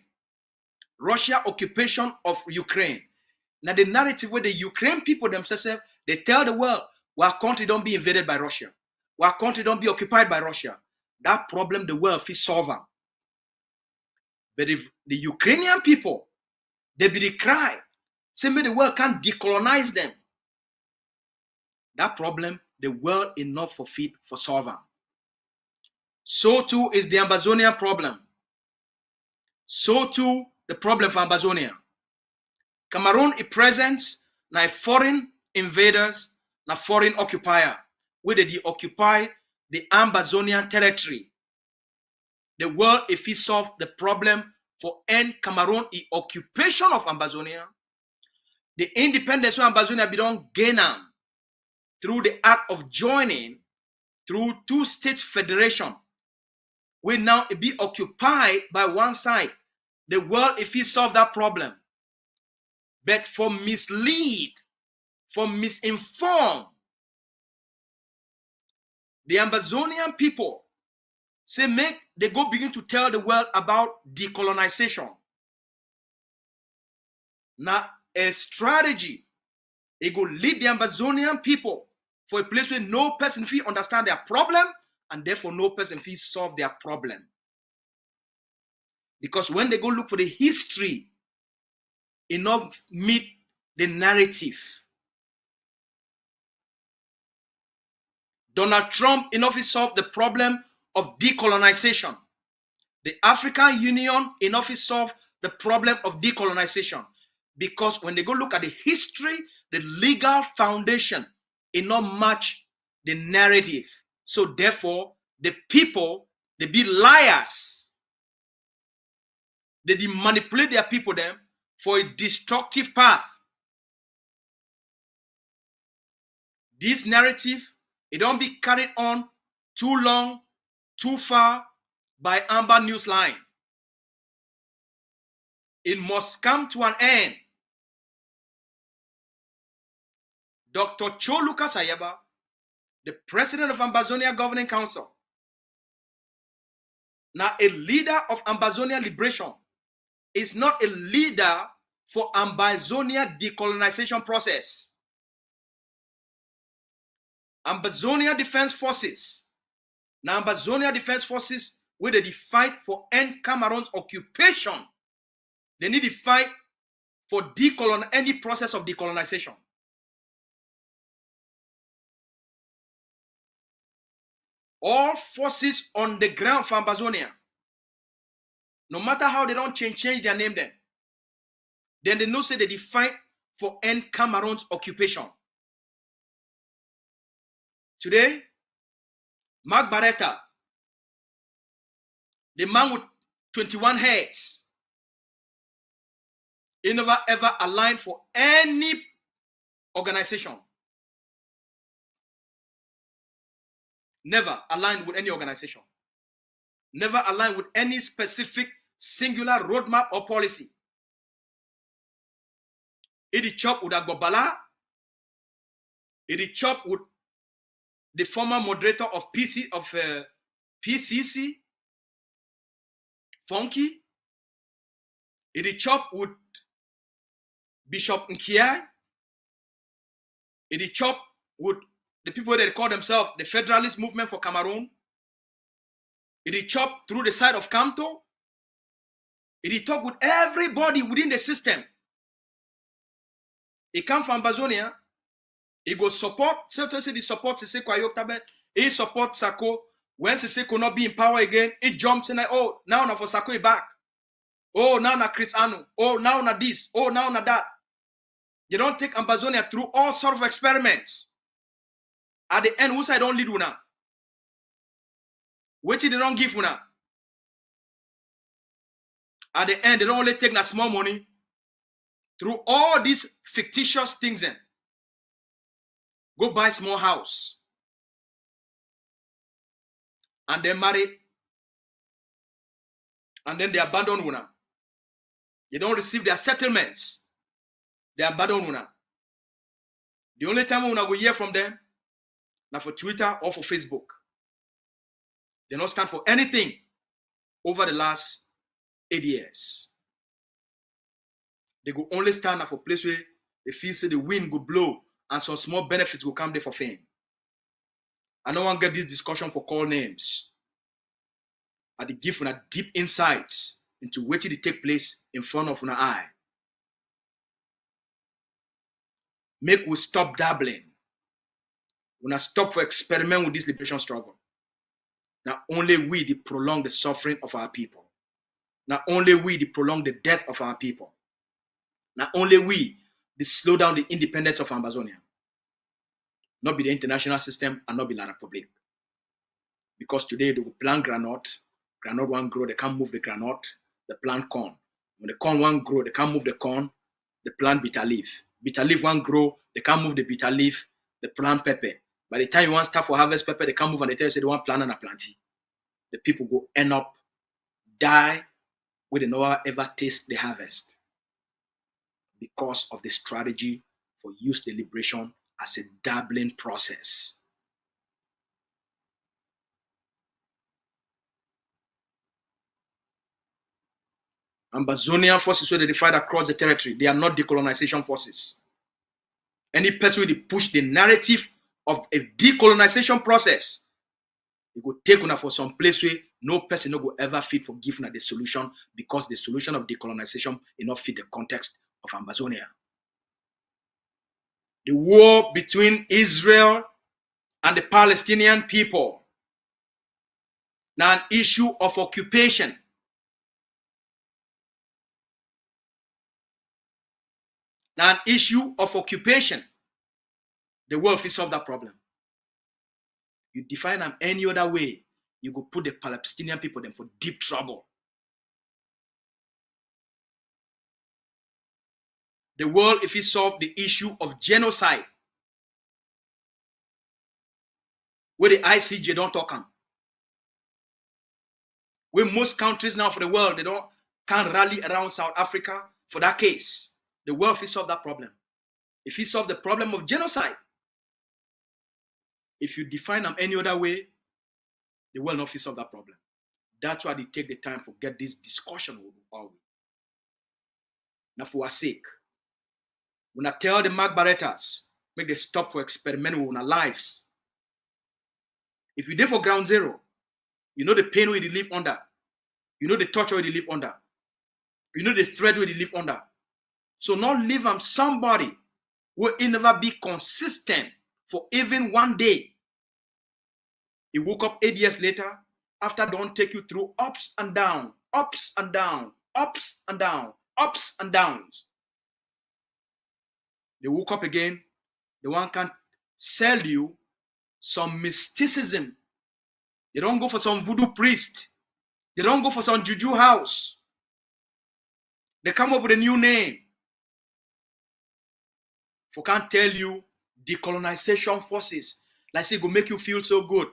Russia occupation of Ukraine. Now the narrative where the Ukraine people themselves, they tell the world, our country don't be invaded by Russia. Our country don't be occupied by Russia. That problem the world will solve. But if the Ukrainian people, they be the cry, say maybe the world can't decolonize them. That problem, the world enough for fit for solving. So too is the Ambazonia problem. So too the problem for Ambazonia. Cameroon is presence na foreign invaders, na foreign occupier, where they occupy the Ambazonian territory. The world, if it solve the problem for end Cameroon is occupation of Ambazonia, the independence of Ambazonia be done gain through the act of joining through two state federation, will now be occupied by one side. The world, if it solve that problem, but for mislead, for misinform, the Ambazonian people say they go begin to tell the world about decolonization. Now a strategy, it go lead the Ambazonian people for a place where no person feel understand their problem, and therefore no person feel solve their problem. Because when they go look for the history, it not meet the narrative. Donald Trump enough solve the problem of decolonization. The African Union enough solve the problem of decolonization. Because when they go look at the history, the legal foundation, it not match the narrative. So therefore, the people, they be liars. They manipulate their people them for a destructive path. This narrative, it don't be carried on too long, too far by Amber News Line. It must come to an end. Dr. Cho Lucas Ayaba, the president of Ambazonia Governing Council, now a leader of Ambazonia Liberation, is not a leader for Ambazonia decolonization process. Ambazonia Defense Forces, now Ambazonia Defense Forces, where they fight for end Cameroon's occupation, they need to fight for any process of decolonization. All forces on the ground for Ambazonia, no matter how they don't change their name then they know say they fight for end Cameroon's occupation. Today, Mark Barretta, the man with 21 heads, he never ever aligned for any organization. Never aligned with any organization. Never aligned with any specific singular roadmap or policy. He did chop with Agbobala. He did chop with the former moderator of PCC, Funky. He did chop with Bishop Nkiai. He did chop with the people that call themselves the Federalist Movement for Cameroon. It is chopped through the side of Camto. It is talk with everybody within the system. He come from Ambazonia. He go support. Certain say the support Siseko Ayoktabe. He support Sako. When Siseko not be in power again, he jumps in like, oh, now na for Sako he back. Oh, now na Chris Anu. Oh, now na this. Oh, now na that. They don't take Ambazonia through all sorts of experiments. At the end, who side don't lead una? Which they don't give una? At the end, they don't only take that small money through all these fictitious things. And go buy small house. And then marry. And then they abandon una. They don't receive their settlements. They abandon una. The only time una go hear from them, now for Twitter or for Facebook. They don't stand for anything over the last 8 years. They go only stand for a place where they feel say the wind go blow and some small benefits will come there for fame. I don't want to get this discussion for call names. I dey give una deep insights into what did take place in front of una eye. Make we stop dabbling. Una stop for experiment with this liberation struggle. Not only we dey prolong the suffering of our people. Not only we dey prolong the death of our people. Not only we dey slow down the independence of Ambazonia. Not be the international system and not be La Republic. Because today they will plant granite. Granite won't grow, they can't move the granite. They plant corn. When the corn won't grow, they can't move the corn. They plant bitter leaf. Bitter leaf won't grow, they can't move the bitter leaf. They plant pepper. By the time you want to start for harvest pepper, they can't move and they tell you say they want plant and a planty. The people go end up die where they never ever taste the harvest because of the strategy for use the liberation as a dabbling process. Ambazonian forces where they fight across the territory, they are not decolonization forces. Any person will push the narrative of a decolonization process, it will take una for some place where no person no go ever fit for giving the solution because the solution of decolonization is not fit the context of Ambazonia. The war between Israel and the Palestinian people, now an issue of occupation. Now an issue of occupation. The world will solve that problem. You define them any other way, you go put the Palestinian people them for deep trouble. The world, if it solve the issue of genocide, where the ICJ don't talk on, where most countries now for the world, they can't rally around South Africa for that case. The world will solve that problem. If it solve the problem of genocide, if you define them any other way, the world not solve that problem. That's why they take the time to get this discussion with. Now for our sake, when I tell the Mark Barrettas, make they stop for experimenting with our lives. If you're there for ground zero, you know the pain where they live under. You know the torture where they live under. You know the threat where they live under. So not live on somebody who will never be consistent for even one day. He woke up 8 years later, after don't take you through ups and downs, ups and downs, ups and downs, ups and downs. They woke up again, the one can sell you some mysticism. They don't go for some voodoo priest. They don't go for some juju house. They come up with a new name. For can't tell you decolonization forces. Like say, go make you feel so good.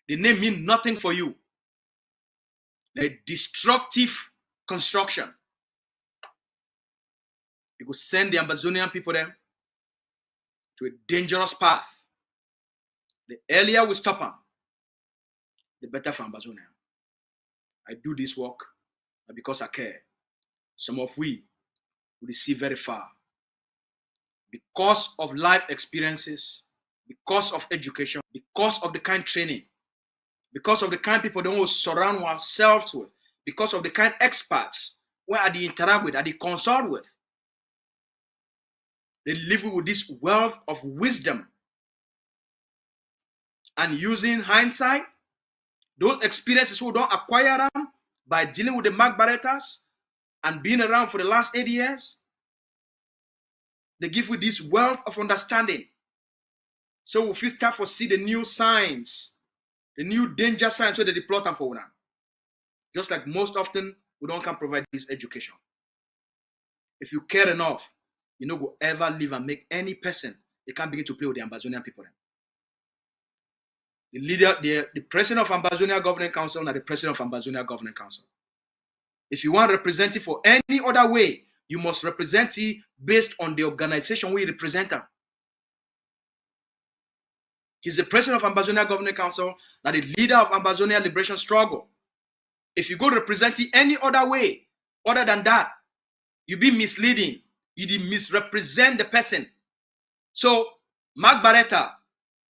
The name mean nothing for you. The destructive construction. You go send the Ambazonian people them to a dangerous path. The earlier we stop them, the better for Ambazonia. I do this work because I care. Some of we will see very far. Because of life experiences, because of education, because of the kind training, because of the kind people that we surround ourselves with, because of the kind experts where I interact with, I consult with. They live with this wealth of wisdom. And using hindsight, those experiences who don't acquire them by dealing with the Mark Barrettas and being around for the last 8 years, they give you this wealth of understanding. So if we start to see the new signs, the new danger signs, so they plot them for now. Just like most often, we don't can provide this education. If you care enough, you know, go ever live and make any person, they can't begin to play with the Ambazonian people. The leader, the president of Ambazonia Governing Council, and the president of Ambazonia Governing Council. If you want representative for any other way, you must represent it based on the organization we represent them. He's the president of Ambazonia Governing Council, and the leader of Ambazonia Liberation Struggle. If you go represent it any other way, other than that, you be misleading. You misrepresent the person. So, Mark Barretta,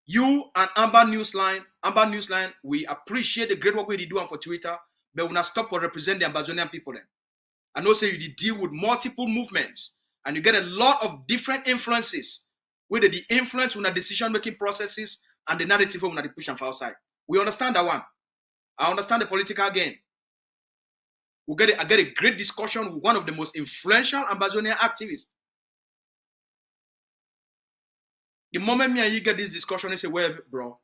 you and Amber Newsline, we appreciate the great work we do for Twitter, but we not stop for represent the Ambazonian people then. I know say you deal with multiple movements and you get a lot of different influences, whether the influence on the decision-making processes and the narrative on the push and outside. We understand that one. I understand the political game. I get a great discussion with one of the most influential Ambazonia activists. The moment me and you get this discussion, I say, well, bro,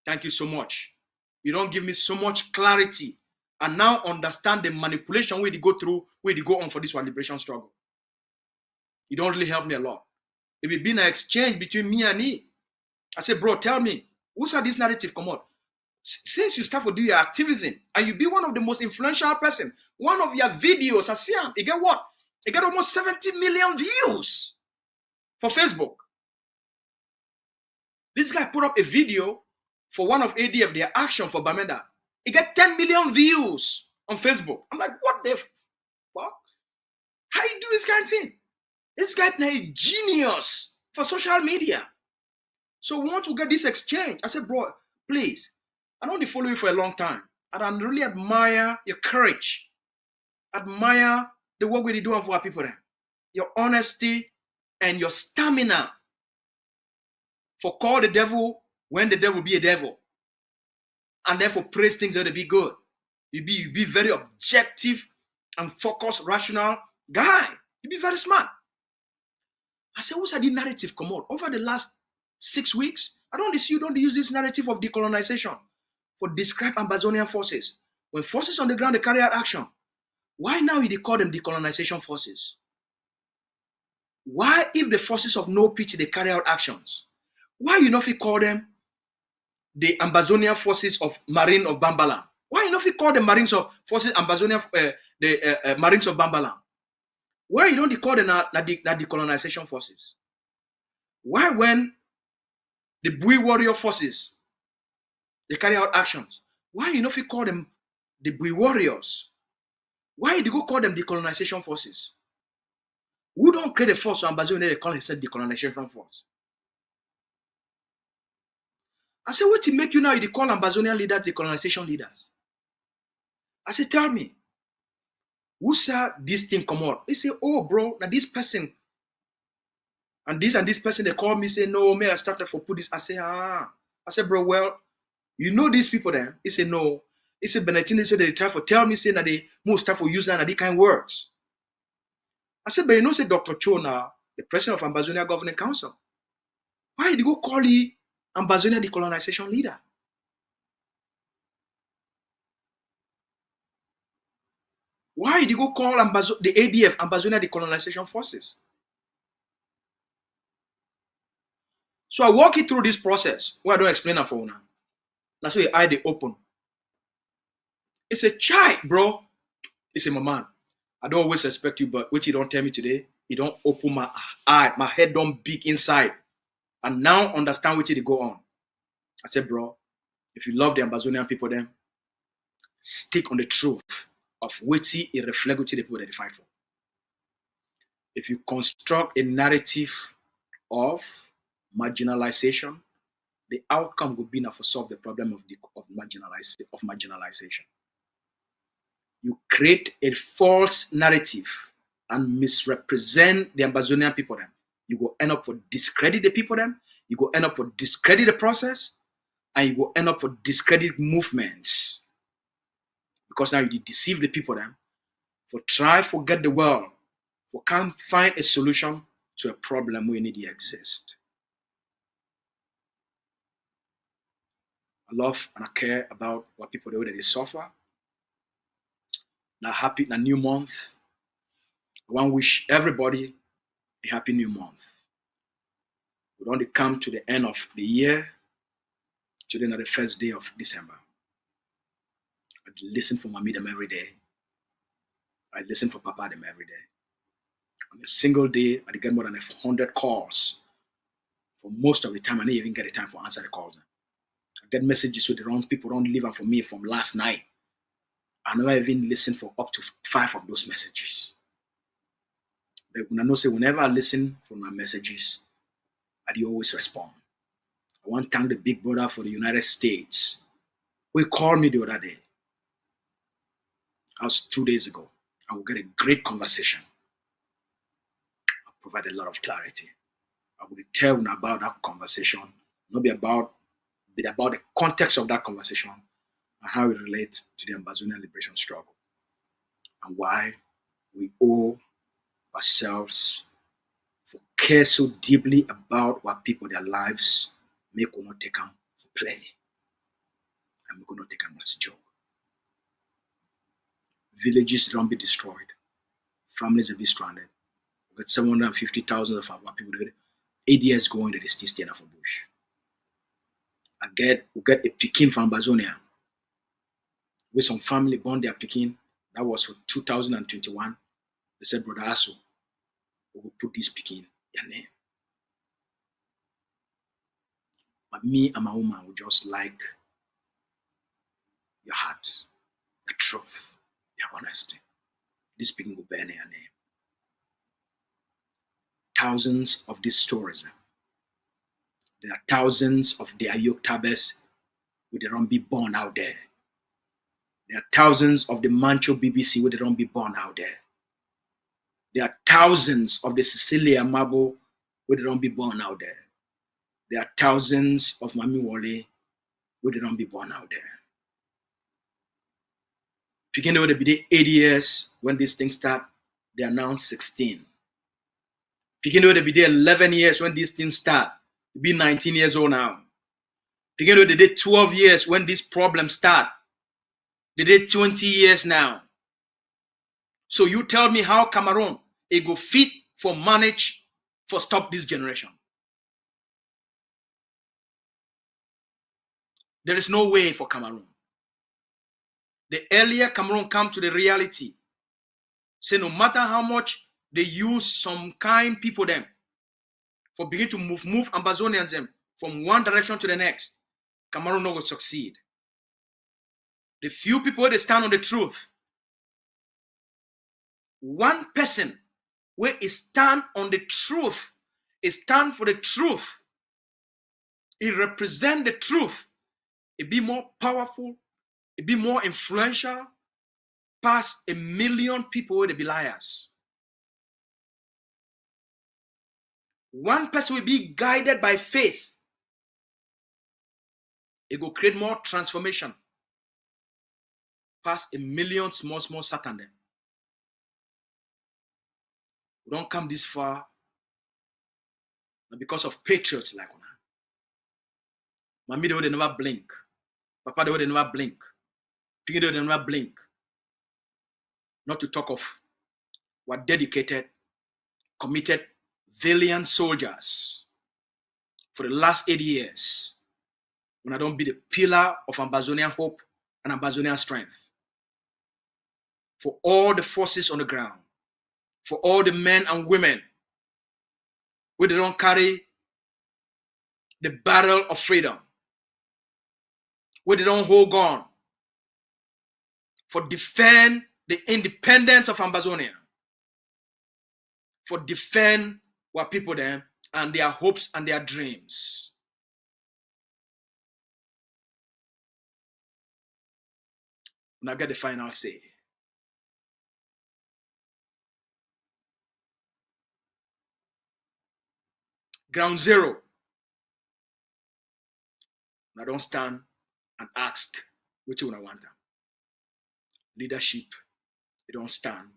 thank you so much. You don't give me so much clarity. And now understand the manipulation where they go through, where they go on for this one liberation struggle. You don't really help me a lot. It will be an exchange between me and he. I say, bro, tell me, who's this narrative come out? Since you start to do your activism, and you be one of the most influential person, one of your videos, I see him, you get what? You get almost 70 million views for Facebook. This guy put up a video for one of ADF, their action for Bamenda. He got 10 million views on Facebook. I'm like, what the fuck? How you do this kind of thing? This guy is a genius for social media. So once we get this exchange, I said, bro, please, I don't follow you for a long time. And I really admire your courage. Admire the work we're doing for our people there. Your honesty and your stamina for call the devil when the devil be a devil. And therefore praise things that be good. You be very objective and focused, rational guy. You be very smart. I said, what's the narrative come out? Over the last 6 weeks, I don't use this narrative of decolonization for describe Ambazonian forces. When forces on the ground, they carry out action. Why now they call them decolonization forces? Why, if the forces of no pitch, they carry out actions? Why you not call them the Ambazonian forces of Marine of Bambalan? Why you not call them Marines of forces Ambazonia, Marines of Bambalan? Why you don't call them the decolonization forces? Why when the Bui warrior forces, they carry out actions, why you not call them the Bui warriors? Why you go call them decolonization forces? Who don't create a force of Ambazonia, they call it decolonization force? I said, what to make you now? You call Ambazonian leaders decolonization leaders. I said, tell me, who saw this thing come out? They say, oh, bro, now this person and this person, they call me, say, no, may I started for put this. I say, I said, bro, well, you know these people then? He said, no. He said, Benetton, they said they try for tell me, say that they most start for using that these kind of words. I said, but you know, say Dr. Cho now, the president of Ambazonia Governing Council. Why did you go call he Ambazonia decolonization leader? Why did you go call the ADF Ambazonia decolonization forces? So I walk you through this process where I don't explain it for now. That's why I they open. It's a child, bro. It's a man. I don't always respect you, but what you don't tell me today, you don't open my eye, my head don't big inside. And now understand what you go on. I said, bro, if you love the Ambazonian people, then stick on the truth of what it reflects what the people that they fight for. If you construct a narrative of marginalization, the outcome would be now to solve the problem of marginalization. You create a false narrative and misrepresent the Ambazonian people then. you will end up for discredit the people them, you will end up for discredit the process, and you will end up for discredit movements. Because now you deceive the people them, for try forget the world, for can't find a solution to a problem we need to exist. I love and I care about what people do that they suffer. Now happy na new month. I want to wish everybody a happy new month. We don't come to the end of the year. Today is the first day of December. I listen for mommy them every day. I listen for papa them every day. On a single day, I get more than 100 calls. For most of the time, I didn't even get the time for answer the calls. I get messages with the wrong people don't leave for me from last night. I never even listen for up to 5 of those messages. But when I know say whenever I listen for my messages, I do always respond. I want to thank the big brother for the United States. He called me the other day. That was 2 days ago. And we get a great conversation. I provide a lot of clarity. I will tell you about that conversation, not be about the context of that conversation and how it relates to the Ambazonia liberation struggle and why we owe ourselves for care so deeply about what people, their lives, make or not take them for play and we could not take them as a joke. Villages don't be destroyed, families will be stranded. We got 750,000 of our people there. 8 years going that is still standing for bush. We get a Pekin from Ambazonia. With some family born their Pekin. That was for 2021. They said, Brother Asu, we will put this Pekin your name. But me and my woman would just like your heart, your truth, your honesty. This Pekin will bear your name. Thousands of these stories. There are thousands of the Ayuk Tabes where they don't be born out there. There are thousands of the Mancho BBC where they don't be born out there. There are thousands of the Cecilia Mabo where they don't be born out there. There are thousands of Mami Wale where they don't be born out there. Beginning with the 8 years when these things start, they are now 16. Beginning with the 11 years when these things start, they be 19 years old now. Beginning with the 12 years when these problems start, they did 20 years now. So you tell me how Cameroon it go fit for manage for stop this generation. There is no way for Cameroon. The earlier Cameroon come to the reality, say no matter how much they use some kind people them for begin to move Ambazonians them from one direction to the next, Cameroon not will succeed. The few people they stand on the truth. One person where it stand on the truth, it stand for the truth. It represent the truth. It be more powerful, it be more influential, past 1 million people where they be liars. One person will be guided by faith. It will create more transformation. Past 1 million small Satan them. We don't come this far because of patriots like una. Mommy they would never blink. Papa they would never blink. Piggy they would never blink. Not to talk of what dedicated, committed, valiant soldiers for the last 8 years. When I don't be the pillar of Ambazonian hope and Ambazonian strength. For all the forces on the ground. For all the men and women where they don't carry the barrel of freedom, where they don't hold on, for defend the independence of Ambazonia, for defend what people there and their hopes and their dreams. Now get the final say. ground zero. Now don't stand and ask what you want. Leadership, they don't stand.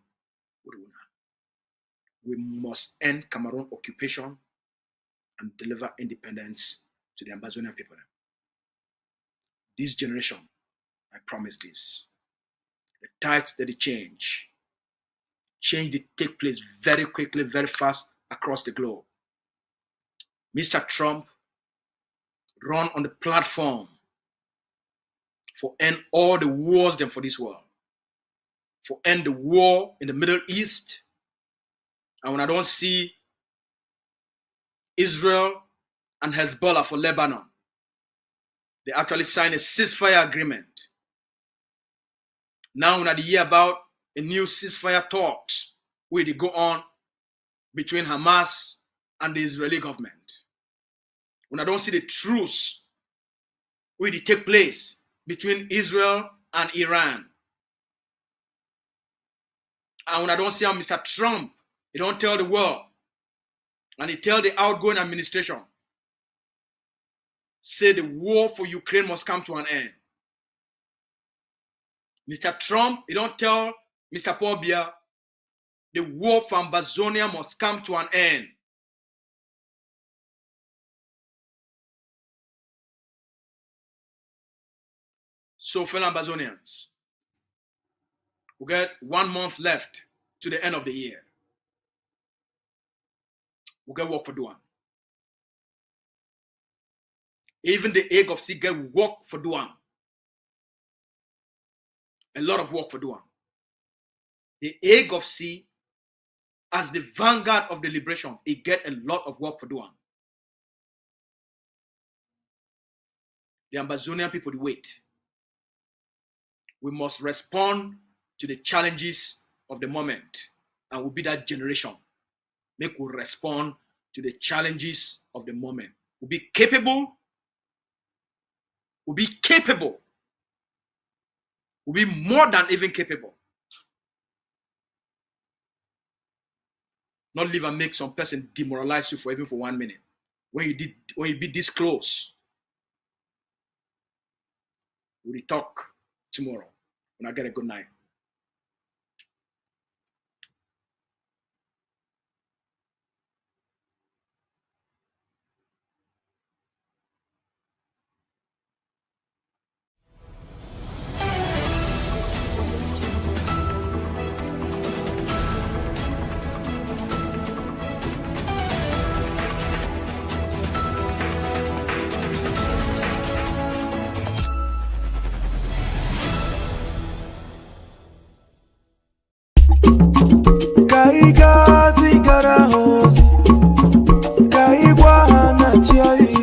We must end Cameroon occupation and deliver independence to the Ambazonian people. This generation, I promise this. The tides that they change they take place very quickly, very fast across the globe. Mr. Trump run on the platform for end all the wars them for this world. For end the war in the Middle East. And when I don't see Israel and Hezbollah for Lebanon, they actually signed a ceasefire agreement. Now when I hear about a new ceasefire talks where they go on between Hamas and the Israeli government. When I don't see the truce where they take place between Israel and Iran. And when I don't see how Mr. Trump, he don't tell the world, and he tell the outgoing administration, say the war for Ukraine must come to an end. Mr. Trump, he don't tell Mr. Paul Biya, the war for Ambazonia must come to an end. So, fellow Ambazonians, we got 1 month left to the end of the year. We got work for doing. Even the egg of sea get work for doing. A lot of work for doing. The egg of sea, as the vanguard of the liberation, it get a lot of work for doing. The Ambazonian people wait. We must respond to the challenges of the moment, and we'll be that generation. Make we respond to the challenges of the moment. We'll be capable. We'll be capable. We'll be more than even capable. Not live and make some person demoralize you for even for 1 minute. When you be this close. We'll talk tomorrow when I get a good night. Yeah.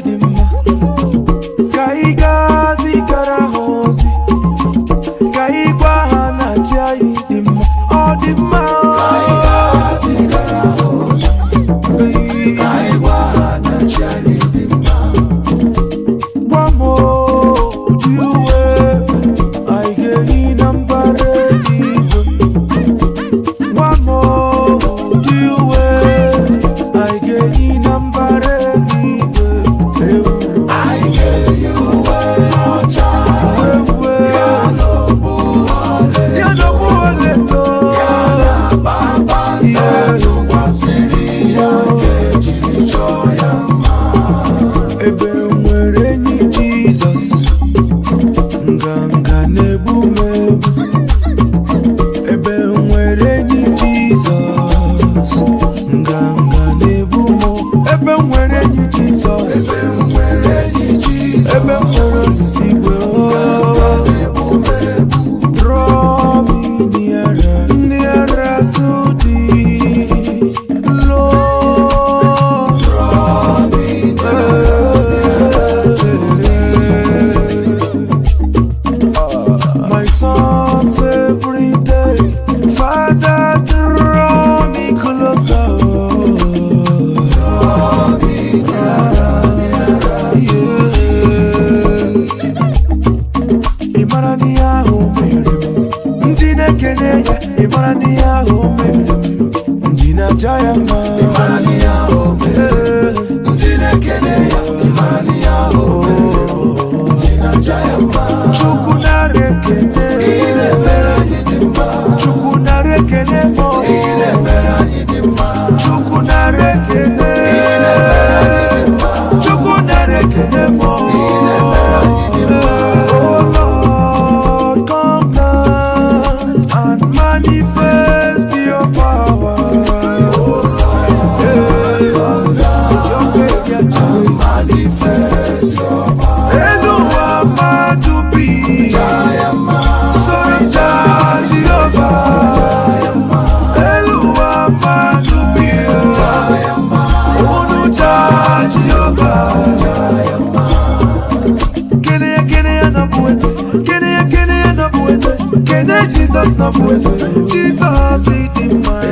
no pues. Jesus is the man.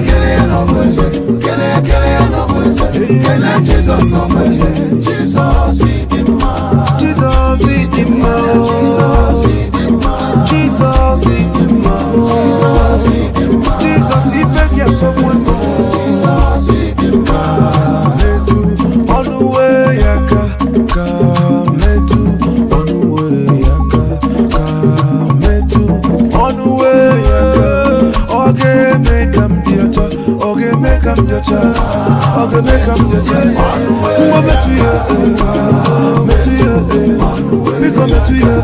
Kele no pues. Kele no pues. Kele Jesus no pues. Jesus is the man. Jesus is the man. Jesus is the man. Jesus is the man. Jesus is the man. Jesus is the man. Jesus is the man. On the way, come to on the way, come to on the way, okay, make them the child, okay, make them the child, okay, make them the child. Come to you, we come to you,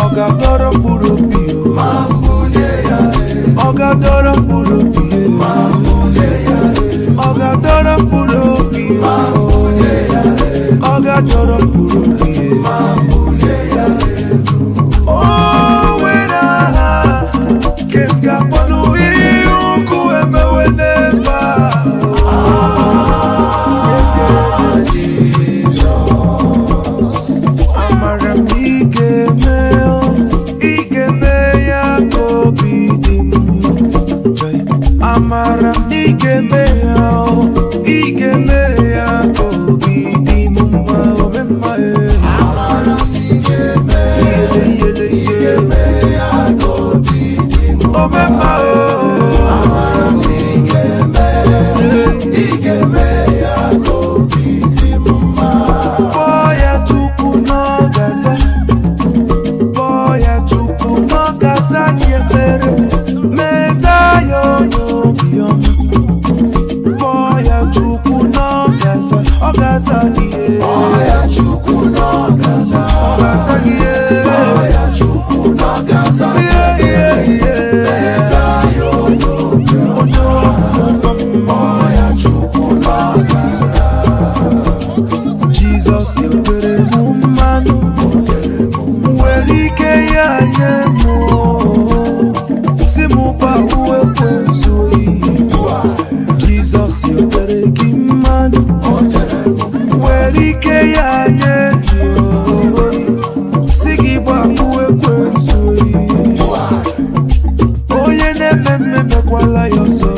Ogadora Burupio, Mambuleya, Ogadora Burupio, Mambuleya, Ogadora Burupio, Mambuleya, Ogadora Burupio, Mambuleya. Oh, when I came up on the wheel, whoever whenever. Amara igemeo kobi di mumma o memma Amara igemeo kobi di mumma o memma Amara igemeo kobi di mumma Boya tuku no gaza nyebere meza yo Boya chuku no gaza, ogaza gie. Boya chuku no gaza, ogaza gie. Boya chuku no gaza, Meza yo yo yo. Boya chuku no gaza. Jesus yo tere mumanu, welike ya nyemo. Simufa uwe kwensui. Jesus yo tere kimanu, welike ya nyemo. Sigifa uwe kwensui. Oye ne meme kwala yoso.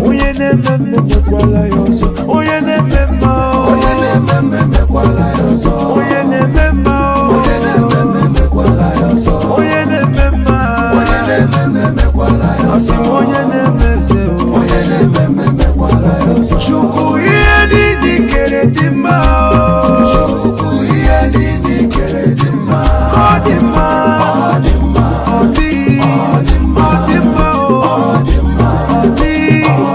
Oye ne meme kwala yoso. Oye ne meme. Oye ne meme kwala yoso. Oye ne meme. Oye ne meme kwala yoso. Oye ne meme. Oye ne meme kwala yoso. Asim oye ne meze. Oye ne meme kwala yoso. Chuku yeni di kere dima. Chuku yeni di kere dima. Odima. Odima. Odi. Odima. Odima. Odima.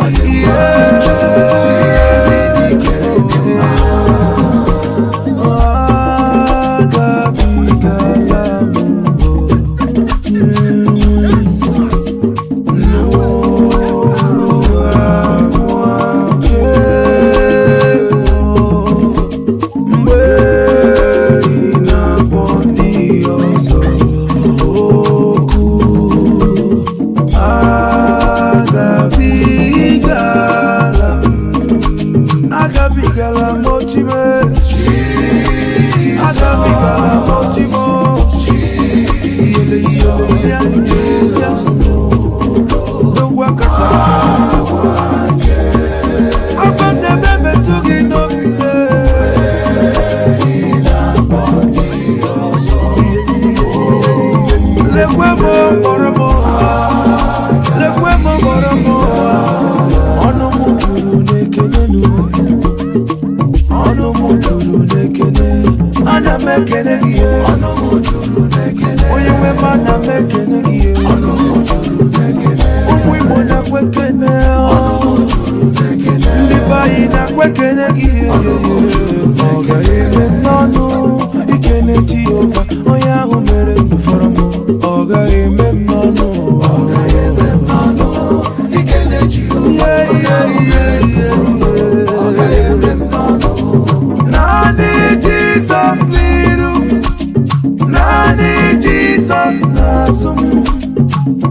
Odi. Yeah. Chuku yeni di kere dima.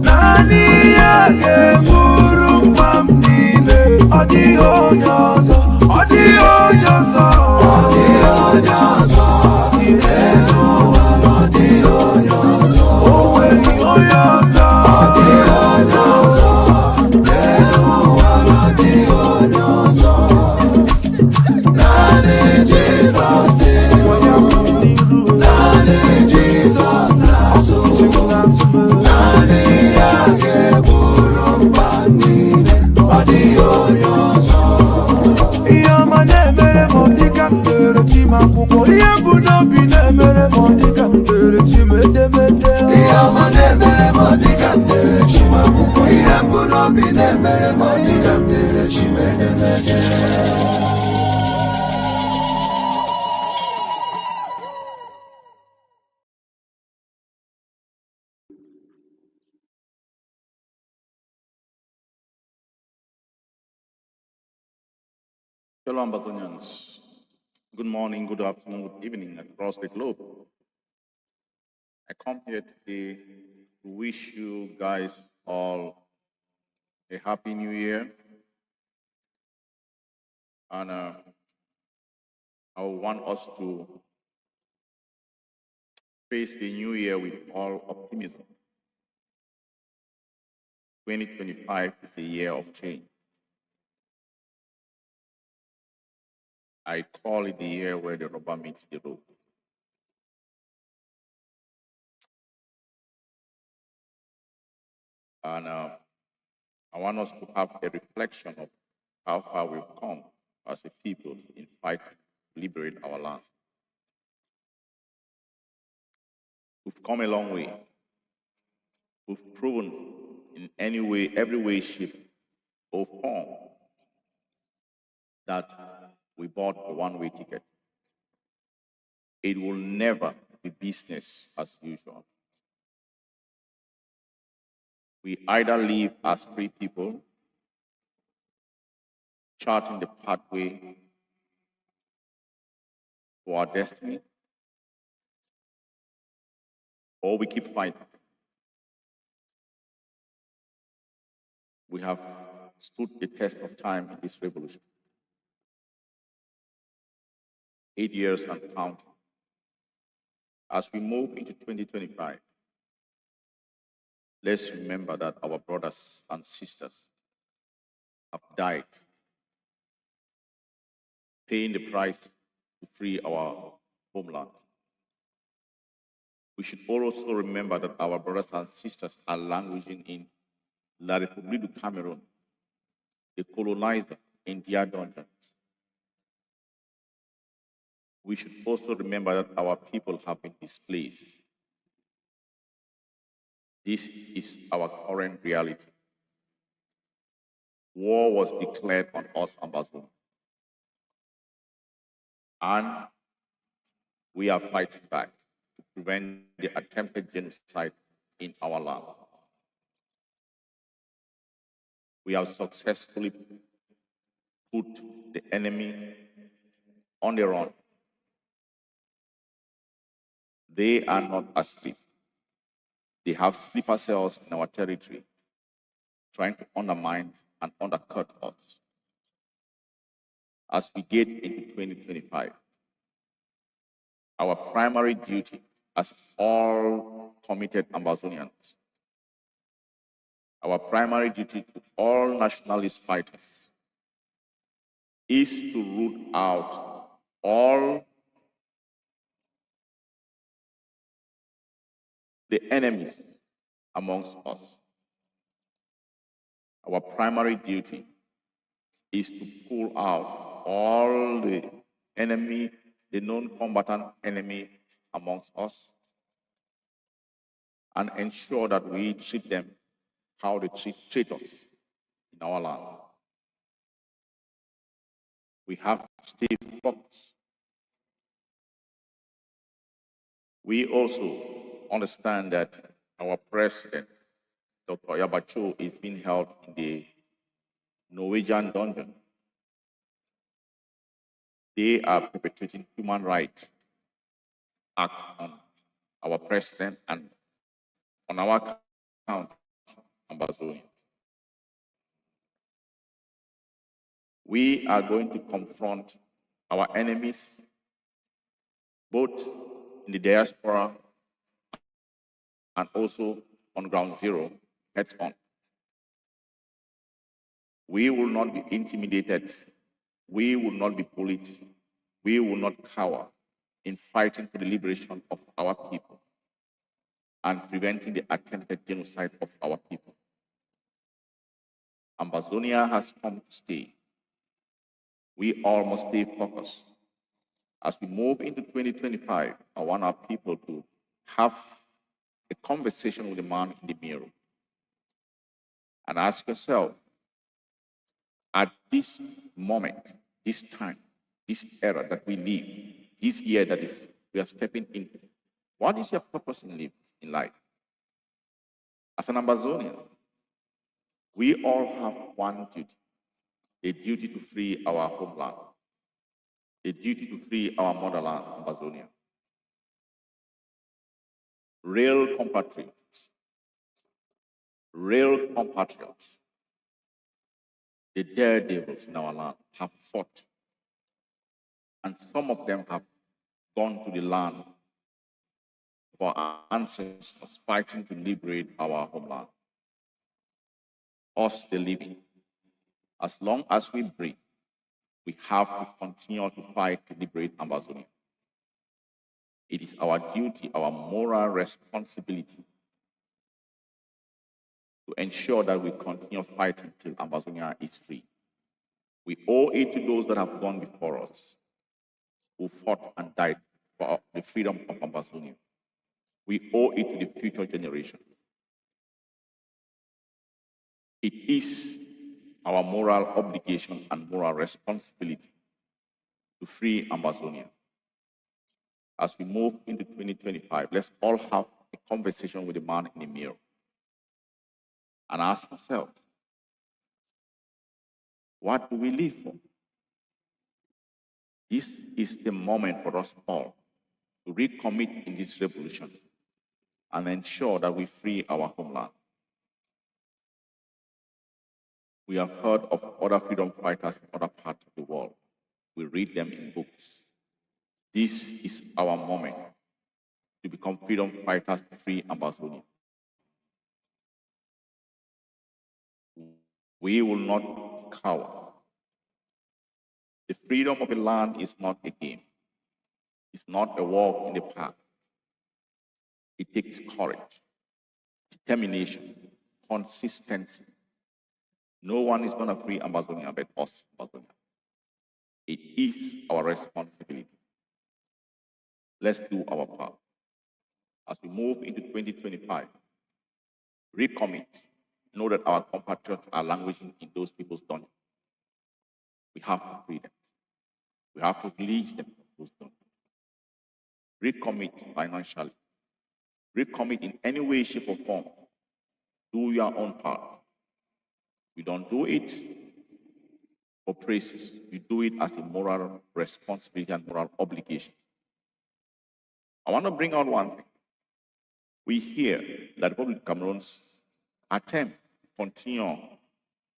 Nani yake muru pamdi chimakwụkwọ ihe bụ n'obi na-emere m dịka m dere chimedemede ihe ọma na-emere m dịka m dere chimakwụkwọ ihe bụ n'obi na-emere m dịka m dere chimedemede. Fellow Ambazonians, good morning, good afternoon, good evening across the globe. I come here today to wish you guys all a happy new year. And I want us to face the new year with all optimism. 2025 is a year of change. I call it the year where the rubber meets the road. And I want us to have a reflection of how far we've come as a people in fight to liberate our land. We've come a long way. We've proven in any way, every way, shape, or form that we bought a one-way ticket. It will never be business as usual. We either live as free people, charting the pathway to our destiny, or we keep fighting. We have stood the test of time in this revolution. 8 years and counting. As we move into 2025, let's remember that our brothers and sisters have died, paying the price to free our homeland. We should also remember that our brothers and sisters are languishing in La République du Cameroon, the colonized in their dungeons. We should also remember that our people have been displaced. This is our current reality. War was declared on us, Ambazonia. And we are fighting back to prevent the attempted genocide in our land. We have successfully put the enemy on the run. They are not asleep. They have sleeper cells in our territory, trying to undermine and undercut us. As we get into 2025, our primary duty as all committed Ambazonians, our primary duty to all nationalist fighters is to root out all the enemies amongst us. Our primary duty is to pull out all the enemy, the non-combatant enemy amongst us, and ensure that we treat them how they treat traitors in our land. We have to stay focused. We also understand that our president, Dr. Yabacho, is being held in the Norwegian dungeon. They are perpetrating human rights act on our president and on our country, Ambazonia. We are going to confront our enemies, both in the diaspora and also on ground zero, heads on. We will not be intimidated. We will not be bullied. We will not cower in fighting for the liberation of our people and preventing the attempted genocide of our people. Ambazonia has come to stay. We all must stay focused. As we move into 2025, I want our people to have a conversation with the man in the mirror and ask yourself, at this moment, this time, this era that we live, this year that we are stepping into, what is your purpose in life? As an Ambazonian, we all have one duty, a duty to free our homeland, a duty to free our motherland, Ambazonia. Real compatriots, the daredevils in our land have fought, and some of them have gone to the land of our ancestors fighting to liberate our homeland. Us, the living, as long as we breathe, we have to continue to fight to liberate Ambazonia. It is our duty, our moral responsibility to ensure that we continue fighting till Ambazonia is free. We owe it to those that have gone before us, who fought and died for the freedom of Ambazonia. We owe it to the future generation. It is our moral obligation and moral responsibility to free Ambazonia. As we move into 2025, let's all have a conversation with the man in the mirror and ask ourselves, what do we live for? This is the moment for us all to recommit in this revolution and ensure that we free our homeland. We have heard of other freedom fighters in other parts of the world. We read them in books. This is our moment to become freedom fighters to free Ambazonia. We will not cower. The freedom of a land is not a game. It's not a walk in the park. It takes courage, determination, consistency. No one is going to free Ambazonia but us, Ambazonia. It is our responsibility. Let's do our part. As we move into 2025, recommit. Know that our compatriots are languishing in those people's dungeons. We have to free them. We have to release them from those dungeons. Recommit financially. Recommit in any way, shape, or form. Do your own part. We don't do it for praises. We do it as a moral responsibility and moral obligation. I want to bring out one thing. We hear that the Republic of Cameroon's attempt to continue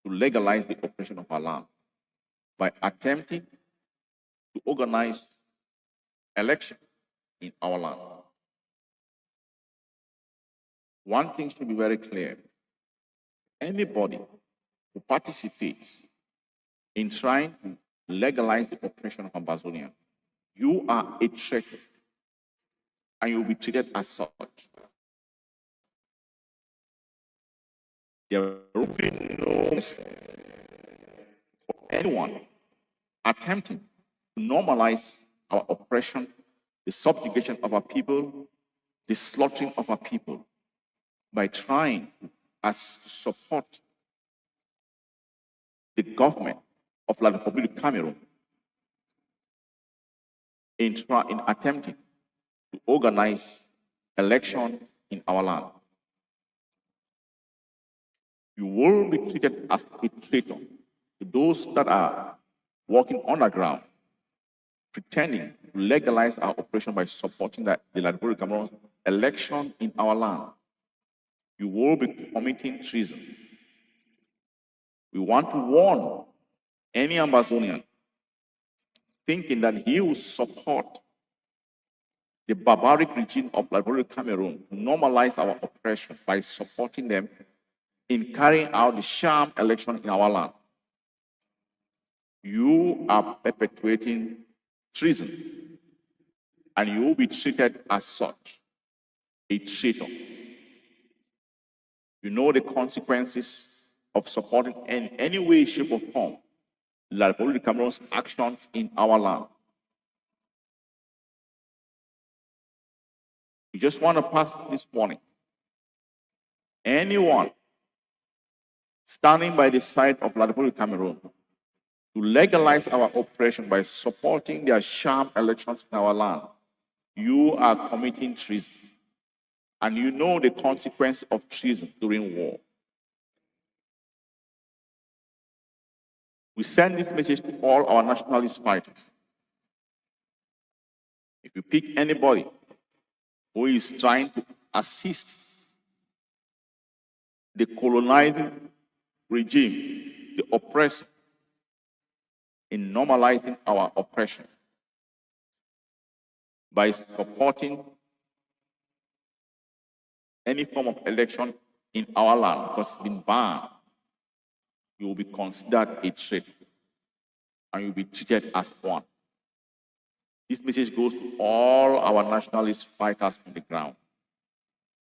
to legalize the operation of our land by attempting to organize elections in our land. One thing should be very clear. Anybody who participates in trying to legalize the operation of Ambazonia, you are a traitor and you will be treated as such. There will be no for anyone attempting to normalize our oppression, the subjugation of our people, the slaughtering of our people, by trying to support the government of the Republic of Cameroon in attempting to organize election in our land. You will be treated as a traitor to those that are working underground, pretending to legalize our operation by supporting the Republic of Cameroon's election in our land. You will be committing treason. We want to warn any Ambazonian thinking that he will support the barbaric regime of the Republic of Cameroon to normalize our oppression by supporting them in carrying out the sham election in our land. You are perpetuating treason, and you will be treated as such, a traitor. You know the consequences of supporting in any way, shape, or form the Republic of Cameroon's actions in our land. We just want to pass this warning. Anyone standing by the side of the Republic of Cameroon to legalize our oppression by supporting their sham elections in our land, you are committing treason. And you know the consequence of treason during war. We send this message to all our nationalist fighters. If you pick anybody who is trying to assist the colonizing regime, the oppressor, in normalizing our oppression by supporting any form of election in our land because it's been banned, you will be considered a traitor and you'll be treated as one. This message goes to all our nationalist fighters on the ground.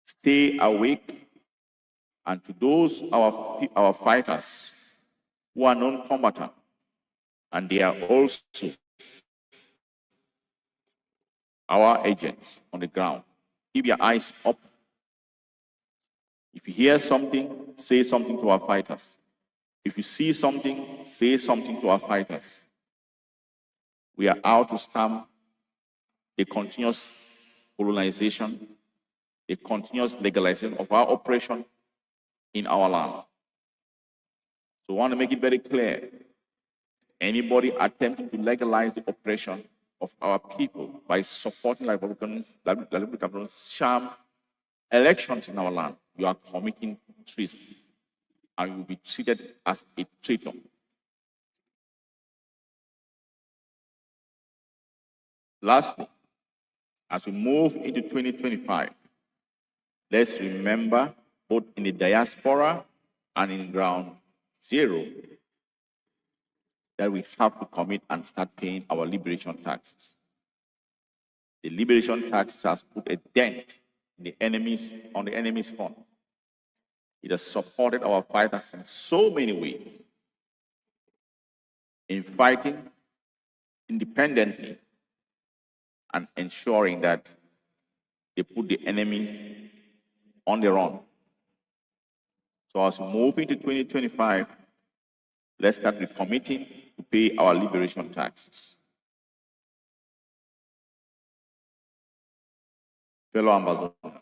Stay awake, and to those our fighters who are non-combatant, and they are also our agents on the ground. Keep your eyes up. If you hear something, say something to our fighters. If you see something, say something to our fighters. We are out to stamp the continuous colonization, the continuous legalization of our oppression in our land. So I want to make it very clear. Anybody attempting to legalize the oppression of our people by supporting the Republic of Cameroon's sham elections in our land, you are committing treason and you will be treated as a traitor. Lastly, as we move into 2025, let's remember, both in the diaspora and in ground zero, that we have to commit and start paying our liberation taxes. The liberation taxes has put a dent in the enemy's front. It has supported our fighters in so many ways in fighting independently and ensuring that they put the enemy on the run. So as we move into 2025, let's start recommitting to pay our liberation taxes. Fellow Ambazonia,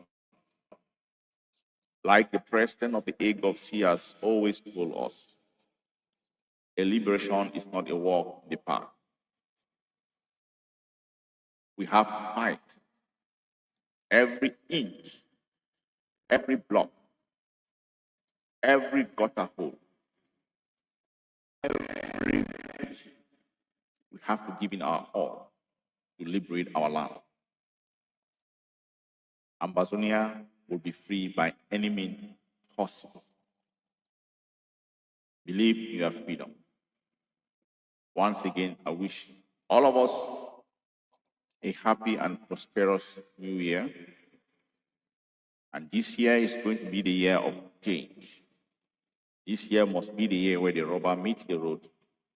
like the president of the AGOVC has always told us, a liberation is not a walk in the park. We have to fight every inch, every block, every gutter hole, every inch. We have to give in our all to liberate our land. Ambazonia will be free by any means possible. Believe in your freedom. Once again, I wish all of us a happy and prosperous new year. And this year is going to be the year of change. This year must be the year where the rubber meets the road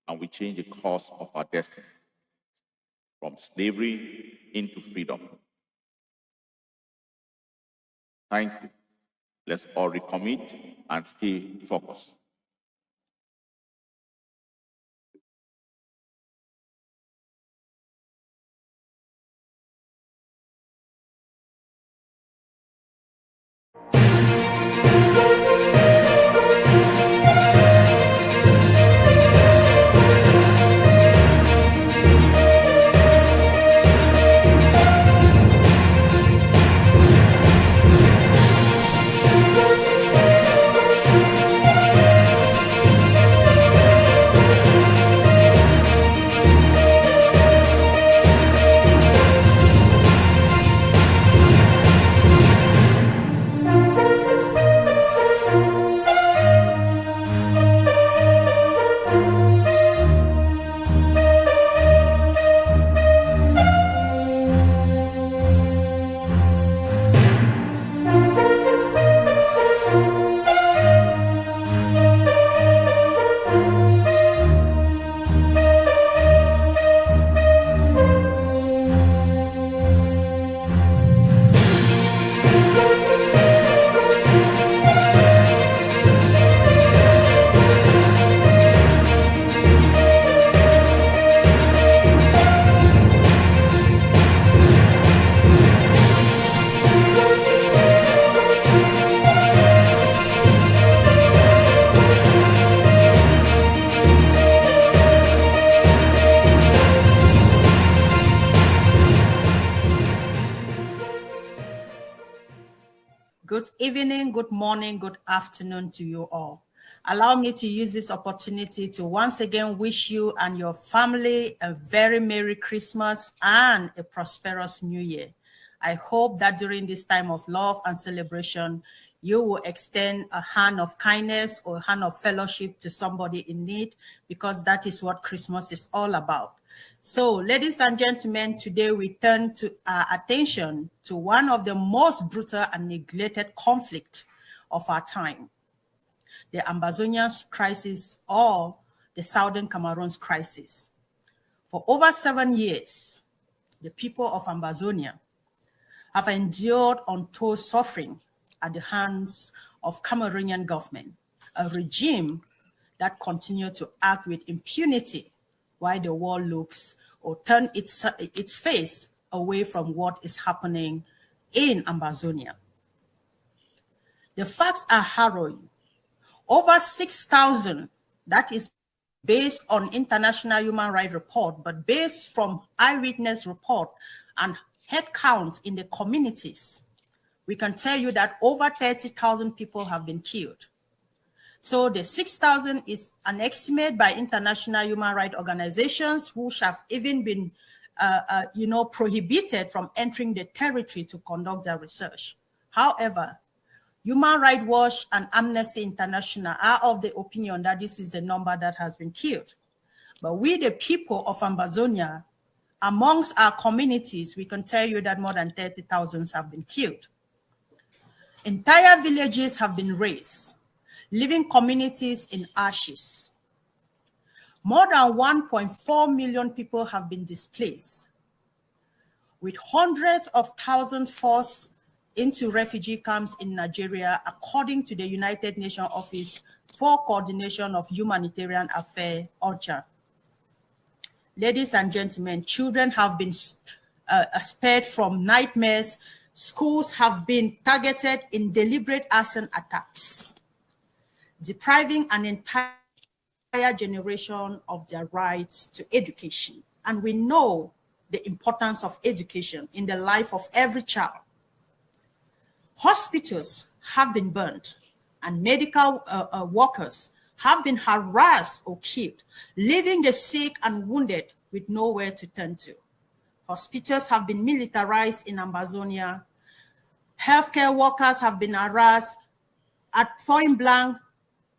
and we change the course of our destiny from slavery into freedom. Thank you. Let's all recommit and stay focused. Good evening, good morning, good afternoon to you all. Allow me to use this opportunity to once again wish you and your family a very Merry Christmas and a prosperous New Year. I hope that during this time of love and celebration, you will extend a hand of kindness or a hand of fellowship to somebody in need, because that is what Christmas is all about. So, ladies and gentlemen, today we turn to our attention to one of the most brutal and neglected conflict of our time, the Ambazonia crisis, or the Southern Cameroon's crisis. For over 7 years, the people of Ambazonia have endured untold suffering at the hands of Cameroonian government, a regime that continues to act with impunity while the world looks or turn its face away from what is happening in Ambazonia. The facts are harrowing. Over 6,000, that is based on international human rights report, but based from eyewitness report and head count in the communities, we can tell you that over 30,000 people have been killed. So the 6,000 is an estimate by international human rights organizations who have even been, prohibited from entering the territory to conduct their research. However, Human Rights Watch and Amnesty International are of the opinion that this is the number that has been killed. But we, the people of Ambazonia, amongst our communities, we can tell you that more than 30,000 have been killed. Entire villages have been razed, leaving communities in ashes. More than 1.4 million people have been displaced, with hundreds of thousands forced into refugee camps in Nigeria, according to the United Nations Office for Coordination of Humanitarian Affairs, OCHA. Ladies and gentlemen, children have been spared from nightmares. Schools have been targeted in deliberate arson attacks, depriving an entire generation of their rights to education. And we know the importance of education in the life of every child. Hospitals have been burned, and medical workers have been harassed or killed, leaving the sick and wounded with nowhere to turn to. Hospitals have been militarized in Ambazonia. Healthcare workers have been harassed at point blank,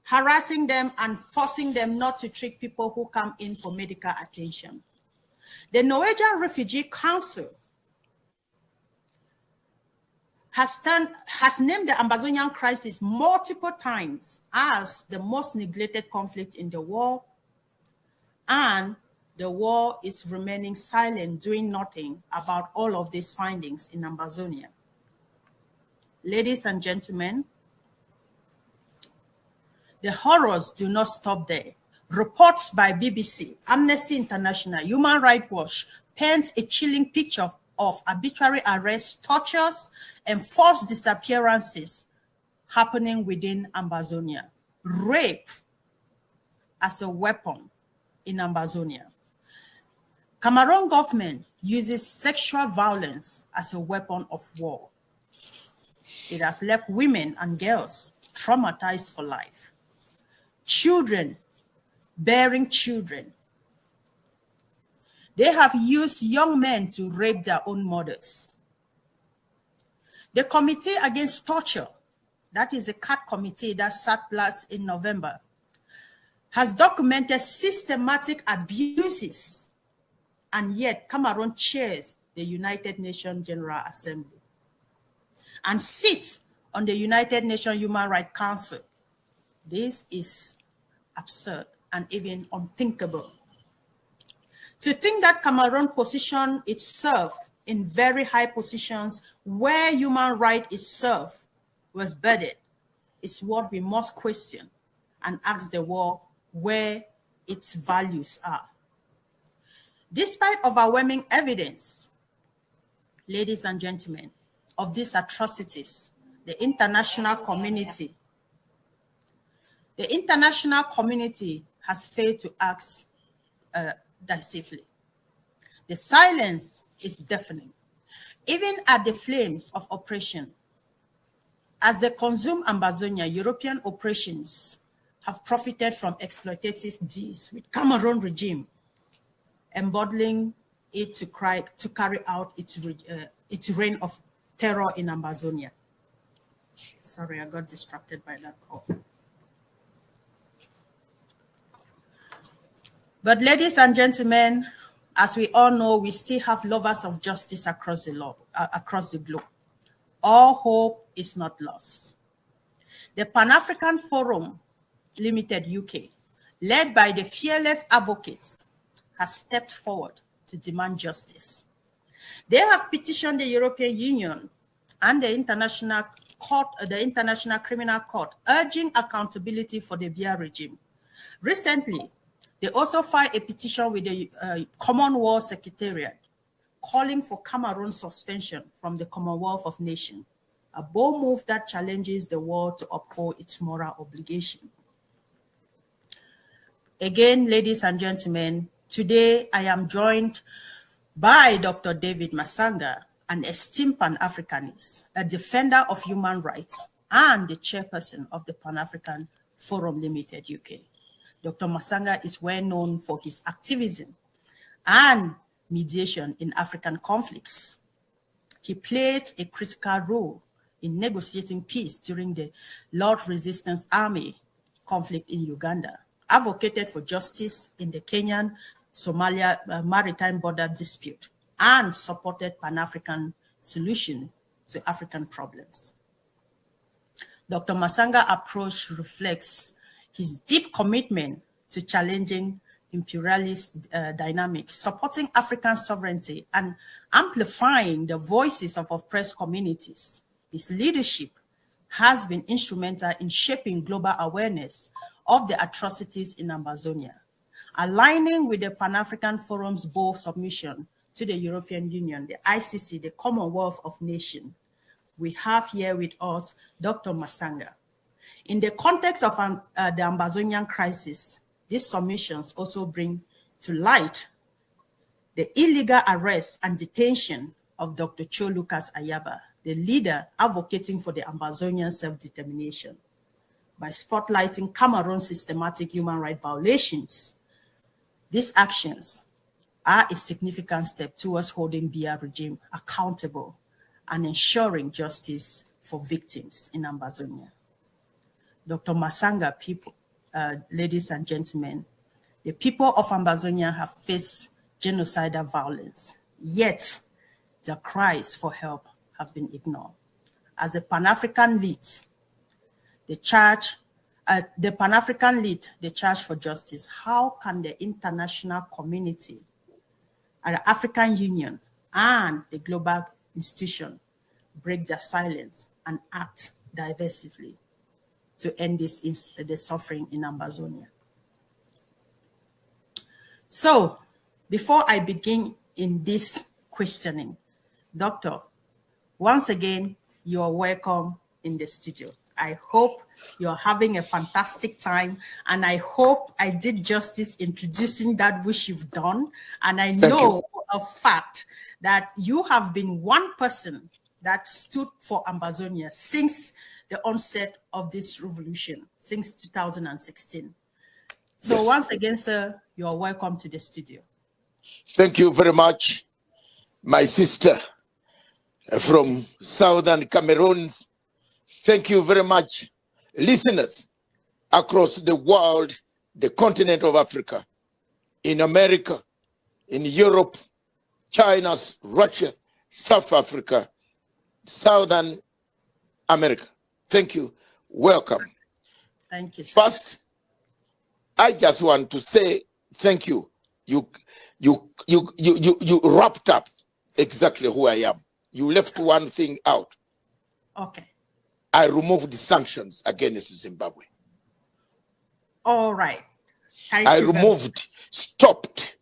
harassing them and forcing them not to treat people who come in for medical attention. The Norwegian Refugee Council has named the Ambazonian crisis multiple times as the most neglected conflict in the world, and the world is remaining silent, doing nothing about all of these findings in Ambazonia. Ladies and gentlemen, the horrors do not stop there. Reports by BBC, Amnesty International, Human Rights Watch paint a chilling picture of arbitrary arrests, tortures, and forced disappearances happening within Ambazonia. Rape as a weapon in Ambazonia. Cameroon government uses sexual violence as a weapon of war. It has left women and girls traumatized for life. Children bearing children. They have used young men to rape their own mothers. The Committee Against Torture, that is a CAT committee that sat last in November, has documented systematic abuses, and yet Cameroon chairs the United Nations General Assembly and sits on the United Nations Human Rights Council. This is absurd and even unthinkable. To think that Cameroon positioned itself in very high positions where human rights itself was burdened is what we must question and ask the world where its values are. Despite overwhelming evidence, ladies and gentlemen, of these atrocities, the international community has failed to act decisively. The silence is deafening. Even at the flames of oppression, As they consume Ambazonia, European operations have profited from exploitative deals with Cameroon regime, embodying it to carry out its reign of terror in Ambazonia. Sorry, I got distracted by that call. But ladies and gentlemen, as we all know, we still have lovers of justice across the globe. All hope is not lost. The Pan-African Forum Limited UK, led by the fearless advocates, has stepped forward to demand justice. They have petitioned the European Union and the International Criminal Court, urging accountability for the BIYA regime. Recently, they also filed a petition with the Commonwealth Secretariat, calling for Cameroon's suspension from the Commonwealth of Nations, a bold move that challenges the world to uphold its moral obligation. Again, ladies and gentlemen, today I am joined by Dr. David Masanga, an esteemed Pan-Africanist, a defender of human rights, and the chairperson of the Pan-African Forum Limited UK. Dr. Masanga is well known for his activism and mediation in African conflicts. He played a critical role in negotiating peace during the Lord Resistance Army conflict in Uganda, advocated for justice in the Kenyan-Somalia maritime border dispute, and supported Pan-African solution to African problems. Dr. Masanga's approach reflects his deep commitment to challenging imperialist dynamics, supporting African sovereignty, and amplifying the voices of oppressed communities. His leadership has been instrumental in shaping global awareness of the atrocities in Ambazonia, aligning with the Pan-African Forum's bold submission to the European Union, the ICC, the Commonwealth of Nations. We have here with us Dr. Masanga. In the context of the Ambazonian crisis, these submissions also bring to light the illegal arrest and detention of Dr. Cho Lucas Ayaba, the leader advocating for the Ambazonian self-determination. By spotlighting Cameroon's systematic human rights violations, these actions are a significant step towards holding BIYA regime accountable and ensuring justice for victims in Ambazonia. Dr. Masanga, ladies and gentlemen, the people of Ambazonia have faced genocidal violence, yet their cries for help have been ignored. As a Pan-African lead, the charge for justice, how can the international community, the African Union, and the global institution break their silence and act diversively to end the suffering in Ambazonia? So, before I begin in this questioning, Doctor, once again, you are welcome in the studio. I hope you're having a fantastic time, and I hope I did justice introducing that which you've done. And I know for a fact that you have been one person that stood for Ambazonia since the onset of this revolution, since 2016. So yes. Once again, sir, you're welcome to the studio. Thank you very much, my sister from Southern Cameroon. Thank you very much, listeners across the world, the continent of Africa, in America, in Europe, China, Russia, South Africa, Southern America. Thank you. Welcome. Thank you, sir. First, I just want to say thank you. You wrapped up exactly who I am. You left one thing out. Okay. I removed the sanctions against Zimbabwe. All right. I removed, stopped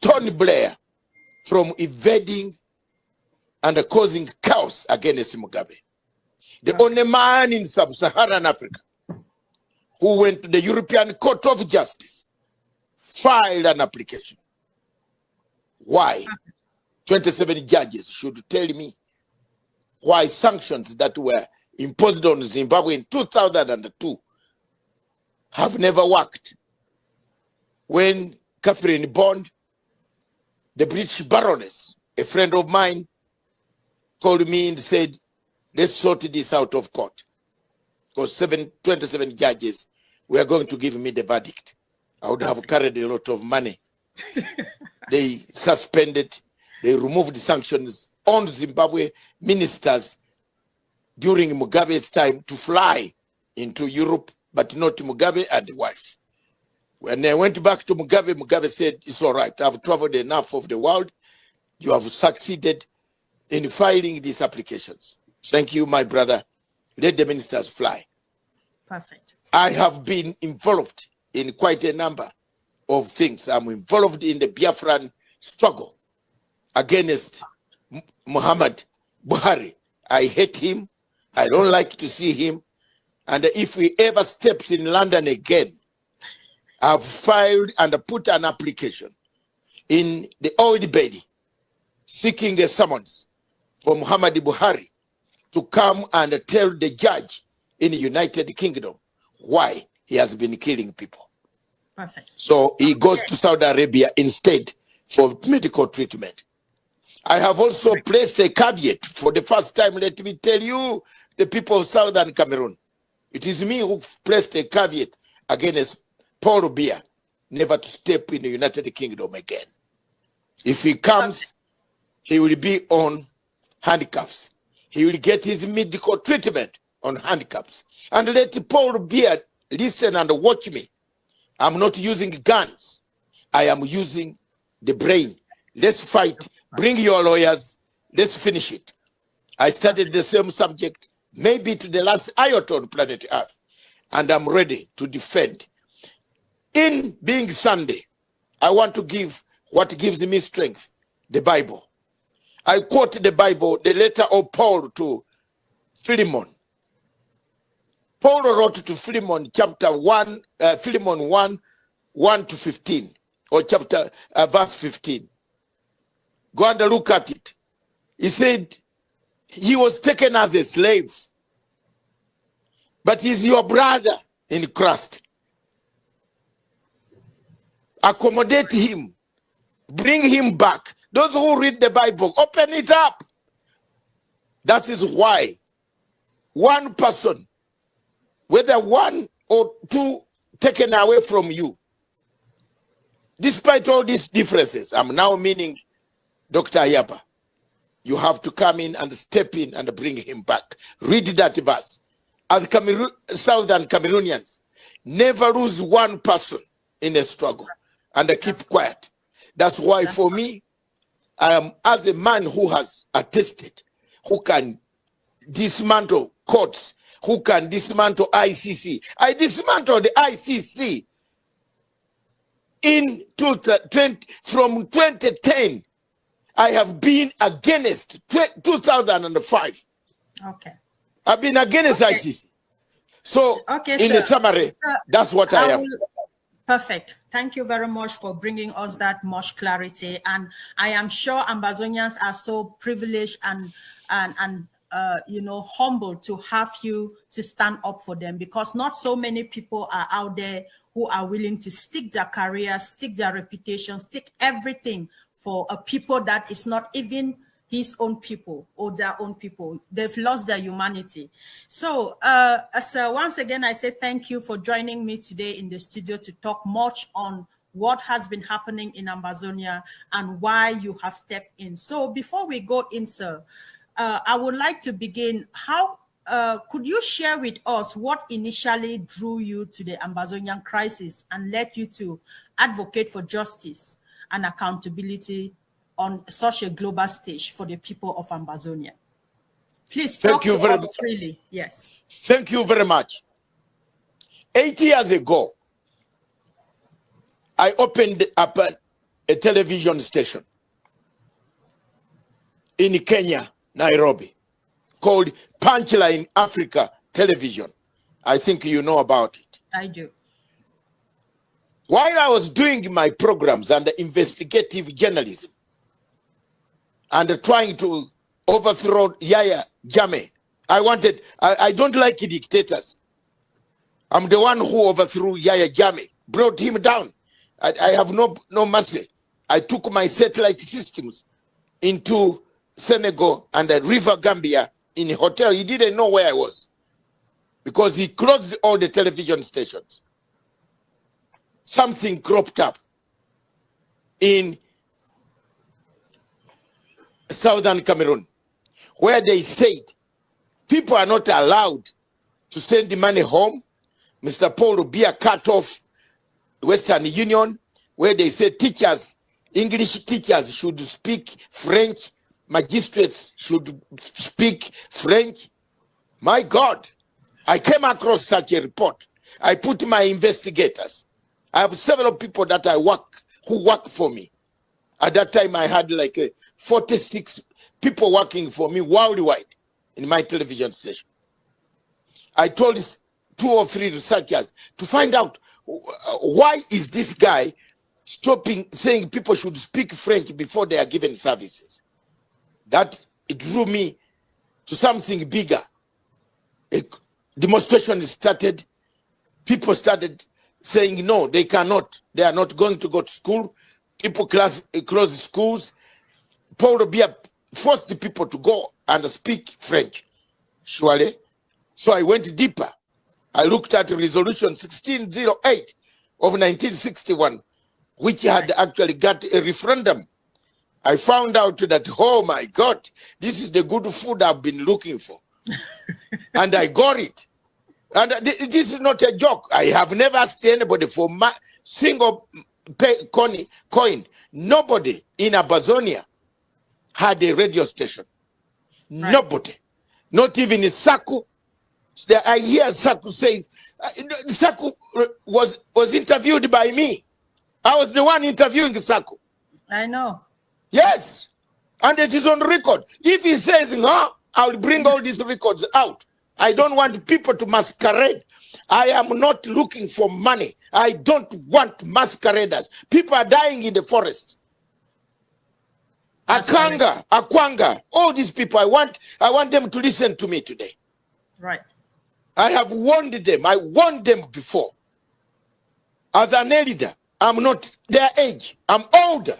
Tony Blair from evading and causing chaos against Mugabe. The only man in sub-Saharan Africa who went to the European Court of Justice, filed an application. Why? 27 judges should tell me why sanctions that were imposed on Zimbabwe in 2002 have never worked. When Catherine Bond, the British Baroness, a friend of mine, called me and said, let's sort this out of court. Because 27 judges were going to give me the verdict. I would have carried a lot of money. They suspended, they removed sanctions on Zimbabwe ministers during Mugabe's time to fly into Europe, but not Mugabe and the wife. When I went back to Mugabe, Mugabe said, it's all right, I've traveled enough of the world. You have succeeded in filing these applications. Thank you, my brother. Let the ministers fly. Perfect. I have been involved in quite a number of things. I'm involved in the Biafran struggle against Muhammad Buhari. I hate him. I don't like to see him. And if he ever steps in London again, I've filed and put an application in the Old Bailey seeking a summons for Muhammad Buhari to come and tell the judge in the United Kingdom why he has been killing people. Perfect. So he goes to Saudi Arabia instead for medical treatment. I have also placed a caveat for the first time. Let me tell you, the people of Southern Cameroon, it is me who placed a caveat against Paul Biya never to step in the United Kingdom again. If he comes, he will be on handcuffs. He will get his medical treatment on handcuffs. And let Paul Biya listen and watch me. I'm not using guns. I am using the brain. Let's fight. Bring your lawyers. Let's finish it. I studied the same subject, maybe to the last iota on planet Earth. And I'm ready to defend. In being Sunday, I want to give what gives me strength, the Bible. I quote the Bible, the letter of Paul to Philemon. Paul wrote to Philemon, chapter 1, Philemon 1 to 15, or chapter verse 15. Go and look at it. He said, he was taken as a slave, but he's your brother in Christ. Accommodate him. Bring him back. Those who read the Bible, open it up. That is why one person, whether one or two taken away from you, despite all these differences, I'm now meaning Dr. Ayaba, you have to come in and step in and bring him back. Read that verse. As Southern Cameroonians, never lose one person in a struggle and keep quiet. That's why for me, I am, as a man who has attested, who can dismantle courts, who can dismantle ICC. I dismantled the ICC in from 2010. I have been against 2005. Okay. I've been against ICC. So, in the summary, that's what I am. Perfect. Thank you very much for bringing us that much clarity. And I am sure Ambazonians are so privileged and humbled to have you to stand up for them, because not so many people are out there who are willing to stick their career, stick their reputation, stick everything for a people that is not even his own people or their own people. They've lost their humanity. So once again, I say thank you for joining me today in the studio to talk much on what has been happening in Ambazonia and why you have stepped in. So before we go in, sir, I would like to begin. How could you share with us what initially drew you to the Ambazonian crisis and led you to advocate for justice and accountability on such a global stage for the people of Ambazonia? Please talk to us freely. Yes. Thank you very much. 8 years ago, I opened up a television station in Kenya, Nairobi, called Punchline Africa Television. I think you know about it. I do. While I was doing my programs under investigative journalism and trying to overthrow Yaya Jammeh. I don't like dictators. I'm the one who overthrew Yahya Jammeh, brought him down. I have no mercy. I took my satellite systems into Senegal and the River Gambia in a hotel. He didn't know where I was because he closed all the television stations. Something cropped up in southern Cameroon where they said people are not allowed to send the money home. Mr. Paul Biya cut off Western Union, where they say teachers, English teachers should speak French, magistrates should speak French. My God, I came across such a report. I put my investigators. I have several people that who work for me. At that time, I had like 46 people working for me worldwide in my television station. I told 2 or 3 researchers to find out why is this guy stopping saying people should speak French before they are given services. That it drew me to something bigger. A demonstration started. People started saying no, they cannot. They are not going to go to school. People close schools. Paul Biya forced the people to go and speak French. Surely. So I went deeper. I looked at Resolution 1608 of 1961, which had actually got a referendum. I found out that, oh my God, this is the good food I've been looking for. And I got it. And this is not a joke. I have never asked anybody for my single coin. Nobody in Ambazonia had a radio station. Right. Nobody. Not even Saku. I hear Saku say, Saku was interviewed by me. I was the one interviewing Saku. I know. Yes. And it is on record. If he says, no, I'll bring all these records out. I don't want people to masquerade. I am not looking for money. I don't want masqueraders. People are dying in the forest. Akwanga, all these people, I want them to listen to me today. Right. I have warned them. I warned them before. As an elder, I'm not their age. I'm older.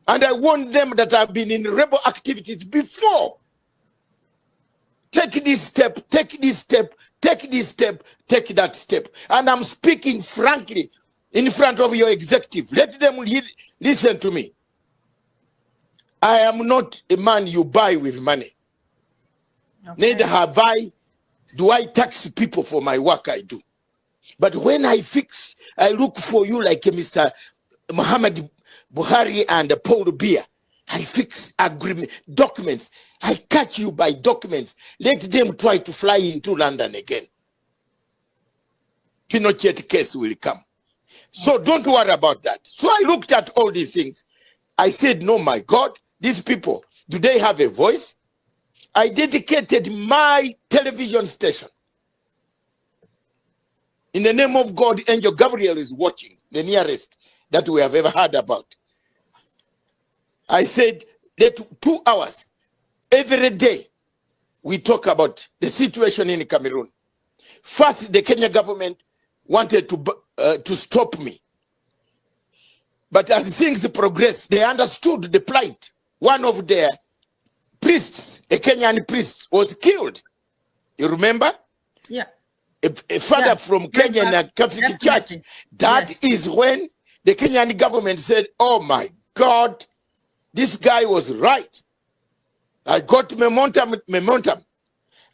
And I warned them that I've been in rebel activities before. Take this step, take this step, take this step, take that step. And I'm speaking frankly in front of your executive. Let them listen to me. I am not a man you buy with money. Okay. Neither do I tax people for my work I do. But when I look for you like Mr. Muhammad Buhari and Paul Biya. I fix agreement documents. I catch you by documents. Let them try to fly into London again. Pinochet case will come. So don't worry about that. So I looked at all these things. I said, no, my God, these people, do they have a voice? I dedicated my television station. In the name of God, Angel Gabriel is watching, the nearest that we have ever heard about. I said that 2 hours every day we talk about the situation in Cameroon. First, the Kenya government wanted to stop me. But as things progressed, they understood the plight. One of their priests, a Kenyan priest, was killed. You remember? Yeah. A father from Kenyan Catholic Church. That is when the Kenyan government said, oh my God, this guy was right. I got momentum.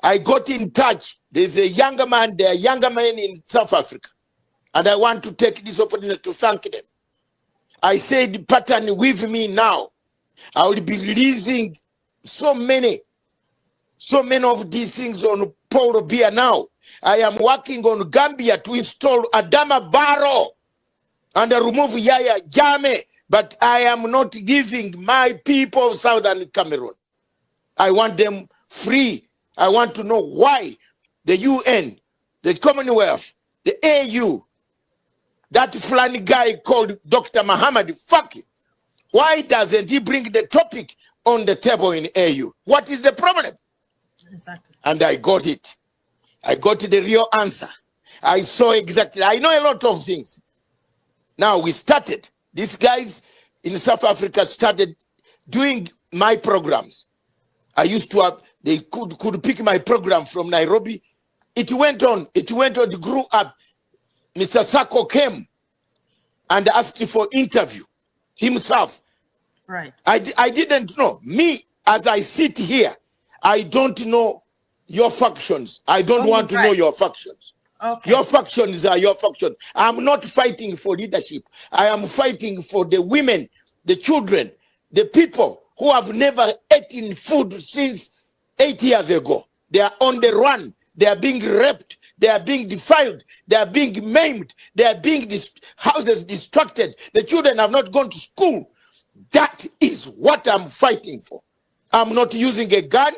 I got in touch. There's a younger man, there are younger men in South Africa. And I want to take this opportunity to thank them. I said, pattern with me now. I will be releasing so many of these things on Paul Biya now. I am working on Gambia to install Adama Barrow and remove Yahya Jammeh. But I am not giving my people of Southern Cameroon. I want them free. I want to know why the UN, the Commonwealth, the AU, that Fulani guy called Dr. Muhammad Faki, why doesn't he bring the topic on the table in AU? What is the problem? Exactly. And I got it. I got the real answer. I saw exactly. I know a lot of things. Now we started. These guys in South Africa started doing my programs. I used to have, they could pick my program from Nairobi. It went on, it grew up. Mr. Sako came and asked for interview himself. Right. I didn't know. Me, as I sit here, I don't know your factions. I don't want to know your factions. Okay. Your factions are your factions. I'm not fighting for leadership. I am fighting for the women, the children, the people who have never eaten food since 8 years ago. They are on the run. They are being raped. They are being defiled. They are being maimed. They are being houses distracted. The children have not gone to school. That is what I'm fighting for. I'm not using a gun.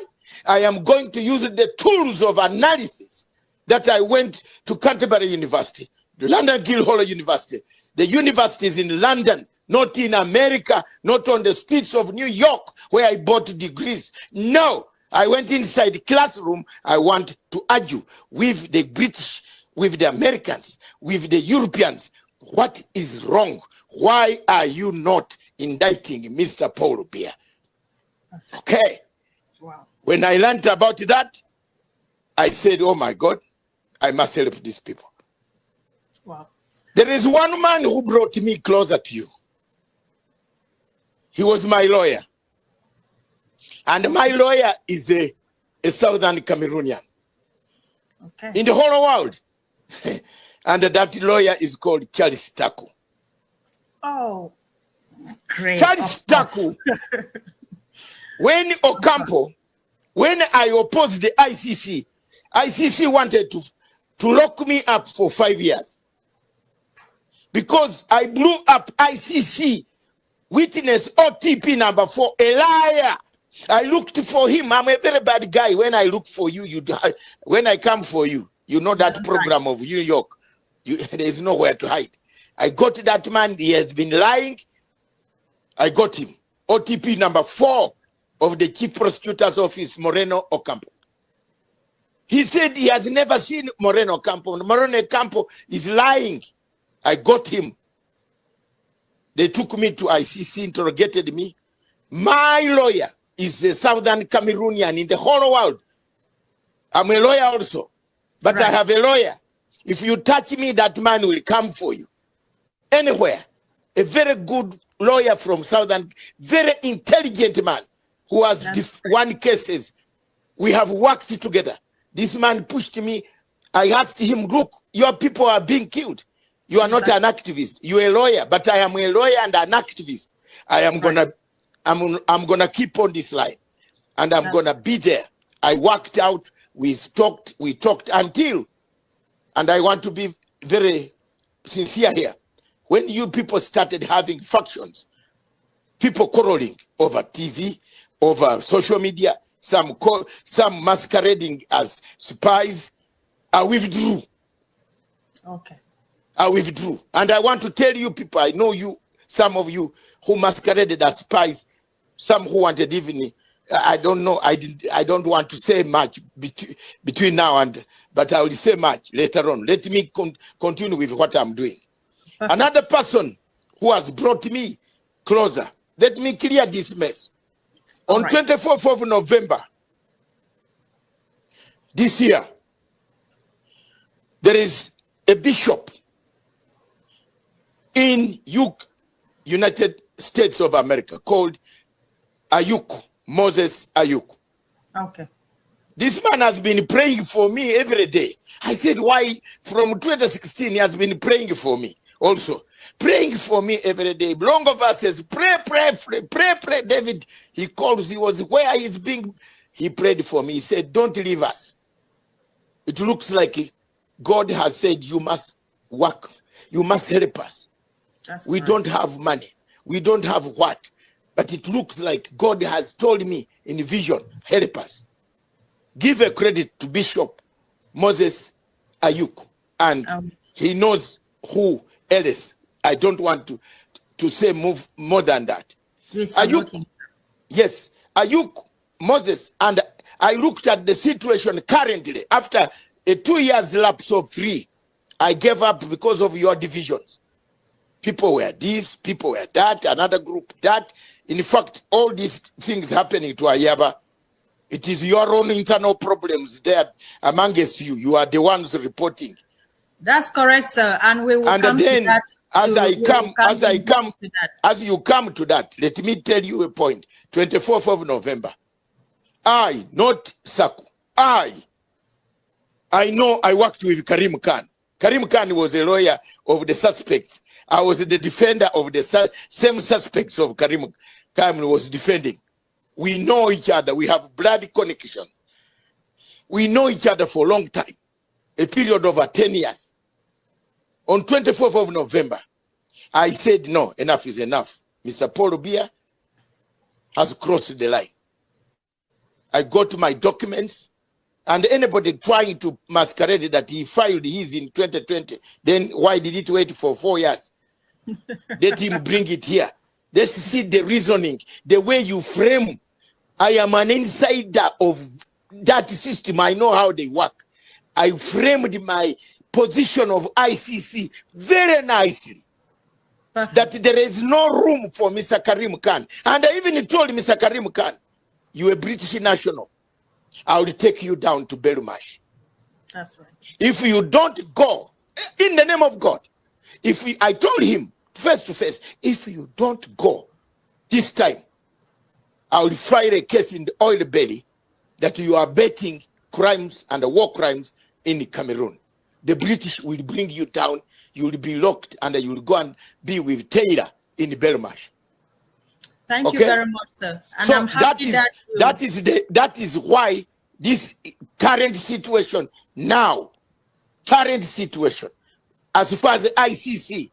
I am going to use the tools of analysis that I went to Canterbury University, the London Guildhall University, the universities in London, not in America, not on the streets of New York where I bought degrees. No, I went inside the classroom. I want to argue with the British, with the Americans, with the Europeans. What is wrong? Why are you not indicting Mr. Paul Biya? Okay. Wow. When I learned about that, I said, oh my God, I must help these people. Wow. There is one man who brought me closer to you. He was my lawyer. And my lawyer is a Southern Cameroonian. Okay. In the whole world. And that lawyer is called Charles Taku. Oh, great. Charles Taku, when I opposed the ICC wanted to lock me up for 5 years. Because I blew up ICC witness OTP number 4, a liar. I looked for him. I'm a very bad guy. When I look for you, when I come for you, you know that program of New York, there's nowhere to hide. I got that man. He has been lying. I got him. OTP number 4 of the Chief Prosecutor's Office, Moreno Ocampo. He said he has never seen Moreno Ocampo. Moreno Ocampo is lying. I got him. They took me to ICC, interrogated me. My lawyer is a Southern Cameroonian in the whole world. I'm a lawyer also, but I have a lawyer. If you touch me, that man will come for you. Anywhere. A very good lawyer from Southern, very intelligent man who has won cases. We have worked together. This man pushed me. I asked him, look, your people are being killed. You are not an activist. You're a lawyer, but I am a lawyer and an activist. I'm gonna keep on this line, and I'm gonna be there. I worked out. We talked until, and I want to be very sincere here. When you people started having factions, people quarreling over TV, over social media, some masquerading as spies, I withdrew. Okay. I withdrew. And I want to tell you people, I know you, some of you who masqueraded as spies, some who wanted even, I don't know, I don't want to say much between now and, but I will say much later on. Let me continue with what I'm doing. Another person who has brought me closer, let me clear this mess. On 24th of November this year, there is a bishop in United States of America called Ayuk, Moses Ayuk. Okay. This man has been praying for me every day. I said, why? From 2016, he has been praying for me also. Praying for me every day. Long of us says, pray. David, he calls, he was where he's being, he prayed for me. He said, don't leave us. It looks like God has said, you must work. You must help us. We don't have money. We don't have what. But it looks like God has told me in vision, help us. Give a credit to Bishop Moses Ayuk. And he knows who else. I don't want to say more than that. Yes, Ayuk, yes, Ayuk, Moses, and I looked at the situation currently. After a 2 years lapse of free, I gave up because of your divisions. People were this, people were that, another group that. In fact, all these things happening to Ayaba, it is your own internal problems there amongst you. You are the ones reporting. That's correct, sir. And we will And come then, to that. As you come to that, let me tell you a point. 24th of November. I, not Saku, I know I worked with Karim Khan. Karim Khan was a lawyer of the suspects. I was the defender of the same suspects of Karim Khan was defending. We know each other. We have blood connections. We know each other for a long time, a period of 10 years. On 24th of November, I said, no, enough is enough. Mr. Paul Biya has crossed the line. I got my documents, and anybody trying to masquerade that he filed his in 2020, then why did it wait for 4 years? Let him bring it here. Let's see the reasoning, the way you frame. I am an insider of that system. I know how they work. I framed my position of ICC very nicely. That there is no room for Mr. Karim Khan. And I even told Mr. Karim Khan, you're a British national. I will take you down to Belmarsh. That's right. If you don't go, in the name of God, I told him face to face, if you don't go this time, I will file a case in the oil belly that you are betting crimes and war crimes in Cameroon. The British will bring you down, you will be locked, and you will go and be with Taylor in Belmarsh. Thank you very much, sir. And so I'm happy that is why this current situation now, as far as the ICC,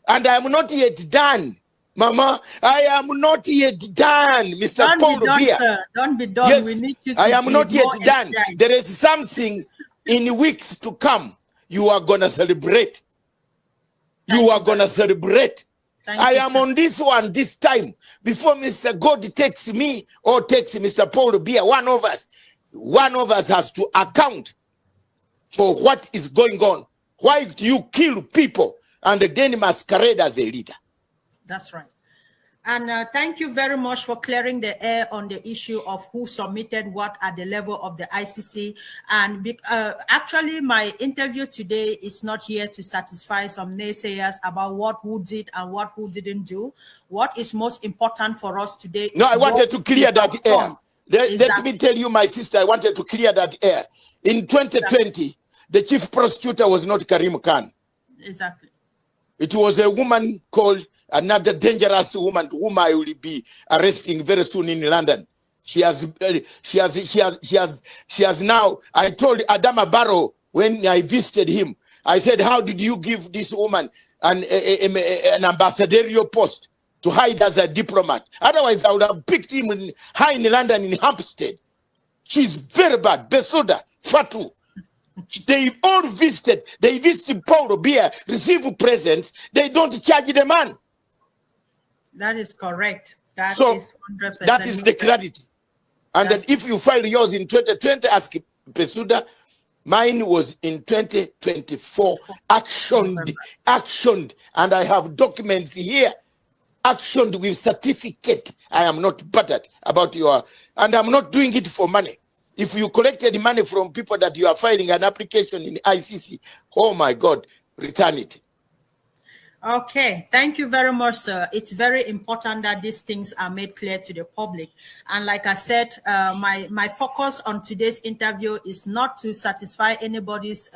and I am not yet done, Mama. I am not yet done, Mr. Paul Biya. Sir. Don't be done. Yes, we need you to I am not yet done. energized. There is something in weeks to come. You are gonna celebrate. You are gonna celebrate. I am on this one this time. Before Mr. God takes me or takes Mr. Paul Biya, one of us has to account for what is going on. Why do you kill people and then masquerade as a leader? That's right. And thank you very much for clearing the air on the issue of who submitted what at the level of the ICC. And actually, my interview today is not here to satisfy some naysayers about who did and who didn't do. What is most important for us today is I wanted to clear that air. Let me tell you, my sister, I wanted to clear that air. In 2020, the chief prosecutor was not Karim Khan. Exactly. It was a woman called, another dangerous woman whom I will be arresting very soon in London. She has now, I told Adama Barrow when I visited him, I said, how did you give this woman an ambassadorial post to hide as a diplomat? Otherwise, I would have picked him high in London in Hampstead. She's very bad. Besuda, Fatu. They all visited. They visited Paul Biya, receive presents. They don't charge the man. That is correct. That is 100%. That is the clarity. And that if you file yours in 2020, ask Besuda. Mine was in 2024, actioned, and I have documents here, actioned with certificate. I am not buttered about and I'm not doing it for money. If you collected money from people that you are filing an application in ICC, oh my God, return it. Okay, thank you very much, sir. It's very important that these things are made clear to the public. And like I said, my focus on today's interview is not to satisfy anybody's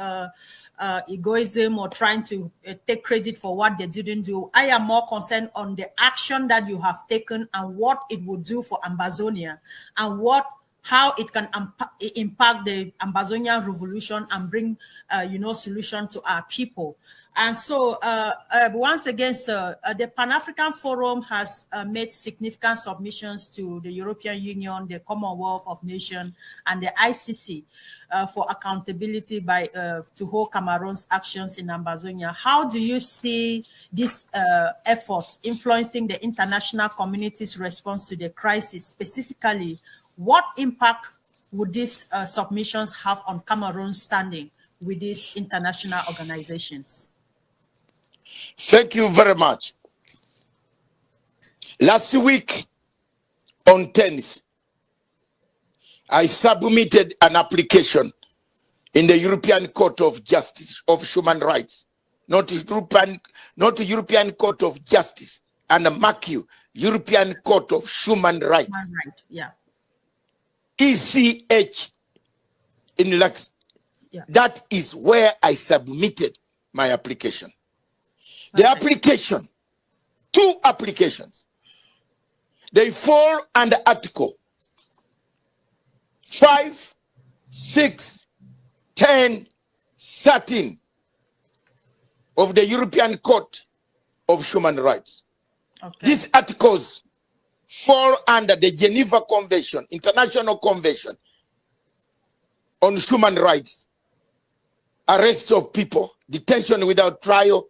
egoism or trying to take credit for what they didn't do. I am more concerned on the action that you have taken and what it would do for Ambazonia and how it can impact the Ambazonian revolution and bring, solution to our people. And so, once again, sir, the Pan-African Forum has made significant submissions to the European Union, the Commonwealth of Nations, and the ICC for accountability to hold Cameroon's actions in Ambazonia. How do you see these efforts influencing the international community's response to the crisis? Specifically, what impact would these submissions have on Cameroon's standing with these international organizations? Thank you very much. Last week, on 10th, I submitted an application in the European Court of Justice of Human Rights, not European Court of Justice, and mark you, European Court of Human Rights. Yeah. ECH in Lux. Yeah. That is where I submitted my application. The application, 2 applications, they fall under Article 5, 6, 10, 13 of the European Court of Human Rights. Okay. These articles fall under the Geneva Convention, International Convention on Human Rights, arrest of people, detention without trial,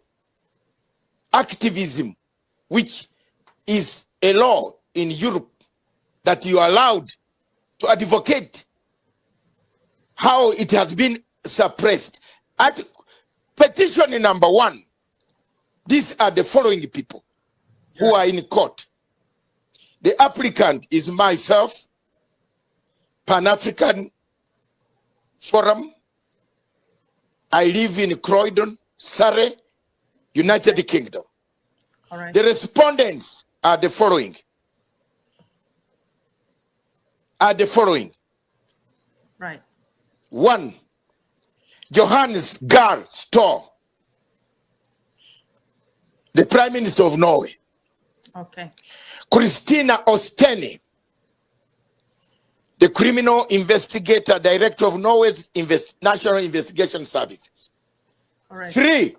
activism, which is a law in Europe that you are allowed to advocate how it has been suppressed. At petition number 1, these are the following people who are in court. The applicant is myself, Pan-African Forum. I live in Croydon, Surrey, United Kingdom. All right. The respondents are the following. Right. 1, Johannes Gahr Store, the Prime Minister of Norway. Okay. Christina Osteni, the criminal investigator, director of Norway's National Investigation Services. All right. 3,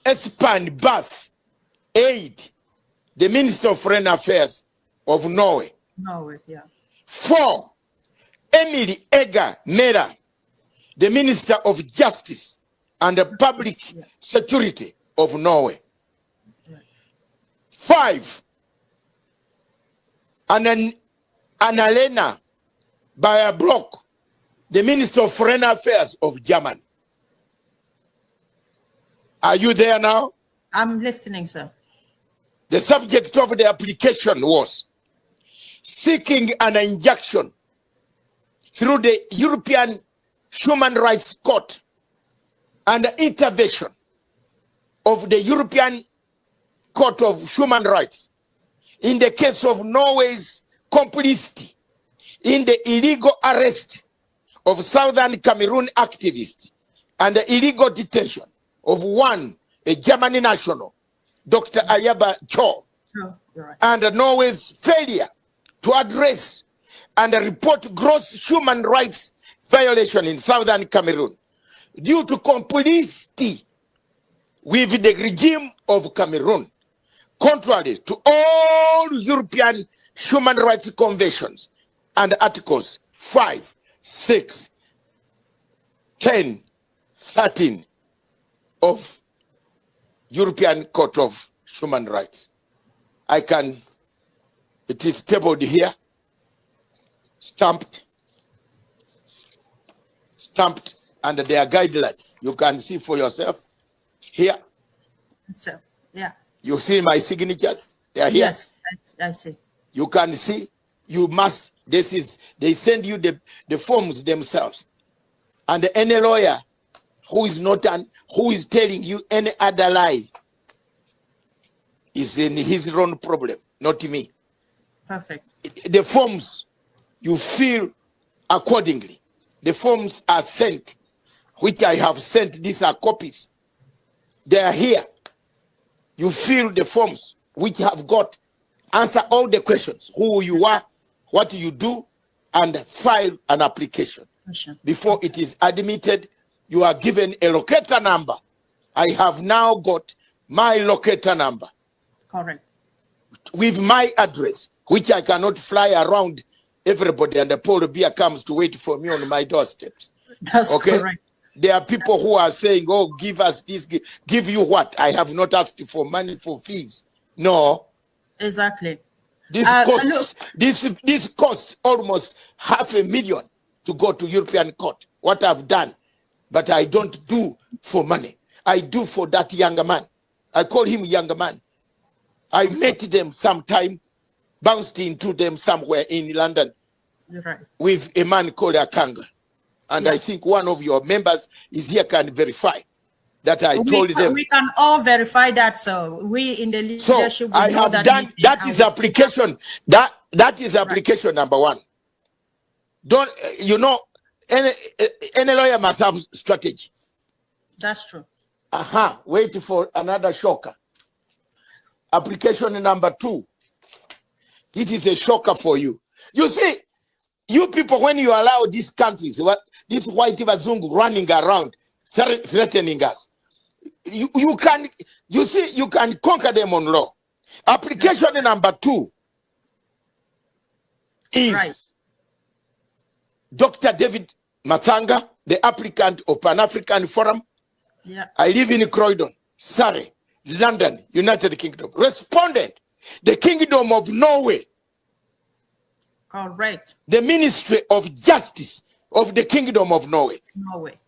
Espen Barth Eid, the Minister of Foreign Affairs of Norway. Norway, yeah. 4, Emily Eger Mera, the Minister of Justice and Public Security of Norway. 5, Annalena Baerbock, the Minister of Foreign Affairs of Germany. Are you there now? I'm listening, sir. The subject of the application was seeking an injunction through the European Human Rights Court and the intervention of the European Court of Human Rights in the case of Norway's complicity in the illegal arrest of Southern Cameroon activists and the illegal detention of a German national, Dr. Ayaba Cho, and Norway's failure to address and report gross human rights violation in Southern Cameroon due to complicity with the regime of Cameroon, contrary to all European human rights conventions and articles 5, 6, 10, 13 of European Court of Human Rights. It is tabled here, stamped, and there are guidelines. You can see for yourself here. So, yeah. You see my signatures? They are here. Yes, I see. You can see, you must, they send you the forms themselves. And any lawyer who is telling you any other lie is in his own problem, not me. Perfect. The forms, you fill accordingly. The forms are sent, which I have sent. These are copies. They are here. You fill the forms, which have got, answer all the questions, who you are, what you do, and file an application. Before it is admitted, you are given a locator number. I have now got my locator number. Correct. With my address, which I cannot fly around everybody and the polar bear comes to wait for me on my doorsteps. That's okay? correct. There are people who are saying, oh, give us this, give you what? I have not asked for money for fees. No. Exactly. This costs almost $500,000 to go to European court. What I've done, but I don't do for money. I do for that younger man. I call him younger man. I met them sometime, bounced into them somewhere in London. You're right. With a man called Akanga. And I think one of your members is here can verify that I told them. We can all verify that, so we in the leadership. So I have done, that is application, that is application number one. Don't, you know, any lawyer must have strategy. That's true. Wait for another shocker. Application number 2. This is a shocker for you. You see, you people, when you allow these countries, this white bazungu running around, threatening us, you can conquer them on law. Application number 2 is Dr. David Masanga, the applicant of Pan-African Forum. Yeah. I live in Croydon, Surrey, London, United Kingdom. Responded, the Kingdom of Norway. Correct. The Ministry of Justice of the Kingdom of Norway. Norway.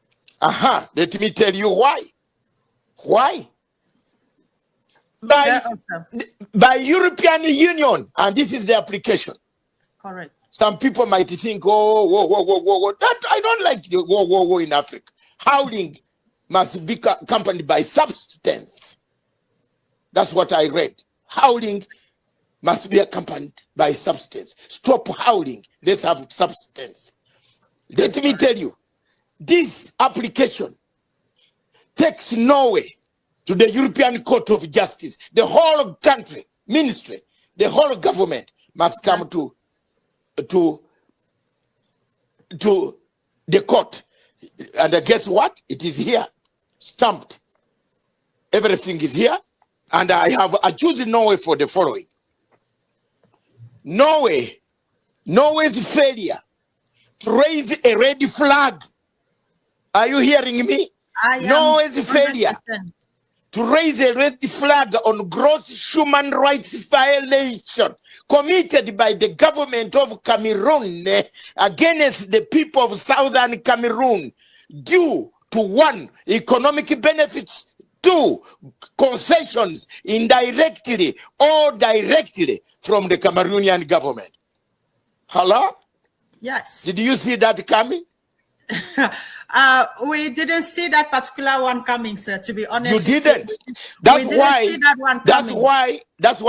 Let me tell you why. Why? By European Union, and this is the application. Correct. Some people might think, whoa. That, I don't like the whoa in Africa. Howling must be accompanied by substance. That's what I read. Howling must be accompanied by substance. Stop howling. Let's have substance. Let me tell you, this application takes Norway to the European Court of Justice. The whole country, ministry, the whole government must come to the court. And guess what? It is here, stamped. Everything is here. And I have accused Norway for the following. Norway's failure to raise a red flag. Are you hearing me? Norway's failure to raise a red flag on gross human rights violation committed by the government of Cameroon against the people of southern Cameroon due to 1, economic benefits, 2, concessions indirectly or directly from the Cameroonian government. Hello? Yes. Did you see that coming? We didn't see that particular one coming, sir, to be honest. You didn't. That's why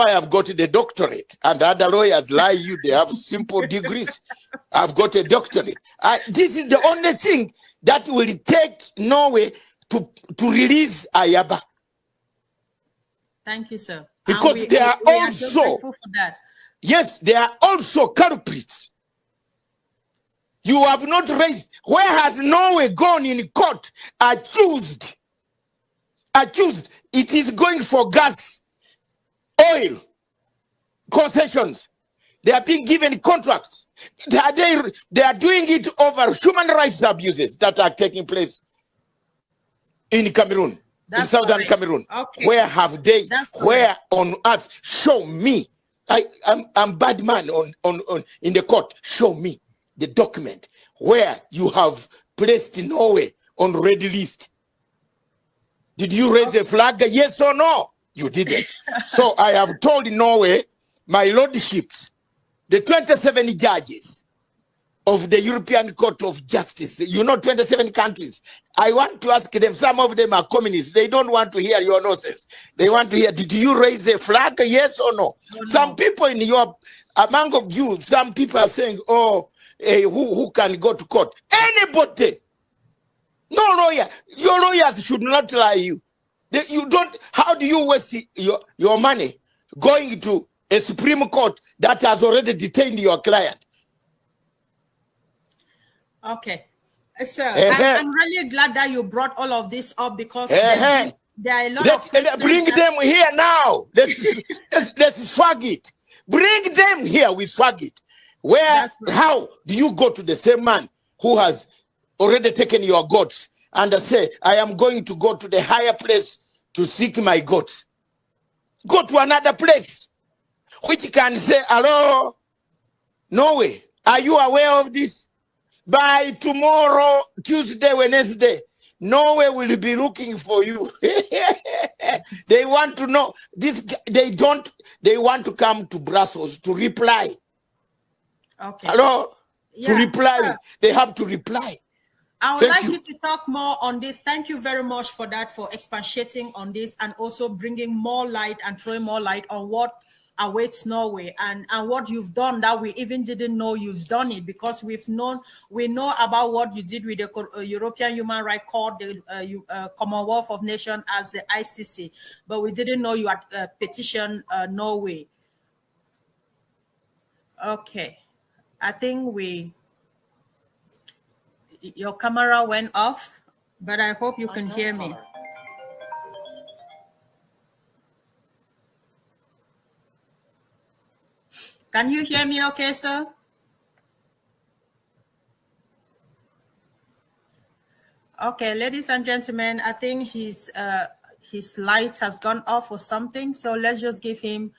I've got the doctorate. And the other lawyers lie you, they have simple degrees. I've got a doctorate. This is the only thing that will take Norway to release Ayaba. Thank you, sir. Because they are also, yes, they are also culprits. You have not raised. Where has Norway gone in court? Accused. It is going for gas, oil, concessions. They are being given contracts. They are doing it over human rights abuses that are taking place in Cameroon, in southern Cameroon. Okay. Where have they? Where on earth? Show me. I'm bad man in the court. Show me the document where you have placed Norway on red list. Did you raise a flag? Yes or no? You didn't. So I have told Norway, my lordships, the 27 judges of the European Court of Justice, 27 countries. I want to ask them, some of them are communists. They don't want to hear your nonsense. They want to hear, did you raise a flag? Yes or no? Some people among of you, some people are saying, who can go to court? Anybody. No lawyer. Your lawyers should not lie you. How do you waste your money going to a Supreme Court that has already detained your client? Okay. Sir, I'm really glad that you brought all of this up because there are a lot of questions. Bring them here now. Let's swag it. Bring them here, we swag it. How do you go to the same man who has already taken your goats and say, I am going to go to the higher place to seek my goats? Go to another place which can say, hello, Norway, are you aware of this? By tomorrow, Tuesday, Wednesday, Norway will be looking for you. They want to know this. They want to come to Brussels to reply. Okay. Hello? Yeah, to reply. sir. They have to reply. I would Thank like you. you to talk more on this. Thank you very much for that, for expatiating on this and also bringing more light and throwing more light on what awaits Norway and what you've done that we even didn't know you've done it, because we know about what you did with the European Human Rights Court, the Commonwealth of Nations as the ICC, but we didn't know you had petitioned Norway. Okay, I think your camera went off, but I hope you can hear me. Can you hear me okay, sir? Okay, ladies and gentlemen, I think his light has gone off or something, so let's just give him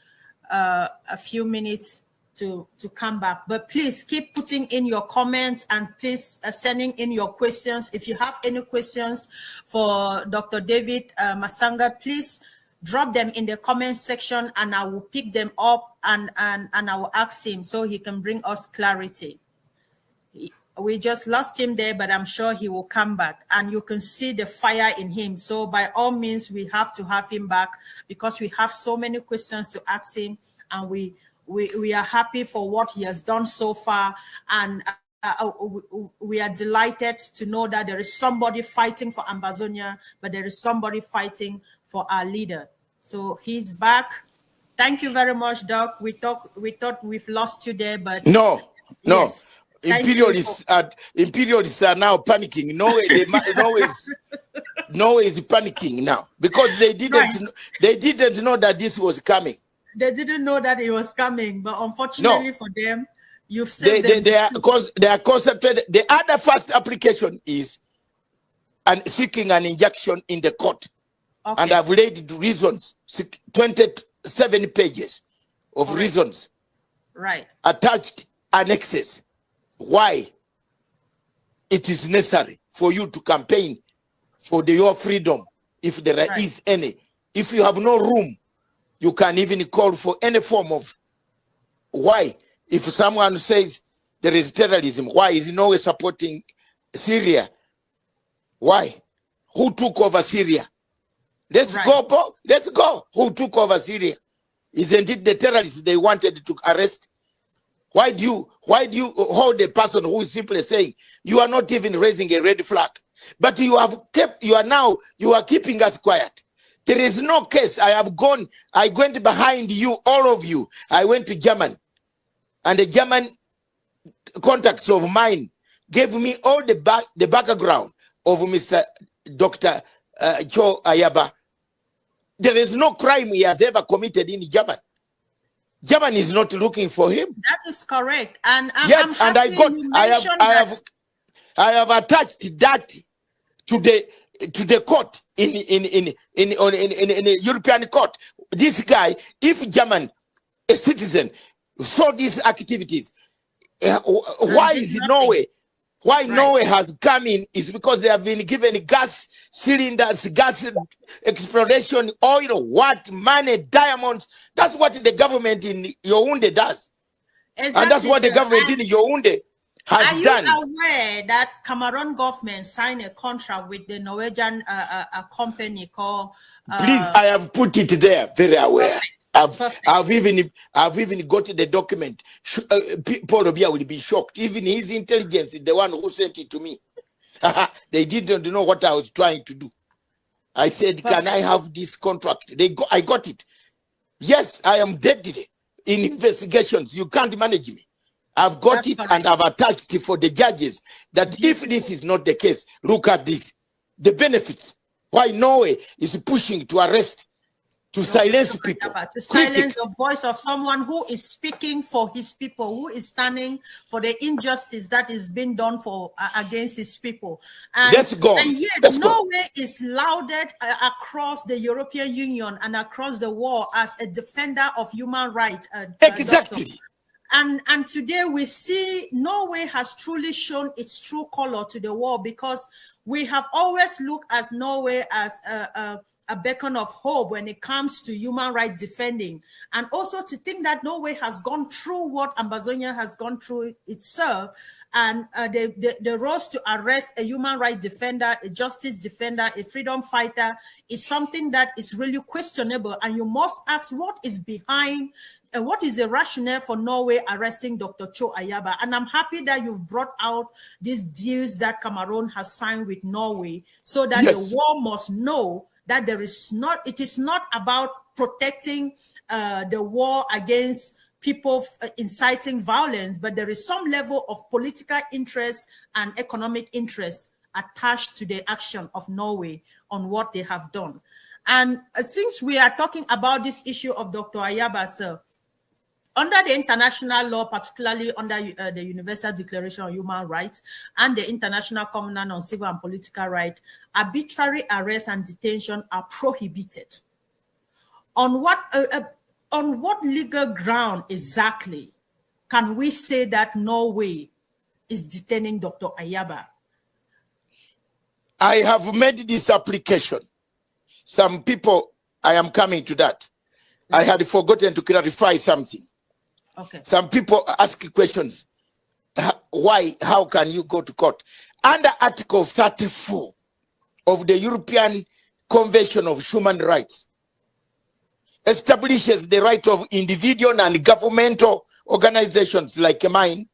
a few minutes to come back. But please keep putting in your comments and please sending in your questions. If you have any questions for Dr. David Masanga, please drop them in the comment section and I will pick them up and I will ask him so he can bring us clarity. We just lost him there, but I'm sure he will come back and you can see the fire in him. So by all means, we have to have him back because we have so many questions to ask him and we are happy for what he has done so far. And we are delighted to know that there is somebody fighting for Ambazonia, but there is somebody fighting for our leader. So he's back. Thank you very much, Doc. We thought we've lost you there, but no. Yes. Imperialists are now panicking. Norway is panicking now because they didn't know that this was coming. They didn't know that it was coming, but unfortunately for them, you've said they are concentrated. The other first application is seeking an injunction in the court, and I've laid reasons, 27 pages of reasons, right? Attached annexes. Why it is necessary for you to campaign for your freedom, if there is any. If you have no room, you can even call for any form of why. If someone says there is terrorism, why is Norway supporting Syria? Why? Who took over Syria? Let's go, let's go. Who took over Syria? Isn't it the terrorists they wanted to arrest? Why do you hold a person who is simply saying you are not even raising a red flag, but you are keeping us quiet? There is no case. I went behind you, all of you. I went to Germany, and the German contacts of mine gave me all the background of Mr. Dr. Joe Ayaba. There is no crime he has ever committed in Germany. Germany is not looking for him. That is correct. And yes, and I have attached that to the court in a European court. This guy, if German, a citizen, saw these activities, why is Norway? Why Norway has come in is because they have been given gas cylinders, gas exploration, oil, money, diamonds. That's what the government in Yaoundé does. Exactly, and that's what the government in Yaoundé has done. Are you aware that Cameroon government signed a contract with the Norwegian company called... Please, I have put it there, very aware. I've even got the document. Paul Obia will be shocked. Even his intelligence is the one who sent it to me. They didn't know what I was trying to do. I said, can I have this contract? I got it. Yes, I am dead in investigations. You can't manage me. I've got it and I've attached it for the judges that if this is not the case, look at this. The benefits. Why Norway is pushing to arrest, to silence people. To silence the voice of someone who is speaking for his people, who is standing for the injustice that is being done against his people. And, let's go. And yet Norway is lauded across the European Union and across the world as a defender of human rights. Exactly. and today we see Norway has truly shown its true color to the world, because we have always looked at Norway as a beacon of hope when it comes to human rights defending. And also to think that Norway has gone through what Ambazonia has gone through itself, and the rose to arrest a human rights defender, a justice defender, a freedom fighter is something that is really questionable. And you must ask, what is behind and what is the rationale for Norway arresting Dr. Cho Ayaba? And I'm happy that you've brought out these deals that Cameroon has signed with Norway, so that the world must know that it is not about protecting the war against people inciting violence, but there is some level of political interest and economic interest attached to the action of Norway on what they have done. And since we are talking about this issue of Dr. Ayaba, sir, under the international law, particularly under the Universal Declaration on Human Rights and the International Covenant on Civil and Political Rights, arbitrary arrest and detention are prohibited. On what legal ground exactly can we say that Norway is detaining Dr. Ayaba? I have made this application. Some people, I am coming to that. I had forgotten to clarify something. Okay. Some people ask questions. Why? How can you go to court? Under Article 34 of the European Convention of Human Rights, establishes the right of individual and governmental organizations like mine,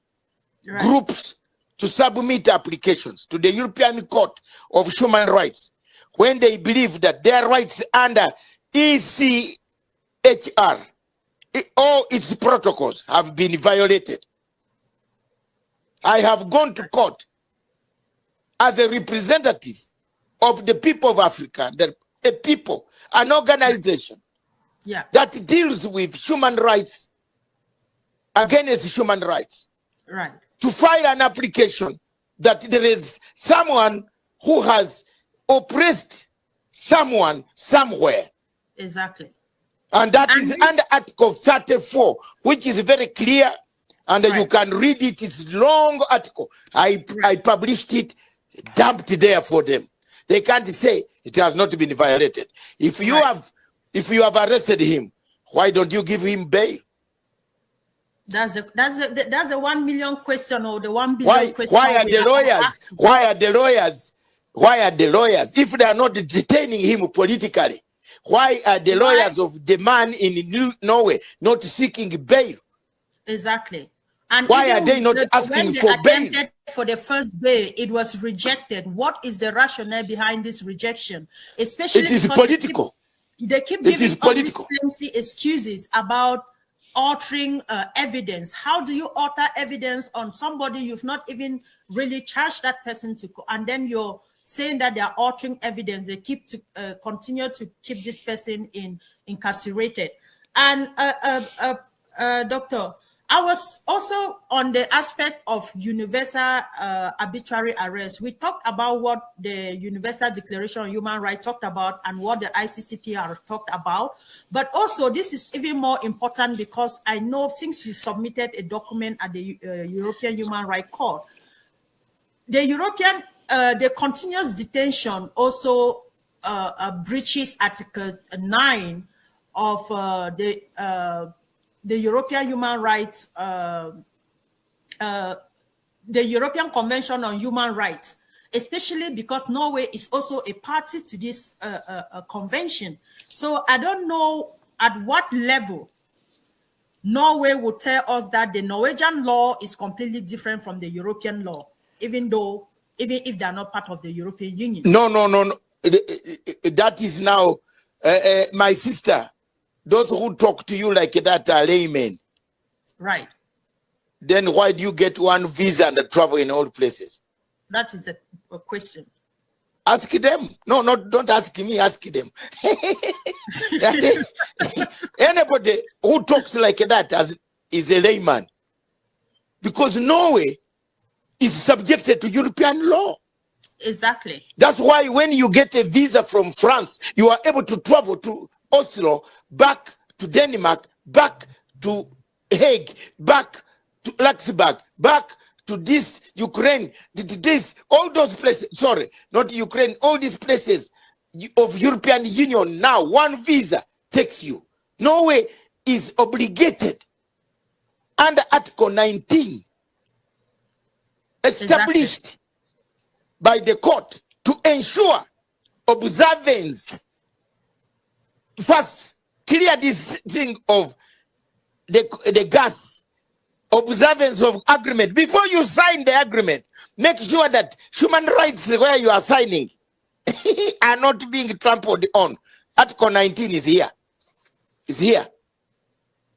groups, to submit applications to the European Court of Human Rights when they believe that their rights under ECHR, all its protocols, have been violated. I have gone to court as a representative of the people of Africa, an organization that deals with human rights, against human rights. Right. To file an application that there is someone who has oppressed someone somewhere. Exactly. And that is under Article 34, which is very clear, and you can read it. It's a long article. I published it, dumped there for them. They can't say it has not been violated. If you have arrested him, why don't you give him bail? That's a 1 million question, or the 1 billion question. Why are the lawyers? Why are the lawyers? Why are the lawyers? If they are not detaining him politically, why are the lawyers of the man in Norway not seeking bail? Exactly. And why are they not asking for bail? For the first bail, it was rejected. What is the rationale behind this rejection? Especially it is political. They keep giving all these flimsy excuses about altering evidence. How do you alter evidence on somebody you've not even really charged that person to, and then you're saying that they are altering evidence? They keep to continue to keep this person incarcerated. And Doctor, I was also on the aspect of universal arbitrary arrest. We talked about what the Universal Declaration on Human Rights talked about and what the ICCPR talked about. But also, this is even more important because I know since you submitted a document at the European Human Rights Court, the continuous detention also breaches Article 9 of the European Human Rights, the European Convention on Human Rights, especially because Norway is also a party to this convention. So I don't know at what level Norway would tell us that the Norwegian law is completely different from the European law, even if they are not part of the European Union. No. That is now, my sister. Those who talk to you like that are laymen. Right. Then why do you get one visa and travel in all places? That is a question. Ask them. No, don't ask me, ask them. Anybody who talks like that is a layman. Because Norway is subjected to European law. Exactly. That's why when you get a visa from France, you are able to travel to Oslo, back to Denmark, back to Hague, back to Luxembourg, back to this Ukraine, this, all those places, sorry, not Ukraine, all these places of European Union now, one visa takes you. Norway is obligated under Article 19, established by the court to ensure observance. First, clear this thing of the gas, observance of agreement. Before you sign the agreement, make sure that human rights where you are signing are not being trampled on. Article 19 is here. It's here.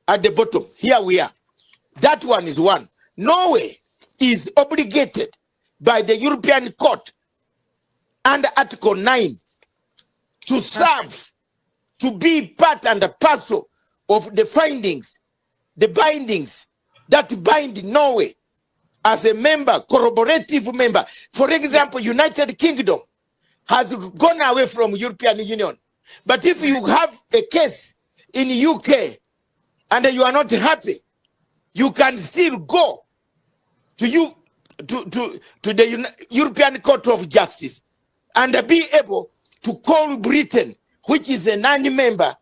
At the bottom. Here we are. That one is one. Norway is obligated by the European Court under Article 9 to serve, to be part and a parcel of the findings, the bindings that bind Norway as a member, corroborative member. For example, United Kingdom has gone away from European Union. But if you have a case in the UK and you are not happy, you can still go to the European Court of Justice and be able to call Britain, which is a non-member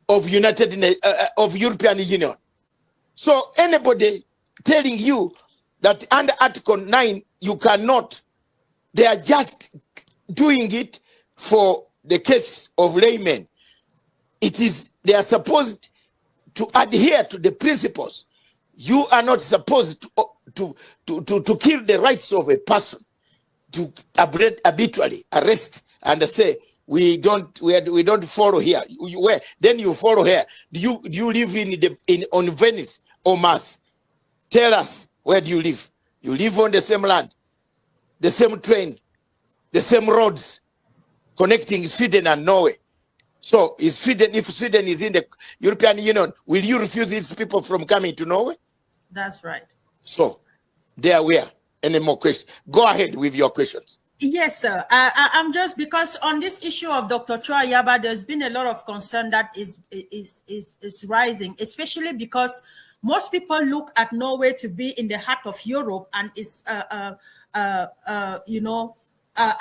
of European Union. So anybody telling you that under Article 9 you cannot, they are just doing it for the case of laymen. It is, they are supposed to adhere to the principles. You are not supposed to kill the rights of a person, to arbitrarily arrest and say we don't follow here. Where then you follow here? Do you live on Venice or Mars? Tell us, where do you live? You live on the same land, the same train, the same roads connecting Sweden and Norway. So is Sweden, if Sweden is in the European Union, will you refuse its people from coming to Norway? That's right. So there we are. Any more questions? Go ahead with your questions. Yes, sir. I'm just, because on this issue of Dr. Chua Yaba, there's been a lot of concern that is rising, especially because most people look at Norway to be in the heart of Europe and is,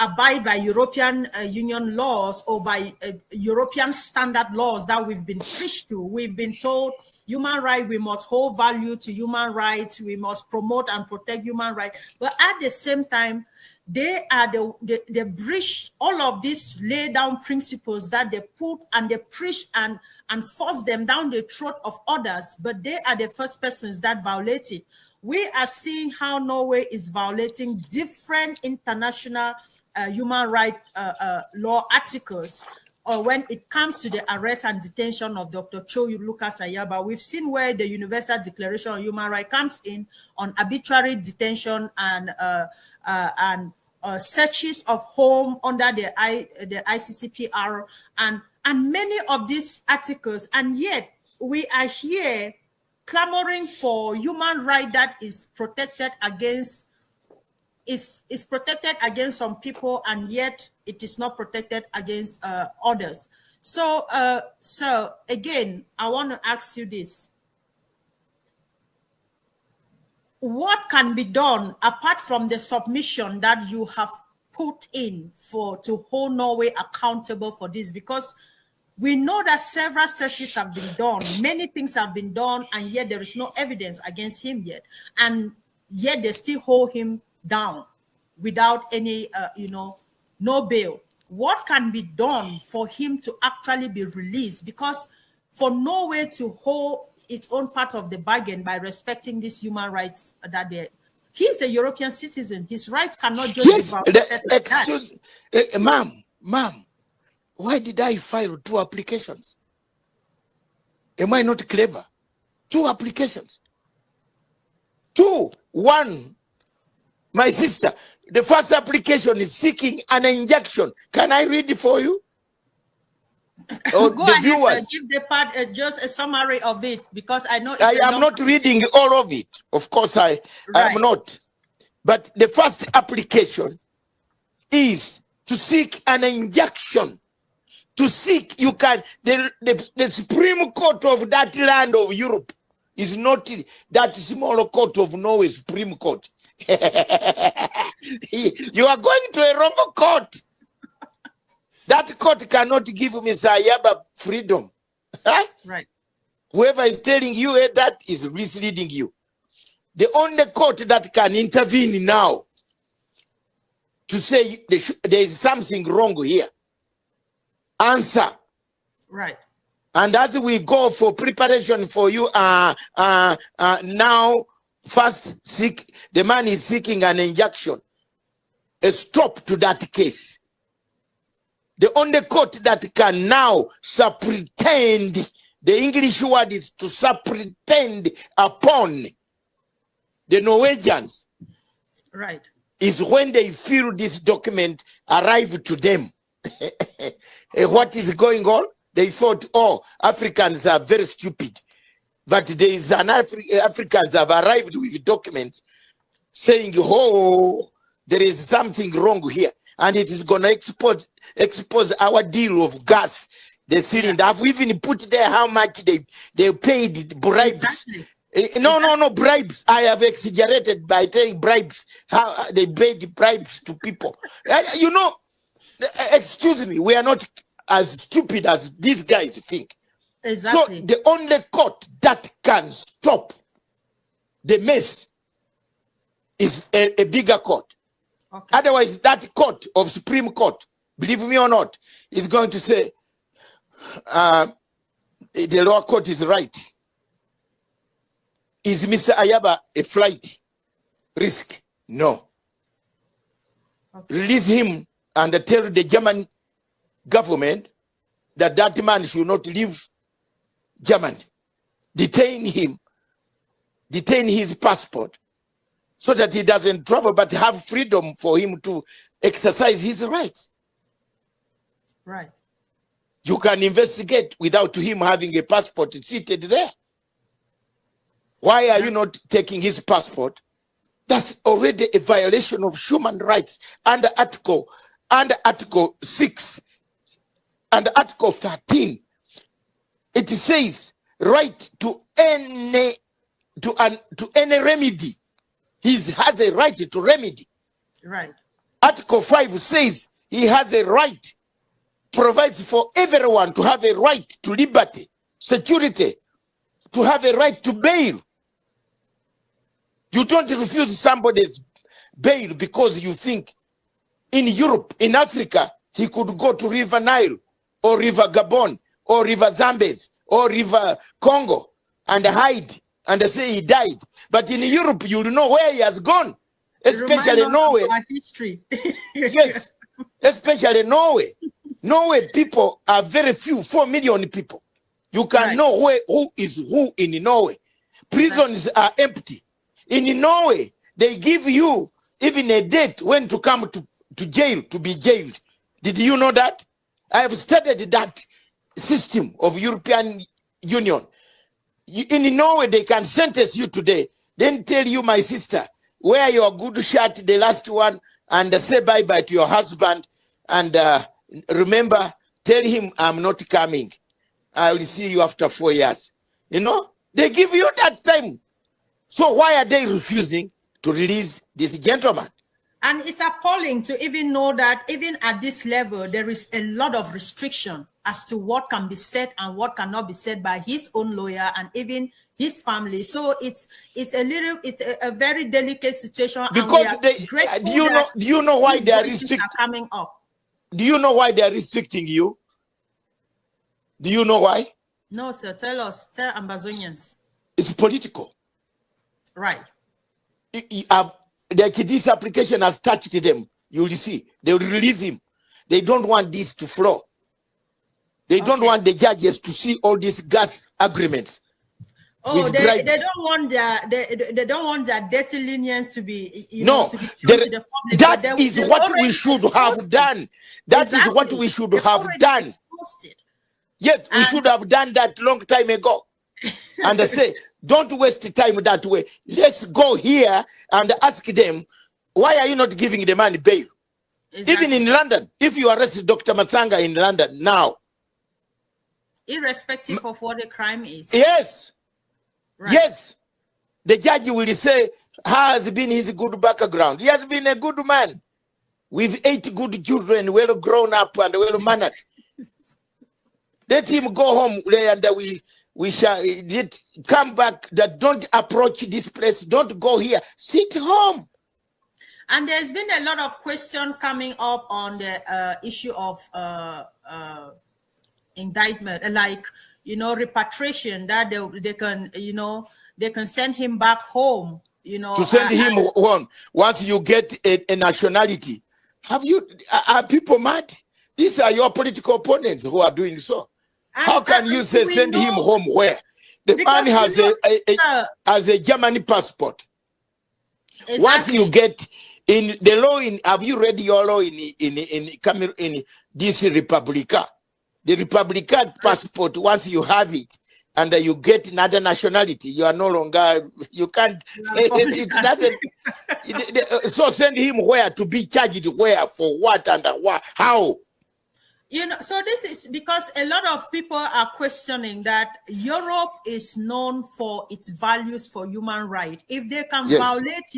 abide by European Union laws or by European standard laws that we've been preached to. We've been told human rights, we must hold value to human rights, we must promote and protect human rights. But at the same time, they are the breach all of these lay down principles that they put and they preach and force them down the throat of others, but they are the first persons that violate it. We are seeing how Norway is violating different international human rights law articles, or when it comes to the arrest and detention of Dr. Cho Lucas Ayaba. We've seen where the Universal Declaration of Human Rights comes in on arbitrary detention and searches of home under the ICCPR and many of these articles, and yet we are here clamoring for human right that is protected against protected against some people, and yet it is not protected against others. So again, I want to ask you this: what can be done apart from the submission that you have put in to hold Norway accountable for this? Because we know that several searches have been done, many things have been done, and yet there is no evidence against him yet. And yet they still hold him down without any, no bail. What can be done for him to actually be released? Because for Norway to hold its own part of the bargain by respecting these human rights that he's a European citizen. His rights cannot just be violated. Excuse, ma'am. Why did I file 2 applications? Am I not clever? 2 applications. 2. 1, my sister, the first application is seeking an injunction. Can I read it for you? Go ahead, viewers, give the part just a summary of it, because I know I am not reading all of it. Of course, I am not. But the first application is to seek an injunction. To seek, you can, the Supreme Court of that land of Europe, is not that small court of Norway, Supreme Court. You are going to a wrong court. That court cannot give Mr. Ayaba freedom. Right. Whoever is telling you that is misleading you. The only court that can intervene now to say there is something wrong here, answer. Right. And as we go for preparation for you, now first the man is seeking an injunction, a stop to that case. The only court that can now superintend, the English word is to superintend upon the Norwegians. Right. Is when they feel this document arrive to them. What is going on? They thought, oh, Africans are very stupid. But there is an Africans have arrived with documents saying, oh, there is something wrong here. And it is going to expose our deal of gas, the cylinder. I've even put there how much they paid bribes. Exactly. No, bribes. I have exaggerated by saying bribes. How they paid bribes to people. You know, excuse me, we are not as stupid as these guys think. Exactly. So the only court that can stop the mess is a bigger court. Okay. Otherwise, that court of Supreme Court, believe me or not, is going to say the lower court is right. Is Mr. Ayaba a flight risk? No. Okay. Release him and tell the German government that that man should not leave Germany. Detain him, detain his passport, so that he doesn't travel, but have freedom for him to exercise his rights. Right. You can investigate without him having a passport seated there. Why are you not taking his passport? That's already a violation of human rights under Article 6 and Article 13. It says right to any remedy. He has a right to remedy. Right. Article 5 says he has a right, provides for everyone to have a right to liberty, security, to have a right to bail. You don't refuse somebody's bail because you think in Europe, in Africa, he could go to River Nile or River Gabon or River Zambezi or River Congo and hide and say he died. But in Europe, you know where he has gone, especially Norway. History. Yes, especially Norway. Norway people are very few, 4 million people. You can know who is who in Norway. Prisons are empty. In Norway, they give you even a date when to come to jail, to be jailed. Did you know that? I have studied that system of European Union. In Norway, they can sentence you today, then tell you, my sister, wear your good shirt, the last one, and say bye-bye to your husband. And remember, tell him I'm not coming. I will see you after 4 years. You know, they give you that time. So why are they refusing to release this gentleman? And it's appalling to even know that even at this level, there is a lot of restriction as to what can be said and what cannot be said by his own lawyer and even his family. So it's a very delicate situation. Because do you know why they are restricting? Coming up. Do you know why they are restricting you? Do you know why? No, sir. Tell us. Tell Ambazonians. It's political. Right. This application has touched them. You will see. They will release him. They don't want this to flow. They don't want the judges to see all these gas agreements. Oh, they don't want their dirty lenience to be to be shown to the public. That is what we should have done. That is what we should have done. Yes, we should have done that long time ago. And they say, don't waste time that way. Let's go here and ask them, why are you not giving the man bail? Exactly. Even in London, if you arrest Dr. Masanga in London now, irrespective of what the crime is. Yes. Right. Yes, the judge will say, has been his good background. He has been a good man with 8 good children, well grown up and well mannered. Let him go home and we shall come back. That don't approach this place. Don't go here. Sit home. And there's been a lot of questions coming up on the issue of indictment, like, you know, repatriation, that they can, you know, they can send him back home, you know. To send him home once you get a nationality. Are people mad? These are your political opponents who are doing so. How can you say send him home where? The man has a German passport. Exactly. Once you get in the law, have you read your law in this Republica? The Republican passport, once you have it and you get another nationality, you are no longer, you can't, it doesn't, so send him where to be charged where, for what and what, how? You know, so this is because a lot of people are questioning that Europe is known for its values for human rights. If they can violate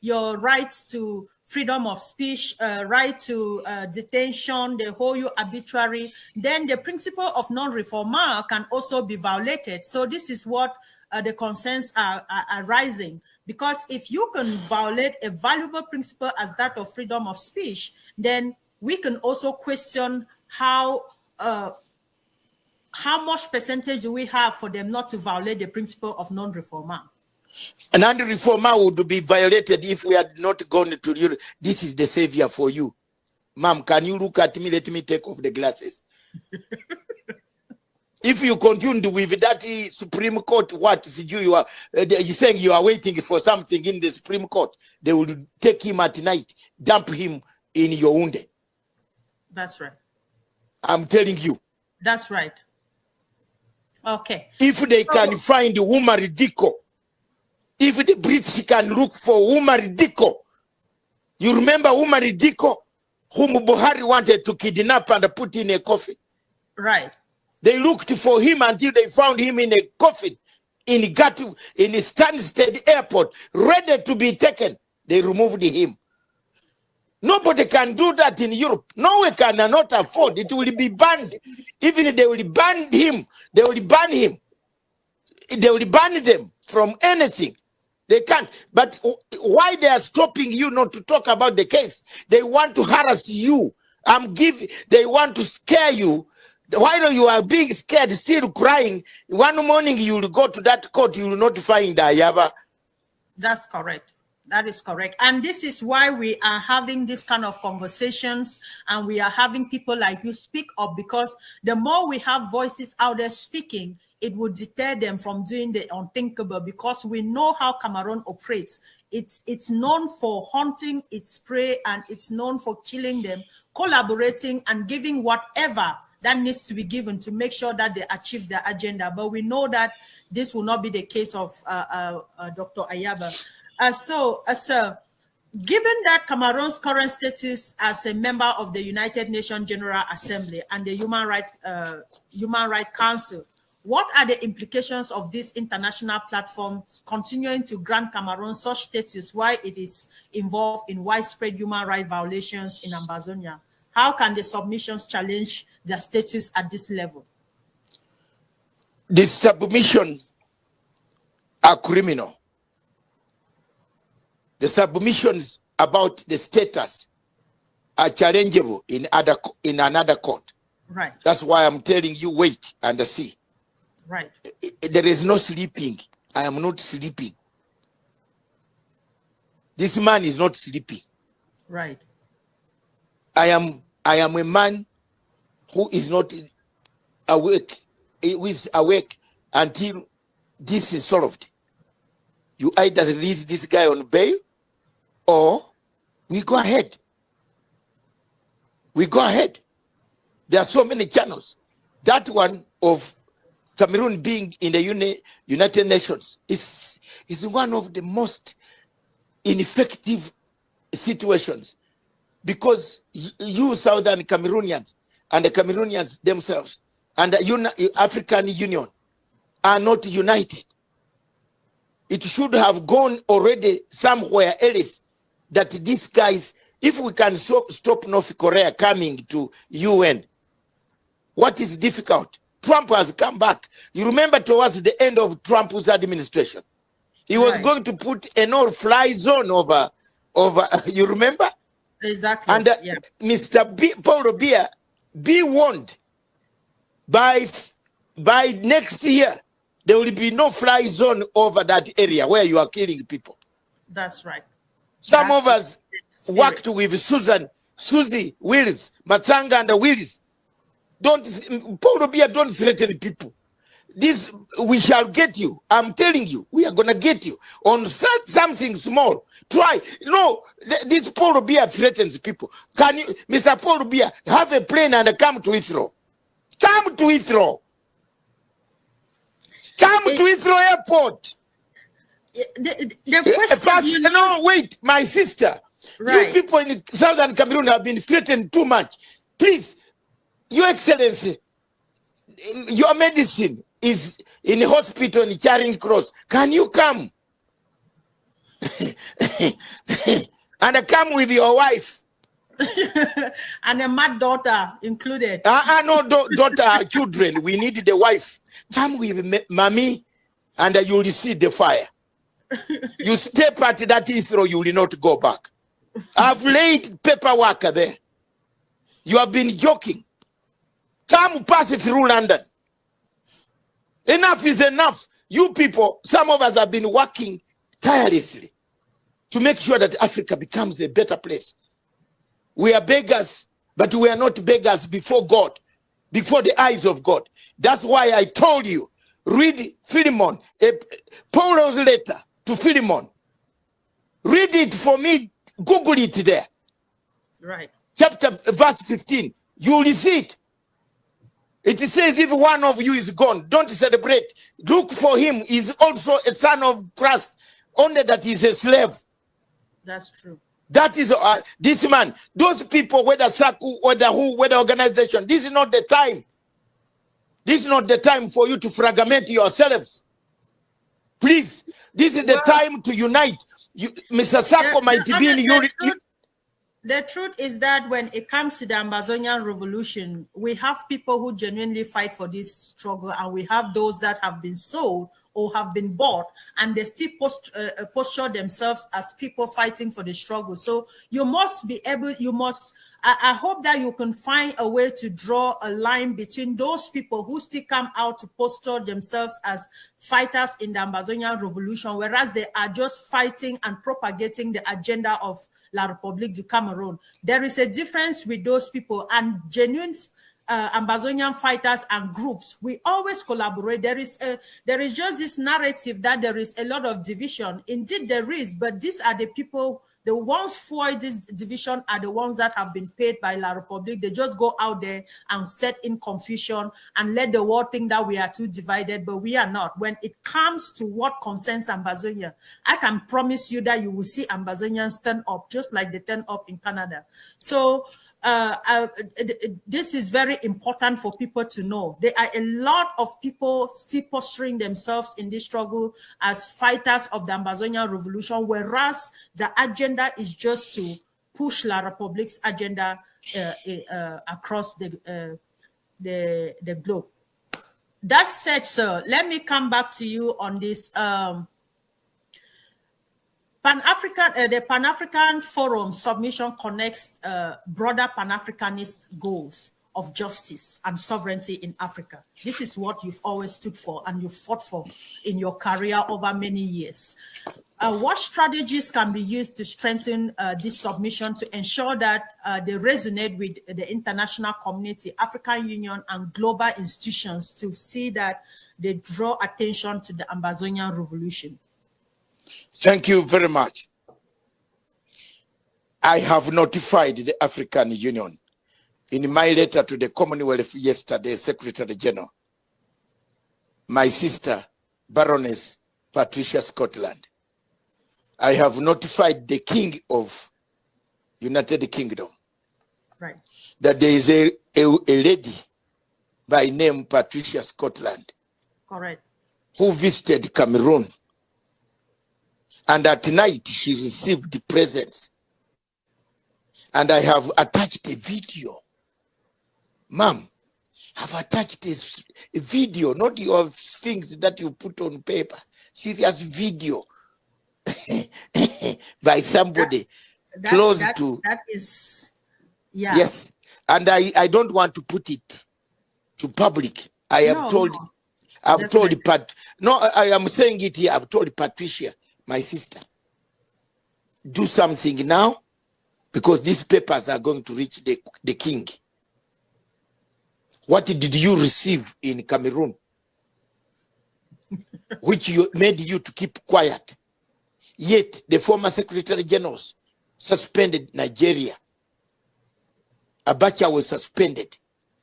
your rights to freedom of speech, right to detention, they hold you arbitrary, then the principle of non-refoulement can also be violated. So this is what the concerns are rising. Because if you can violate a valuable principle as that of freedom of speech, then we can also question how much percentage do we have for them not to violate the principle of non-refoulement. And non-refoulement would be violated if we had not gone to Europe. This is the savior for you. Ma'am, can you look at me? Let me take off the glasses. If you continue with that Supreme Court, what is you are saying you are waiting for something in the Supreme Court, they will take him at night, dump him in your wound. That's right. I'm telling you. That's right. Okay. If they can find Umar Diko, if the British can look for Umar Diko, you remember Umar Diko, whom Buhari wanted to kidnap and put in a coffin? Right. They looked for him until they found him in a coffin in Stansted Airport, ready to be taken. They removed him. Nobody can do that in Europe. Norway cannot afford. It will be banned. Even if they will ban him, they will ban him. They will ban them from anything. They can't. But why they are stopping you not to talk about the case? They want to harass you. They want to scare you. While you are being scared, still crying, one morning you will go to that court, you will not find Ayaba. That's correct. That is correct. And this is why we are having this kind of conversations, and we are having people like you speak up, because the more we have voices out there speaking, it would deter them from doing the unthinkable, because we know how Cameroon operates. It's known for hunting its prey, and it's known for killing them, collaborating and giving whatever that needs to be given to make sure that they achieve their agenda. But we know that this will not be the case of Dr. Ayaba. Sir, given that Cameroon's current status as a member of the United Nations General Assembly and the Human Rights Council, what are the implications of these international platforms continuing to grant Cameroon such status while it is involved in widespread human rights violations in Ambazonia? How can the submissions challenge their status at this level? The submissions are criminal. The submissions about the status are challengeable in another court. Right. That's why I'm telling you, wait and see. Right. There is no sleeping. I am not sleeping. This man is not sleeping. Right. I am a man who is not awake. Who is awake until this is solved. You either release this guy on bail, or we go ahead. We go ahead. There are so many channels. That one of Cameroon being in the United Nations is one of the most ineffective situations, because you Southern Cameroonians and the Cameroonians themselves and the African Union are not united. it should have gone already somewhere else. That these guys, if we can stop North Korea coming to UN, what is difficult? Trump has come back. You remember towards the end of Trump's administration, he was going to put a no-fly zone over, you remember? Exactly. And Mr. Paul Biya, be warned, by next year, there will be no fly zone over that area where you are killing people. That's right. Some of us worked with Susie Willis, Masanga and Willis. Paul Biya, don't threaten people. This, we shall get you. I'm telling you, we are going to get you on something small. Try. No, this Paul Biya threatens people. Can you, Mr. Paul Biya, have a plane and come to Heathrow? Come to Heathrow. Come to Heathrow Airport. The question, no, wait, my sister. Right. You people in Southern Cameroon have been threatened too much. Please, Your Excellency, your medicine is in a hospital in Charing Cross. Can you come? And come with your wife. And a mad daughter included. No, daughter, children. We need the wife. Come with mommy, and you will see the fire. You step at that Heathrow, you will not go back. I've laid paperwork there. You have been joking. Come pass it through London. Enough is enough. You people, some of us have been working tirelessly to make sure that Africa becomes a better place. We are beggars, but we are not beggars before God, before the eyes of God. That's why I told you, read Philemon, Paul's letter to Philemon. Read it for me, Google it there. Right. Verse 15, you will see it. It says, if one of you is gone, don't celebrate. Look for him. He's also a son of Christ, only that he's a slave. That's true. That is this man. Those people, whether SACU, whether organization, this is not the time. This is not the time for you to fragment yourselves. Please, this is the time to unite. Mr. Sako might be in Europe. The truth is that when it comes to the Ambazonian revolution, we have people who genuinely fight for this struggle, and we have those that have been sold or have been bought, and they still posture themselves as people fighting for the struggle. So you must be able, I hope that you can find a way to draw a line between those people who still come out to posture themselves as fighters in the Ambazonian revolution, whereas they are just fighting and propagating the agenda of La République du Cameroon. There is a difference with those people, and genuine Ambazonian fighters and groups, we always collaborate. There is just this narrative that there is a lot of division. Indeed there is, but these are the people, the ones for this division are the ones that have been paid by La République. They just go out there and set in confusion and let the world think that we are too divided, but we are not. When it comes to what concerns Ambazonia, I can promise you that you will see Ambazonians stand up, just like they turn up in Canada. So this is very important for people to know. There are a lot of people still posturing themselves in this struggle as fighters of the Ambazonian revolution, whereas the agenda is just to push La République's agenda across the globe. That said, sir, let me come back to you on this. The Pan-African Forum submission connects broader Pan-Africanist goals of justice and sovereignty in Africa. This is what you've always stood for and you fought for in your career over many years. What strategies can be used to strengthen this submission to ensure that they resonate with the international community, African Union, and global institutions to see that they draw attention to the Ambazonian revolution? Thank you very much. I have notified the African Union in my letter to the Commonwealth yesterday, Secretary General, my sister, Baroness Patricia Scotland. I have notified the King of United Kingdom, right, that there is a lady by name Patricia Scotland, correct, who visited Cameroon And at night, she received presents. And I have attached a video. Ma'am, I've attached a video, not your things that you put on paper. Serious video by somebody close to. That is, yeah. Yes. And I don't want to put it to public. I have told I am saying it here. I've told Patricia, my sister, do something now, because these papers are going to reach the king. What did you receive in Cameroon, which made you to keep quiet? Yet the former Secretary Generals suspended Nigeria. Abacha was suspended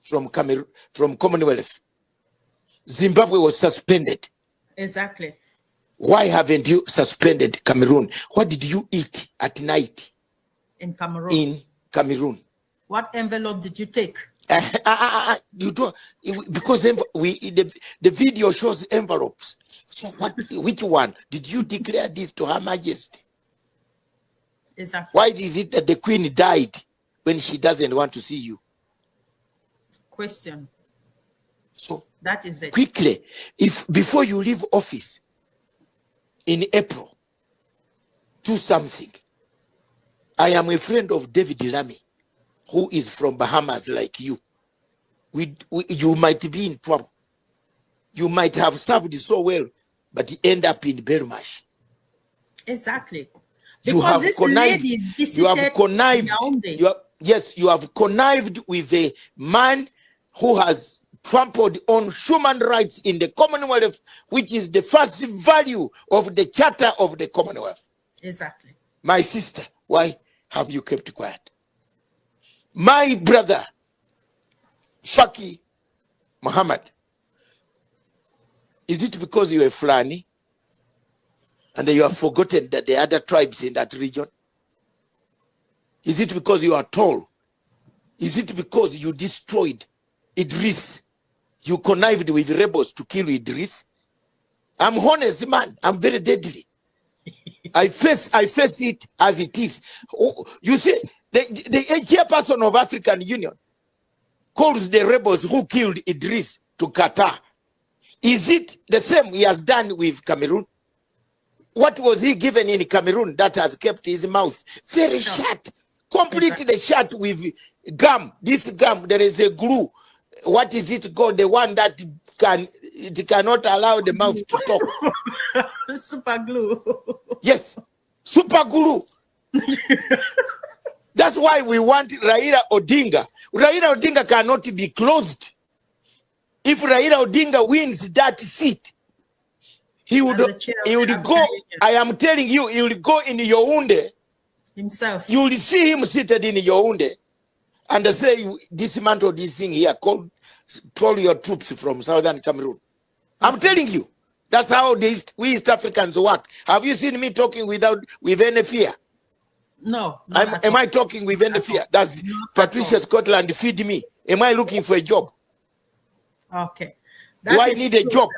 from Commonwealth. Zimbabwe was suspended. Exactly. Why haven't you suspended Cameroon? What did you eat at night in Cameroon? In Cameroon. What envelope did you take? You don't, because the video shows envelopes. So which one did you declare this to Her Majesty? Exactly. Why is it that the Queen died when she doesn't want to see you? Question. So that is it. Quickly, if before you leave office in April, do something. I am a friend of David Lamy, who is from Bahamas like you. You might be in trouble. You might have served so well, but you end up in Belmarsh. Exactly. You have connived. You have connived. You have connived with a man who has trampled on human rights in the Commonwealth, which is the first value of the Charter of the Commonwealth. Exactly. My sister, why have you kept quiet? My brother, Faki Muhammad, is it because you are Fulani and you have forgotten that the other tribes in that region? Is it because you are tall? Is it because you destroyed Idris? You connived with rebels to kill Idris? I'm honest, man. I'm very deadly. I face it as it is. You see, the chairperson of African Union calls the rebels who killed Idris to Qatar. Is it the same he has done with Cameroon? What was he given in Cameroon that has kept his mouth very shut? Completely shut with gum. This gum, there is a glue. What is it called? The one that cannot allow the mouth to talk. Super glue. Yes, super glue. That's why we want Raila Odinga. Raila Odinga cannot be closed. If Raila Odinga wins that seat, he would go. I am telling you, he will go in Yaoundé himself. You will see him seated in Yaoundé and say, dismantle this thing here, call your troops from southern Cameroon. I'm telling you, that's how we East Africans work. Have you seen me talking with any fear? No. Am I talking with any fear? That's Patricia Scotland, feed me. Am I looking for a job? Okay. Do I need a job?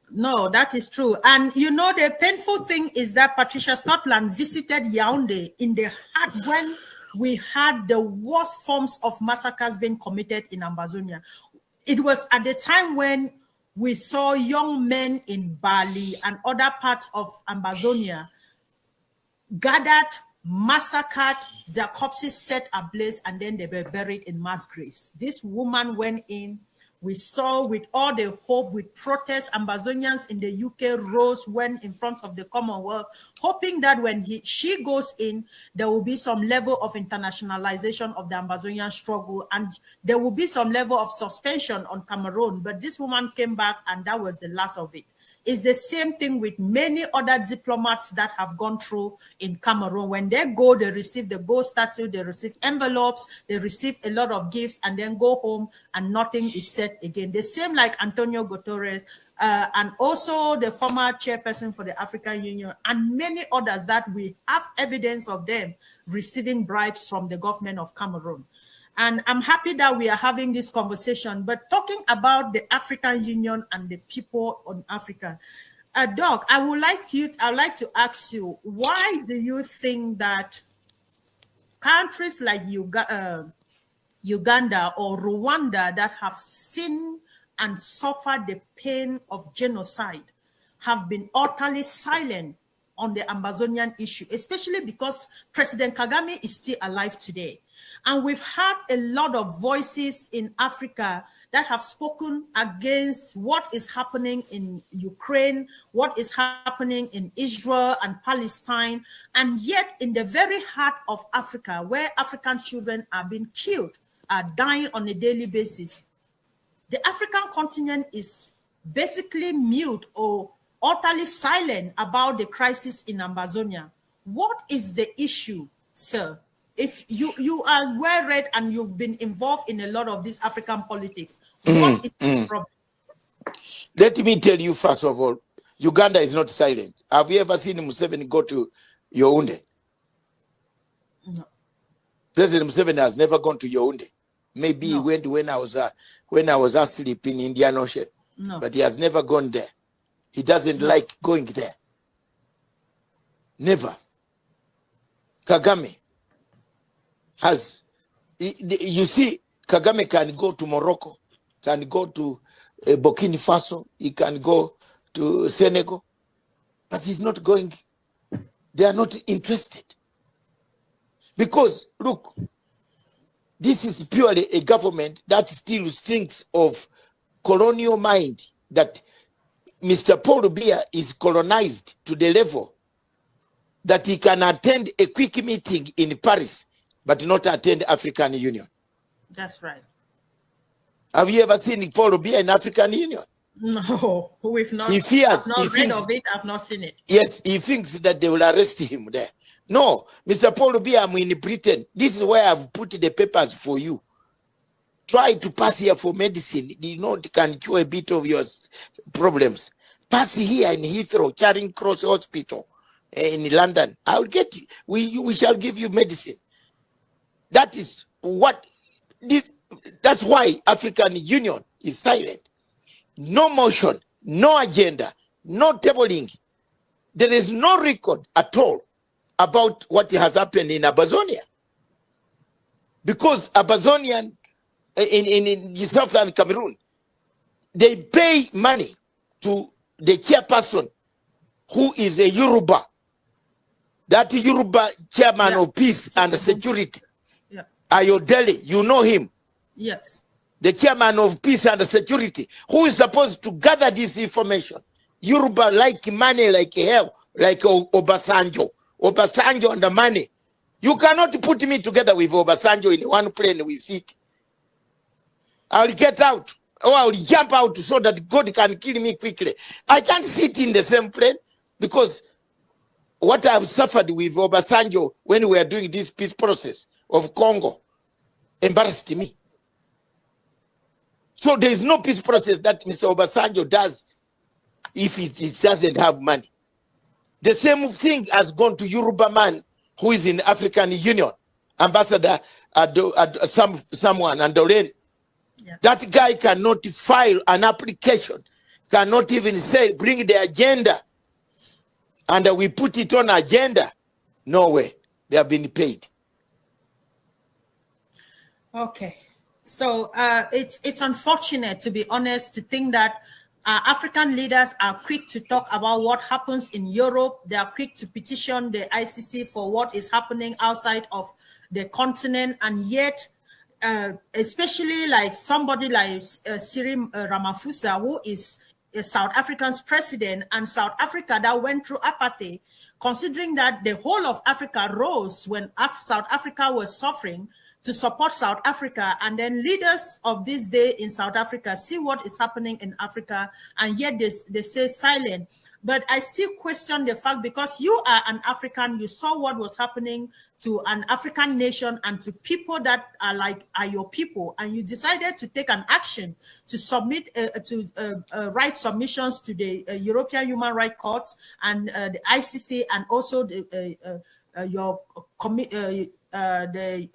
No, that is true. And you know, the painful thing is that Patricia Scotland visited Yaoundé in the heart when we had the worst forms of massacres being committed in Ambazonia. It was at the time when we saw young men in Bali and other parts of Ambazonia gathered, massacred, their corpses set ablaze, and then they were buried in mass graves. This woman went in. We saw with all the hope, with protests, Ambazonians in the UK rose, went in front of the Commonwealth, hoping that when she goes in, there will be some level of internationalization of the Ambazonian struggle, and there will be some level of suspension on Cameroon. But this woman came back, and that was the last of it. It's the same thing with many other diplomats that have gone through in Cameroon. When they go, they receive the gold statue, they receive envelopes, they receive a lot of gifts, and then go home and nothing is said again. The same like Antonio Guterres, and also the former chairperson for the African Union, and many others that we have evidence of them receiving bribes from the government of Cameroon. And I'm happy that we are having this conversation, but talking about the African Union and the people on Africa, Doc, I'd like to ask you, why do you think that countries like Uganda or Rwanda that have seen and suffered the pain of genocide have been utterly silent on the Ambazonian issue, especially because President Kagame is still alive today? And we've had a lot of voices in Africa that have spoken against what is happening in Ukraine, what is happening in Israel and Palestine, and yet in the very heart of Africa, where African children are being killed, are dying on a daily basis, the African continent is basically mute or utterly silent about the crisis in Ambazonia. What is the issue, sir? If you are well read and you've been involved in a lot of this African politics, what is the problem? Let me tell you, first of all, Uganda is not silent. Have you ever seen Museveni go to Yaoundé? No. President Museveni has never gone to Yaoundé. Maybe he went when I was asleep in Indian Ocean, but he has never gone there. He doesn't like going there. Never. Kagame has, you see, Kagame can go to Morocco, can go to Burkina Faso, he can go to Senegal, but he's not going. They are not interested. Because, look, this is purely a government that still thinks of colonial mind, that Mr. Paul Biya is colonized to the level that he can attend a quick meeting in Paris, but not attend African Union. That's right. Have you ever seen Paul Biya in African Union? No, we've not. He fears. I've not read of it. I've not seen it. Yes, he thinks that they will arrest him there. No, Mr. Paul Biya, I'm in Britain. This is where I've put the papers for you. Try to pass here for medicine. You know, it can cure a bit of your problems. Pass here in Heathrow, Charing Cross Hospital in London. I'll get you. We shall give you medicine. That is what this. That's why African Union is silent. No motion, no agenda, no tabling. There is no record at all about what has happened in Ambazonia. Because Ambazonian in Southern Cameroon, they pay money to the chairperson who is a Yoruba. That Yoruba chairman of peace and security. Yeah. Ayodele, you know him. Yes. The chairman of peace and security, who is supposed to gather this information. Yoruba like money like hell, like Obasanjo. Obasanjo and the money. You cannot put me together with Obasanjo in one plane we sit. I'll get out, or I'll jump out so that God can kill me quickly. I can't sit in the same plane, because what I've suffered with Obasanjo when we are doing this peace process of Congo embarrassed me. So there is no peace process that Mr. Obasanjo does if it doesn't have money. The same thing has gone to Yoruba man who is in African Union, Ambassador someone, and Doreen. Yeah. That guy cannot file an application, cannot even say, bring the agenda, and we put it on agenda. No way. They have been paid. Okay. So it's unfortunate, to be honest, to think that African leaders are quick to talk about what happens in Europe. They are quick to petition the ICC for what is happening outside of the continent, and yet, especially like somebody like Cyril Ramaphosa, who is South Africa's president, and South Africa that went through apathy, considering that the whole of Africa rose when South Africa was suffering, to support South Africa, and then leaders of this day in South Africa see what is happening in Africa, and yet they say silent. But I still question the fact, because you are an African, you saw what was happening to an African nation and to people that are your people, and you decided to take an action to submit write submissions to the European Human Rights Courts and the ICC, and also the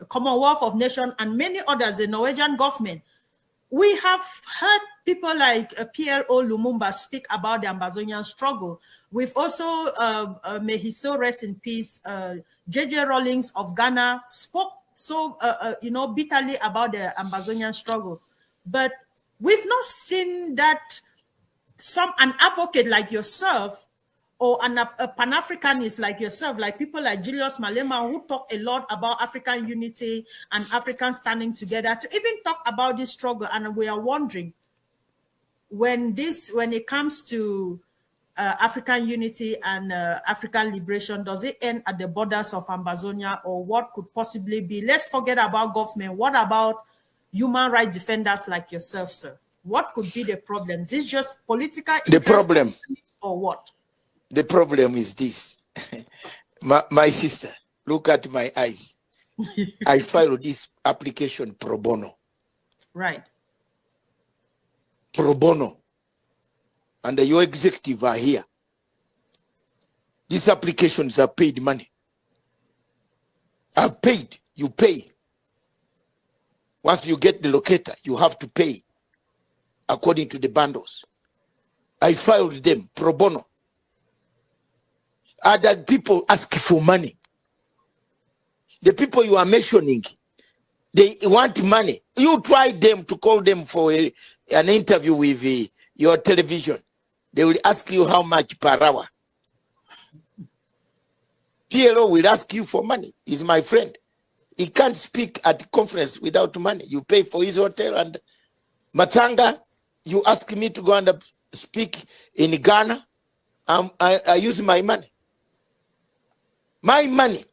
Commonwealth of Nations and many others, the Norwegian government. we have heard people like PLO Lumumba speak about the Ambazonian struggle. We've also, may his soul rest in peace, J.J. Rawlings of Ghana spoke so, bitterly about the Ambazonian struggle. But we've not seen that an advocate like yourself or a Pan-Africanist like yourself, like people like Julius Malema, who talk a lot about African unity and Africans standing together, to even talk about this struggle. And we are wondering, when it comes to African unity and African liberation, does it end at the borders of Ambazonia, or what could possibly be? Let's forget about government. What about human rights defenders like yourself, sir? What could be the problem? Is this just political interest? The problem, or what? The problem is this. my sister, look at my eyes. I filed this application pro bono. Right. Pro bono. And your executive are here. These applications are paid money. Are paid. You pay. Once you get the locator, you have to pay according to the bundles. I filed them pro bono. Other people ask for money. The people you are mentioning, they want money. You try them to call them for an interview with your television. They will ask you how much per hour. PLO will ask you for money. He's my friend. He can't speak at the conference without money. You pay for his hotel. And Masanga, you ask me to go and speak in Ghana. I use my money. My money.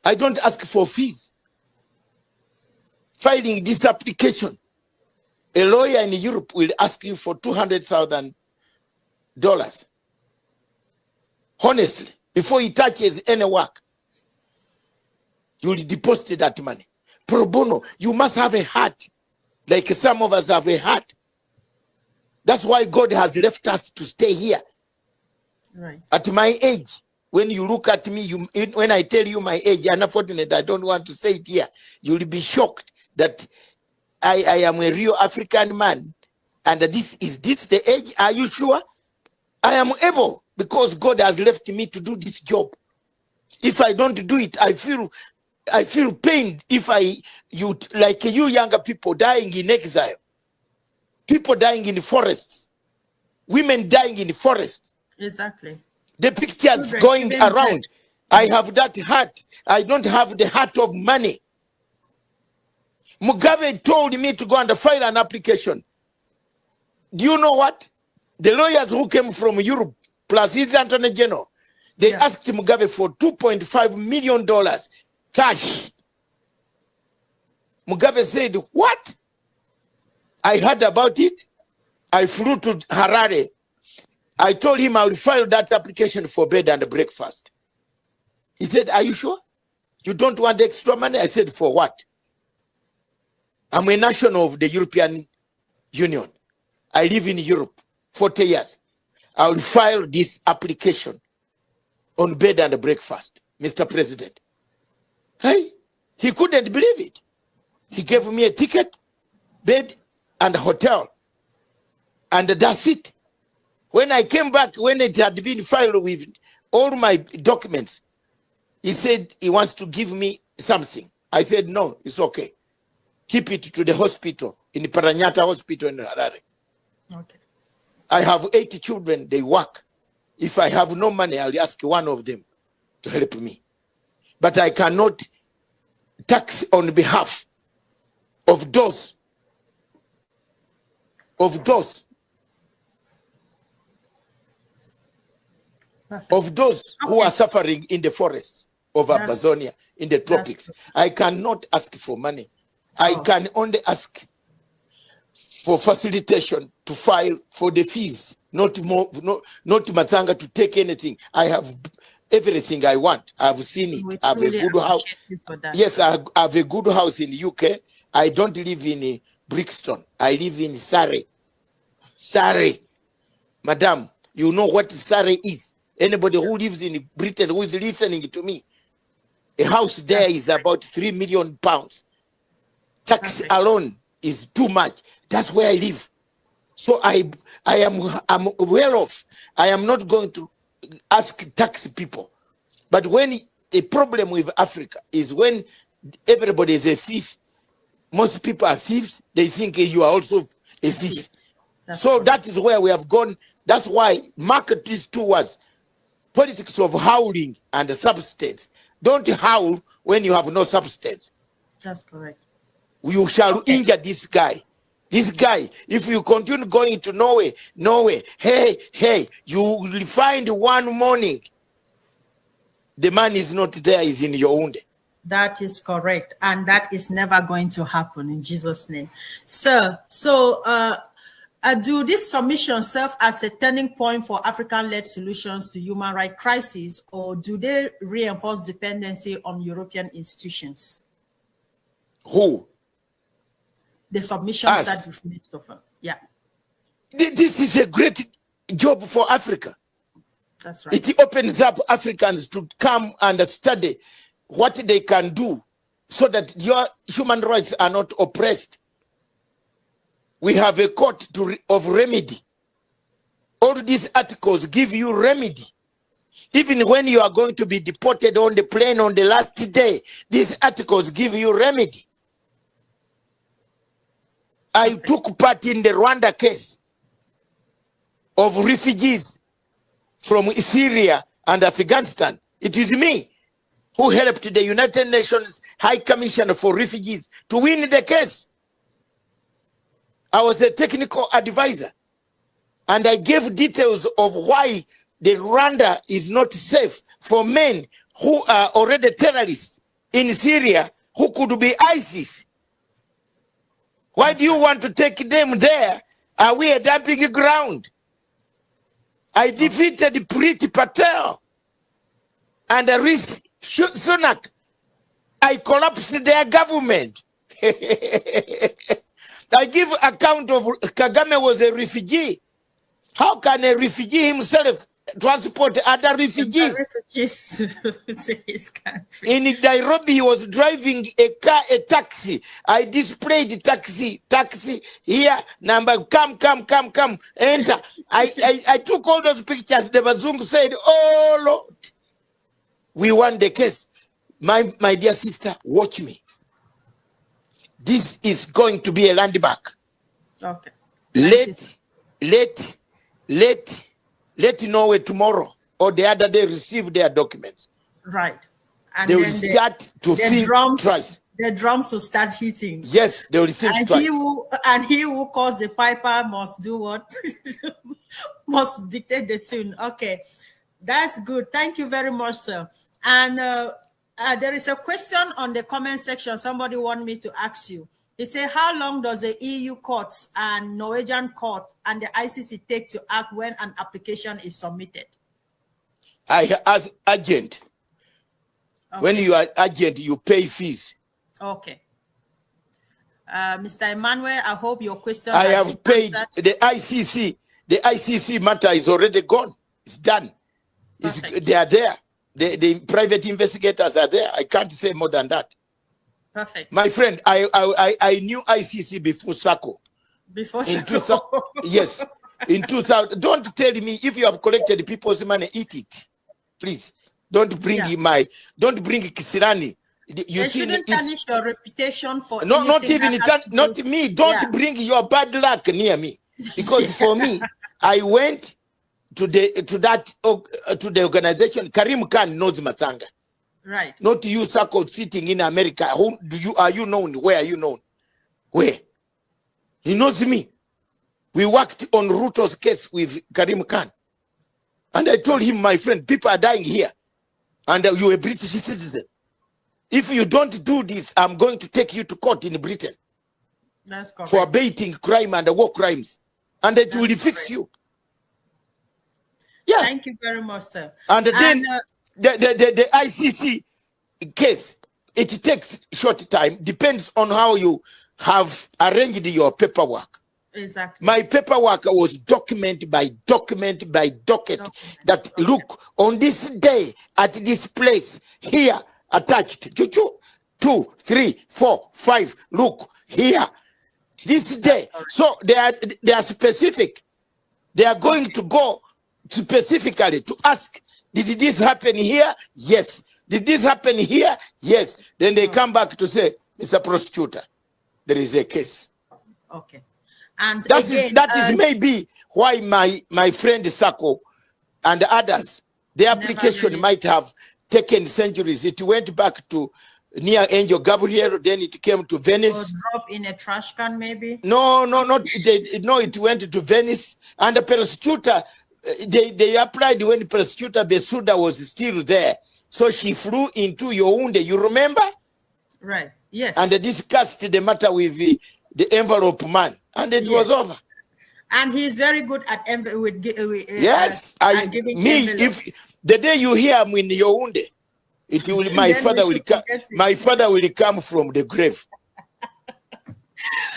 I don't ask for fees. Filing this application, a lawyer in Europe will ask you for $200,000. Honestly, before he touches any work, you will deposit that money. Pro bono, you must have a heart, like some of us have a heart. That's why God has left us to stay here. Right. At my age, when you look at me, when I tell you my age, unfortunately, I don't want to say it here, you'll be shocked that I am a real African man. And is this the age? Are you sure? I am able, because God has left me to do this job. If I don't do it, I feel pained. If you younger people dying in exile, people dying in the forests, women dying in the forest. Exactly. The pictures going around. I have that heart. I don't have the heart of money. Mugabe told me to go and file an application. Do you know what? The lawyers who came from Europe, plus his Attorney General, they asked Mugabe for $2.5 million cash. Mugabe said, what? I heard about it. I flew to Harare. I told him I will file that application for bed and breakfast. He said, are you sure? You don't want extra money? I said, for what? I'm a national of the European Union. I live in Europe 40 years. I will file this application on bed and breakfast, Mr. President. Hey, he couldn't believe it. He gave me a ticket, bed, and a hotel. And that's it. When I came back, when it had been filed with all my documents, he said he wants to give me something. I said, no, it's okay. Keep it to the hospital, in the Paranyata hospital in Harare. Okay. I have 8 children, they work. If I have no money, I'll ask one of them to help me. But I cannot tax on behalf of those who are suffering in the forests of Ambazonia, in the tropics. I cannot ask for money. I can only ask for facilitation to file for the fees, not Masanga to take anything. I have everything I want. I've seen it. I have a good house. Yes, I have a good house in the UK. I don't live in Brixton. I live in Surrey. Surrey. Madam, you know what Surrey is. Anybody who lives in Britain who is listening to me, a house there is about £3 million. Tax alone is too much. That's where I live. So I'm well off. I am not going to ask tax people. But when the problem with Africa is when everybody is a thief, most people are thieves, they think you are also a thief. So that is where we have gone. That's why market these two words, politics of howling and substance. Don't howl when you have no substance. That's correct. You shall injure this guy. This guy, if you continue going to Norway, hey, you will find one morning the man is not there, is in your wound. That is correct. And that is never going to happen in Jesus' name. Sir, so do this submission serve as a turning point for African-led solutions to human rights crises, or do they reinforce dependency on European institutions? Who? The submissions that you've made so far. Yeah. This is a great job for Africa. That's right. It opens up Africans to come and study what they can do so that your human rights are not oppressed. We have a court of remedy. All these articles give you remedy. Even when you are going to be deported on the plane on the last day, these articles give you remedy. I took part in the Rwanda case of refugees from Syria and Afghanistan. It is me who helped the United Nations High Commissioner for Refugees to win the case. I was a technical advisor, and I gave details of why the Rwanda is not safe for men who are already terrorists in Syria who could be ISIS. Why do you want to take them there? Are we a dumping ground? I defeated Priti Patel and Rishi Sunak. I collapsed their government. I give account of Kagame was a refugee. How can a refugee himself transport other refugees? To his country. In Nairobi, he was driving a car, a taxi. I displayed taxi here, number, come, enter. I took all those pictures. The Bazungu said, oh Lord, we won the case. My dear sister, watch me. This is going to be a landmark. Okay. Let Norway tomorrow or the other day receive their documents. Right. And they then will start to think twice. The drums will start hitting. Yes, they will think twice. He who calls the piper must do what? Must dictate the tune. Okay. That's good. Thank you very much, sir. And there is a question on the comment section. Somebody want me to ask you. They say, how long does the EU courts and Norwegian court and the ICC take to act when an application is submitted? As agent. Okay. When you are agent, you pay fees. Okay. Mr. Emmanuel, I hope your question. I have paid the ICC. The ICC matter is already gone. It's done. They are there. The private investigators are there. I can't say more than that. Perfect. My friend, I knew ICC before SACO. Before SACO? Yes. In 2000. Don't tell me if you have collected people's money, eat it. Please. Don't bring don't bring Kisirani. You shouldn't tarnish your reputation for not me. Don't bring your bad luck near me. Because for me, I went to the organization. Karim Khan knows Masanga. Right. Not you, Sako, sitting in America. Are you known? Where are you known? Where? He knows me. We worked on Ruto's case with Karim Khan. And I told him, my friend, people are dying here. And you're a British citizen. If you don't do this, I'm going to take you to court in Britain. That's correct. For abating crime and war crimes. And it will fix you. Yeah. Thank you very much, sir. And then the ICC case, it takes short time, depends on how you have arranged your paperwork. Exactly. My paperwork was document by document. That look, on this day, at this place, here, attached, 2, 3, 4, 5, look, here. This day. So they are specific. They are going to go specifically to ask, did this happen here? Yes. Did this happen here? Yes. Then they come back to say, Mr. Prosecutor, there is a case. Okay. And that again, is maybe why my friend Sako and others, the application really might have taken centuries. It went back to near Angel Gabriel, then it came to Venice. Or drop in a trash can, maybe? No, it went to Venice. And the prosecutor, they applied when prosecutor Besuda was still there. So she flew into Yaoundé, you remember? Right, yes. And they discussed the matter with the envelope man, and it was over. And he's very good at yes, if the day you hear him in Yaoundé, it will my father will come from the grave.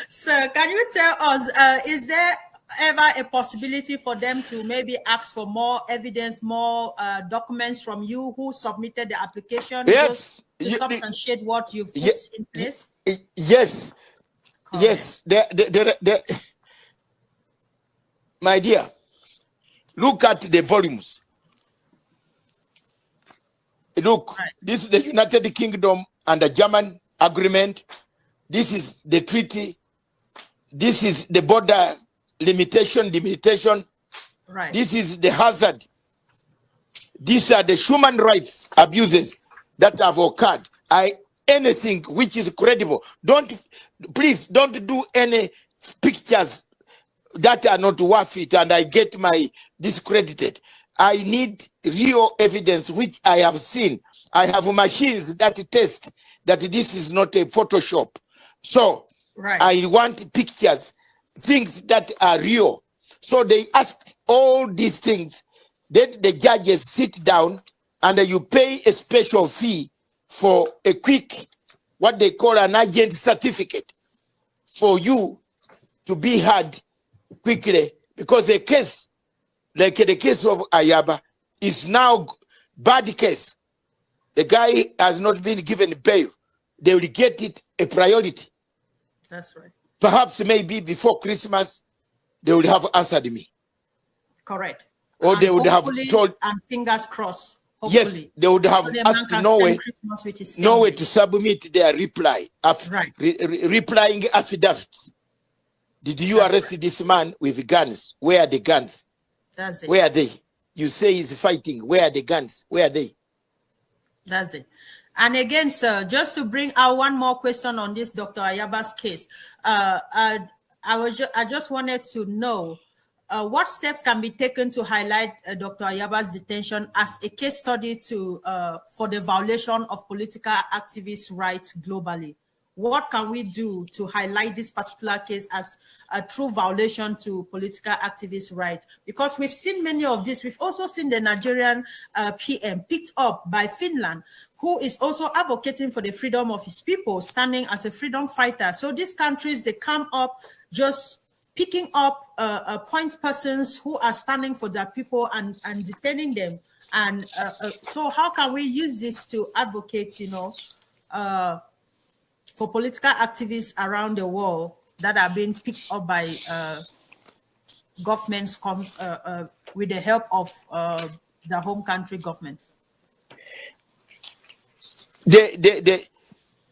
Sir, can you tell us, is there ever a possibility for them to maybe ask for more evidence, more documents from you who submitted the application? Yes. To substantiate what you've put in place? Yes. Correct. Yes. My dear, look at the volumes. Look, this is the United Kingdom and the German agreement. This is the treaty. This is the border limitation. Right. This is the hazard. These are the human rights abuses that have occurred. Anything which is credible. Please don't do any pictures that are not worth it, and I get my discredited. I need real evidence which I have seen. I have machines that test that this is not a Photoshop. So I want pictures, things that are real. So they asked all these things. Then the judges sit down and you pay a special fee for a quick, what they call an agent certificate, for you to be heard quickly, because a case like the case of Ayaba is now bad case. The guy has not been given bail. They will get it a priority. That's right. Perhaps maybe before Christmas, they would have answered me. Correct. Or and they would have told. And fingers crossed. Hopefully. Yes, they would have asked Norway to submit their reply. Replying affidavits. Did you arrest this man with guns? Where are the guns? That's it. Where are they? You say he's fighting. Where are the guns? Where are they? That's it. And again, sir, just to bring out one more question on this Dr. Ayaba's case, I just wanted to know what steps can be taken to highlight Dr. Ayaba's detention as a case study for the violation of political activists' rights globally. What can we do to highlight this particular case as a true violation to political activists' rights? Because we've seen many of this. We've also seen the Nigerian PM picked up by Finland, who is also advocating for the freedom of his people, standing as a freedom fighter. So these countries, they come up just picking up point persons who are standing for their people and detaining them. And so how can we use this to advocate, for political activists around the world that are being picked up by governments with the help of the home country governments? The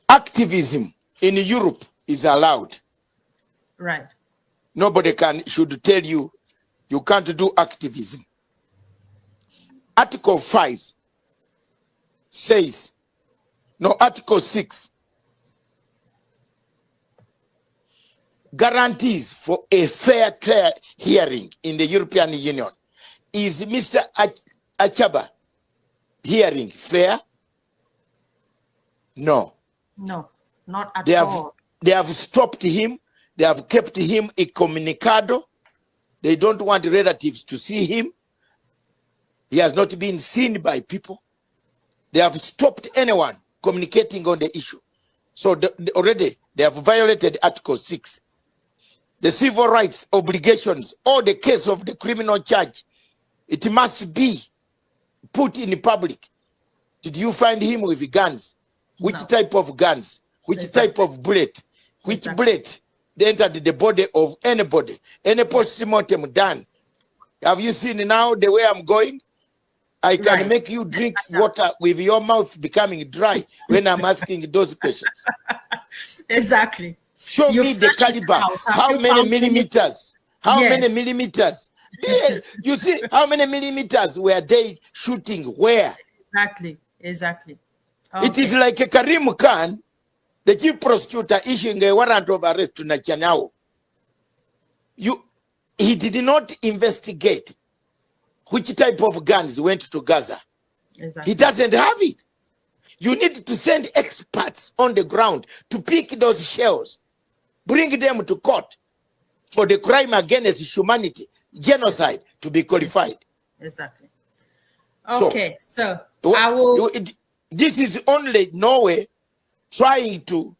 activism in Europe is allowed. Right. Nobody should tell you you can't do activism. Article 5 says, no, Article 6 guarantees for a fair trial hearing in the European Union. Is Mr. Achaba hearing fair? No. No, not at all. They have stopped him. They have kept him incommunicado. They don't want relatives to see him. He has not been seen by people. They have stopped anyone communicating on the issue. So already they have violated Article 6. The civil rights obligations or the case of the criminal charge, it must be put in public. Did you find him with guns? Which type of guns? Which type of bullet? Which bullet entered the body of anybody. Any post-mortem done. Have you seen now the way I'm going? I can make you drink water with your mouth becoming dry when I'm asking those questions. Exactly. Show me the caliber. How many millimeters? How many millimeters? You see, how many millimeters were they shooting where? Exactly. It is like a Karim Khan, the chief prosecutor, issuing a warrant of arrest to Netanyahu. He did not investigate which type of guns went to Gaza. He doesn't have it. You need to send experts on the ground to pick those shells, bring them to court for the crime against humanity, genocide, to be qualified. Exactly. Okay, so I will. This is only Norway trying to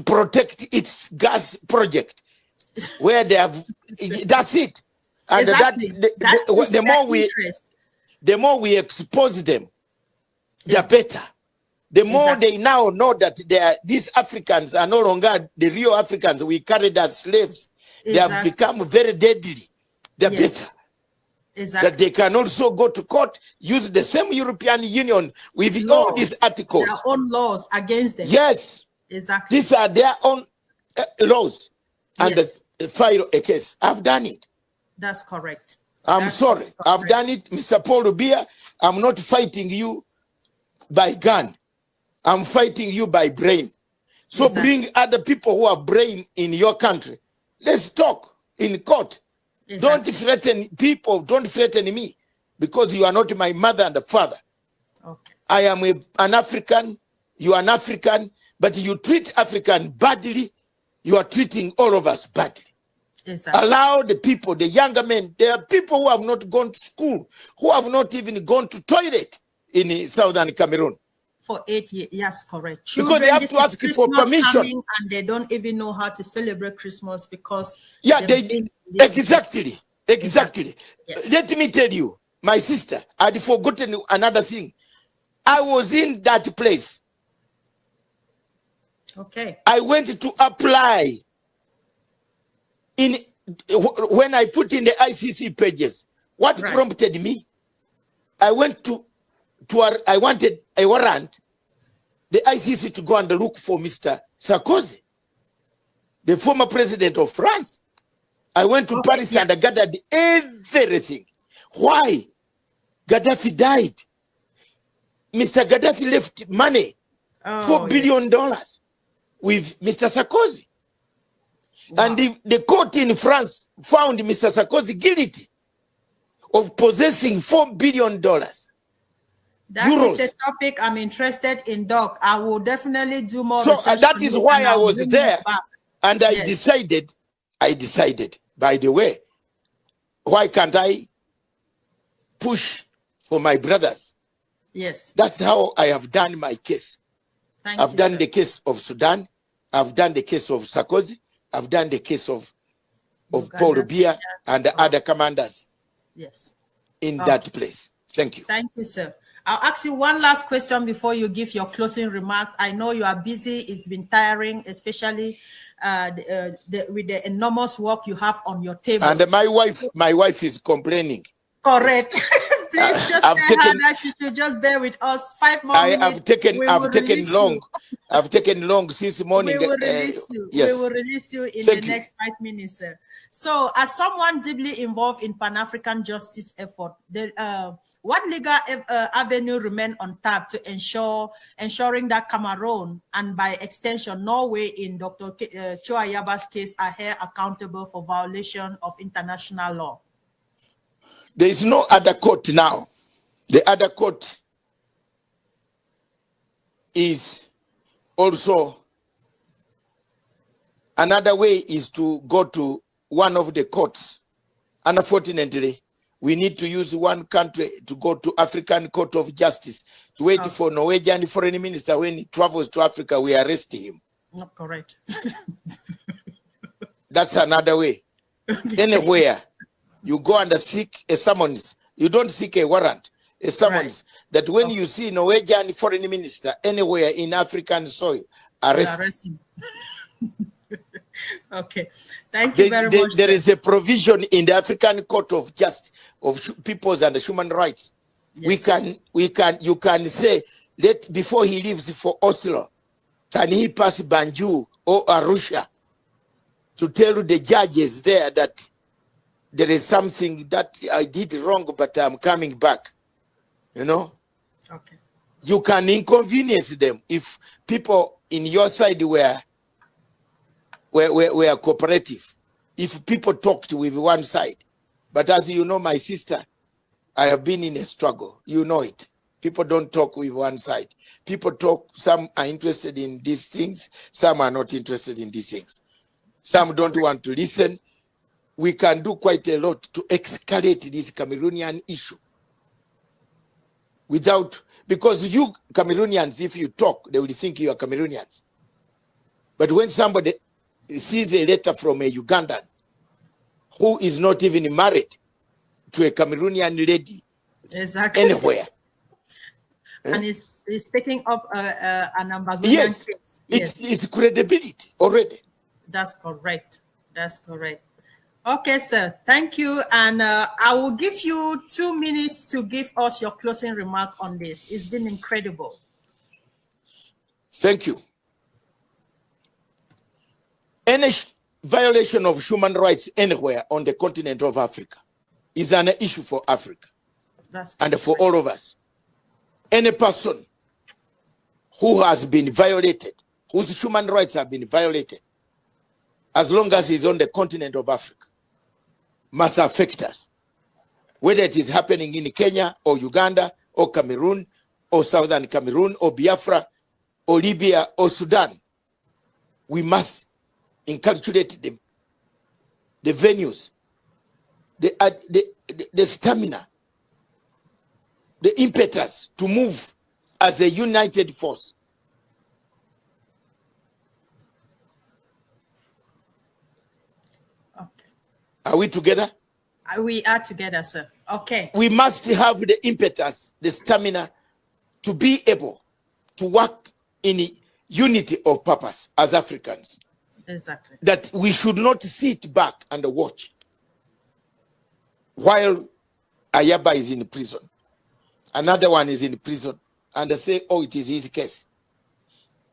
protect its gas project, where they have. That's it. And the more we expose them, the better. The more they now know that these Africans are no longer the real Africans we carried as slaves. They have become very deadly. The better. That they can also go to court, use the same European Union with all these articles. Their own laws against them. Yes. Exactly. These are their own laws. And file a case. I've done it. That's correct. I'm sorry. I've done it, Mr. Paul Rubia. I'm not fighting you by gun. I'm fighting you by brain. So bring other people who have brain in your country. Let's talk in court. Don't threaten people. Don't threaten me, because you are not my mother and father. I am an African. You are an African, but you treat African badly. You are treating all of us badly. Allow the people, the younger men. There are people who have not gone to school, who have not even gone to toilet in southern Cameroon. For 8 years, yes, correct. Because they have to ask for permission. And they don't even know how to celebrate Christmas because... Exactly. Yes. Let me tell you, my sister, I'd forgotten another thing. I was in that place. Okay. I went to apply when I put in the ICC pages. What prompted me? I went I wanted a warrant, the ICC, to go and look for Mr. Sarkozy, the former president of France. I went to Paris and I gathered everything. Why? Gaddafi died. Mr. Gaddafi left money, $4 billion with Mr. Sarkozy. Wow. And the court in France found Mr. Sarkozy guilty of possessing $4 billion. That is a topic I'm interested in, Doc. I will definitely do more. So that is why I was there. And I decided, by the way, why can't I push for my brothers? Yes. That's how I have done my case. I've done the case of Sudan. I've done the case of Sarkozy. I've done the case of Paul Rubia and the other commanders. Yes. In that place. Thank you. Thank you, sir. I'll ask you one last question before you give your closing remarks. I know you are busy. It's been tiring, especially with the enormous work you have on your table. And my wife is complaining. Correct. Please just tell her that she should just bear with us 5 more minutes. I've taken long since morning. We will release you. We will release you in the next 5 minutes, sir. So, as someone deeply involved in Pan-African justice effort, what legal avenue remain on tap to ensuring that Cameroon and by extension Norway in Dr. Choayaba's case are held accountable for violation of international law? There is no other court now. The other court is also another way is to go to one of the courts. Unfortunately, we need to use one country to go to African Court of Justice to wait for Norwegian foreign minister. When he travels to Africa, we arrest him. Not correct. That's another way. Anywhere you go and seek a summons, you don't seek a warrant, a summons. That when you see Norwegian foreign minister anywhere in African soil, arrest him. Okay. Thank you very much. There is a provision in the African Court of Justice of Peoples and Human Rights. Yes. You can say, before he leaves for Oslo, can he pass Banjul or Arusha to tell the judges there that there is something that I did wrong, but I'm coming back, you know? Okay. You can inconvenience them if people in your side were cooperative. If people talked with one side. But as you know, my sister, I have been in a struggle. You know it. People don't talk with one side. People talk, some are interested in these things, some are not interested in these things. Some don't want to listen. We can do quite a lot to escalate this Cameroonian issue. Because you Cameroonians, if you talk, they will think you are Cameroonians. But when somebody sees a letter from a Ugandan who is not even married to a Cameroonian lady anywhere. And it's taking up an Ambazonia yes, case. Yes, it's credibility already. That's correct. That's correct. Okay, sir. Thank you. And I will give you 2 minutes to give us your closing remark on this. It's been incredible. Thank you. Any violation of human rights anywhere on the continent of Africa is an issue for Africa and for all of us. Any person who has been violated, whose human rights have been violated, as long as he's on the continent of Africa, must affect us. Whether it is happening in Kenya or Uganda or Cameroon or Southern Cameroon or Biafra or Libya or Sudan, we must inculcate the venues, the stamina, the impetus to move as a united force. Okay. Are we together? We are together, sir. Okay. We must have the impetus, the stamina to be able to work in unity of purpose as Africans. Exactly. That we should not sit back and watch while Ayaba is in prison. Another one is in prison, and they say, oh, it is his case.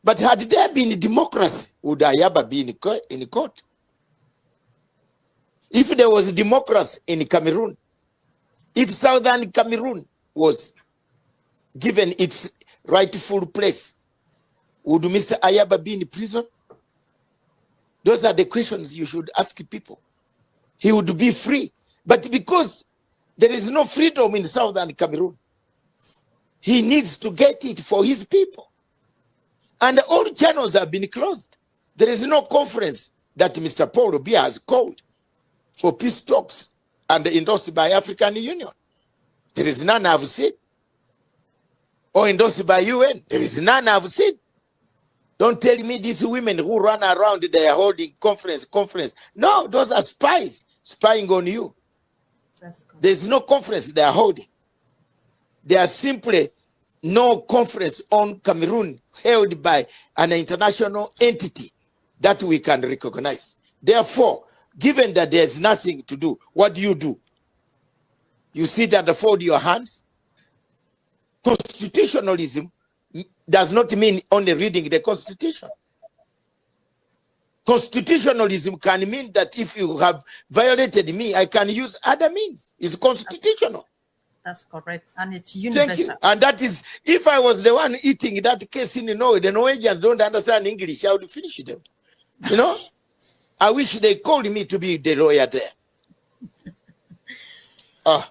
But had there been democracy, would Ayaba be in court? If there was democracy in Cameroon, if Southern Cameroon was given its rightful place, would Mr. Ayaba be in prison? Those are the questions you should ask people. He would be free. But because there is no freedom in Southern Cameroon, he needs to get it for his people. And all channels have been closed. There is no conference that Mr. Paul Biya has called for peace talks and endorsed by African Union. There is none I've seen. Or endorsed by UN. There is none I've seen. Don't tell me these women who run around, they are holding conference. No, those are spies spying on you. There's no conference they are holding. There are simply no conference on Cameroon held by an international entity that we can recognize. Therefore, given that there's nothing to do, what do? You sit and fold your hands? Constitutionalism does not mean only reading the Constitution. Constitutionalism can mean that if you have violated me, I can use other means. It's constitutional. That's correct. And it's universal. Thank you. And that is, if I was the one eating that case in Norway, the Norwegians don't understand English, I would finish them. You know? I wish they called me to be the lawyer there.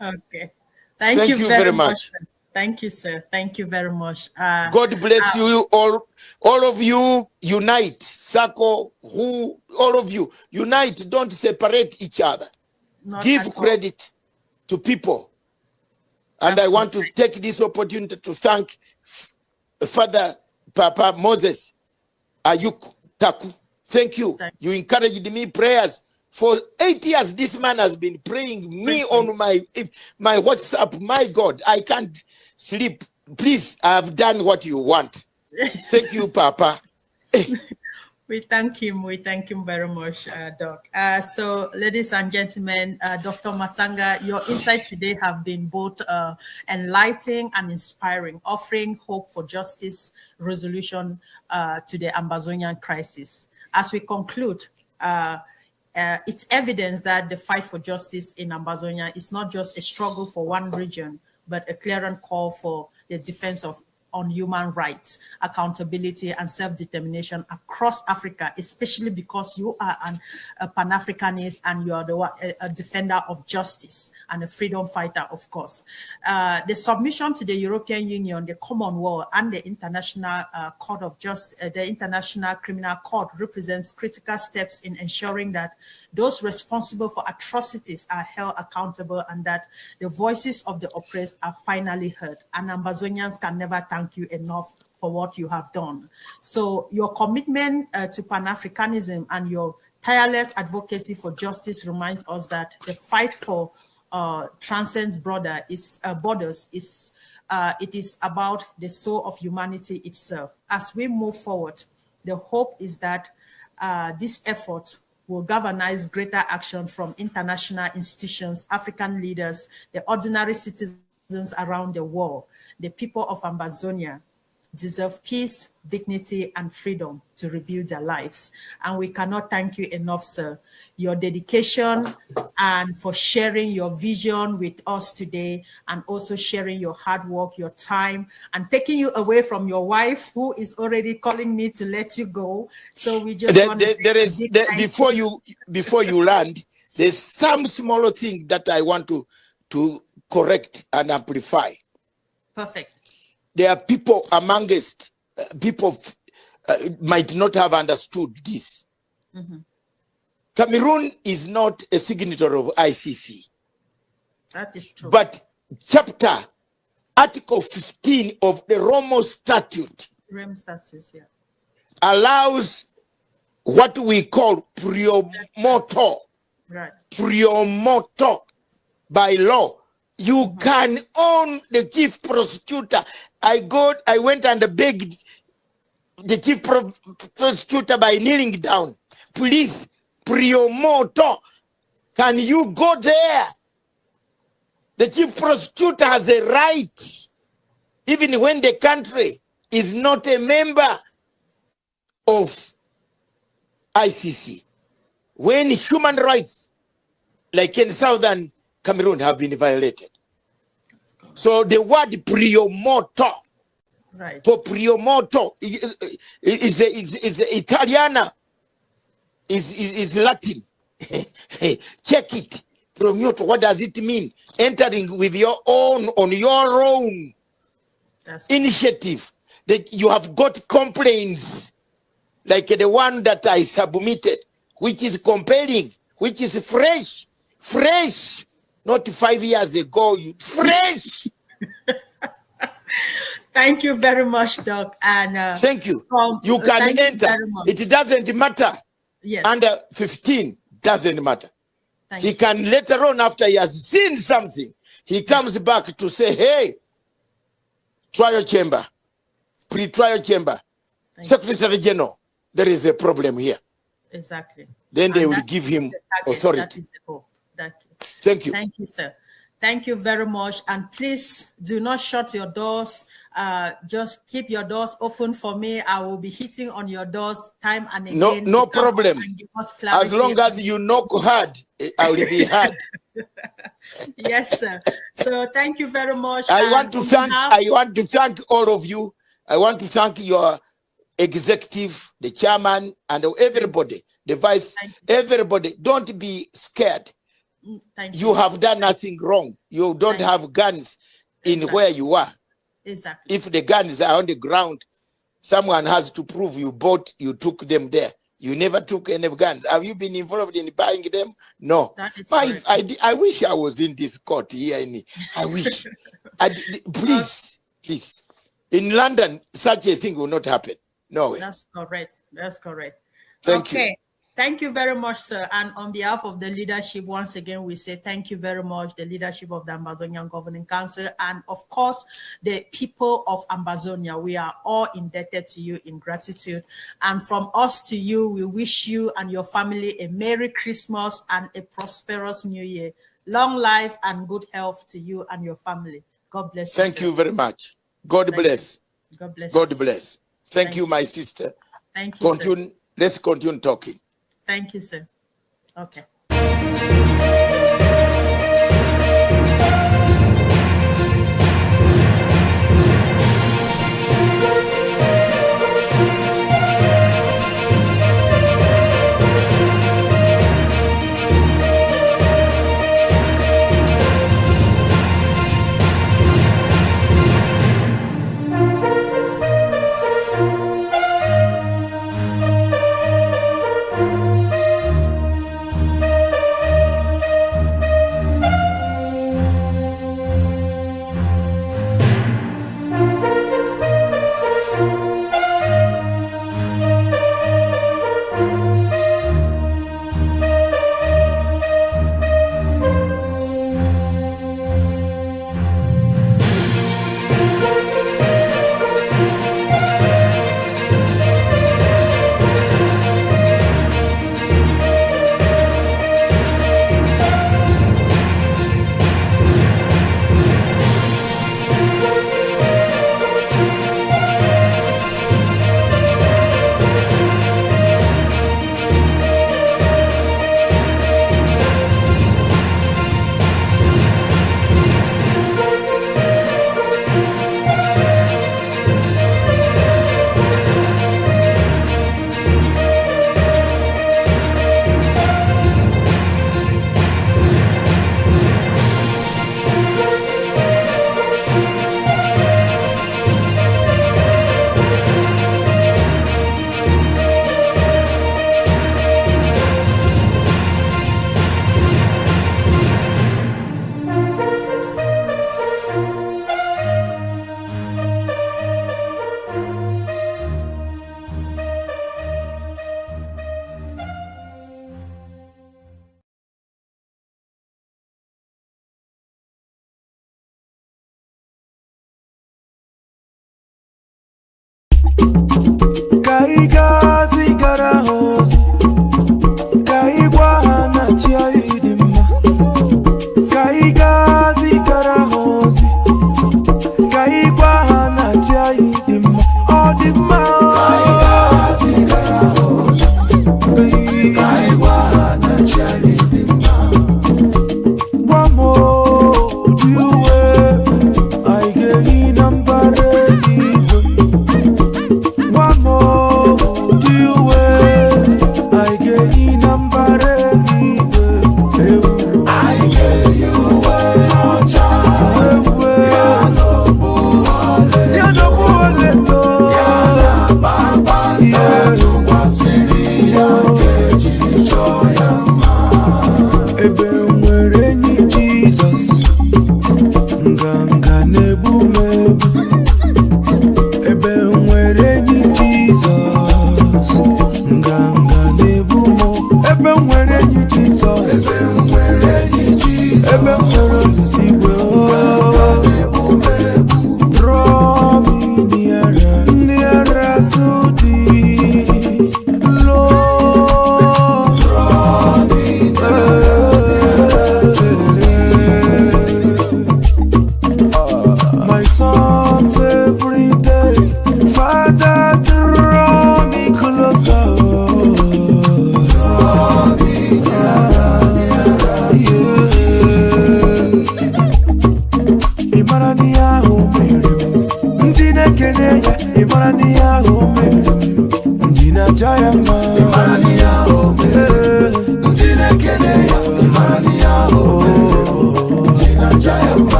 Okay. Thank you very much. Thank you, sir. Thank you very much. God bless you all of you. Unite. Sako, all of you. Unite. Don't separate each other. Give credit to people. And I want to take this opportunity to thank Father Papa Moses Ayuk Taku. Thank you. You encouraged me prayers. For 8 years, this man has been praying me on my WhatsApp. My God, I can't sleep. Please, I have done what you want. Thank you, Papa. We thank him. We thank him very much, Doc. So, ladies and gentlemen, Dr. Masanga, your insights today have been both enlightening and inspiring, offering hope for justice resolution to the Ambazonian crisis. As we conclude, it's evidence that the fight for justice in Ambazonia is not just a struggle for one region, but a clarion call for the defense on human rights, accountability, and self-determination across Africa, especially because you are a Pan-Africanist and you are a defender of justice and a freedom fighter, of course. The submission to the European Union, the Commonwealth, and the International Court of Justice, the International Criminal Court represents critical steps in ensuring that those responsible for atrocities are held accountable and that the voices of the oppressed are finally heard. And Ambazonians can never thank you enough for what you have done. So your commitment to Pan-Africanism and your tireless advocacy for justice reminds us that the fight for transcends borders is it is about the soul of humanity itself. As we move forward, the hope is that this effort will galvanize greater action from international institutions, African leaders, the ordinary citizens around the world. The people of Ambazonia deserve peace, dignity, and freedom to rebuild their lives. And we cannot thank you enough, sir. Your dedication and for sharing your vision with us today, and also sharing your hard work, your time, and taking you away from your wife, who is already calling me to let you go. So we just want to say before you land, there's some smaller thing that I want to correct and amplify. Perfect. There are people amongst people might not have understood this. Mm-hmm. Cameroon is not a signatory of ICC. That is true. But Article 15 of the Rome Statute allows what we call priomoto. Right. Priomoto by law. You can own the chief prosecutor. I went and begged the chief prosecutor by kneeling down. Please, priomoto, can you go there? The chief prosecutor has a right, even when the country is not a member of ICC. When human rights, like in southern Cameroon, have been violated. So the word priomoto, right, for priomoto is Italiana, is Latin. Check it. Promoto, what does it mean? Entering with your own, on your own initiative. That you have got complaints like the one that I submitted, which is compelling, which is fresh, not 5 years ago, fresh. Thank you very much, Doc. And thank you. You can enter. It doesn't matter. Yes. Under 15 doesn't matter. He can later on, after he has seen something, he comes back to say, hey, trial chamber, pre-trial chamber, Secretary General, there is a problem here. Exactly. Then they will give him authority. That is the hope. Thank you. Thank you, sir. Thank you very much. And please do not shut your doors. Just keep your doors open for me. I will be hitting on your doors time and again. No problem. As long as you knock hard, I will be hard. Yes, sir. So thank you very much. I want to thank all of you. I want to thank your executive, the chairman, and everybody, the vice, everybody. Don't be scared. You have done nothing wrong. You don't have guns in where you are. Exactly. If the guns are on the ground, someone has to prove you took them there. You never took any guns. Have you been involved in buying them? No. I wish I was in this court here. I wish. Please. In London, such a thing will not happen. No way. That's correct. That's correct. Thank you. Thank you very much, sir. And on behalf of the leadership, once again, we say thank you very much, the leadership of the Ambazonian Governing Council, and of course, the people of Ambazonia. We are all indebted to you in gratitude. And from us to you, we wish you and your family a Merry Christmas and a prosperous New Year. Long life and good health to you and your family. God bless you. Thank you very much. God bless. God bless. God bless. Thank you, my sister. Thank you. Continue. Let's continue talking. Thank you, sir. Okay. Kaigazi garahozi Kaigwana chiaidima Kaigazi garahozi Kaigwana chiaidima Odima Kaigazi garahozi Kaigwana chiaidima Wamo diwe Aige inambare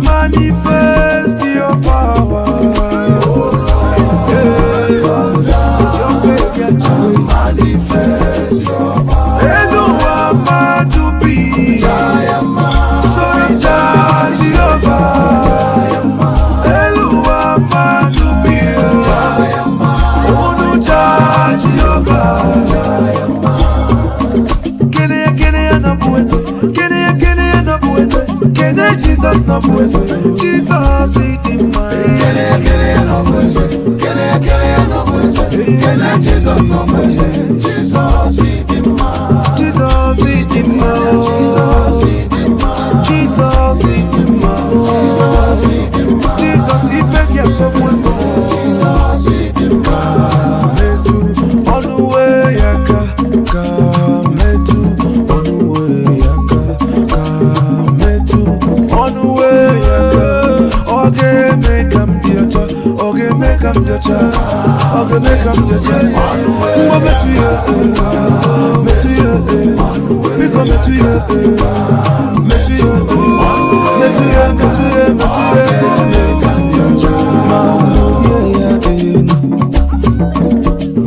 Manifest your power. Jesus is the man. Jesus no mercy. Jesus is the man. Jesus is the man. Jesus is the man. Jesus is the man. Jesus is the man. Jesus is the man. Metu onuwe yaka ka metu onuwe yaka ka metu onuwe yaka. Oge make am diacha. Oge make am diacha. Oge make am diacha. Metu ya metu ya biko metu ya metu ya metu ya metu ya metu ya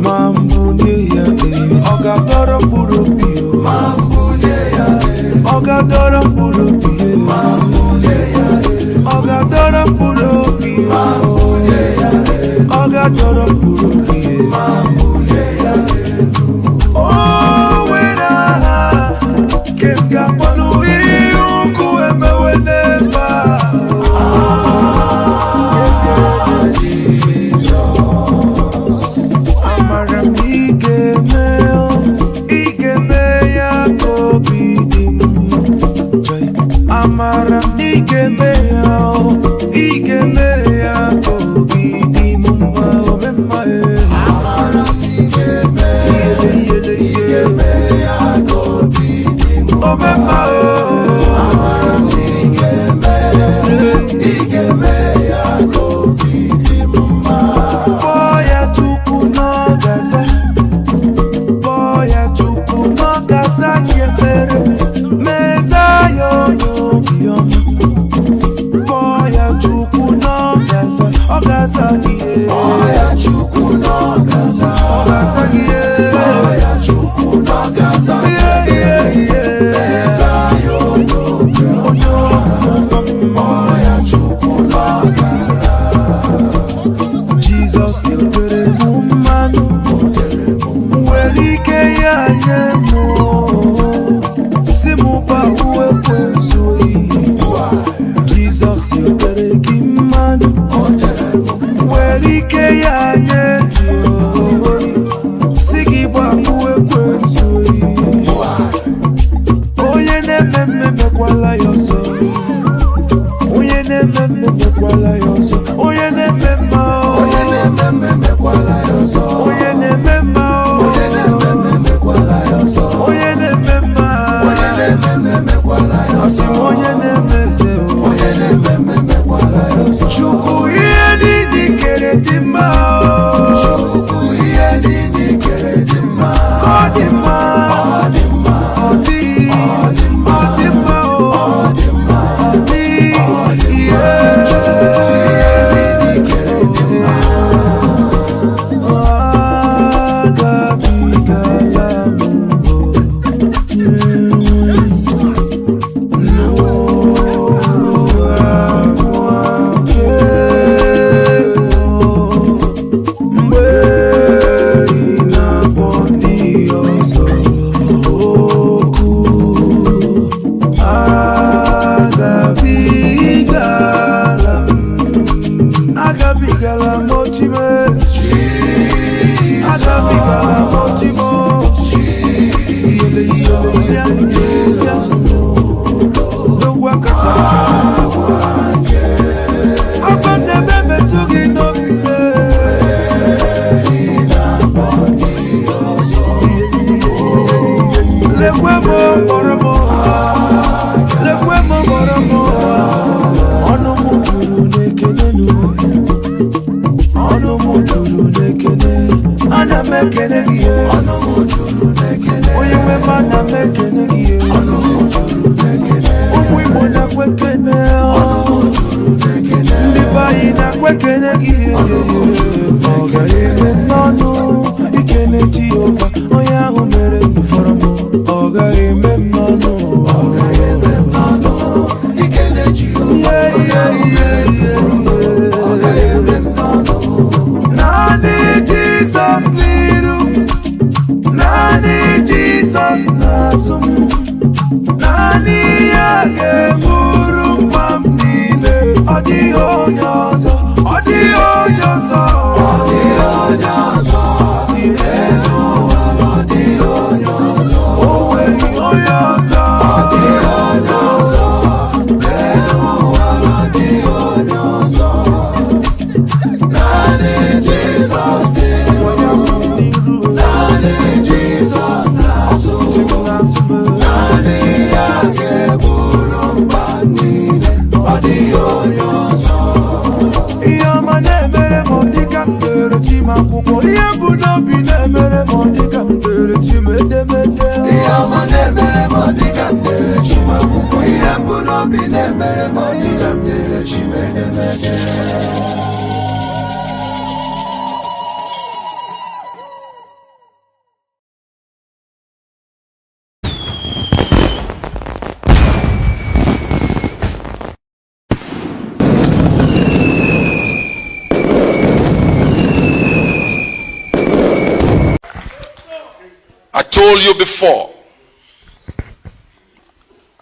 Mambunia Ogadora Burupio Mambunia Ogadora Burupio Mambunia Ogadora Burupio Mambunia Ogadora Burupio Mambunia Oh when I came Gaponu Yuku Emeweneva Amara igemea kobidi mumma omemae Amara igemea kobidi mumma omemae Amara igemea kobidi mumma Boya tuku no gaza kiepere meza yo Boya chuku no gaza, ogaza gie. Boya chuku no gaza, ogaza gie. Boya chuku no gaza, eza yo yo yo. Boya chuku no gaza. Jesus yotere mumanu, welike ya nyemo. Simufa uwe kwensui. Jesus yotere kimanu werike ya nyejo sigibwa uwe kwensui oye nememe mekwala yoso oye nememe mekwala yoso oye nememe mekwala yoso oye nememe mekwala yoso oye nememe mekwala yoso oye nememe Chuku yeni dikere dima Chuku yeni dikere dima Odima Odima Odi Odima Odima Odi Chuku yeni dikere dima Agabi galamu Nani yake muru mamni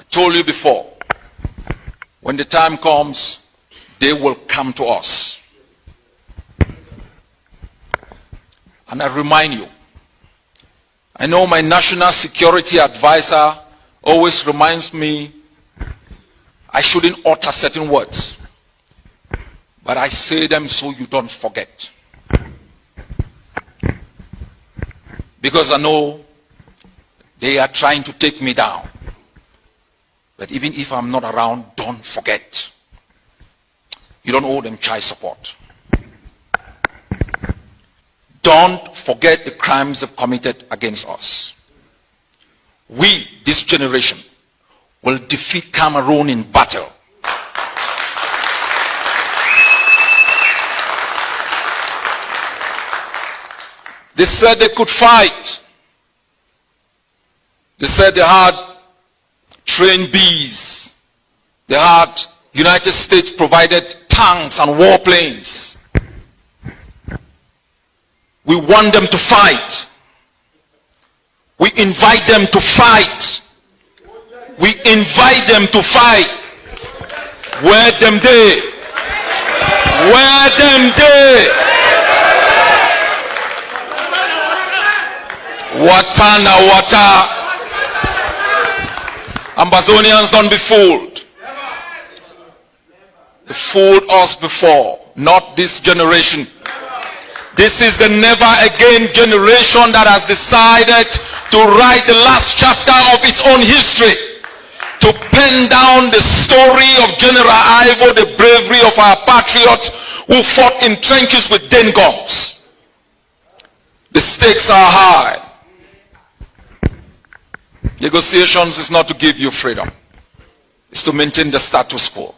I told you before, when the time comes, they will come to us. And I remind you, I know my national security advisor always reminds me I shouldn't utter certain words, but I say them so you don't forget. Because I know they are trying to take me down. But even if I'm not around, don't forget. You don't owe them child support. Don't forget the crimes they've committed against us. We, this generation, will defeat Cameroon in battle. They said they could fight. They said they had trained bees. They had United States provided tanks and warplanes. We want them to fight. We invite them to fight. We invite them to fight. Where them they? Where them they? Watana wata. Ambazonians, don't be fooled. They fooled us before, not this generation. This is the never again generation that has decided to write the last chapter of its own history, to pen down the story of General Ivo, the bravery of our patriots who fought in trenches with den guns. The stakes are high. Negotiations is not to give you freedom. It's to maintain the status quo.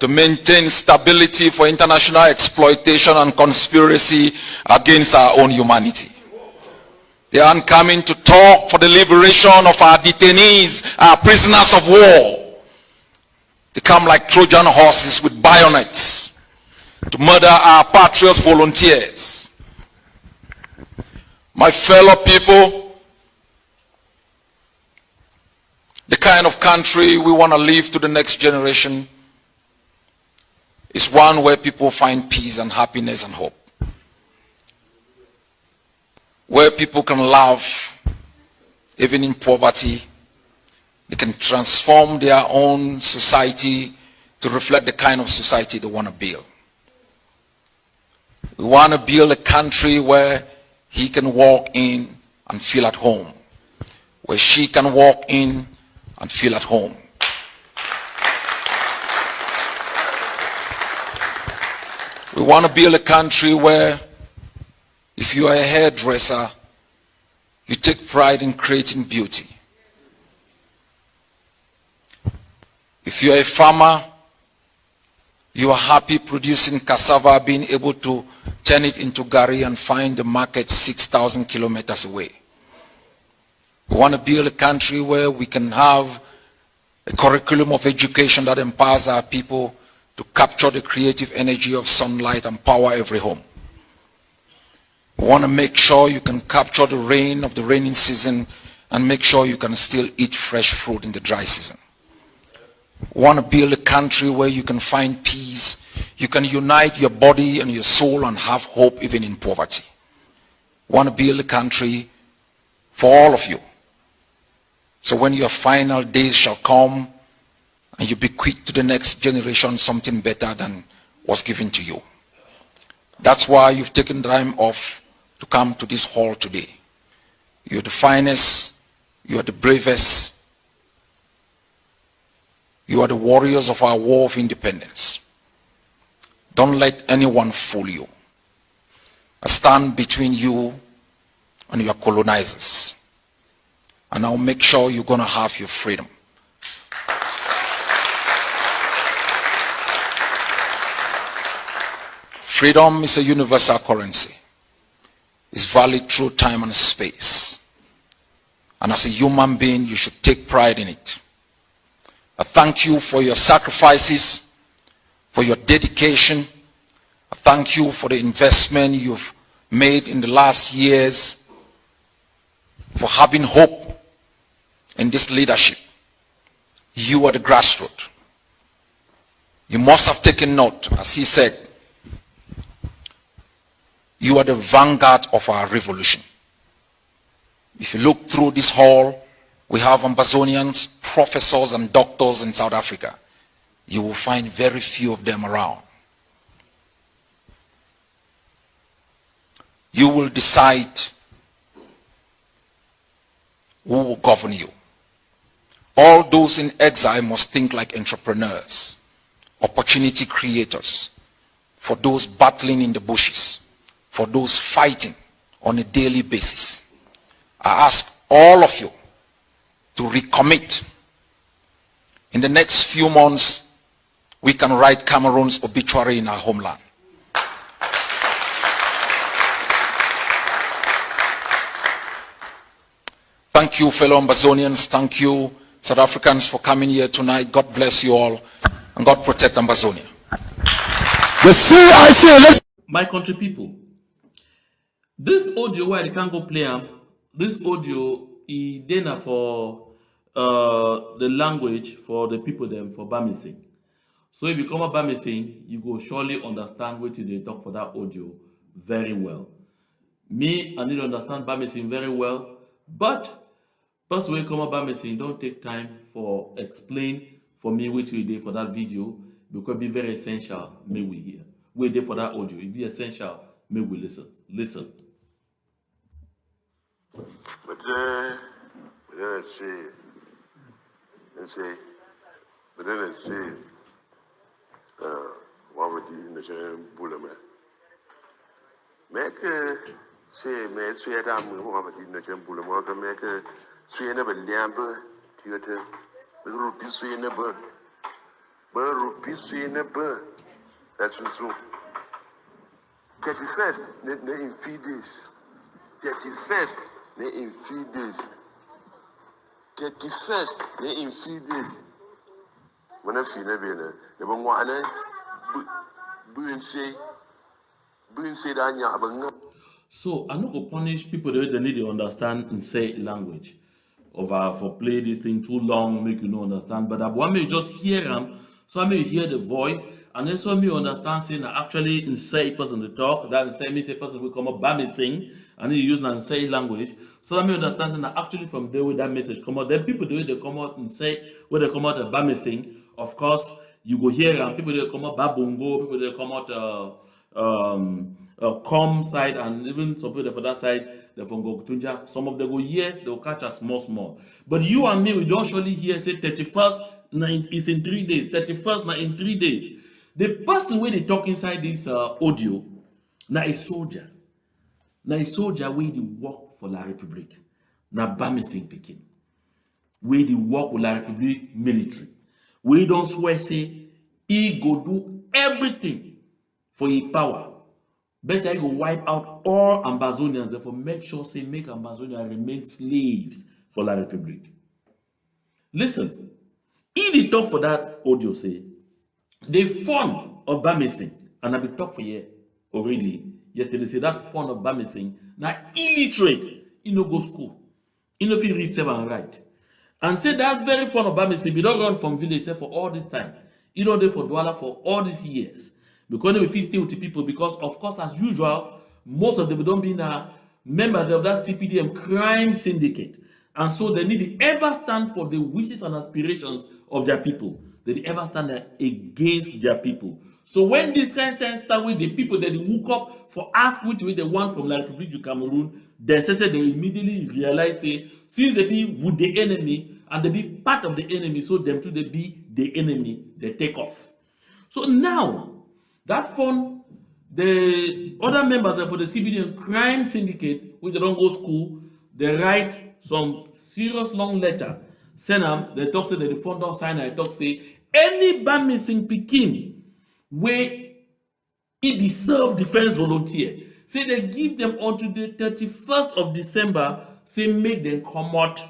To maintain stability for international exploitation and conspiracy against our own humanity. They aren't coming to talk for the liberation of our detainees, our prisoners of war. They come like Trojan horses with bayonets to murder our patriots volunteers. My fellow people, the kind of country we want to leave to the next generation is one where people find peace and happiness and hope. Where people can laugh even in poverty. They can transform their own society to reflect the kind of society they want to build. We want to build a country where he can walk in and feel at home. Where she can walk in and feel at home. We want to build a country where if you are a hairdresser, you take pride in creating beauty. If you are a farmer, you are happy producing cassava, being able to turn it into gari and find the market 6,000 kilometers away. We want to build a country where we can have a curriculum of education that empowers our people to capture the creative energy of sunlight and power every home. We want to make sure you can capture the rain of the raining season and make sure you can still eat fresh fruit in the dry season. We want to build a country where you can find peace, you can unite your body and your soul and have hope even in poverty. We want to build a country for all of you. So when your final days shall come and you bequeath to the next generation something better than was given to you. That's why you've taken time off to come to this hall today. You're the finest, you are the bravest, you are the warriors of our war of independence. Don't let anyone fool you. I stand between you and your colonizers. And I'll make sure you're going to have your freedom. Freedom is a universal currency. It's valid through time and space. And as a human being, you should take pride in it. I thank you for your sacrifices, for your dedication. I thank you for the investment you've made in the last years, for having hope in this leadership. You are the grassroots. You must have taken note, as he said, you are the vanguard of our revolution. If you look through this hall, we have Ambazonians, professors and doctors in South Africa. You will find very few of them around. You will decide who will govern you. All those in exile must think like entrepreneurs, opportunity creators, for those battling in the bushes, for those fighting on a daily basis. I ask all of you to recommit. In the next few months, we can write Cameroon's obituary in our homeland. Thank you, fellow Ambazonians. Thank you, South Africans, for coming here tonight. God bless you all, and God protect Ambazonia. The CIC. My country people, this audio where I can't go play this audio is dinner for the language for the people them for Bamising. So if you come up Bamising, you go surely understand what they talk for that audio very well. Me, I need to understand Bamising very well, but first way come up Bamising, don't take time for explain for me what we did for that video, because it be very essential. May we hear. We did for that audio. It be essential. May we listen. Listen. But let's see. What would you in the same bullet? Make say, may swear that I'm going to in the same bullet, make a swear never lamber, theatre, the rupee swear in the bird. But rupee swear in the bird. That's true. 31st, in few days. 31st, in few days. 31st, in few days. When I see the one, so I'm not going to punish people that they need to understand and say language. Over for play this thing too long, make you no understand. But I want me just hear them, so I may hear the voice, and then so me understand saying actually in say person to talk, that say me say person will come up by me sing, and then use and say language. So I may understand saying that actually from there where that message come out, then people the way they come out and say where they come out and by me sing, of course you go here and people they come out babongo, people they come out com side, and even some people for that side they from go tunja. Some of them go here, they'll catch us small. But you and me, we don't surely hear say 31st is in 3 days, 31st now in 3 days. The person where they talk inside this audio now a soldier. Now a soldier where they work for La Republique. Now Bamising Pekin. Where they work with La Republique military. We don't swear say he go do everything for his power. Better he go wipe out all Ambazonians, therefore make sure say make Ambazonia remain slaves for La Republique. Listen, if they talk for that audio say, the fun of Bamising, and I've been talking for you already yesterday, say that fun of Bamising, now illiterate, he no go school, he no feel read, serve and write. And say that very fun of Bamising, we don't run from village for all this time. He don't do for Douala for all these years. Because we feel still with the people, because of course, as usual, most of them don't be members of that CPDM crime syndicate. And so they need to ever stand for the wishes and aspirations of their people. They ever stand against their people. So when this kind of time start with the people that they woke up for ask which way they want from La Republique du Cameroon, then say they immediately realize say since they be with the enemy and they be part of the enemy, so them too they be the enemy, they take off. So now that fund, the other members for the CBD crime syndicate, which they don't go school, they write some serious long letter. Send them, they talk say that the fund don't sign, I talk say any Bamising Pekin where it be self-defense volunteer. Say they give them until the 31st of December, say make them come out.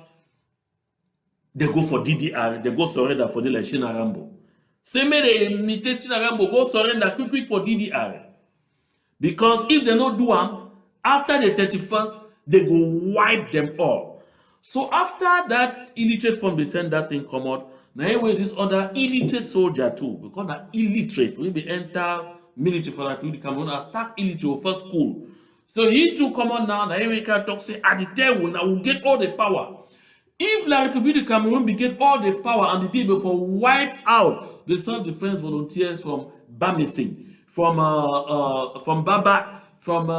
They go for DDR, they go surrender for the like Shina Rambo. Say make they imitate Shina Rambo, go surrender quick for DDR. Because if they don't do them, after the 31st, they go wipe them all. So after that illiterate form, they send that thing come out. Now anyway, this other illiterate soldier too, because that illiterate, we be enter military for that we come on and start illiterate first school. So he too come on now, now anyway can talk say at the table now will get all the power. If La Republic of Cameroon be get all the power and the people for wipe out the self-defense volunteers from Bamising, from Baba, from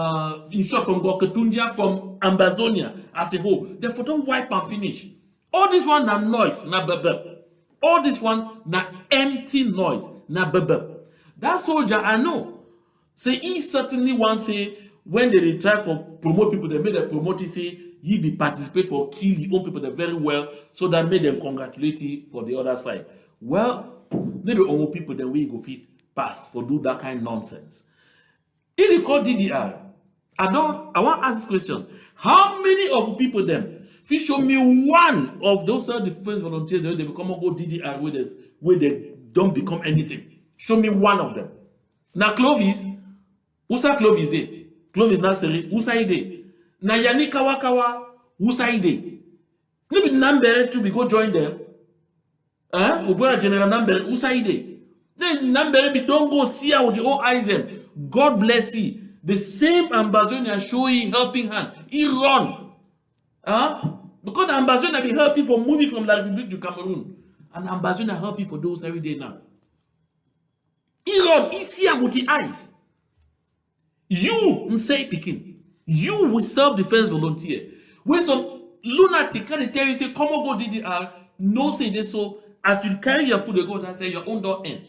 in short from Goketunja, from Ambazonia as a whole, they for don't wipe and finish. All this one na noise, na bebe. All this one na empty noise, na bebe. That soldier I know, say he certainly want say when they try for promote people, they made them promote it, say he be participate for kill the own people very well, so that made them congratulate you for the other side. Well, maybe own people then we go fit pass for do that kind of nonsense. If you call DDR, I want to ask this question. How many of people them? If you show me one of those self-defense volunteers when they become a go DDR where they don't become anything. Show me one of them. Now Clovis, Usa Clovis day. Clovis Nasiri, Usa ide. Na Yani Kawakawa, Usa ide. Maybe Nambere to be go join them. Ubora General Nambere, Usa ide. Then Nambere be don't go see her with your own eyes them. God bless you. The same Ambazonia show you helping hand. He run. Because the Ambazonia be helping for moving from La Republic to Cameroon. And Ambazonia help you for those every day now. He run. He see him with the eyes. You say picking. You will self-defense volunteer. When some lunatic can tell you say come on go DDR, no say this so as you carry your food they go and say your own door end.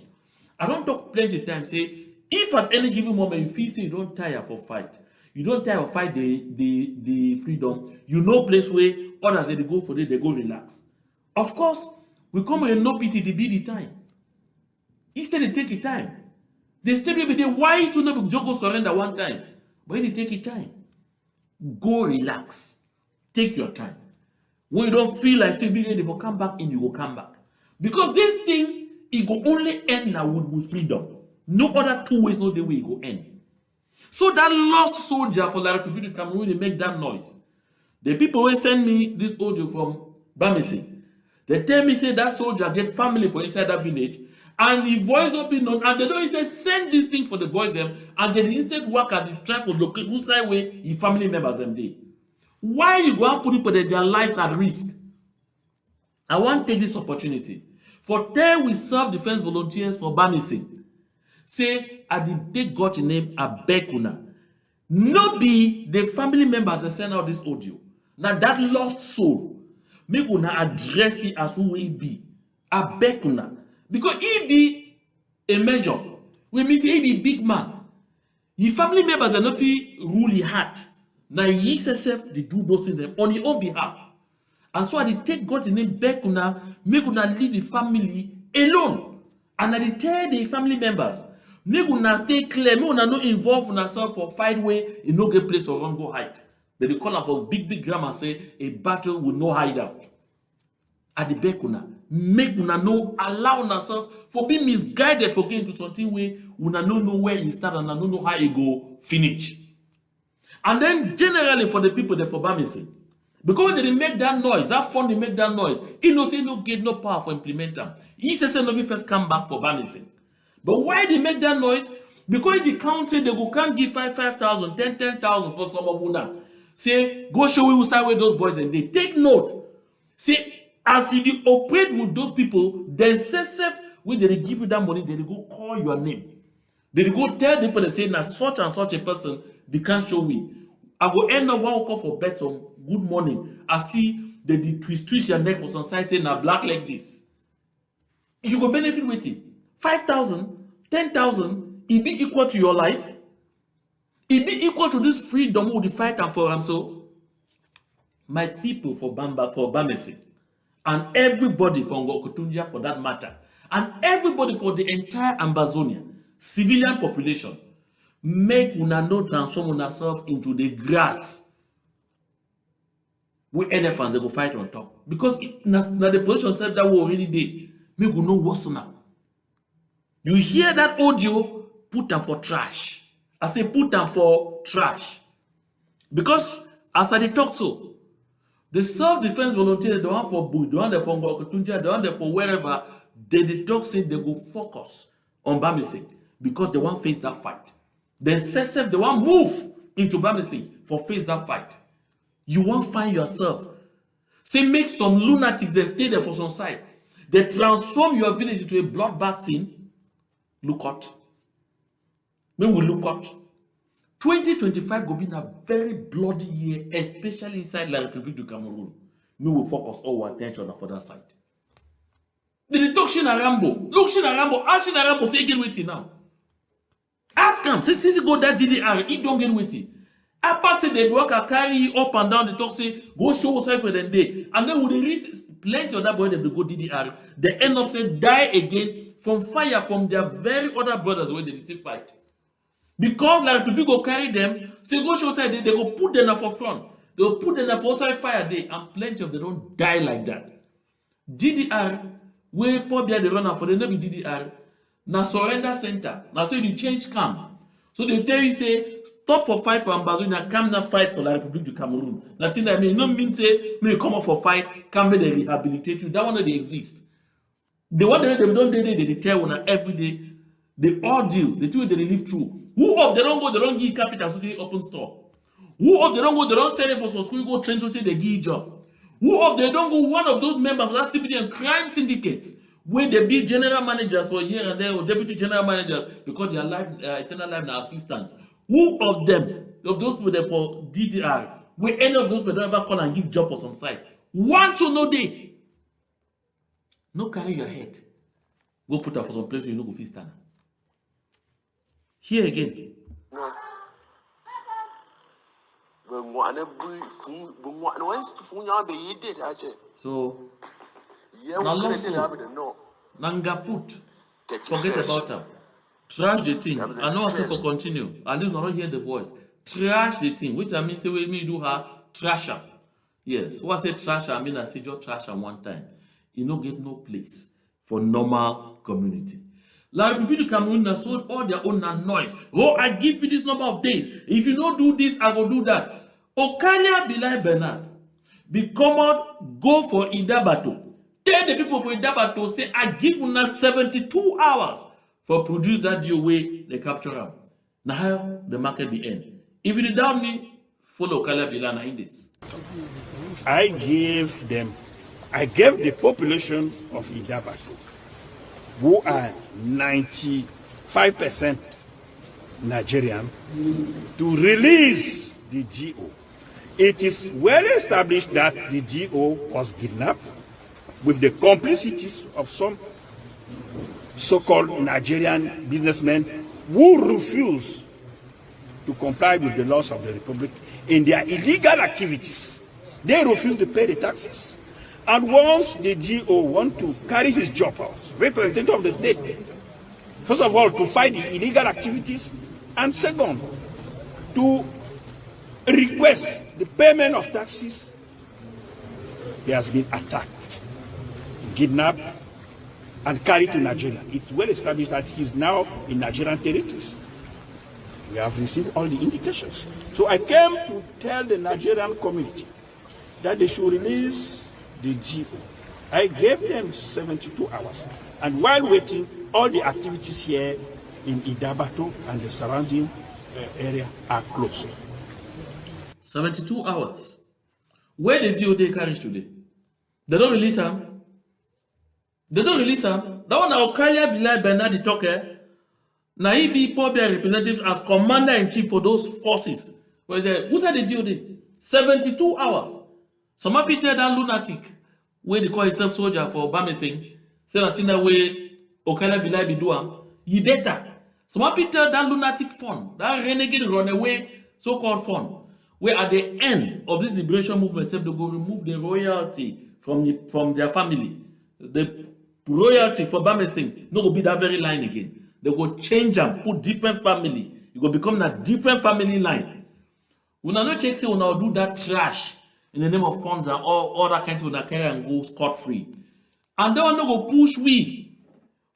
I don't talk plenty of times say if at any given moment you feel say you don't tire for fight, you don't tire for fight the freedom, you know place where others they go for it, they go relax. Of course, we come with no pity to be the time. Instead they take the time. They stay every day. Why to not just go surrender one time? But they take your time. Go relax. Take your time. When you don't feel like still being ready for come back in, you will come back. Because this thing, it will only end now with freedom. No other two ways, no the way it will end. So that lost soldier for La Republic of Cameroon, they make that noise. The people will send me this audio from Bamising. They tell me say that soldier get family for inside that village, and the voice up in on, and they don't say send this thing for the boys them, and they instead work at the try for locate who side way the family members them day. Why you go and put people their lives at risk? I want to take this opportunity for tell we self-defense volunteers for Bamising. Say I did they got your name Abekuna. No be the family members that send out this audio. Now that lost soul, make una address it as who we be. Abekuna. Because he be a measure. We mean he be big man. Your family members are not rule his heart. Now he himself they do those things on his own behalf. And so I take God the name Bekuna, make una leave the family alone. And I tell the family members, make una stay clear, make una not involve yourself for fight way in no get place or run go hide. They call up for big grammar say a battle will no hide out. At the Bekuna, make una no allow ourselves for being misguided for getting to something where una no know where you start and no know how you go finish. And then generally for the people that for Bamising, because when they make that noise, that fund they make that noise, he no say no get no power for implement them. He says no first come back for Bamising. But why they make that noise? Because the council they go can't give 5,000, 10,000 for some of una. Say go show you side where those boys and they take note. Say as you operate with those people, then when they give you that money, they go call your name. They go tell people they say now such and such a person they can't show me. I go end up one call for bet some good morning. I see they twist your neck for some side say now black like this. You go benefit with it. 5,000, 10,000, it be equal to your life. It be equal to this freedom with the fight and for them. So my people for Bamising. And everybody from Goketunja for that matter, and everybody for the entire Ambazonia, civilian population, make una no transform una self into the grass where elephants they go fight on top. Because now the position said that we already did. Make we know what's now. You hear that audio, put them for trash. I say put them for trash. Because as I talk so, the self-defense volunteers, the one for Bui, the one there for Ngokotunja, the one there for wherever, they talk say they go focus on Bamising because they want face that fight. Then SSF, they want move into Bamising for face that fight. You won't find yourself. Say make some lunatics that stay there for some side. They transform your village into a bloodbath scene. Look out. Maybe we look out. 2025 will be a very bloody year, especially inside La République du Cameroon. We will focus all our attention on that side. The talk Shina Rambo. Look Shina Rambo. Ask Shina Rambo say get with it now. Ask him. Say since he go that DDR, he don't get with it. Apart say they work carry up and down the talk say go show us for them day. And then with the risk plenty of that boy they go DDR, they end up say die again from fire from their very other brothers where they still fight. Because like people go carry them, say go show side, they go put them for front. They will put them for outside fire day, and plenty of them don't die like that. DDR, where probably they run out for the name DDR, now surrender center. Now so you change camp. So they tell you say stop for fight for Ambazonia, come now fight for La République du Cameroon. Nothing that mean no mean say me come up for fight, come they rehabilitate you. That one they exist. The one that they don't they tell one every day. They all deal, the two they live through. Who of they don't go, they don't give capital so they open store. Who of they don't go, they don't send it for some school, go train so they give job. Who of they don't go, one of those members of that CBD crime syndicates, where they be general managers for a year and there, or deputy general managers, because their life, eternal life now assistants. Who of them, of those people there for DDR, where any of those people don't ever call and give job for some side? One to no day. No carry your head. Go put her for some place where you know go fit stand. Here again. So, Nangaput, forget about her. Trash the thing. I know I say for continue. At least not hear the voice. Trash the thing, which I mean say when me do her trash her. Yes. So I say trash her, I mean I say just trash her one time. You no get no place for normal community. La République du Cameroon has sold all their own noise. Oh, I give you this number of days. If you don't do this, I will do that. Okalia Bilai Bernard, be common, go for Idabato. Tell the people for Idabato, say, I give you 72 hours for produce that deal way they capture them. Now how the market be end. If you doubt me, follow Okalia Bilana in this. I gave the population of Idabato, who are 95% Nigerian, to release the GO. It is well established that the GO was kidnapped with the complicities of some so-called Nigerian businessmen who refuse to comply with the laws of the Republic in their illegal activities. They refuse to pay the taxes. And once the GO want to carry his job out, representative of the state, first of all, to fight the illegal activities, and second, to request the payment of taxes, he has been attacked, kidnapped, and carried to Nigeria. It's well established that he's now in Nigerian territories. We have received all the indications. So I came to tell the Nigerian community that they should release the GO. I gave them 72 hours. And while waiting, all the activities here in Idabato and the surrounding area are closed. 72 hours. Where did GO carry today? They don't release them. They don't release them. That one Okalia Bilai Bernard Talker. Now he be probably representative as commander-in-chief for those forces. Who said the GO? 72 hours. Some of it tell that lunatic, where they call himself soldier for Bamising, say that in that way, Okalia Bilai be doing. He data. Some of it tell that lunatic fund, that renegade runaway so-called fund, where at the end of this liberation movement, they go remove the royalty from their family. The royalty for Bamising no go be that very line again. They go change them, put different family. You go become a different family line. We not check say we now do that trash in the name of funds and all that kind of thing carry and go scot free. And then we no go push we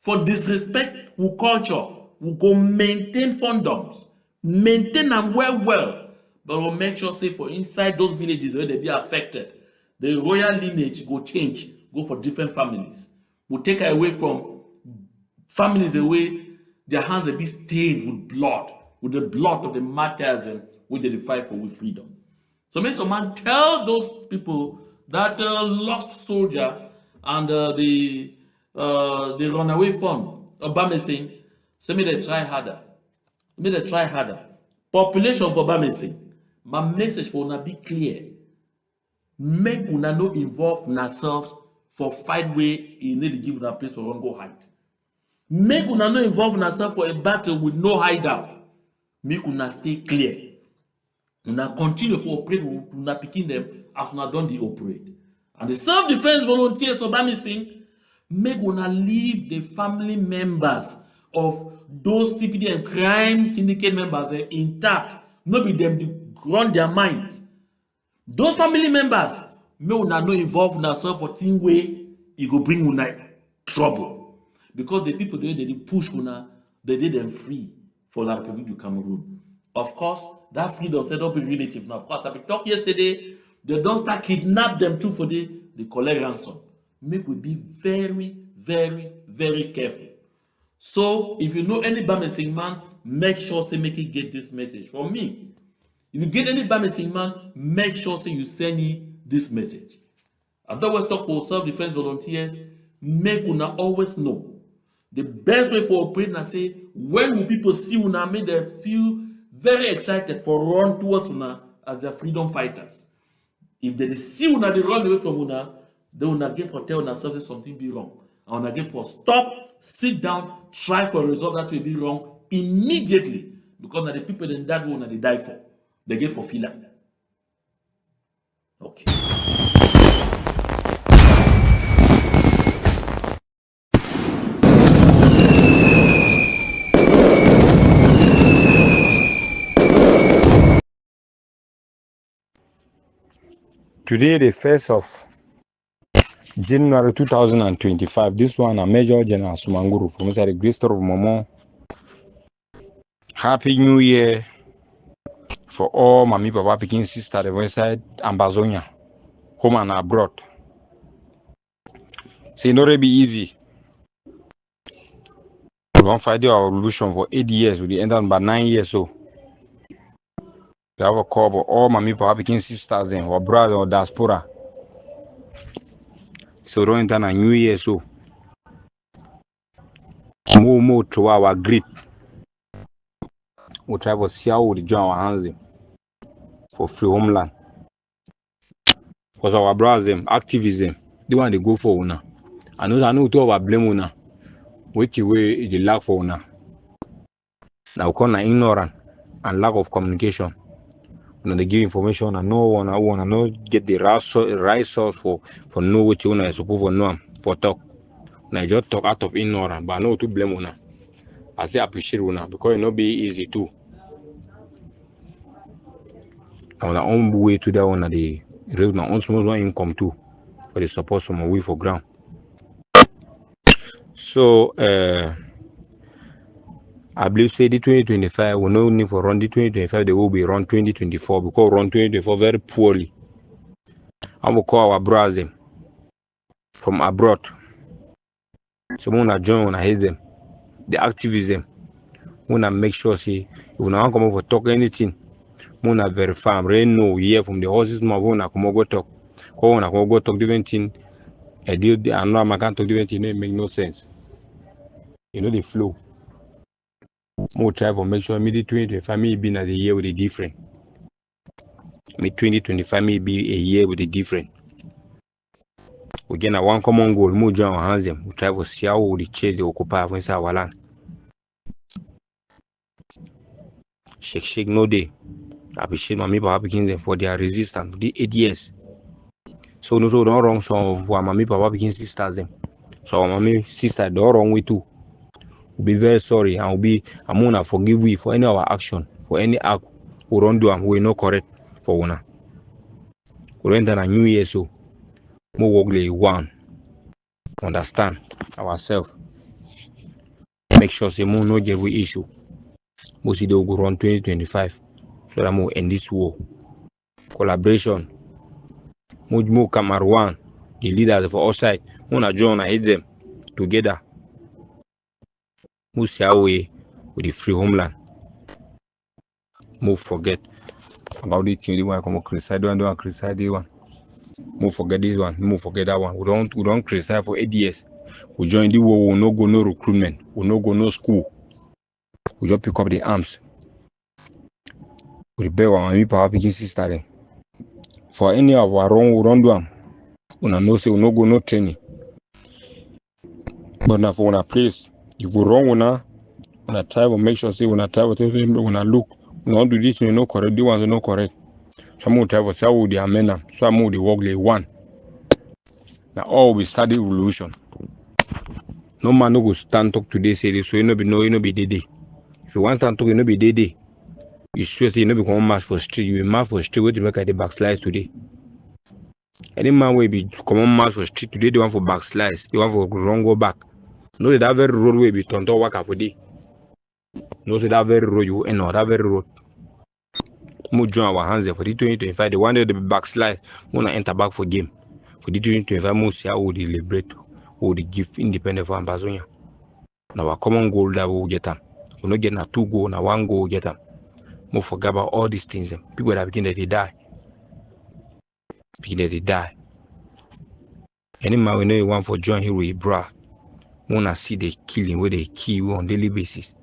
for disrespect we culture. We go maintain fundoms, maintain them well, but we'll make sure say for inside those villages where they be affected, the royal lineage go change, go for different families. We'll take away from families away, their hands will be stained with the blood of the martyrs which they fight for with freedom. So may some man tell those people that lost soldier and the runaway fund, Obama saying, so may they try harder. May they try harder. Population for Obama saying, my message for una be clear. Make una no involve ourselves for fight way you need to give una place for go hide. Make una no involve ourselves for a battle with no hideout. Make una stay clear. Una continue for operate una picking them as una done the operate. And the self-defense volunteers of Bamising, make una leave the family members of those CPD and crime syndicate members intact. Not be them to run their minds. Those family members, may una no involve ourselves for thing way it go bring una trouble. Because the people they push una, they did them free for the Republic of Cameroon. Of course, that freedom said don't be relative now. Of course, I talked yesterday, they don't start kidnap them too for the collect ransom. Make we be very, very, very careful. So if you know any Bamising man, make sure say make it get this message from me. If you get any Bamising man, make sure say you send me this message. I don't always talk for self-defense volunteers. Make una always know the best way for operating. I say when will people see una, make them feel very excited for run towards una as their freedom fighters. If they see una, they run away from una, they una get for tell una self something be wrong. And una get for stop, sit down, try for a result that will be wrong immediately. Because now the people in that one they die for. They get for filler. Okay. Today, the 1st of January 2025, this one, a Major General Sumanguru from the Great Store of Momo. Happy New Year for all Mami Papa Pekin sister the inside Ambazonia, home and abroad. So it not be easy. We won't fight our revolution for 8 years, we end up by 9 years so. We have a call for all Mami Papa Pekin sisters and or brothers or diaspora. So don't enter a New Year so. More to our grit. We try to see how we join our hands for free homeland. Because our brothers them activism, they want to go for una. I know to our blame una. Which way the lack for una. Now we call ignorant and lack of communication. When they give information and no one not get the right source for know what you are supposed to know for talk. Now just talk out of ignorance, but I know to blame una. I say appreciate una because it not be easy too. On our own way to that one, the raise my own small income too for the support from away for ground. So I believe say the 2025 will no need for run the 2025, they will be run 2024 because run 2024 very poorly. I will call our brothers from abroad. So when I join, I hate them. The activism. When I make sure see if we don't come over talk anything, when I verify, I know hear from the horses, my when I come go talk. When I go talk different thing, I deal I know I can't talk different thing, it make no sense. You know the flow. More try for make sure maybe 2025 may be a year with a different. May 2025 may be a year with a different. We get a one common goal, more join our hands them. We try to see how we change the occupy of our land. Shake no day. I appreciate my people begin them for their resistance for the 8 years. So no wrong so for my people begin sisters them. So my mommy sister don't wrong with too. We'll be very sorry, and I'm gonna forgive we for any of our action, for any act we don't do and we no correct for una. We enter a new year, so more work one. Understand ourselves. Make sure say more no get we issue. Most of go run 2025. So that more end this war. Collaboration. More Cameroon, the leaders of our side, wanna join and hit them together. Move away with the free homeland. Move forget about the thing. They want to come criticize. Don't criticize the one. Move forget this one. Move forget that one. We don't criticize for 8 years. We join the war. We no go no recruitment. We no go no school. We just pick up the arms. We rebel and we power picking sister them. For any of our wrong, we don't do them. We no say we no go no training. But now for una place, if we wrong una try to make sure say una try to una look. We don't do this. We no correct. The ones we no correct. Some will try to say how they amend them. Some will they work like one. Now all we start the revolution. No man no go stand talk today say this, so you no be day. If you want stand talk, you no be day. You sure say you no be come march for street. You be march for street. Wait to make the backslides today. Any man will be come march for street today. They want for backslides. They want for wrong go back. No, that very road will be turned to work for day. No, say that very road you know that very road. We join our hands there for the 2025. The one that the backslide, we wanna enter back for game. For the 2025, we see how we deliberate, we give independent for Ambazonia. Now our common goal that we will get them. We not get na 2 goal, na 1 goal we get them. We forget about all these things. People that begin that they die. Begin that they die. Any man we know you want for join here with bra. We wanna see the killing where they kill on daily basis.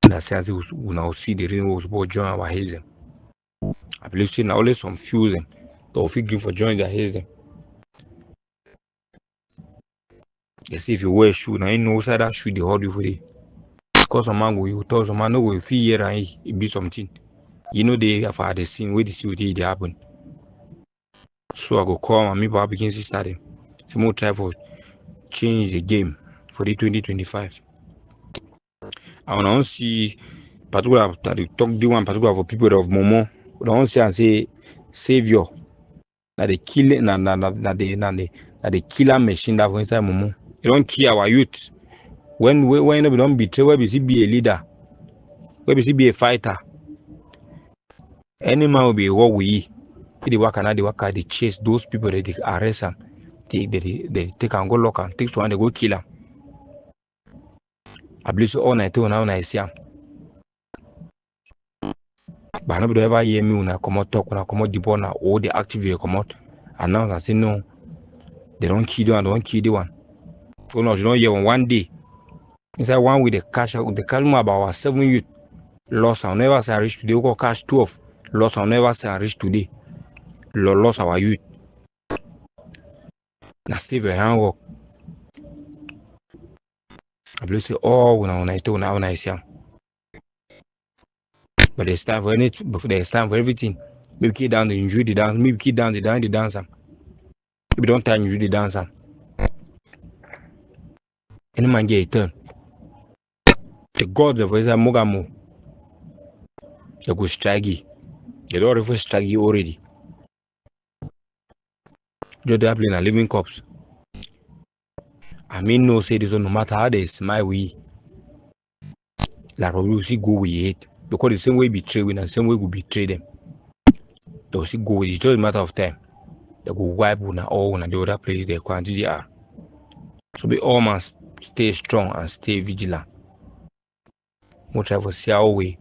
That says we now see the reason was about join our haze them. I believe see now only some few them that will feel for join their haze them. Yes, if you wear shoe, now you know side that shoe they hold you for it. Because some man go you tell some man no go feel here and it be something. You know they have had the scene where the see what they happen. So I go call my people begin to start them. So more try for change the game for the 2025. I want to see particular talk the one particular for people of Momo. I don't see and say savior. That the killing that the killer machine that for inside Momo. You don't kill our youth. When we don't betray, where we see be a leader, where we see be a fighter. Any man will be what we. They work and they chase those people that they arrest them. They take and go lock and take to and they go kill them. I believe so all night now I see them. But nobody ever hear me when I come out talk, when I come out the ball now, all the active come out. And now I say no, they don't kill the one, they don't kill the one. So no, you don't hear one day. Inside one with the cash about 7 youth lost. I'll never say I reach today. We got cash 12 lost. I'll never say I reach today. Lost our youth. Now save your handwork. I believe say when I see them. But there's time for there's time for everything. Maybe keep down the injury the dance, maybe keep down the dancer. Maybe don't time injury the dancer. Any man get a turn. The God of Israel Mogamo. They go strike you. They don't refer strike you already. Just they playing a living corpse. I mean no say this no matter how they smile we. Like we will see go with it. Because the same way betray we and the same way we betray them. They will see go with it. It's just a matter of time. They go wipe on all on the other place they quantity are. So we all must stay strong and stay vigilant. We'll try to see our way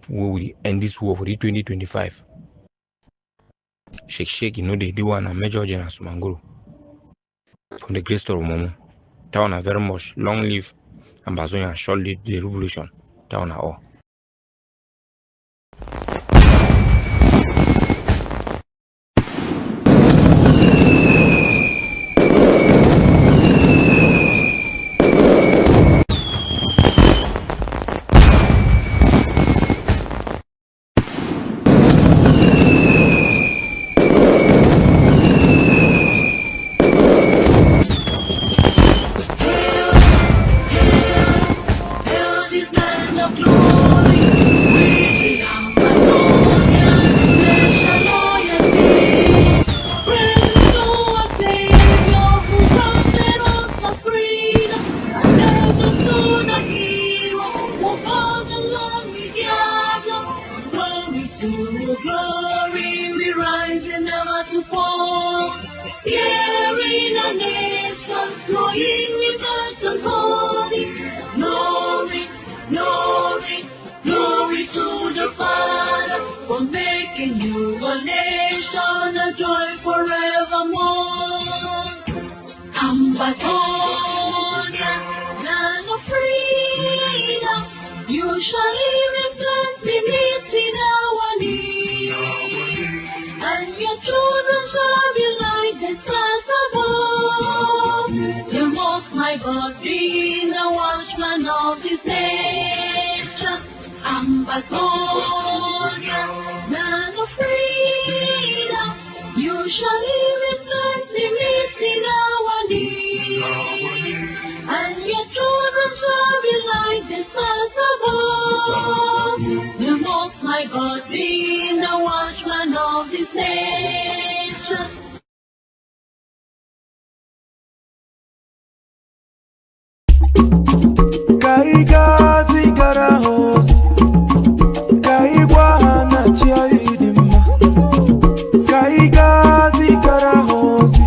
we end this war for the 2025. Shake, you know they do one and Major General Sumanguru. From the great story of Momo. Town very much. Long live Ambazonia, short live the revolution. Town all. To glory we rise and never to fall. Here in a nation flowing with earth and holy. Glory, glory, glory to the Father for making you a nation, a joy forevermore. Ambazonia, land of freedom, you shall live in plenty, meeting our need. And your children shall be like the stars above. The Most High God being the watchman of this nation. Ambazonia, land of freedom, you shall live in plenty, meeting our need. And your children shall be like the stars above. The Most High God being the watchman of this nation. Kaiga zigara hozi, kaigwa hana chia idima. Kaiga zigara hozi,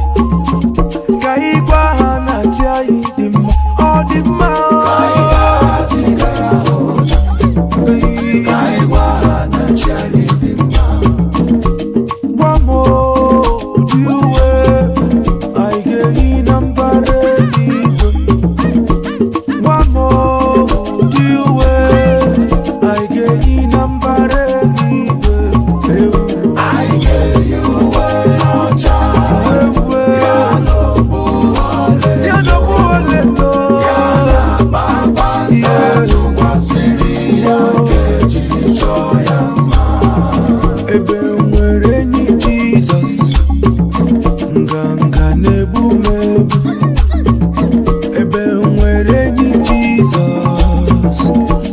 kaigwa hana chia idima. Odima, kaiga zigara hozi, kaigwa hana chia idima. Wamo diwe, aige inambare diwe. Wamo diwe, aige inambare diwe. Aige yuwe nocha, yano buhole, yano buhole no, yana baba yetu kwa siri yake jicho yama. Ebe mwere ni Jesus, nganga nebu mebu. Ebe mwere ni Jesus,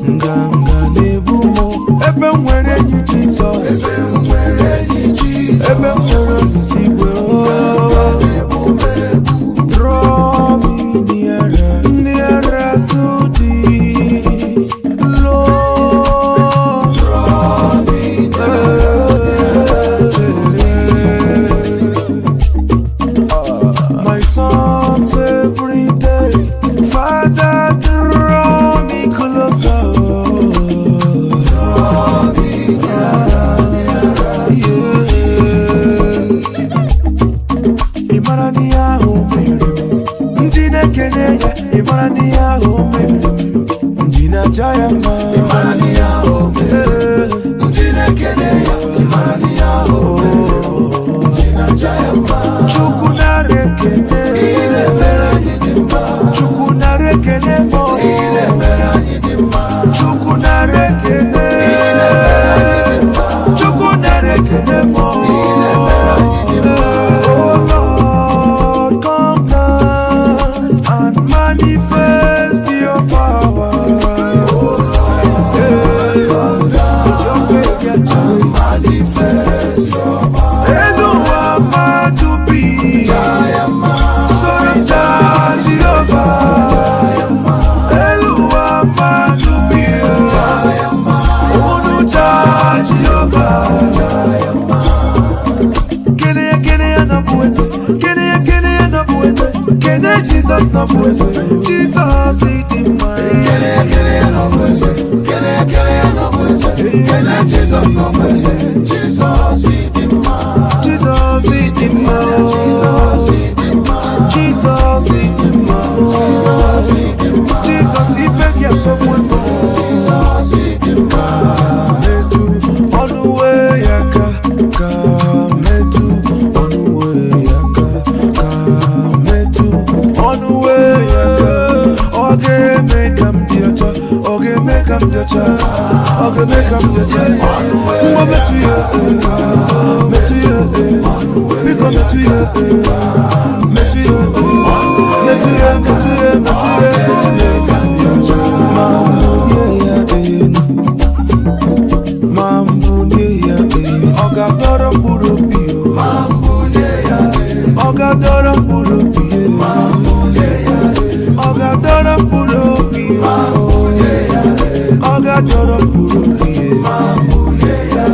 nganga nebu mo. Ebe mwere ni Jesus, ebe mwere ni Jesus, ebe mwere ni siwe nganga nebu mebu. Draw me nearer, nearer to thee, Lord. Draw me nearer to thee. My songs every day, Father, draw me closer. Draw me nearer, yeah. Imarani yaho merim, njine keneya. Imarani yaho merim, njina jayama. Imarani yaho merim, njine keneya. Imarani yaho merim, njina jayama. Chukuna rekene, ile mera yidimba. Chukuna rekene mo, ile mera yidimba. Chukuna rekene, ile mera yidimba. Chukuna rekene mo, ile mera yidimba. Oh Lord, come down and manifest your power. Oh Lord, come down and manifest your power. Eluwa to be Jayama, son of Jehovah. Eluwa to be Jayama, Onu Jehovah. Kene na buweze, kene na buweze, kene Jesus na buweze, Jesus idima. Kene na buweze, kene na buweze, kene Jesus na buweze, Jesus idima. Jesus idima, Jesus idima, Jesus idima, Jesus idima, Jesus ifekia sobuemo, Jesus idima. Metu onuwe yaka, metu onuwe yaka, metu onuwe yaka. Oge make am diota, oge make am diota, oge make am diota. Mwa metu ya, metu ya, biko metu ya, metu ya, metu ya, metu ya, metu ya, metu ya. Mambu ye ya, oga dora buru biyo. Mambu ye ya, oga dora buru biyo. Mambu ye ya, oga dora buru biyo. Mambu ye ya, oga dora buru biyo. Mambu ye ya.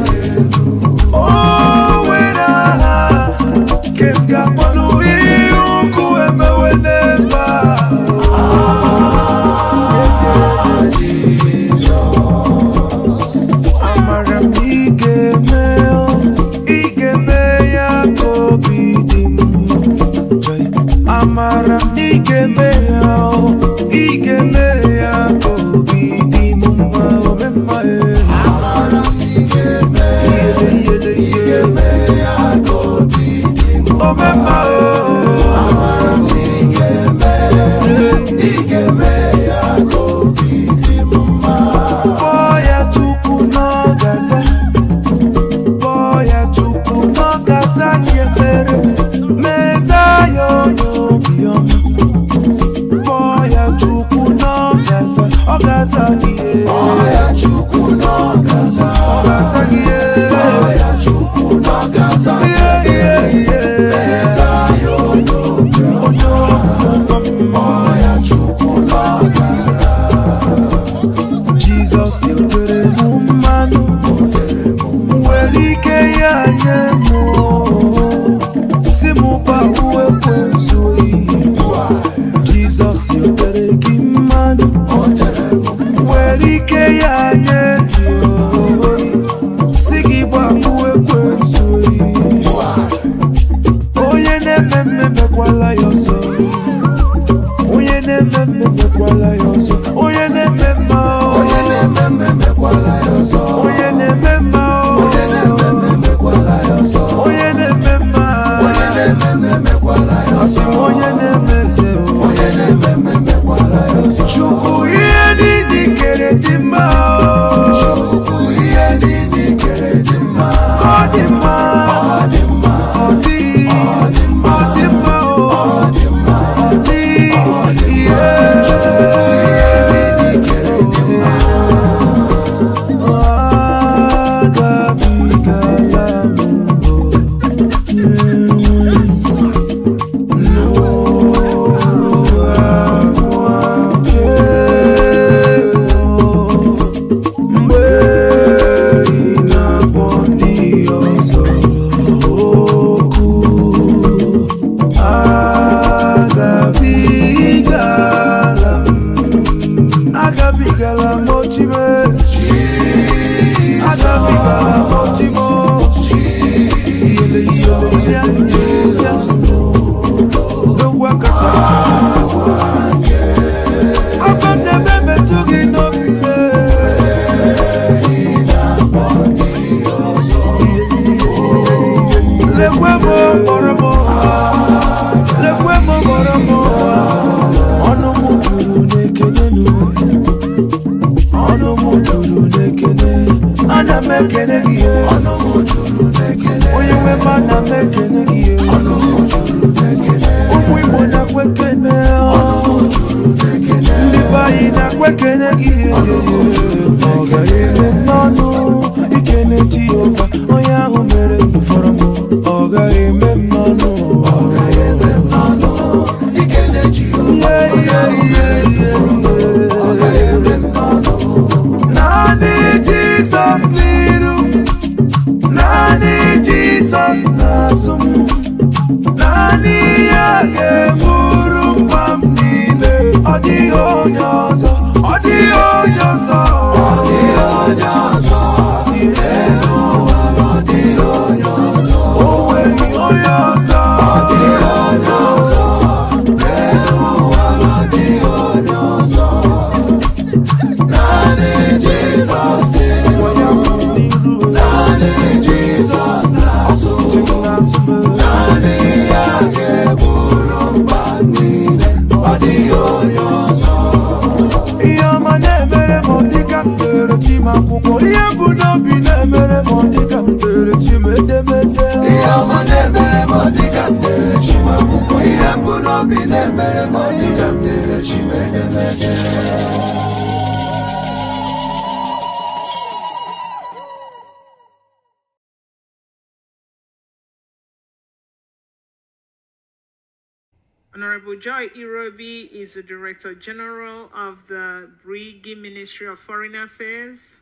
Honorable Joy Irobi is the Director General of the BIYA Ministry of Foreign Affairs,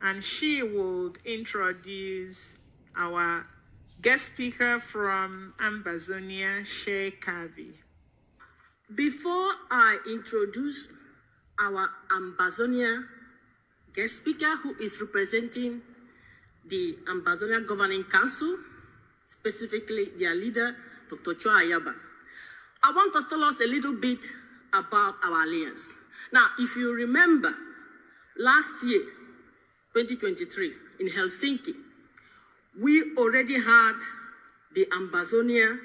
and she will introduce our guest speaker from Ambazonia, Sheikh Kavi. Before I introduce our Ambazonia guest speaker, who is representing the Ambazonia Governing Council, specifically their leader, Dr. Chua Ayaba, I want to tell us a little bit about our alliance. Now, if you remember, last year, 2023, in Helsinki, we already had the Ambazonia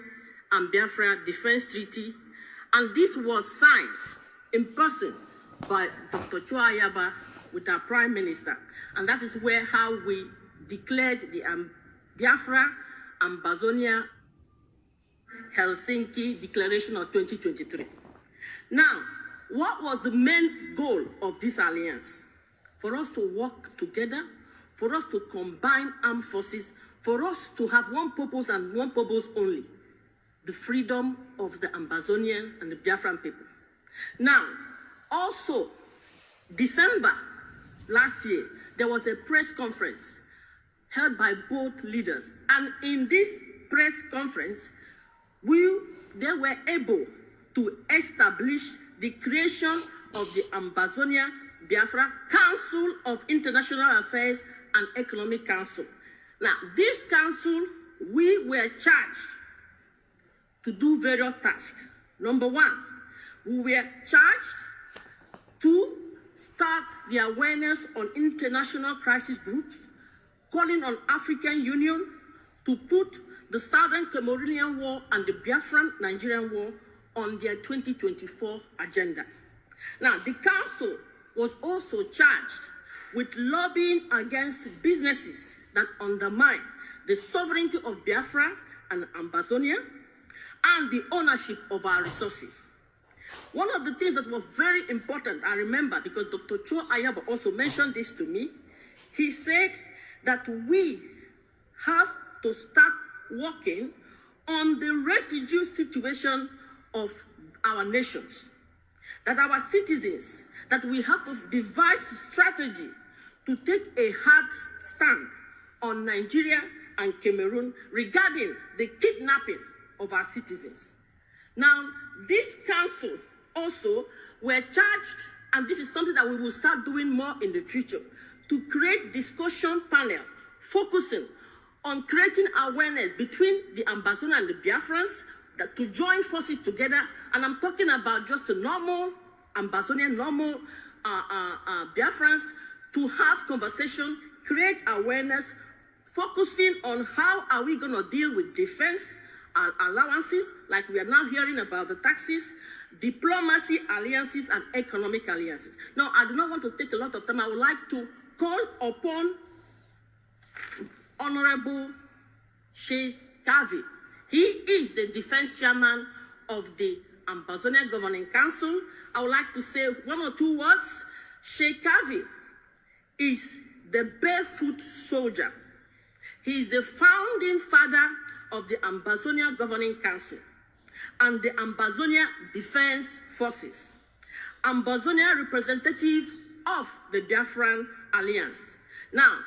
and Biafra Defense Treaty, and this was signed in person by Dr. Chua Ayaba with our Prime Minister, and that is how we declared the Biafra Ambazonia Helsinki Declaration of 2023. Now, what was the main goal of this alliance? For us to work together, for us to combine armed forces, for us to have one purpose and one purpose only: the freedom of the Ambazonian and the Biafran people. Now, also, December last year, there was a press conference held by both leaders. And in this press conference, they were able to establish the creation of the Ambazonia Biafra Council of International Affairs and Economic Council. Now, this council, we were charged to do various tasks. Number one, we were charged to start the awareness on international crisis groups, calling on African Union to put the Southern Cameroonian War and the Biafran Nigerian War on their 2024 agenda. Now, the council was also charged with lobbying against businesses that undermine the sovereignty of Biafra and Ambazonia and the ownership of our resources. One of the things that was very important, I remember, because Dr. Chua Ayaba also mentioned this to me, he said that we have to start working on the refugee situation of our nations. That our citizens, that we have to devise strategy to take a hard stand on Nigeria and Cameroon regarding the kidnapping of our citizens. Now, this council also were charged, and this is something that we will start doing more in the future, to create discussion panel focusing on creating awareness between the Ambazonia and the Biafrans, that to join forces together. And I'm talking about just a normal Ambazonian, normal Biafrans, to have conversation, create awareness, focusing on how are we going to deal with defense allowances, like we are now hearing about the taxes, diplomacy alliances, and economic alliances. Now, I do not want to take a lot of time. I would like to call upon Honorable Sheikh Kavi. He is the defense chairman of the Ambazonia Governing Council. I would like to say one or two words. Sheikh Kavi is the barefoot soldier. He is the founding father of the Ambazonia Governing Council and the Ambazonia Defense Forces, Ambazonia representative of the Biafran Alliance. Now,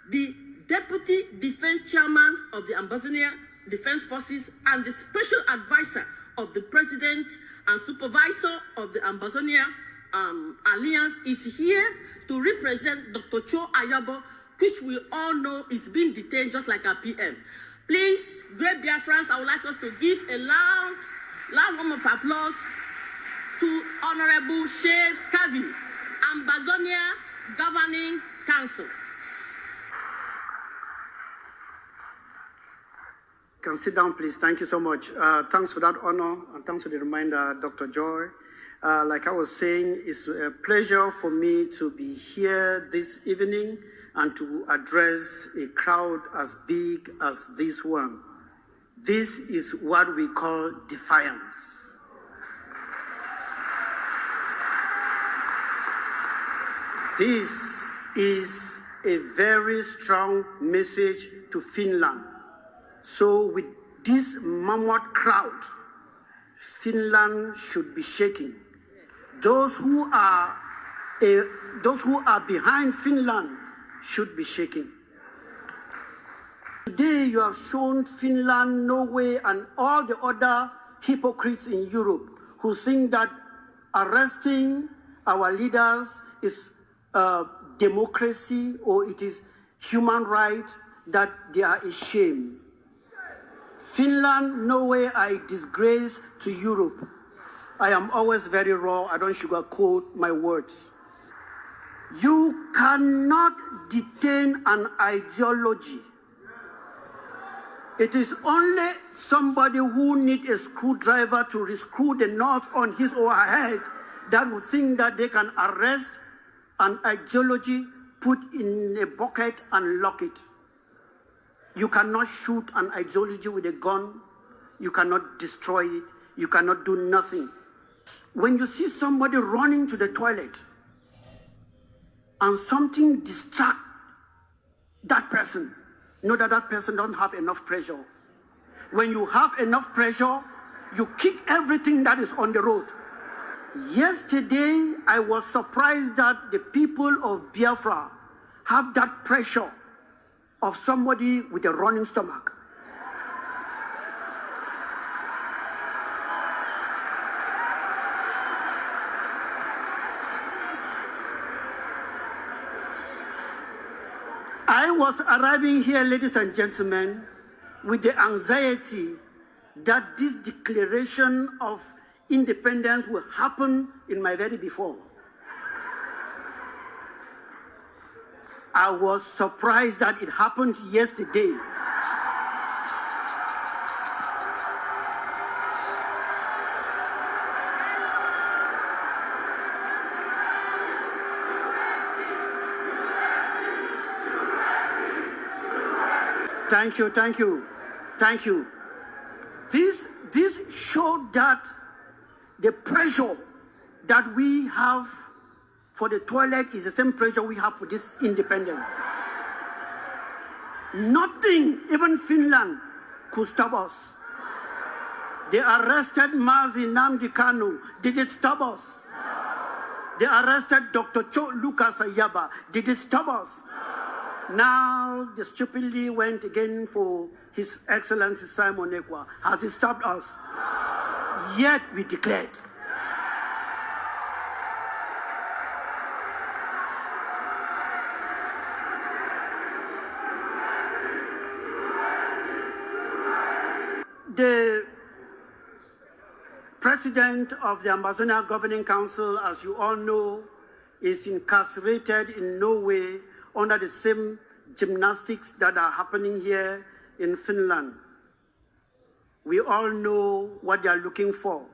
the Deputy Defense Chairman of the Ambazonia Defense Forces and the Special Advisor of the President and Supervisor of the Ambazonia Alliance is here to represent Dr. Chua Ayaba, which we all know is being detained just like our PM. Please, great Biafrans, I would like us to give a loud round of applause to Honorable Sheikh Kavi, Ambazonia Governing Council. Can sit down, please. Thank you so much. Thanks for that honor, and thanks for the reminder, Dr. Joy. Like I was saying, it's a pleasure for me to be here this evening and to address a crowd as big as this one. This is what we call defiance. This is a very strong message to Finland. So with this mammoth crowd, Finland should be shaking. Those who are behind Finland should be shaking. Today you have shown Finland, Norway, and all the other hypocrites in Europe who think that arresting our leaders is democracy or it is human right, that they are ashamed. Finland, Norway are a disgrace to Europe. I am always very raw. I don't sugarcoat my words. You cannot detain an ideology. It is only somebody who needs a screwdriver to rescrew the knots on his or her head that will think that they can arrest an ideology, put in a bucket and lock it. You cannot shoot an ideology with a gun. You cannot destroy it. You cannot do nothing. When you see somebody running to the toilet and something distracts that person, know that that person doesn't have enough pressure. When you have enough pressure, you kick everything that is on the road. Yesterday, I was surprised that the people of Biafra have that pressure of somebody with a running stomach. I was arriving here, ladies and gentlemen, with the anxiety that this declaration of independence will happen in my very before. I was surprised that it happened yesterday. Thank you, thank you, thank you. This showed that the pressure that we have for the toilet is the same pressure we have for this independence. Nothing, even Finland, could stop us. They arrested Mazi Nnamdi Kanu. Did it stop us? They arrested Dr. Cho Lucas Ayaba. Did it stop us? Now they stupidly went again for His Excellency Simon Ekwa. Has it stopped us? Yet we declared. The president of the Ambazonia Governing Council, as you all know, is incarcerated in Norway under the same gymnastics that are happening here in Finland. We all know what they are looking for.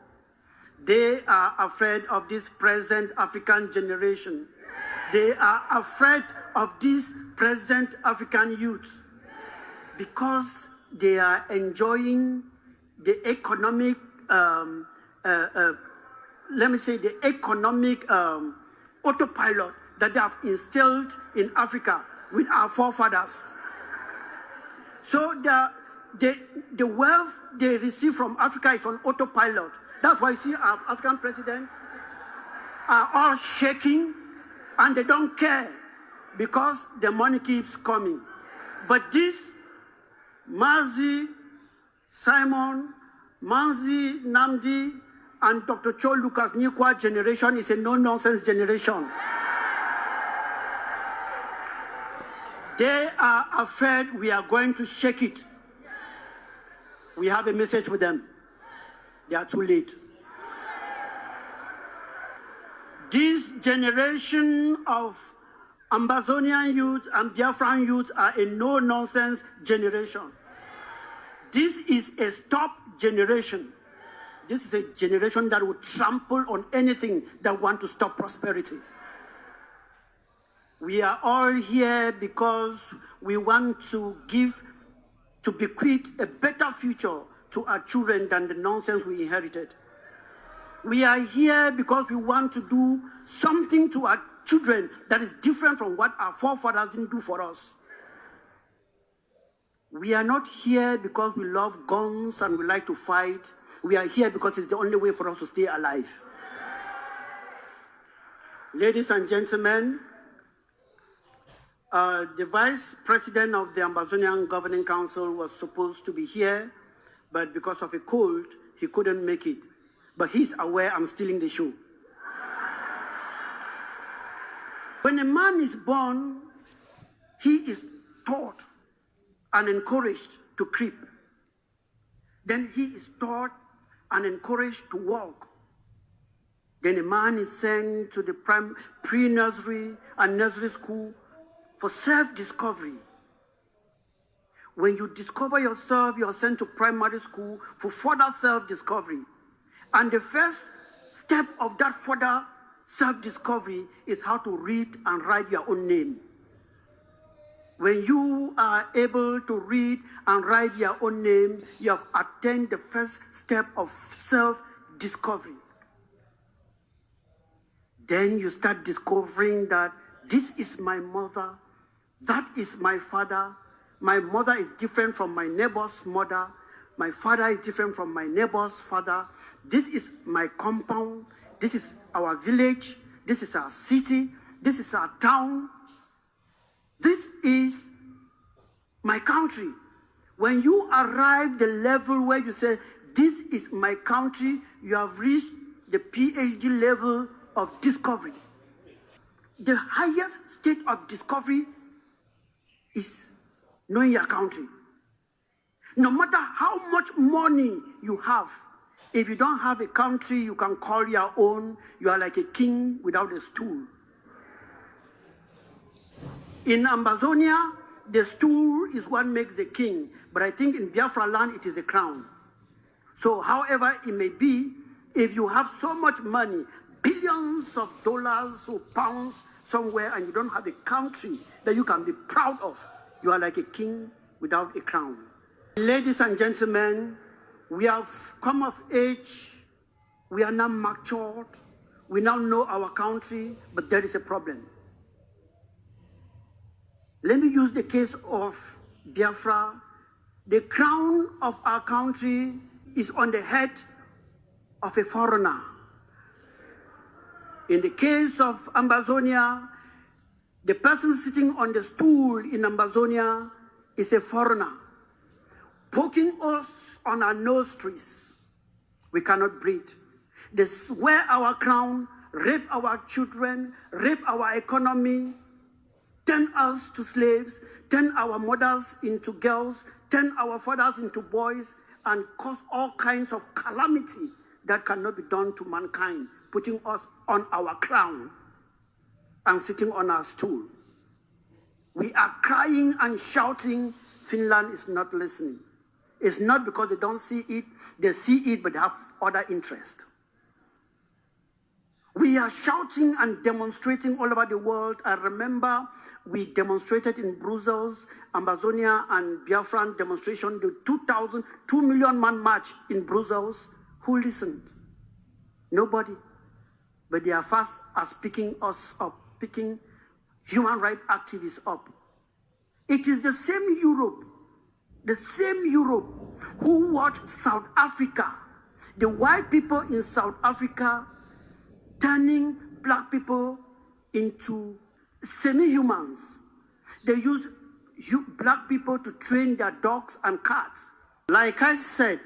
They are afraid of this present African generation. They are afraid of this present African youth because they are enjoying the economic, let me say, the economic autopilot that they have instilled in Africa with our forefathers. So the wealth they receive from Africa is on autopilot. That's why you see our African presidents are all shaking and they don't care because the money keeps coming. But this Mazi, Simon, Mazi Nnamdi, and Dr. Cho Lucas Nikwa generation is a no-nonsense generation. They are afraid we are going to shake it. We have a message for them. They are too late. This generation of Ambazonian youth and Biafran youth are a no-nonsense generation. This is a stop generation. This is a generation that will trample on anything that wants to stop prosperity. We are all here because we want to bequeath a better future to our children than the nonsense we inherited. We are here because we want to do something to our children that is different from what our forefathers didn't do for us. We are not here because we love guns and we like to fight. We are here because it's the only way for us to stay alive. Ladies and gentlemen, the Vice President of the Ambazonian Governing Council was supposed to be here, but because of a cold, he couldn't make it. But he's aware I'm stealing the show. When a man is born, he is taught and encouraged to creep. Then he is taught and encouraged to walk. Then a man is sent to the pre-nursery and nursery school for self-discovery. When you discover yourself, you are sent to primary school for further self-discovery. And the first step of that further self-discovery is how to read and write your own name. When you are able to read and write your own name, you have attained the first step of self-discovery. Then you start discovering that this is my mother, that is my father. My mother is different from my neighbor's mother. My father is different from my neighbor's father. This is my compound. This is our village. This is our city. This is our town. This is my country. When you arrive the level where you say, this is my country, you have reached the PhD level of discovery. The highest state of discovery is knowing your country. No matter how much money you have, if you don't have a country you can call your own, you are like a king without a stool. In Ambazonia, the stool is what makes the king, but I think in Biafra land it is the crown. So however it may be, if you have so much money, billions of dollars or pounds somewhere, and you don't have a country that you can be proud of, you are like a king without a crown. Ladies and gentlemen, we have come of age, we are now matured, we now know our country, but there is a problem. Let me use the case of Biafra. The crown of our country is on the head of a foreigner. In the case of Ambazonia, the person sitting on the stool in Ambazonia is a foreigner, poking us on our nostrils. We cannot breathe. They wear our crown, rape our children, rape our economy, turn us to slaves, turn our mothers into girls, turn our fathers into boys, and cause all kinds of calamity that cannot be done to mankind, putting us on our crown and sitting on our stool. We are crying and shouting. Finland is not listening. It's not because they don't see it, they see it, but they have other interests. We are shouting and demonstrating all over the world. I remember we demonstrated in Brussels, Ambazonia and Biafran demonstration, the 2 million man march in Brussels. Who listened? Nobody. But they are fast as picking us up, picking human rights activists up. It is the same Europe who watched South Africa, the white people in South Africa turning black people into semi-humans. They use black people to train their dogs and cats. Like I said,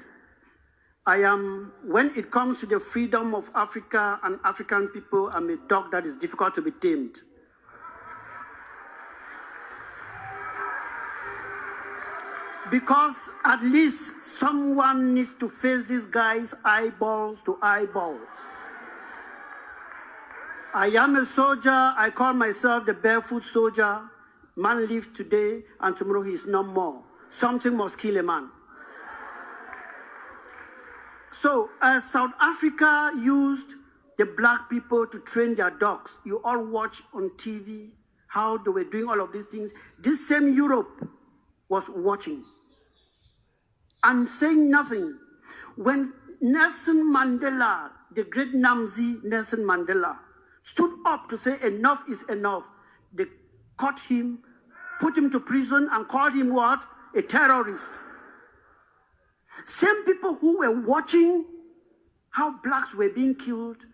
when it comes to the freedom of Africa and African people, I'm a dog that is difficult to be tamed. Because at least someone needs to face these guys eyeballs to eyeballs. I am a soldier. I call myself the barefoot soldier. Man lives today and tomorrow he is no more. Something must kill a man. So as South Africa used the black people to train their dogs, you all watch on TV how they were doing all of these things. This same Europe was watching and saying nothing. When Nelson Mandela, the great Namzi Nelson Mandela, stood up to say enough is enough, they caught him, put him to prison, and called him what? A terrorist. Same people who were watching how blacks were being killed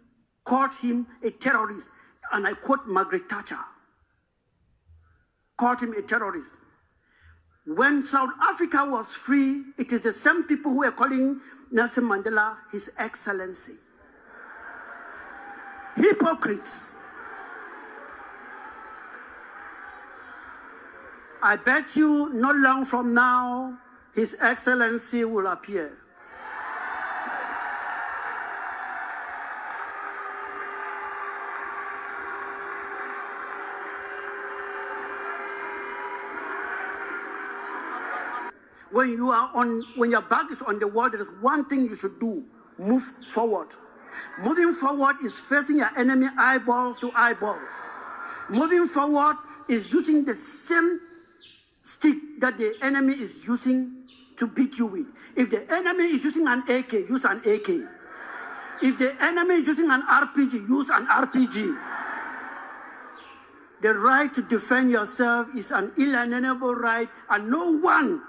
called him a terrorist. And I quote Margaret Thatcher, called him a terrorist. When South Africa was free, it is the same people who were calling Nelson Mandela His Excellency. Hypocrites. I bet you not long from now, His Excellency will appear. when your back is on the wall, there is one thing you should do: move forward. Moving forward is facing your enemy eyeballs to eyeballs. Moving forward is using the same stick that the enemy is using to beat you with. If the enemy is using an AK, use an AK. If the enemy is using an RPG, use an RPG. The right to defend yourself is an inalienable right, and no one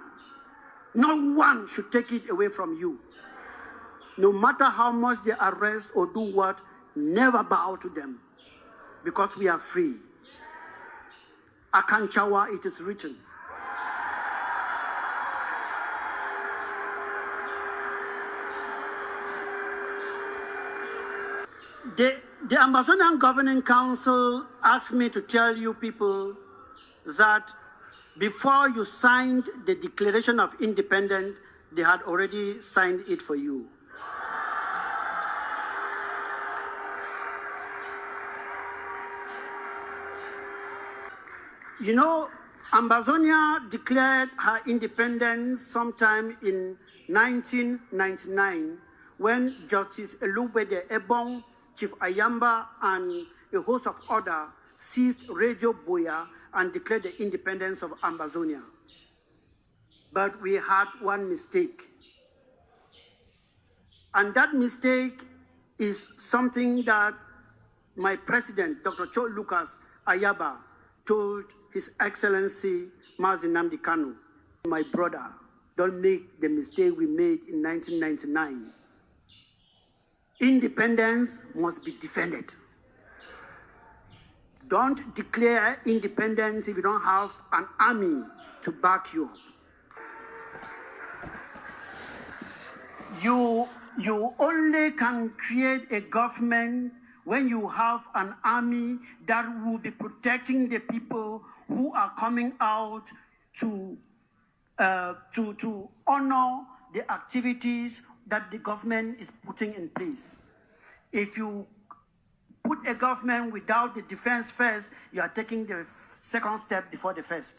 should take it away from you. No matter how much they arrest or do what, never bow to them, because we are free. Akanchawa, it is written. The Ambazonian Governing Council asked me to tell you people that before you signed the Declaration of Independence, they had already signed it for you. You know, Ambazonia declared her independence sometime in 1999 when Justice Elubede Ebong, Chief Ayamba, and a host of others seized Radio BIYA and declared the independence of Ambazonia. But we had one mistake. And that mistake is something that my president, Dr. Cho Lucas Ayaba, told His Excellency Mazi Nnamdi Kanu, my brother, don't make the mistake we made in 1999. Independence must be defended. Don't declare independence if you don't have an army to back you up. You only can create a government when you have an army that will be protecting the people who are coming out to honor the activities that the government is putting in place. If you put a government without the defense first, you are taking the second step before the first.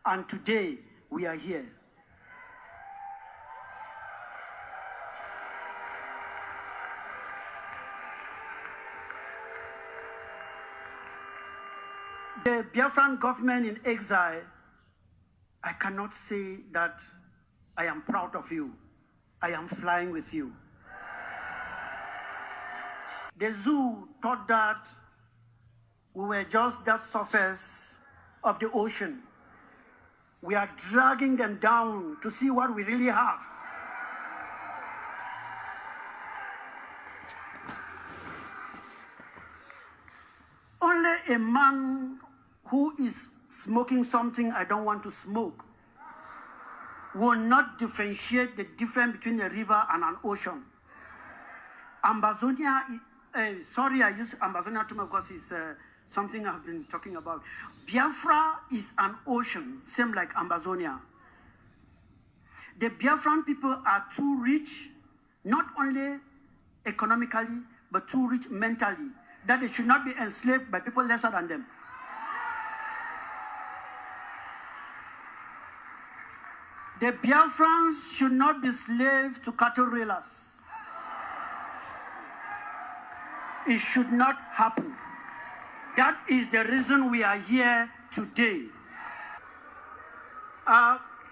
And today, we are here. The Biafran government in exile, I cannot say that I am proud of you. I am flying with you. The zoo thought that we were just that surface of the ocean. We are dragging them down to see what we really have. Only a man who is smoking something I don't want to smoke will not differentiate the difference between a river and an ocean. Ambazonia, sorry I use Ambazonia too much because it's something I've been talking about. Biafra is an ocean, same like Ambazonia. The Biafran people are too rich, not only economically, but too rich mentally, that they should not be enslaved by people lesser than them. The Biafrans should not be slaves to cattle railers. It should not happen. That is the reason we are here today.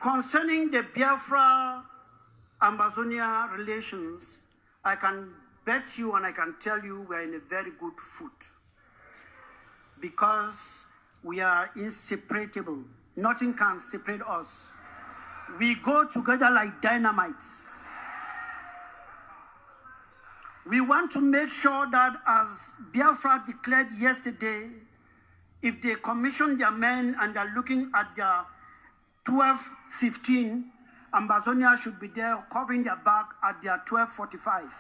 Concerning the Biafra-Ambazonia relations, I can bet you and I can tell you we are in a very good foot because we are inseparable. Nothing can separate us. We go together like dynamites. We want to make sure that as Biafra declared yesterday, if they commission their men and they're looking at their 12:15, Ambazonia should be there covering their back at their 12:45.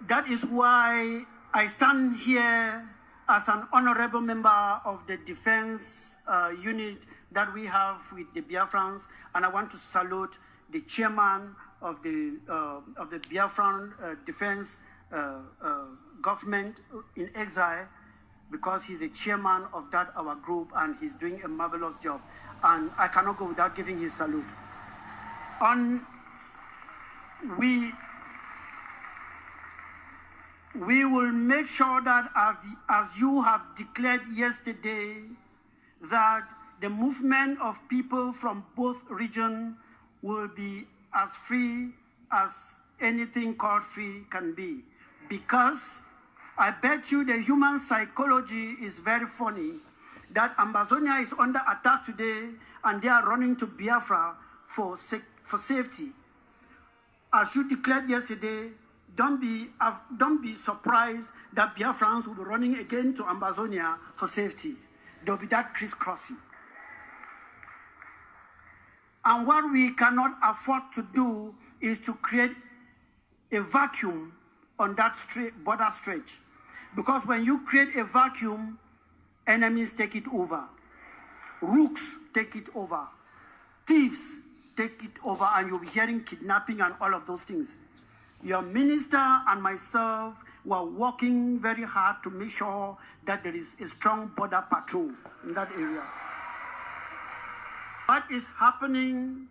That is why I stand here as an honorable member of the defense unit that we have with the Biafrans, and I want to salute the chairman of the Biafran defense government in exile, because he's the chairman of that our group, and he's doing a marvelous job. And I cannot go without giving his salute. We will make sure that as you have declared yesterday, that the movement of people from both regions will be as free as anything called free can be. Because I bet you the human psychology is very funny, that Ambazonia is under attack today and they are running to Biafra for safety. As you declared yesterday, don't be surprised that Biafrans will be running again to Ambazonia for safety. There will be that crisscrossing. And what we cannot afford to do is to create a vacuum on that border stretch. Because when you create a vacuum, enemies take it over. Rooks take it over. Thieves take it over, and you'll be hearing kidnapping and all of those things. Your minister and myself were working very hard to make sure that there is a strong border patrol in that area. What is happening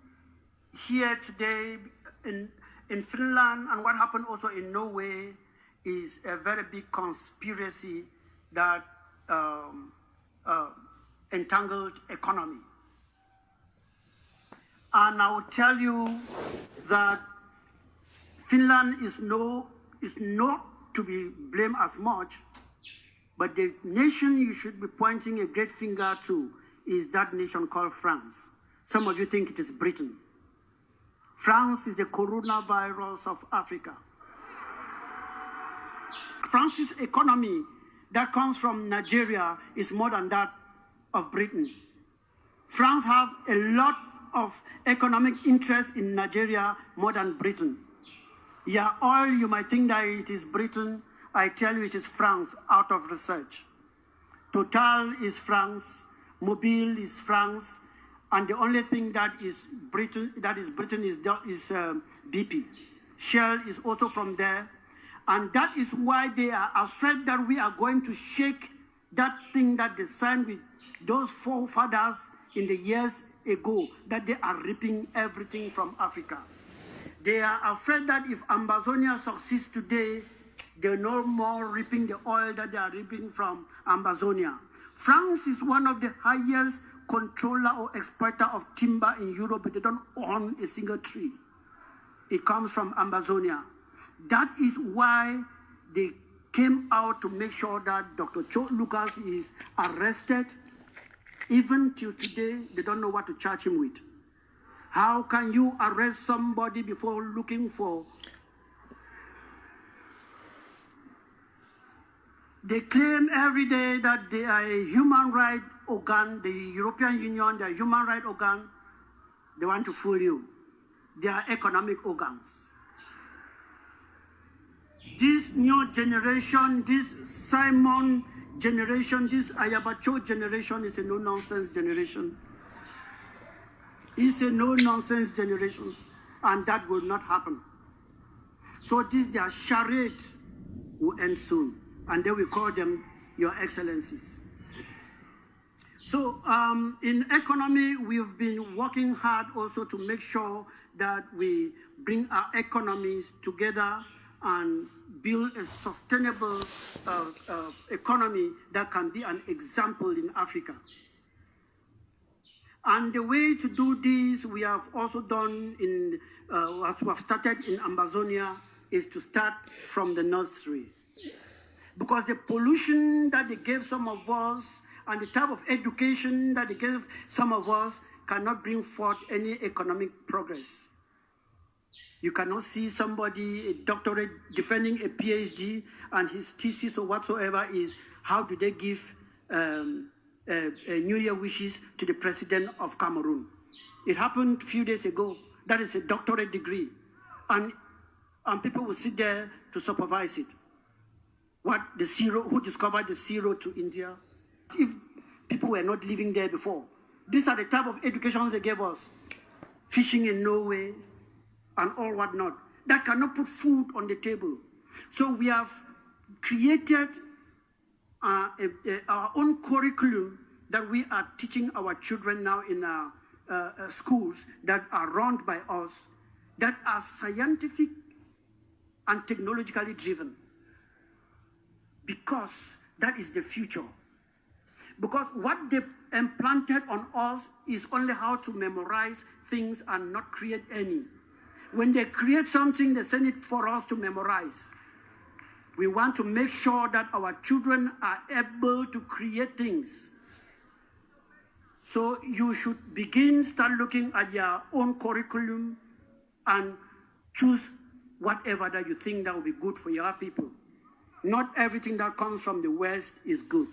here today in Finland and what happened also in Norway is a very big conspiracy that entangled economy. And I will tell you that Finland is not to be blamed as much, but the nation you should be pointing a great finger to is that nation called France. Some of you think it is Britain. France is the coronavirus of Africa. France's economy that comes from Nigeria is more than that of Britain. France have a lot of economic interest in Nigeria more than Britain. Yeah, oil, you might think that it is Britain. I tell you it is France out of research. Total is France, Mobil is France, and the only thing that is Britain is BP. Shell is also from there. And that is why they are afraid that we are going to shake that thing that they signed with those forefathers in the years ago, that they are ripping everything from Africa. They are afraid that if Ambazonia succeeds today, they're no more reaping the oil that they are reaping from Ambazonia. France is one of the highest controller or exporter of timber in Europe, but they don't own a single tree. It comes from Ambazonia. That is why they came out to make sure that Dr. Cho Lucas is arrested. Even till today, they don't know what to charge him with. How can you arrest somebody before looking for? They claim every day that they are a human rights organ, the European Union, they are human rights organ. They want to fool you. They are economic organs. This new generation, this Simon generation, this Ayabacho generation is a no-nonsense generation. It's a no-nonsense generation, and that will not happen. So their charade will end soon, and they will call them Your Excellencies. So in economy, we've been working hard also to make sure that we bring our economies together and build a sustainable economy that can be an example in Africa. And the way to do this, we have also done in what we have started in Ambazonia, is to start from the nursery. Because the pollution that they gave some of us and the type of education that they gave some of us cannot bring forth any economic progress. You cannot see somebody, a doctorate, defending a PhD, and his thesis or whatsoever is, how do they give New Year wishes to the president of Cameroon? It happened a few days ago. That is a doctorate degree. And people will sit there to supervise it. Who discovered the zero to India? If people were not living there before. These are the type of educations they gave us. Fishing in Norway, and all whatnot, that cannot put food on the table. So we have created our own curriculum that we are teaching our children now in our schools that are run by us, that are scientific and technologically driven, because that is the future. Because what they implanted on us is only how to memorize things and not create any. When they create something, they send it for us to memorize. We want to make sure that our children are able to create things. So you should start looking at your own curriculum and choose whatever that you think that will be good for your people. Not everything that comes from the West is good.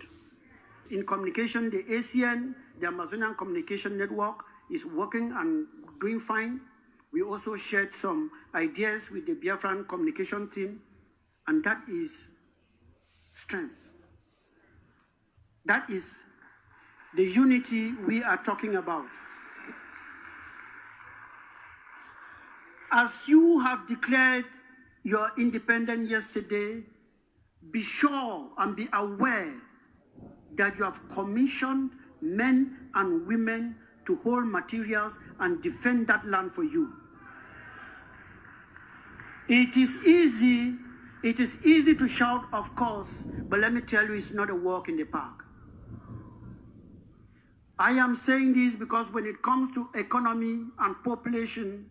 In communication, the ACN, the Amazonian Communication Network, is working and doing fine. We also shared some ideas with the Biafran communication team, and that is strength. That is the unity we are talking about. As you have declared your independence yesterday, be sure and be aware that you have commissioned men and women to hold materials and defend that land for you. It is easy to shout, of course, but let me tell you, it's not a walk in the park. I am saying this because when it comes to economy and population,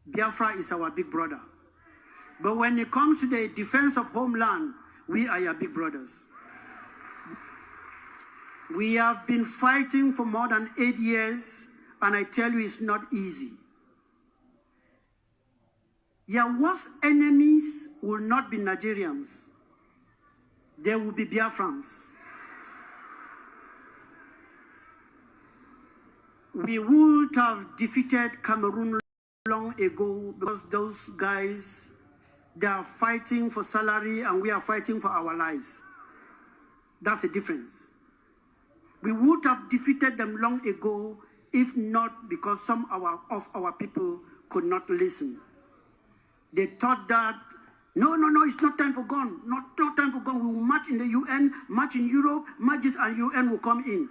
Biafra is our big brother. But when it comes to the defense of homeland, we are your big brothers. We have been fighting for more than 8 years, and I tell you, it's not easy. Your worst enemies will not be Nigerians. They will be Biafrans. We would have defeated Cameroon long ago because those guys, they are fighting for salary and we are fighting for our lives. That's the difference. We would have defeated them long ago if not because some of our people could not listen. They thought that, no, it's not time for gun. Not time for gun. We will march in the UN, march in Europe, march and UN will come in.